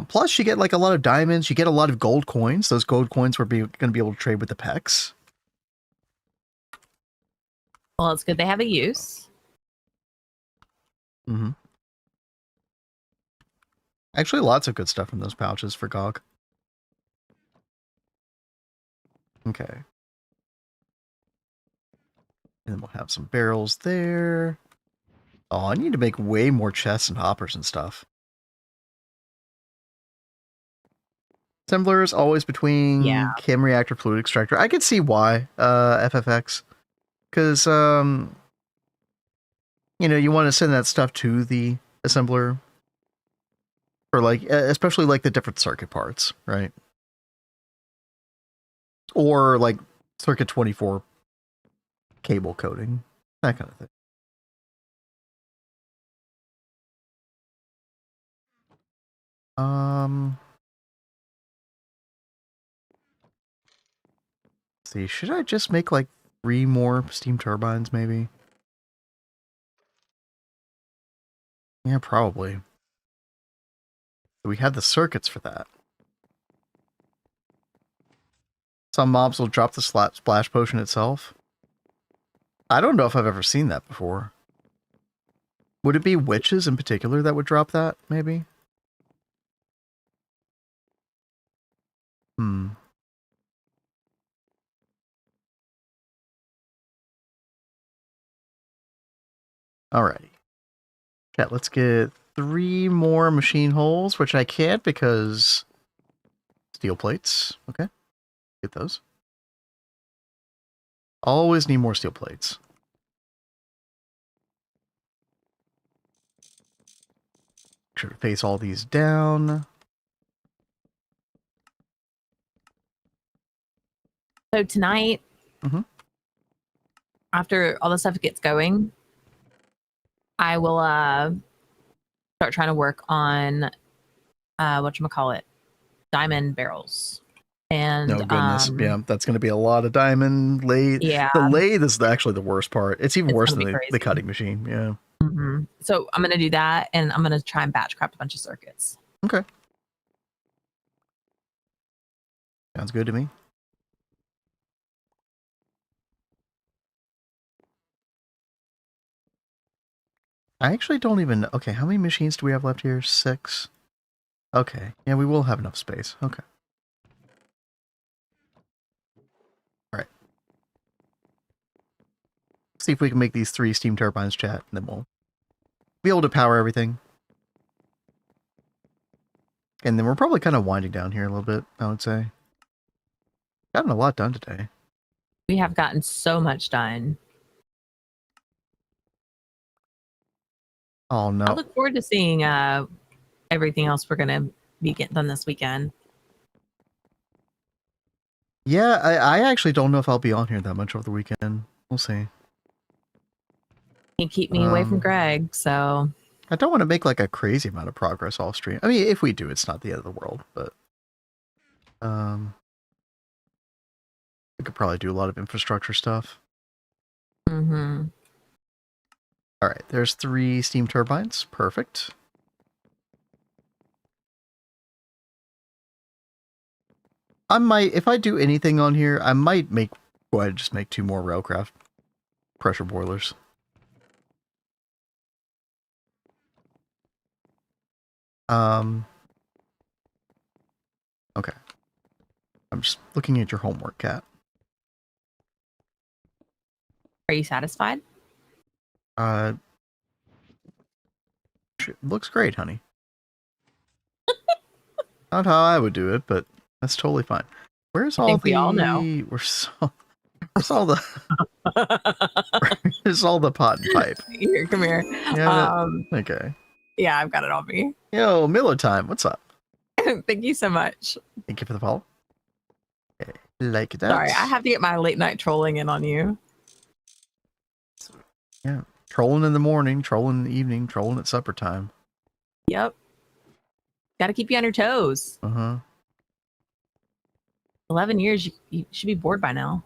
Plus, you get like a lot of diamonds. You get a lot of gold coins. Those gold coins we're going to be able to trade with the pecs. Well, it's good they have a use. Mm-hmm. Actually, lots of good stuff in those pouches for GOG. Okay. And then we'll have some barrels there. Oh, I need to make way more chests and hoppers and stuff. Assemblers always between chem reactor fluid extractor. I could see why, FFX. Because, you know, you want to send that stuff to the assembler. For like, especially like the different circuit parts, right? Or like circuit 24 cable coding, that kind of thing. Let's see, should I just make like 3 more steam turbines maybe? Yeah, probably. We had the circuits for that. Some mobs will drop the splash potion itself. I don't know if I've ever seen that before. Would it be witches in particular that would drop that, maybe? Alrighty. Okay, let's get 3 more machine holes, which I can't because steel plates. Okay, get those. Always need more steel plates. Make sure to face all these down. So tonight, after all the stuff gets going, I will start trying to work on whatchamacallit, diamond barrels. And oh goodness, yeah, that's going to be a lot of diamond lathe. Yeah, the lathe is actually the worst part. It's even worse than the cutting machine. Yeah. So I'm going to do that, and I'm going to try and batch craft a bunch of circuits. Okay. Sounds good to me. I actually don't even... Okay, how many machines do we have left here? 6. Okay. Yeah, we will have enough space. Okay. Alright. See if we can make these 3 steam turbines, chat, and then we'll be able to power everything. And then we're probably kind of winding down here a little bit, I would say. Gotten a lot done today. We have gotten so much done. Oh, no. I look forward to seeing everything else we're going to be getting done this weekend. Yeah, I actually don't know if I'll be on here that much over the weekend. We'll see. Can't keep me away from Greg, so... I don't want to make like a crazy amount of progress off stream. I mean, if we do, it's not the end of the world, but... we could probably do a lot of infrastructure stuff. Alright, there's 3 steam turbines. Perfect. I might, if I do anything on here, I might go ahead and just make 2 more railcraft pressure boilers. Okay. I'm just looking at your homework, Kat. Are you satisfied? Looks great, honey. Not how I would do it, but that's totally fine. Where's all we all know. Where's all the where's all the pot and pipe? Here, come here. Yeah. Okay. Yeah, I've got it on me. Yo, Miller time. What's up? Thank you so much. Thank you for the follow. Okay. Like that. Sorry, I have to get my late night trolling in on you. Yeah. Trolling in the morning, trolling in the evening, trolling at supper time. Yep. Got to keep you on your toes. 11 years, you should be bored by now.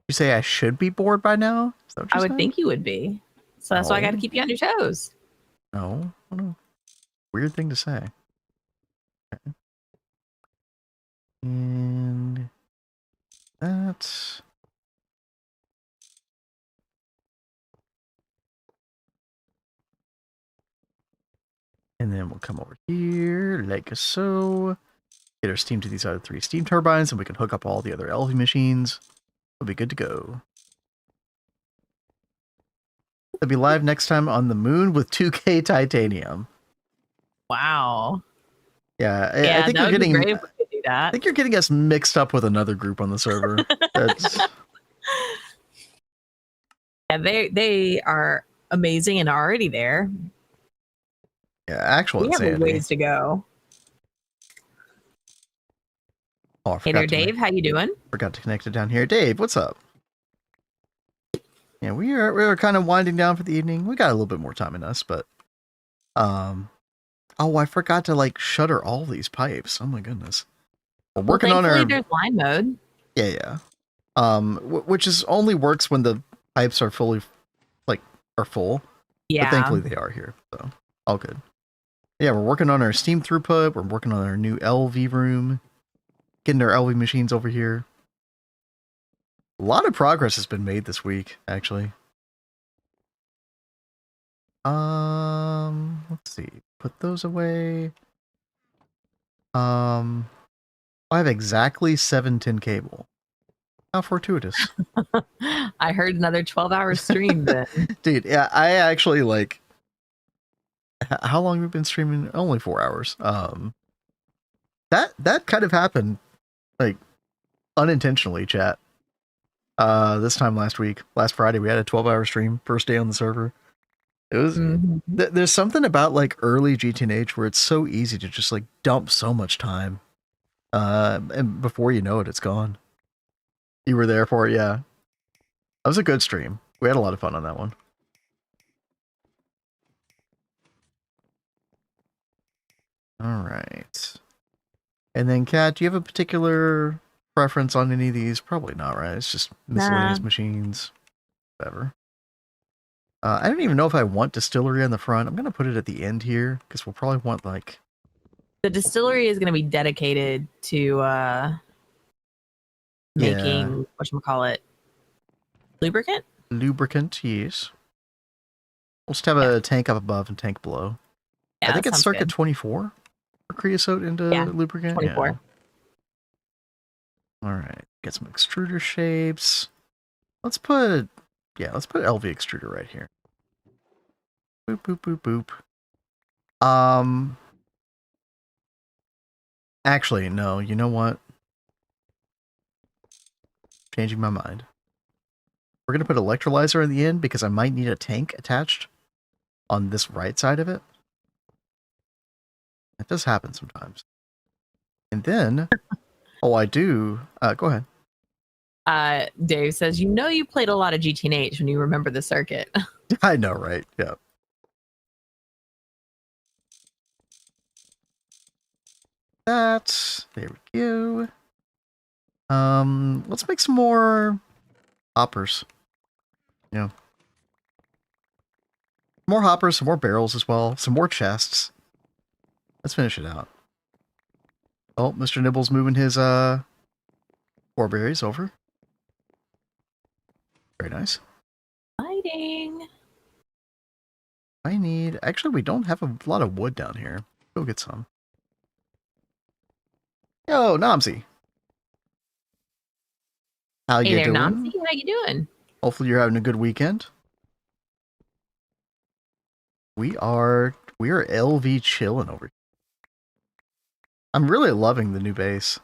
You say I should be bored by now? Is that what I you're would saying? think you would be. So that's why I got to keep you on your toes. No. Weird thing to say. Okay. And that. And then we'll come over here, like so. Get our steam to these other 3 steam turbines, and we can hook up all the other LV machines. We'll be good to go. We'll be live next time on the moon with 2K titanium. Wow. Yeah, I think you're getting. Great if we could do that. I think you're getting us mixed up with another group on the server. That's... Yeah, they are amazing and already there. Yeah, actual we insanity. have a ways to go. Oh, hey there, Dave. How you doing? Forgot to connect it down here. Dave, what's up? Yeah, we're kind of winding down for the evening. We got a little bit more time in us, but oh, I forgot to like shutter all these pipes. Oh my goodness. We're working on our. There's line mode. Yeah. Which is only works when the pipes are fully, are full. Yeah. But thankfully they are here, so all good. Yeah, we're working on our steam throughput. We're working on our new LV room. Getting our LV machines over here. A lot of progress has been made this week, actually. Let's see. Put those away. I have exactly 7 tin cable. How fortuitous. I heard another 12-hour stream then. Dude, yeah, I actually how long have we been streaming? Only 4 hours. That kind of happened unintentionally, chat. This time last Friday, we had a 12-hour stream, first day on the server. It was there's something about early GTNH where it's so easy to just dump so much time. And before you know it, it's gone. You were there for it, yeah. That was a good stream. We had a lot of fun on that one. All right. And then, Kat, do you have a particular preference on any of these? Probably not, right? It's just miscellaneous machines. Whatever. I don't even know if I want distillery on the front. I'm going to put it at the end here because we'll probably want the distillery is going to be dedicated to making whatchamacallit, lubricant? Lubricant, yes. We'll just have a tank up above and tank below. Yeah, I think it's circa 24 for creosote into lubricant. 24. Yeah. All right. Get some extruder shapes. Let's put LV extruder right here. Boop, boop, boop, boop. Actually, no, you know what? Changing my mind. We're going to put electrolyzer in the end because I might need a tank attached on this right side of it. That does happen sometimes. And then, I do. Go ahead. Dave says, you played a lot of GTNH when you remember the circuit. I know, right? Yeah. There we go. Let's make some more hoppers. Yeah. More hoppers, some more barrels as well, some more chests. Let's finish it out. Oh, Mr. Nibble's moving his Orberries over. Very nice. Lighting. Actually, we don't have a lot of wood down here. Go get some. Yo, Nomsy. How you doing? Nomsy, how you doing? Hopefully you're having a good weekend. We are We are LV chilling over here. I'm really loving the new base.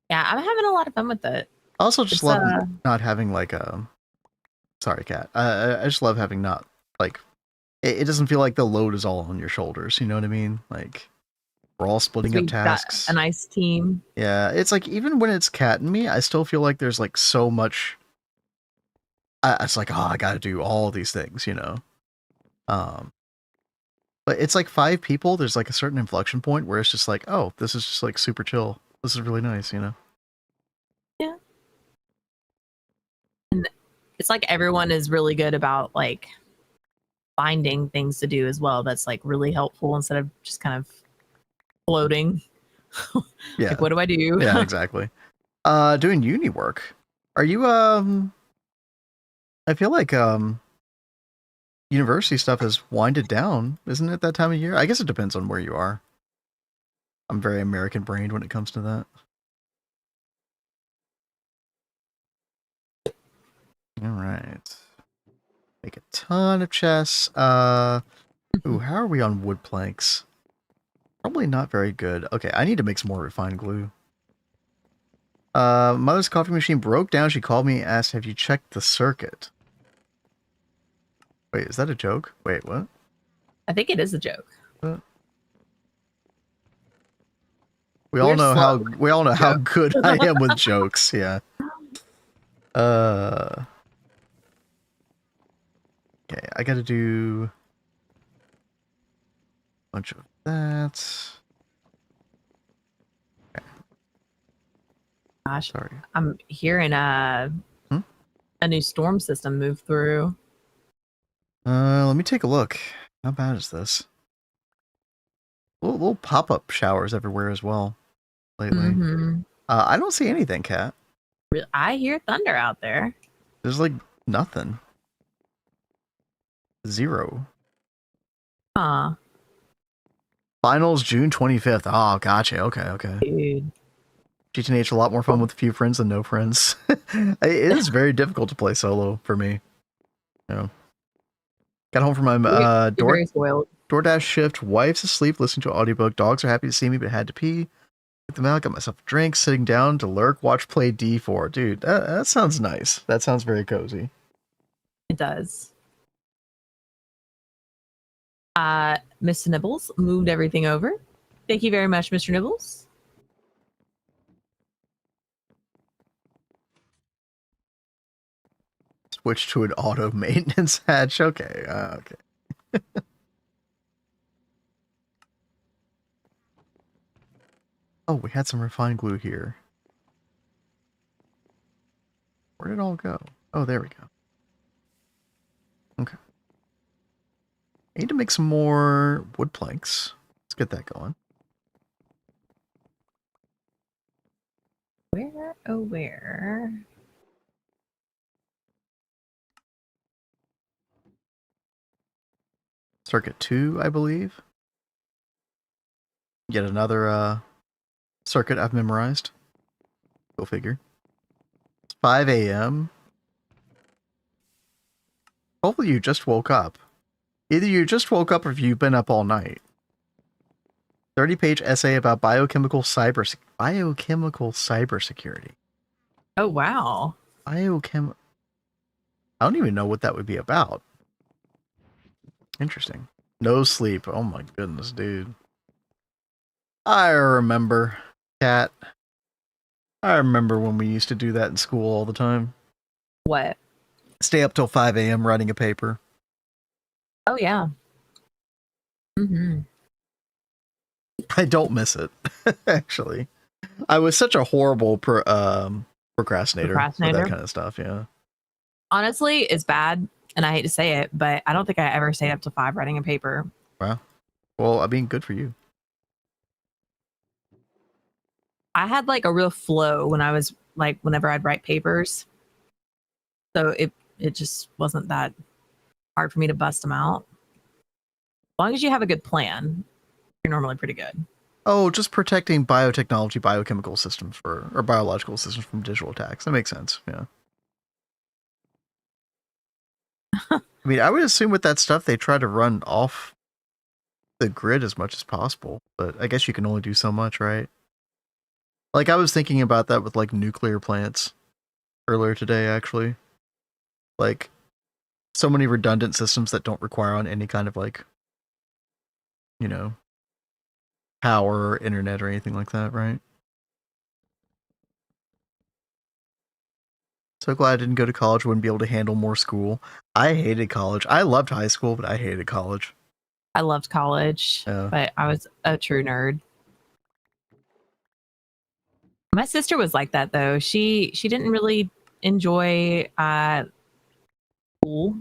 Yeah, I'm having a lot of fun with it. I also just It's love not having like a. Sorry, Kat. I just love having not like. It doesn't feel like the load is all on your shoulders. You know what I mean? Like we're all splitting up we've got tasks. a nice team. Yeah, it's like even when it's Kat and me, I still feel like there's like so much. It's like, oh, I got to do all these things, you know. But it's like 5 people. There's like a certain inflection point where it's just like, oh, this is just like super chill. This is really nice, you know. Yeah. And it's like everyone is really good about like finding things to do as well. That's like really helpful instead of just kind of floating. Yeah. Like, what do I do? Yeah, exactly. Doing uni work. Are you I feel like university stuff has winded down, isn't it that time of year? I guess it depends on where you are. I'm very American brained when it comes to that. All right. Make a ton of chests. Ooh, how are we on wood planks? Probably not very good. Okay, I need to make some more refined glue. Mother's coffee machine broke down. She called me and asked, have you checked the circuit? Wait, is that a joke? Wait, what? I think it is a joke. What? We all know how good I am with jokes, yeah. Okay, I gotta do a bunch of that. Okay. Gosh, Sorry. I'm hearing a new storm system move through. Let me take a look. How bad is this? Little pop-up showers everywhere as well lately. I don't see anything, Kat. I hear thunder out there. There's like nothing. 0. Huh. Finals June 25th. Oh, gotcha. Okay. Dude. GTNH a lot more fun with a few friends than no friends. It is very difficult to play solo for me. You know. Got home from my Very spoiled. DoorDash shift. Wife's asleep listening to an audiobook. Dogs are happy to see me, but had to pee. Took them out. Got myself a drink. Sitting down to lurk. Watch play D4. Dude, that sounds nice. That sounds very cozy. It does. Mr. Nibbles moved everything over. Thank you very much, Mr. Nibbles. Switch to an auto maintenance hatch. Okay. Okay. Oh, we had some refined glue here. Where did it all go? Oh, there we go. Okay. I need to make some more wood planks. Let's get that going. Where, oh, where? Circuit 2, I believe. Yet another circuit I've memorized. Go figure. It's 5 a.m. Hopefully you just woke up. Either you just woke up or you've been up all night. 30-page essay about biochemical cybersecurity. Oh, wow. I don't even know what that would be about. Interesting. No sleep. Oh my goodness, dude. I remember, Kat. I remember when we used to do that in school all the time. What? Stay up till 5 a.m. writing a paper. Oh, yeah. I don't miss it, actually. I was such a horrible procrastinator for that kind of stuff, yeah. Honestly, it's bad, and I hate to say it, but I don't think I ever stayed up to 5 writing a paper. Wow. Well, I mean, good for you. I had like a real flow when I was like, whenever I'd write papers. So it just wasn't that hard for me to bust them out. As long as you have a good plan, you're normally pretty good. Oh, just protecting biotechnology, biochemical systems or biological systems from digital attacks. That makes sense. Yeah. I mean, I would assume with that stuff they try to run off the grid as much as possible, but I guess you can only do so much, right? Like I was thinking about that with like nuclear plants earlier today, actually. Like so many redundant systems that don't require on any kind of like, you know, power or internet or anything like that, right? So glad I didn't go to college, wouldn't be able to handle more school. I hated college. I loved high school, but I hated college. I loved college, but I was a true nerd. My sister was like that though. She didn't really enjoy school,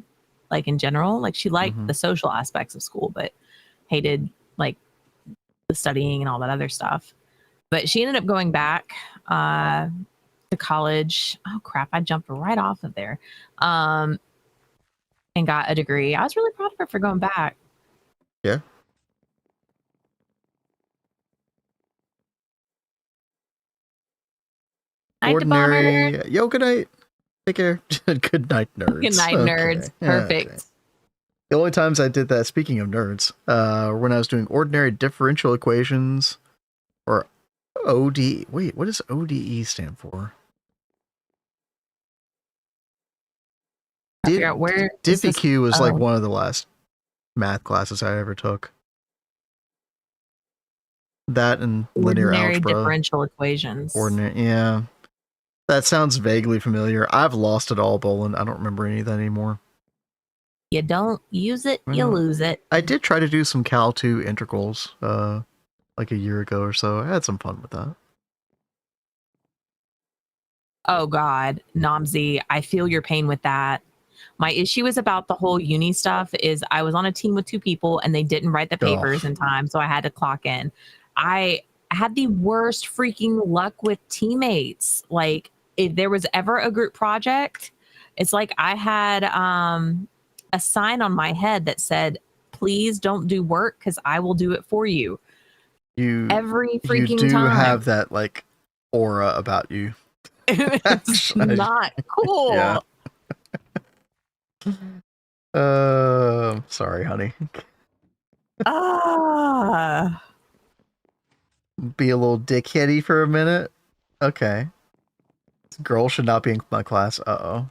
like in general. Like she liked the social aspects of school, but hated like the studying and all that other stuff. But she ended up going back to college. Oh crap, I jumped right off of there. And got a degree. I was really proud of her for going back. Yeah. Ordinary. Yo, good night. Take care. Good night, nerds. Good night, nerds. Perfect. Okay. The only times I did that, speaking of nerds, when I was doing ordinary differential equations or ODE. Wait, what does ODE stand for? DiffyQ was like one of the last math classes I ever took. That and linear algebra. Differential equations. Yeah. That sounds vaguely familiar. I've lost it all, Bolin. I don't remember any of that anymore. You don't use it, you lose it. I did try to do some Cal 2 integrals like a year ago or so. I had some fun with that. Oh God, Nomsy, I feel your pain with that. My issue is about the whole uni stuff is I was on a team with 2 people and they didn't write the papers in time, so I had to clock in. I had the worst freaking luck with teammates. Like if there was ever a group project, it's like I had a sign on my head that said, please don't do work because I will do it for you. Every freaking time. You do have that like aura about you. It's not cool. Yeah. Sorry, honey. Be a little dickheady for a minute. Okay. This girl should not be in my class. Uh-oh.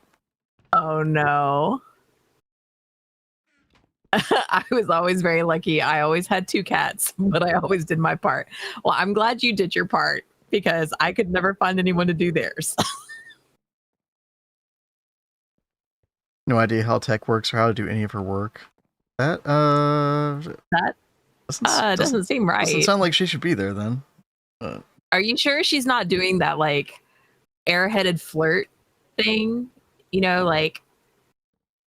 Oh no. I was always very lucky. I always had 2 cats, but I always did my part. Well, I'm glad you did your part because I could never find anyone to do theirs. No idea how tech works or how to do any of her work. That doesn't seem right. Doesn't sound like she should be there then. Are you sure she's not doing that like airheaded flirt thing? You know, like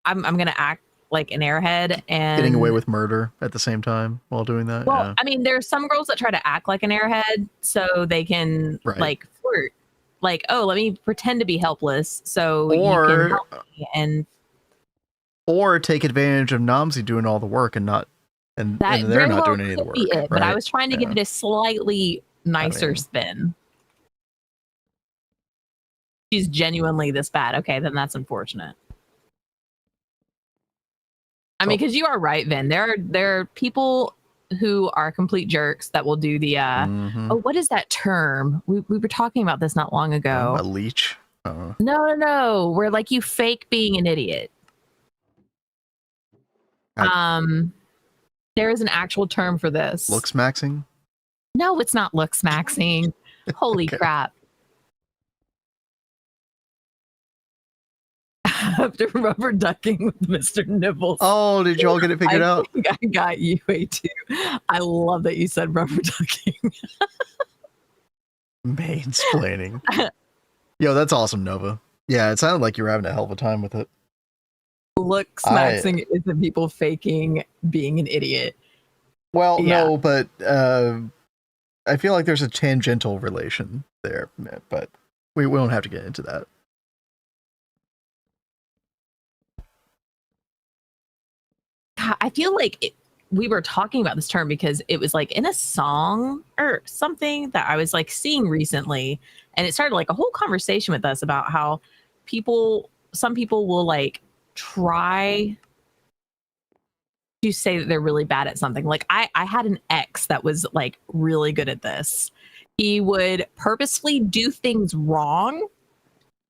I'm gonna act like an airhead and getting away with murder at the same time while doing that. Well, yeah. I mean, there's some girls that try to act like an airhead so they can like flirt. Like, oh, let me pretend to be helpless so you can help me and or take advantage of Nomsy doing all the work and not and they're not doing any of the work. But I was trying to give it a slightly nicer spin. She's genuinely this bad. Okay, then that's unfortunate. I mean, because you are right, Vin. There are people who are complete jerks that will do the oh, what is that term? We were talking about this not long ago. A leech? No. Where like you fake being an idiot. There is an actual term for this. Looks maxing? No, it's not looks maxing. Holy crap. After rubber ducking with Mr. Nibbles. Oh, did y'all get it figured out? I got you too. I love that you said rubber ducking. Mansplaining. Yo, that's awesome, Nova. Yeah, it sounded like you were having a hell of a time with it. Looks maxing isn't people faking being an idiot. Well, no, but I feel like there's a tangential relation there, but we don't have to get into that. I feel like we were talking about this term because it was like in a song or something that I was like seeing recently, and it started like a whole conversation with us about how some people will like try to say that they're really bad at something. Like I had an ex that was like really good at this. He would purposefully do things wrong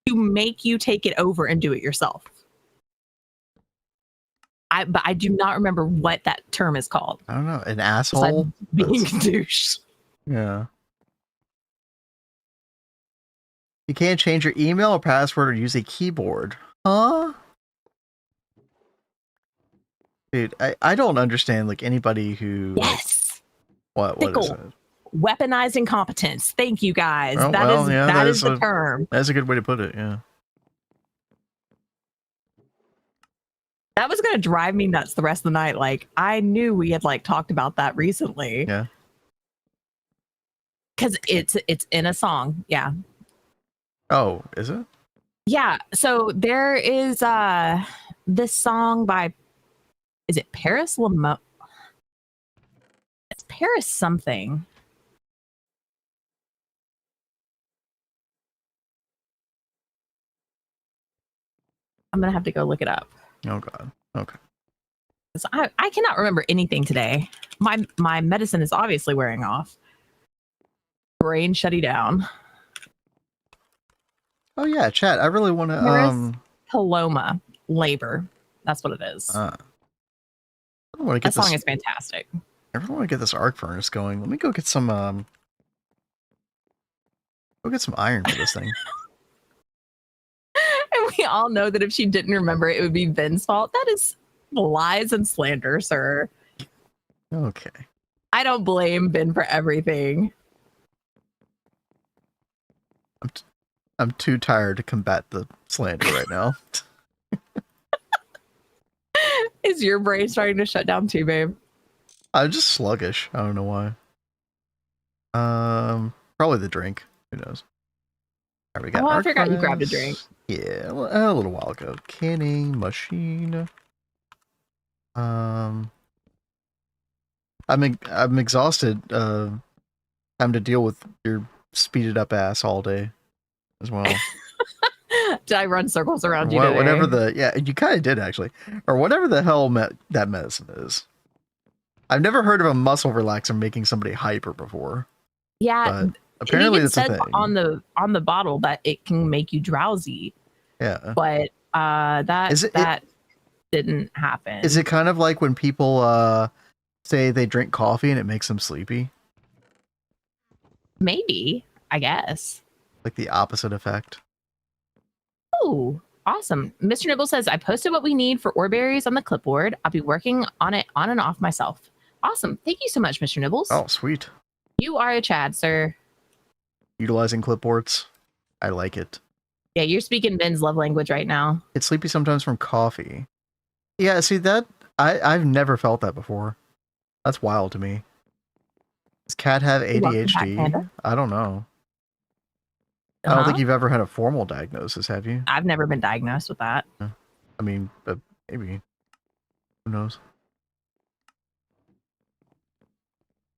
to make you take it over and do it yourself. But I do not remember what that term is called. I don't know. An asshole? Being a douche. Yeah. You can't change your email or password or use a keyboard. Huh? Dude, I don't understand like anybody who Yes. Like, what is it? Weaponized incompetence. Thank you guys. Oh, that is the term. That's a good way to put it, yeah. That was gonna drive me nuts the rest of the night. Like I knew we had like talked about that recently. Yeah. Because it's in a song. Yeah. Oh, is it? Yeah. So there is this song by, is it Paris Lamo? It's Paris something. I'm gonna have to go look it up. Oh god. Okay. I cannot remember anything today. My medicine is obviously wearing off. Brain shutting down. Oh yeah, chat. I really want to Paloma Labor. That's what it is. I want to get that song is fantastic. I really want to get this arc furnace going. Let me go get some iron for this thing. And we all know that if she didn't remember it would be Ben's fault. That is lies and slander, sir. Okay. I don't blame Ben for everything. I'm too tired to combat the slander right now. Is your brain starting to shut down too, babe? I'm just sluggish. I don't know why. Probably the drink. Who knows? All right, we got I forgot you grabbed a drink. Yeah, a little while ago. Canning machine. I'm exhausted. Having to deal with your speeded up ass all day, as well. Did I run circles around you today? Whatever you kind of did actually, or whatever the hell that medicine is. I've never heard of a muscle relaxer making somebody hyper before. Yeah, but apparently it's a thing on the bottle that it can make you drowsy. Yeah, but that didn't happen. Is it kind of like when people say they drink coffee and it makes them sleepy? Maybe, I guess. Like the opposite effect. Oh, awesome. Mr. Nibble says, I posted what we need for Orberries on the clipboard. I'll be working on it on and off myself. Awesome. Thank you so much, Mr. Nibbles. Oh, sweet. You are a Chad, sir. Utilizing clipboards. I like it. Yeah, you're speaking Ben's love language right now. It's sleepy sometimes from coffee. Yeah, see that? I've never felt that before. That's wild to me. Does Cat have ADHD? I don't know. I don't think you've ever had a formal diagnosis, have you? I've never been diagnosed with that. I mean, but maybe. Who knows?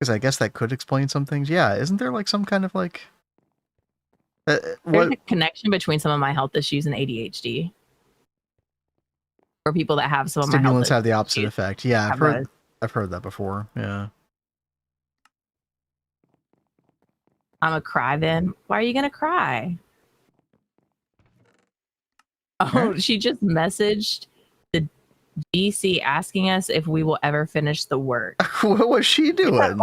Because I guess that could explain some things. Yeah, isn't there like some kind of like... There's a connection between some of my health issues and ADHD. Or people that have some of my health stimulants have the opposite effect. Yeah, I've heard that before. Yeah. I'm a cry then. Why are you gonna cry? Oh, she just messaged the GC asking us if we will ever finish the work. What was she doing?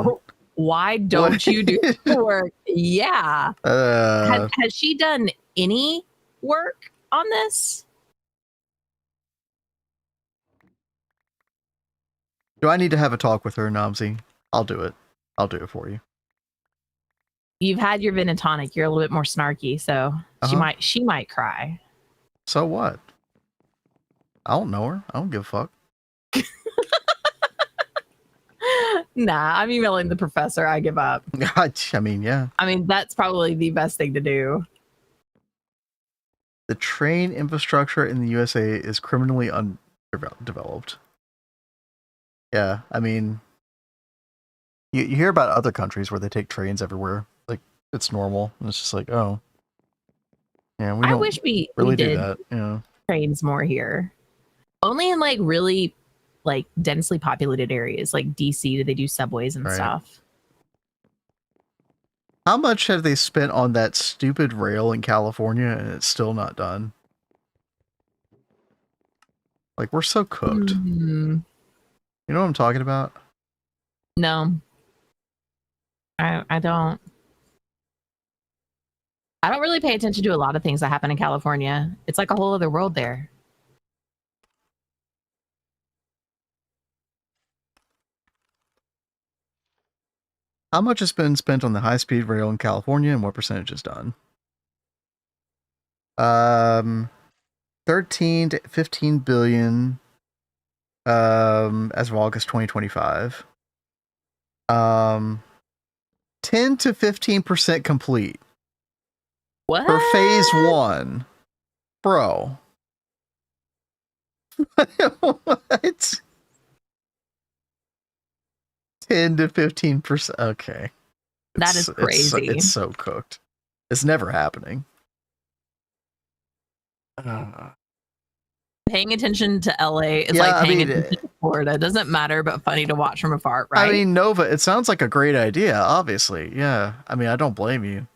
Why don't you do the work? Yeah. Has she done any work on this? Do I need to have a talk with her, Nomsy? I'll do it. I'll do it for you. You've had your Vin and Tonic. You're a little bit more snarky, so she might cry. So what? I don't know her. I don't give a fuck. Nah, I'm emailing the professor. I give up. I mean, yeah. I mean, that's probably the best thing to do. The train infrastructure in the USA is criminally undeveloped. Yeah, I mean, you hear about other countries where they take trains everywhere. Like, it's normal. And it's just like, oh, yeah, we I don't wish we really do did that. Yeah. trains more here. Only in like really like densely populated areas like DC do they do subways and Right. stuff. How much have they spent on that stupid rail in California and it's still not done? Like, we're so cooked. Mm, You know what I'm talking about? no. I don't. I don't really pay attention to a lot of things that happen in California. It's like a whole other world there. How much has been spent on the high-speed rail in California and what percentage is done? 13 to 15 billion as of August 2025. 10 to 15% complete. What? For phase 1. Bro. What? 10 to 15%. Okay. That is crazy. It's so cooked. It's never happening. Paying attention to LA is like paying attention to Florida. It doesn't matter, but funny to watch from afar, right? I mean, Nova, it sounds like a great idea, obviously. Yeah. I mean, I don't blame you.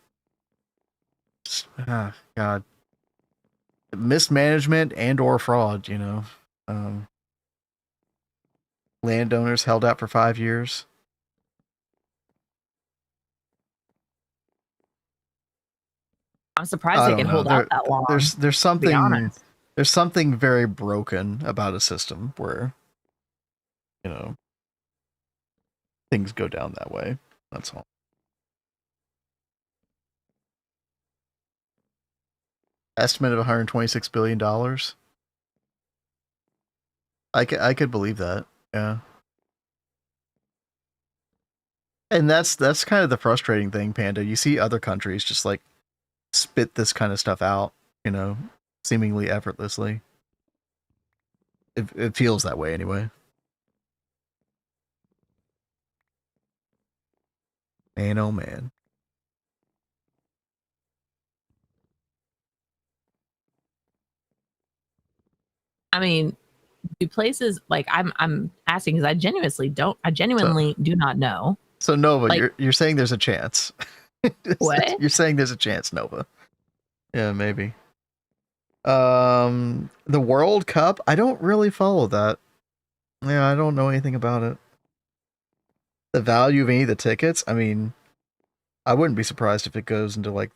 God. Mismanagement and or fraud, you know. Landowners held out for 5 years. I'm surprised they can hold out that long. There's something very broken about a system where, you know, things go down that way. That's all. Estimate of $126 billion. I could believe that. Yeah. And that's kind of the frustrating thing, Panda. You see other countries just like spit this kind of stuff out, you know, seemingly effortlessly. It feels that way anyway. Man, oh man. I mean, do places like I'm asking because I genuinely do not know. So Nova, like, you're saying there's a chance. What? You're saying there's a chance, Nova. Yeah, maybe. The World Cup, I don't really follow that. Yeah, I don't know anything about it. The value of any of the tickets, I mean, I wouldn't be surprised if it goes into like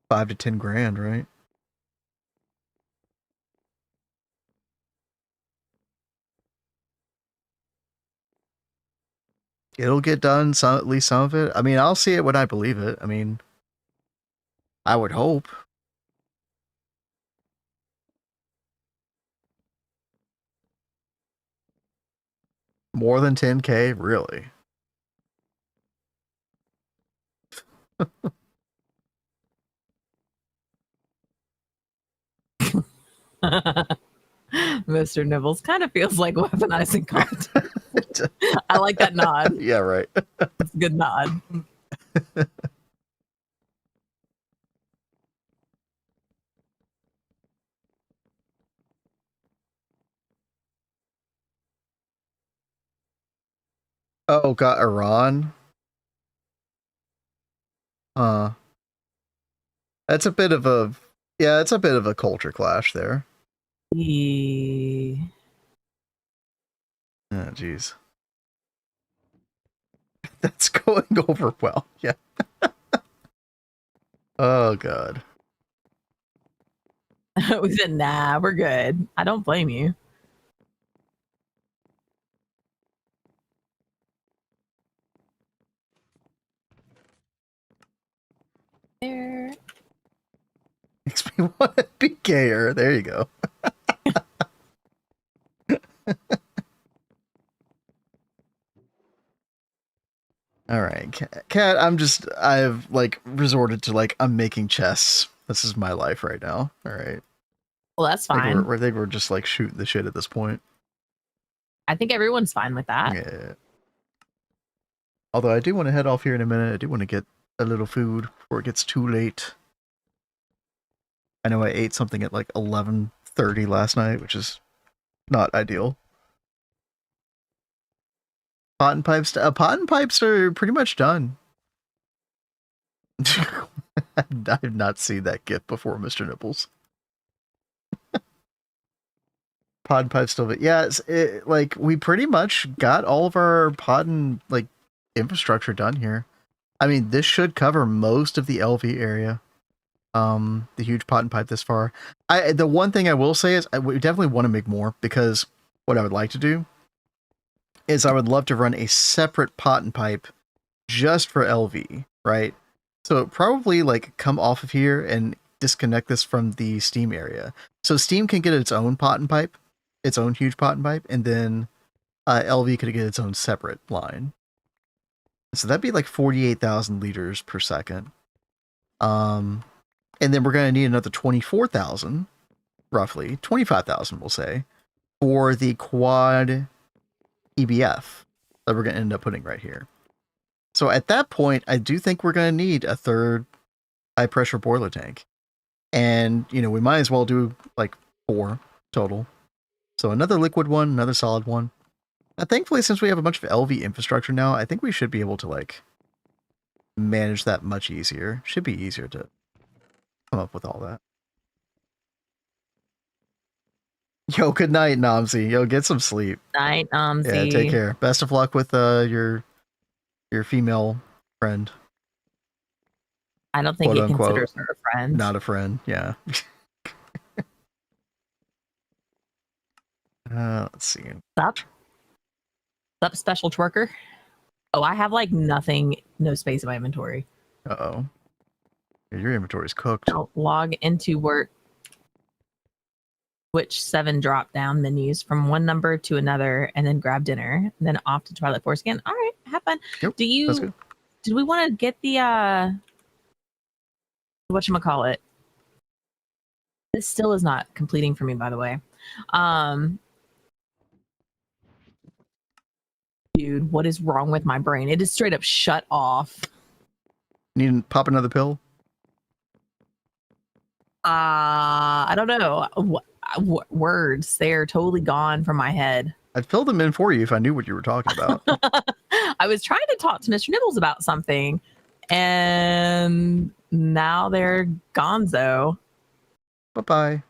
5 to 10 grand, right? It'll get done, at least some of it. I mean, I'll see it when I believe it. I mean, I would hope. More than 10K? Really? Mr. Nibbles kind of feels like weaponizing content. I like that nod. Yeah, right. It's a good nod. Oh, got Iran? That's a bit of a... Yeah, it's a bit of a culture clash there. Yeah. Oh, jeez. That's going over well. Yeah. Oh, God. We said, nah, we're good. I don't blame you. There. Makes me want to be gayer. There you go. All right, Cat. I've like resorted to like I'm making chests. This is my life right now. All right. Well, that's fine. I think we're just like shooting the shit at this point. I think everyone's fine with that. Yeah. Although I do want to head off here in a minute. I do want to get a little food before it gets too late. I know I ate something at like 11:30 last night, which is not ideal. Pot and pipes are pretty much done. I've not seen that GIF before, Mr. Nibbles. Pod and pipe still, but yeah, like we pretty much got all of our pod and like infrastructure done here. I mean, this should cover most of the LV area. The huge pot and pipe this far. The one thing I will say is we definitely want to make more, because what I would like to do is I would love to run a separate pot and pipe just for LV, right? So probably like come off of here and disconnect this from the Steam area. So Steam can get its own pot and pipe, its own huge pot and pipe, and then LV could get its own separate line. So that'd be like 48,000 liters per second. And then we're going to need another 24,000, roughly 25,000, we'll say, for the quad EBF that we're going to end up putting right here. So at that point, I do think we're going to need a third high pressure boiler tank. And, you know, we might as well do like 4 total. So another liquid one, another solid one. Now, thankfully, since we have a bunch of LV infrastructure now, I think we should be able to like manage that much easier. Should be easier to come up with all that. Yo, good night, Namzi. Yo, get some sleep. Night, Yeah, take care. Best of luck with your female friend. I don't think Quote, it unquote. considers her a friend. Not a friend, yeah. Let's see. Sup, special twerker? Oh, I have like nothing, no space in my inventory. Uh-oh. Your inventory's cooked. I'll log into work. Switch 7 drop down menus from one number to another, and then grab dinner, and then off to Twilight Force again. All right, have fun. Yep, that's good. Did we want to get the whatchamacallit? This still is not completing for me, by the way. Dude, what is wrong with my brain? It is straight up shut off. Need to pop another pill? I don't know. Words, they're totally gone from my head. I'd fill them in for you if I knew what you were talking about. I was trying to talk to Mr. Nibbles about something, and now they're gonzo. Bye-bye.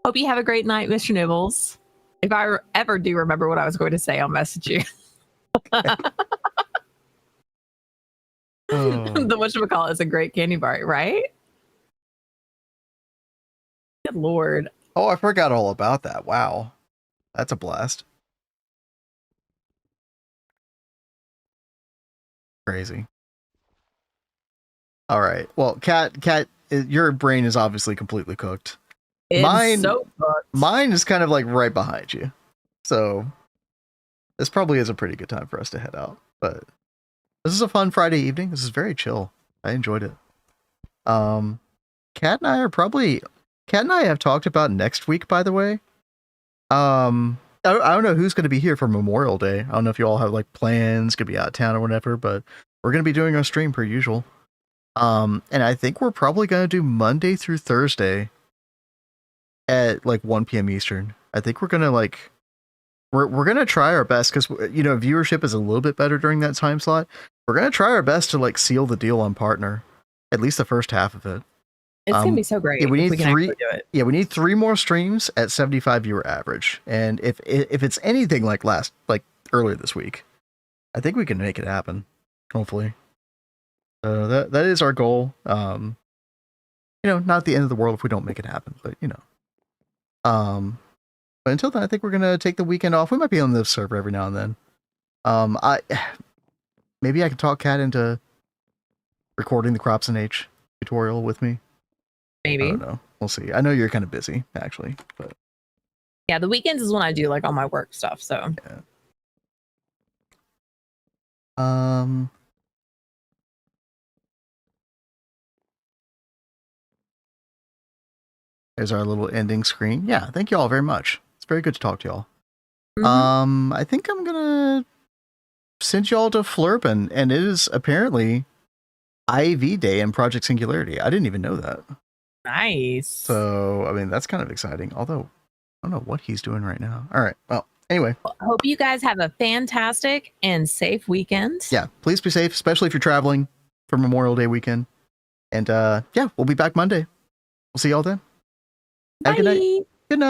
Hope you have a great night, Mr. Nibbles. If I ever do remember what I was going to say, I'll message you. The whatchamacallit is a great candy bar, right? Good Lord. Oh, I forgot all about that. Wow. That's a blast. Crazy. All right. Well, Cat, your brain is obviously completely cooked. Mine is kind of like right behind you. So this probably is a pretty good time for us to head out. But this is a fun Friday evening. This is very chill. I enjoyed it. Cat and I have talked about next week, by the way. I don't know who's going to be here for Memorial Day. I don't know if you all have like plans, could be out of town or whatever, but we're going to be doing our stream per usual. And I think we're probably going to do Monday through Thursday at like 1 p.m. Eastern. I think we're going to like, we're going to try our best because, you know, viewership is a little bit better during that time slot. We're going to try our best to like seal the deal on partner, at least the first half of it. It's gonna be so great. Yeah, we need three. Do it. Yeah, we need 3 more streams at 75 viewer average, and if it's anything like earlier this week, I think we can make it happen. Hopefully, that is our goal. You know, not the end of the world if we don't make it happen, but you know, but until then, I think we're gonna take the weekend off. We might be on the server every now and then. Maybe I can talk Kat into recording the Crops and H tutorial with me. Maybe. I don't know. We'll see. I know you're kind of busy, actually, but yeah, the weekends is when I do like all my work stuff. So yeah. There's our little ending screen. Yeah, thank you all very much. It's very good to talk to y'all. Mhm. I think I'm gonna send y'all to Flurpin, and it is apparently IV Day in Project Singularity. I didn't even know that. Nice. So, I mean, that's kind of exciting. Although, I don't know what he's doing right now. All right. Well, anyway. Hope you guys have a fantastic and safe weekend. Yeah, please be safe, especially if you're traveling for Memorial Day weekend. And yeah, we'll be back Monday. We'll see y'all then. Have a good night. Bye. Good night.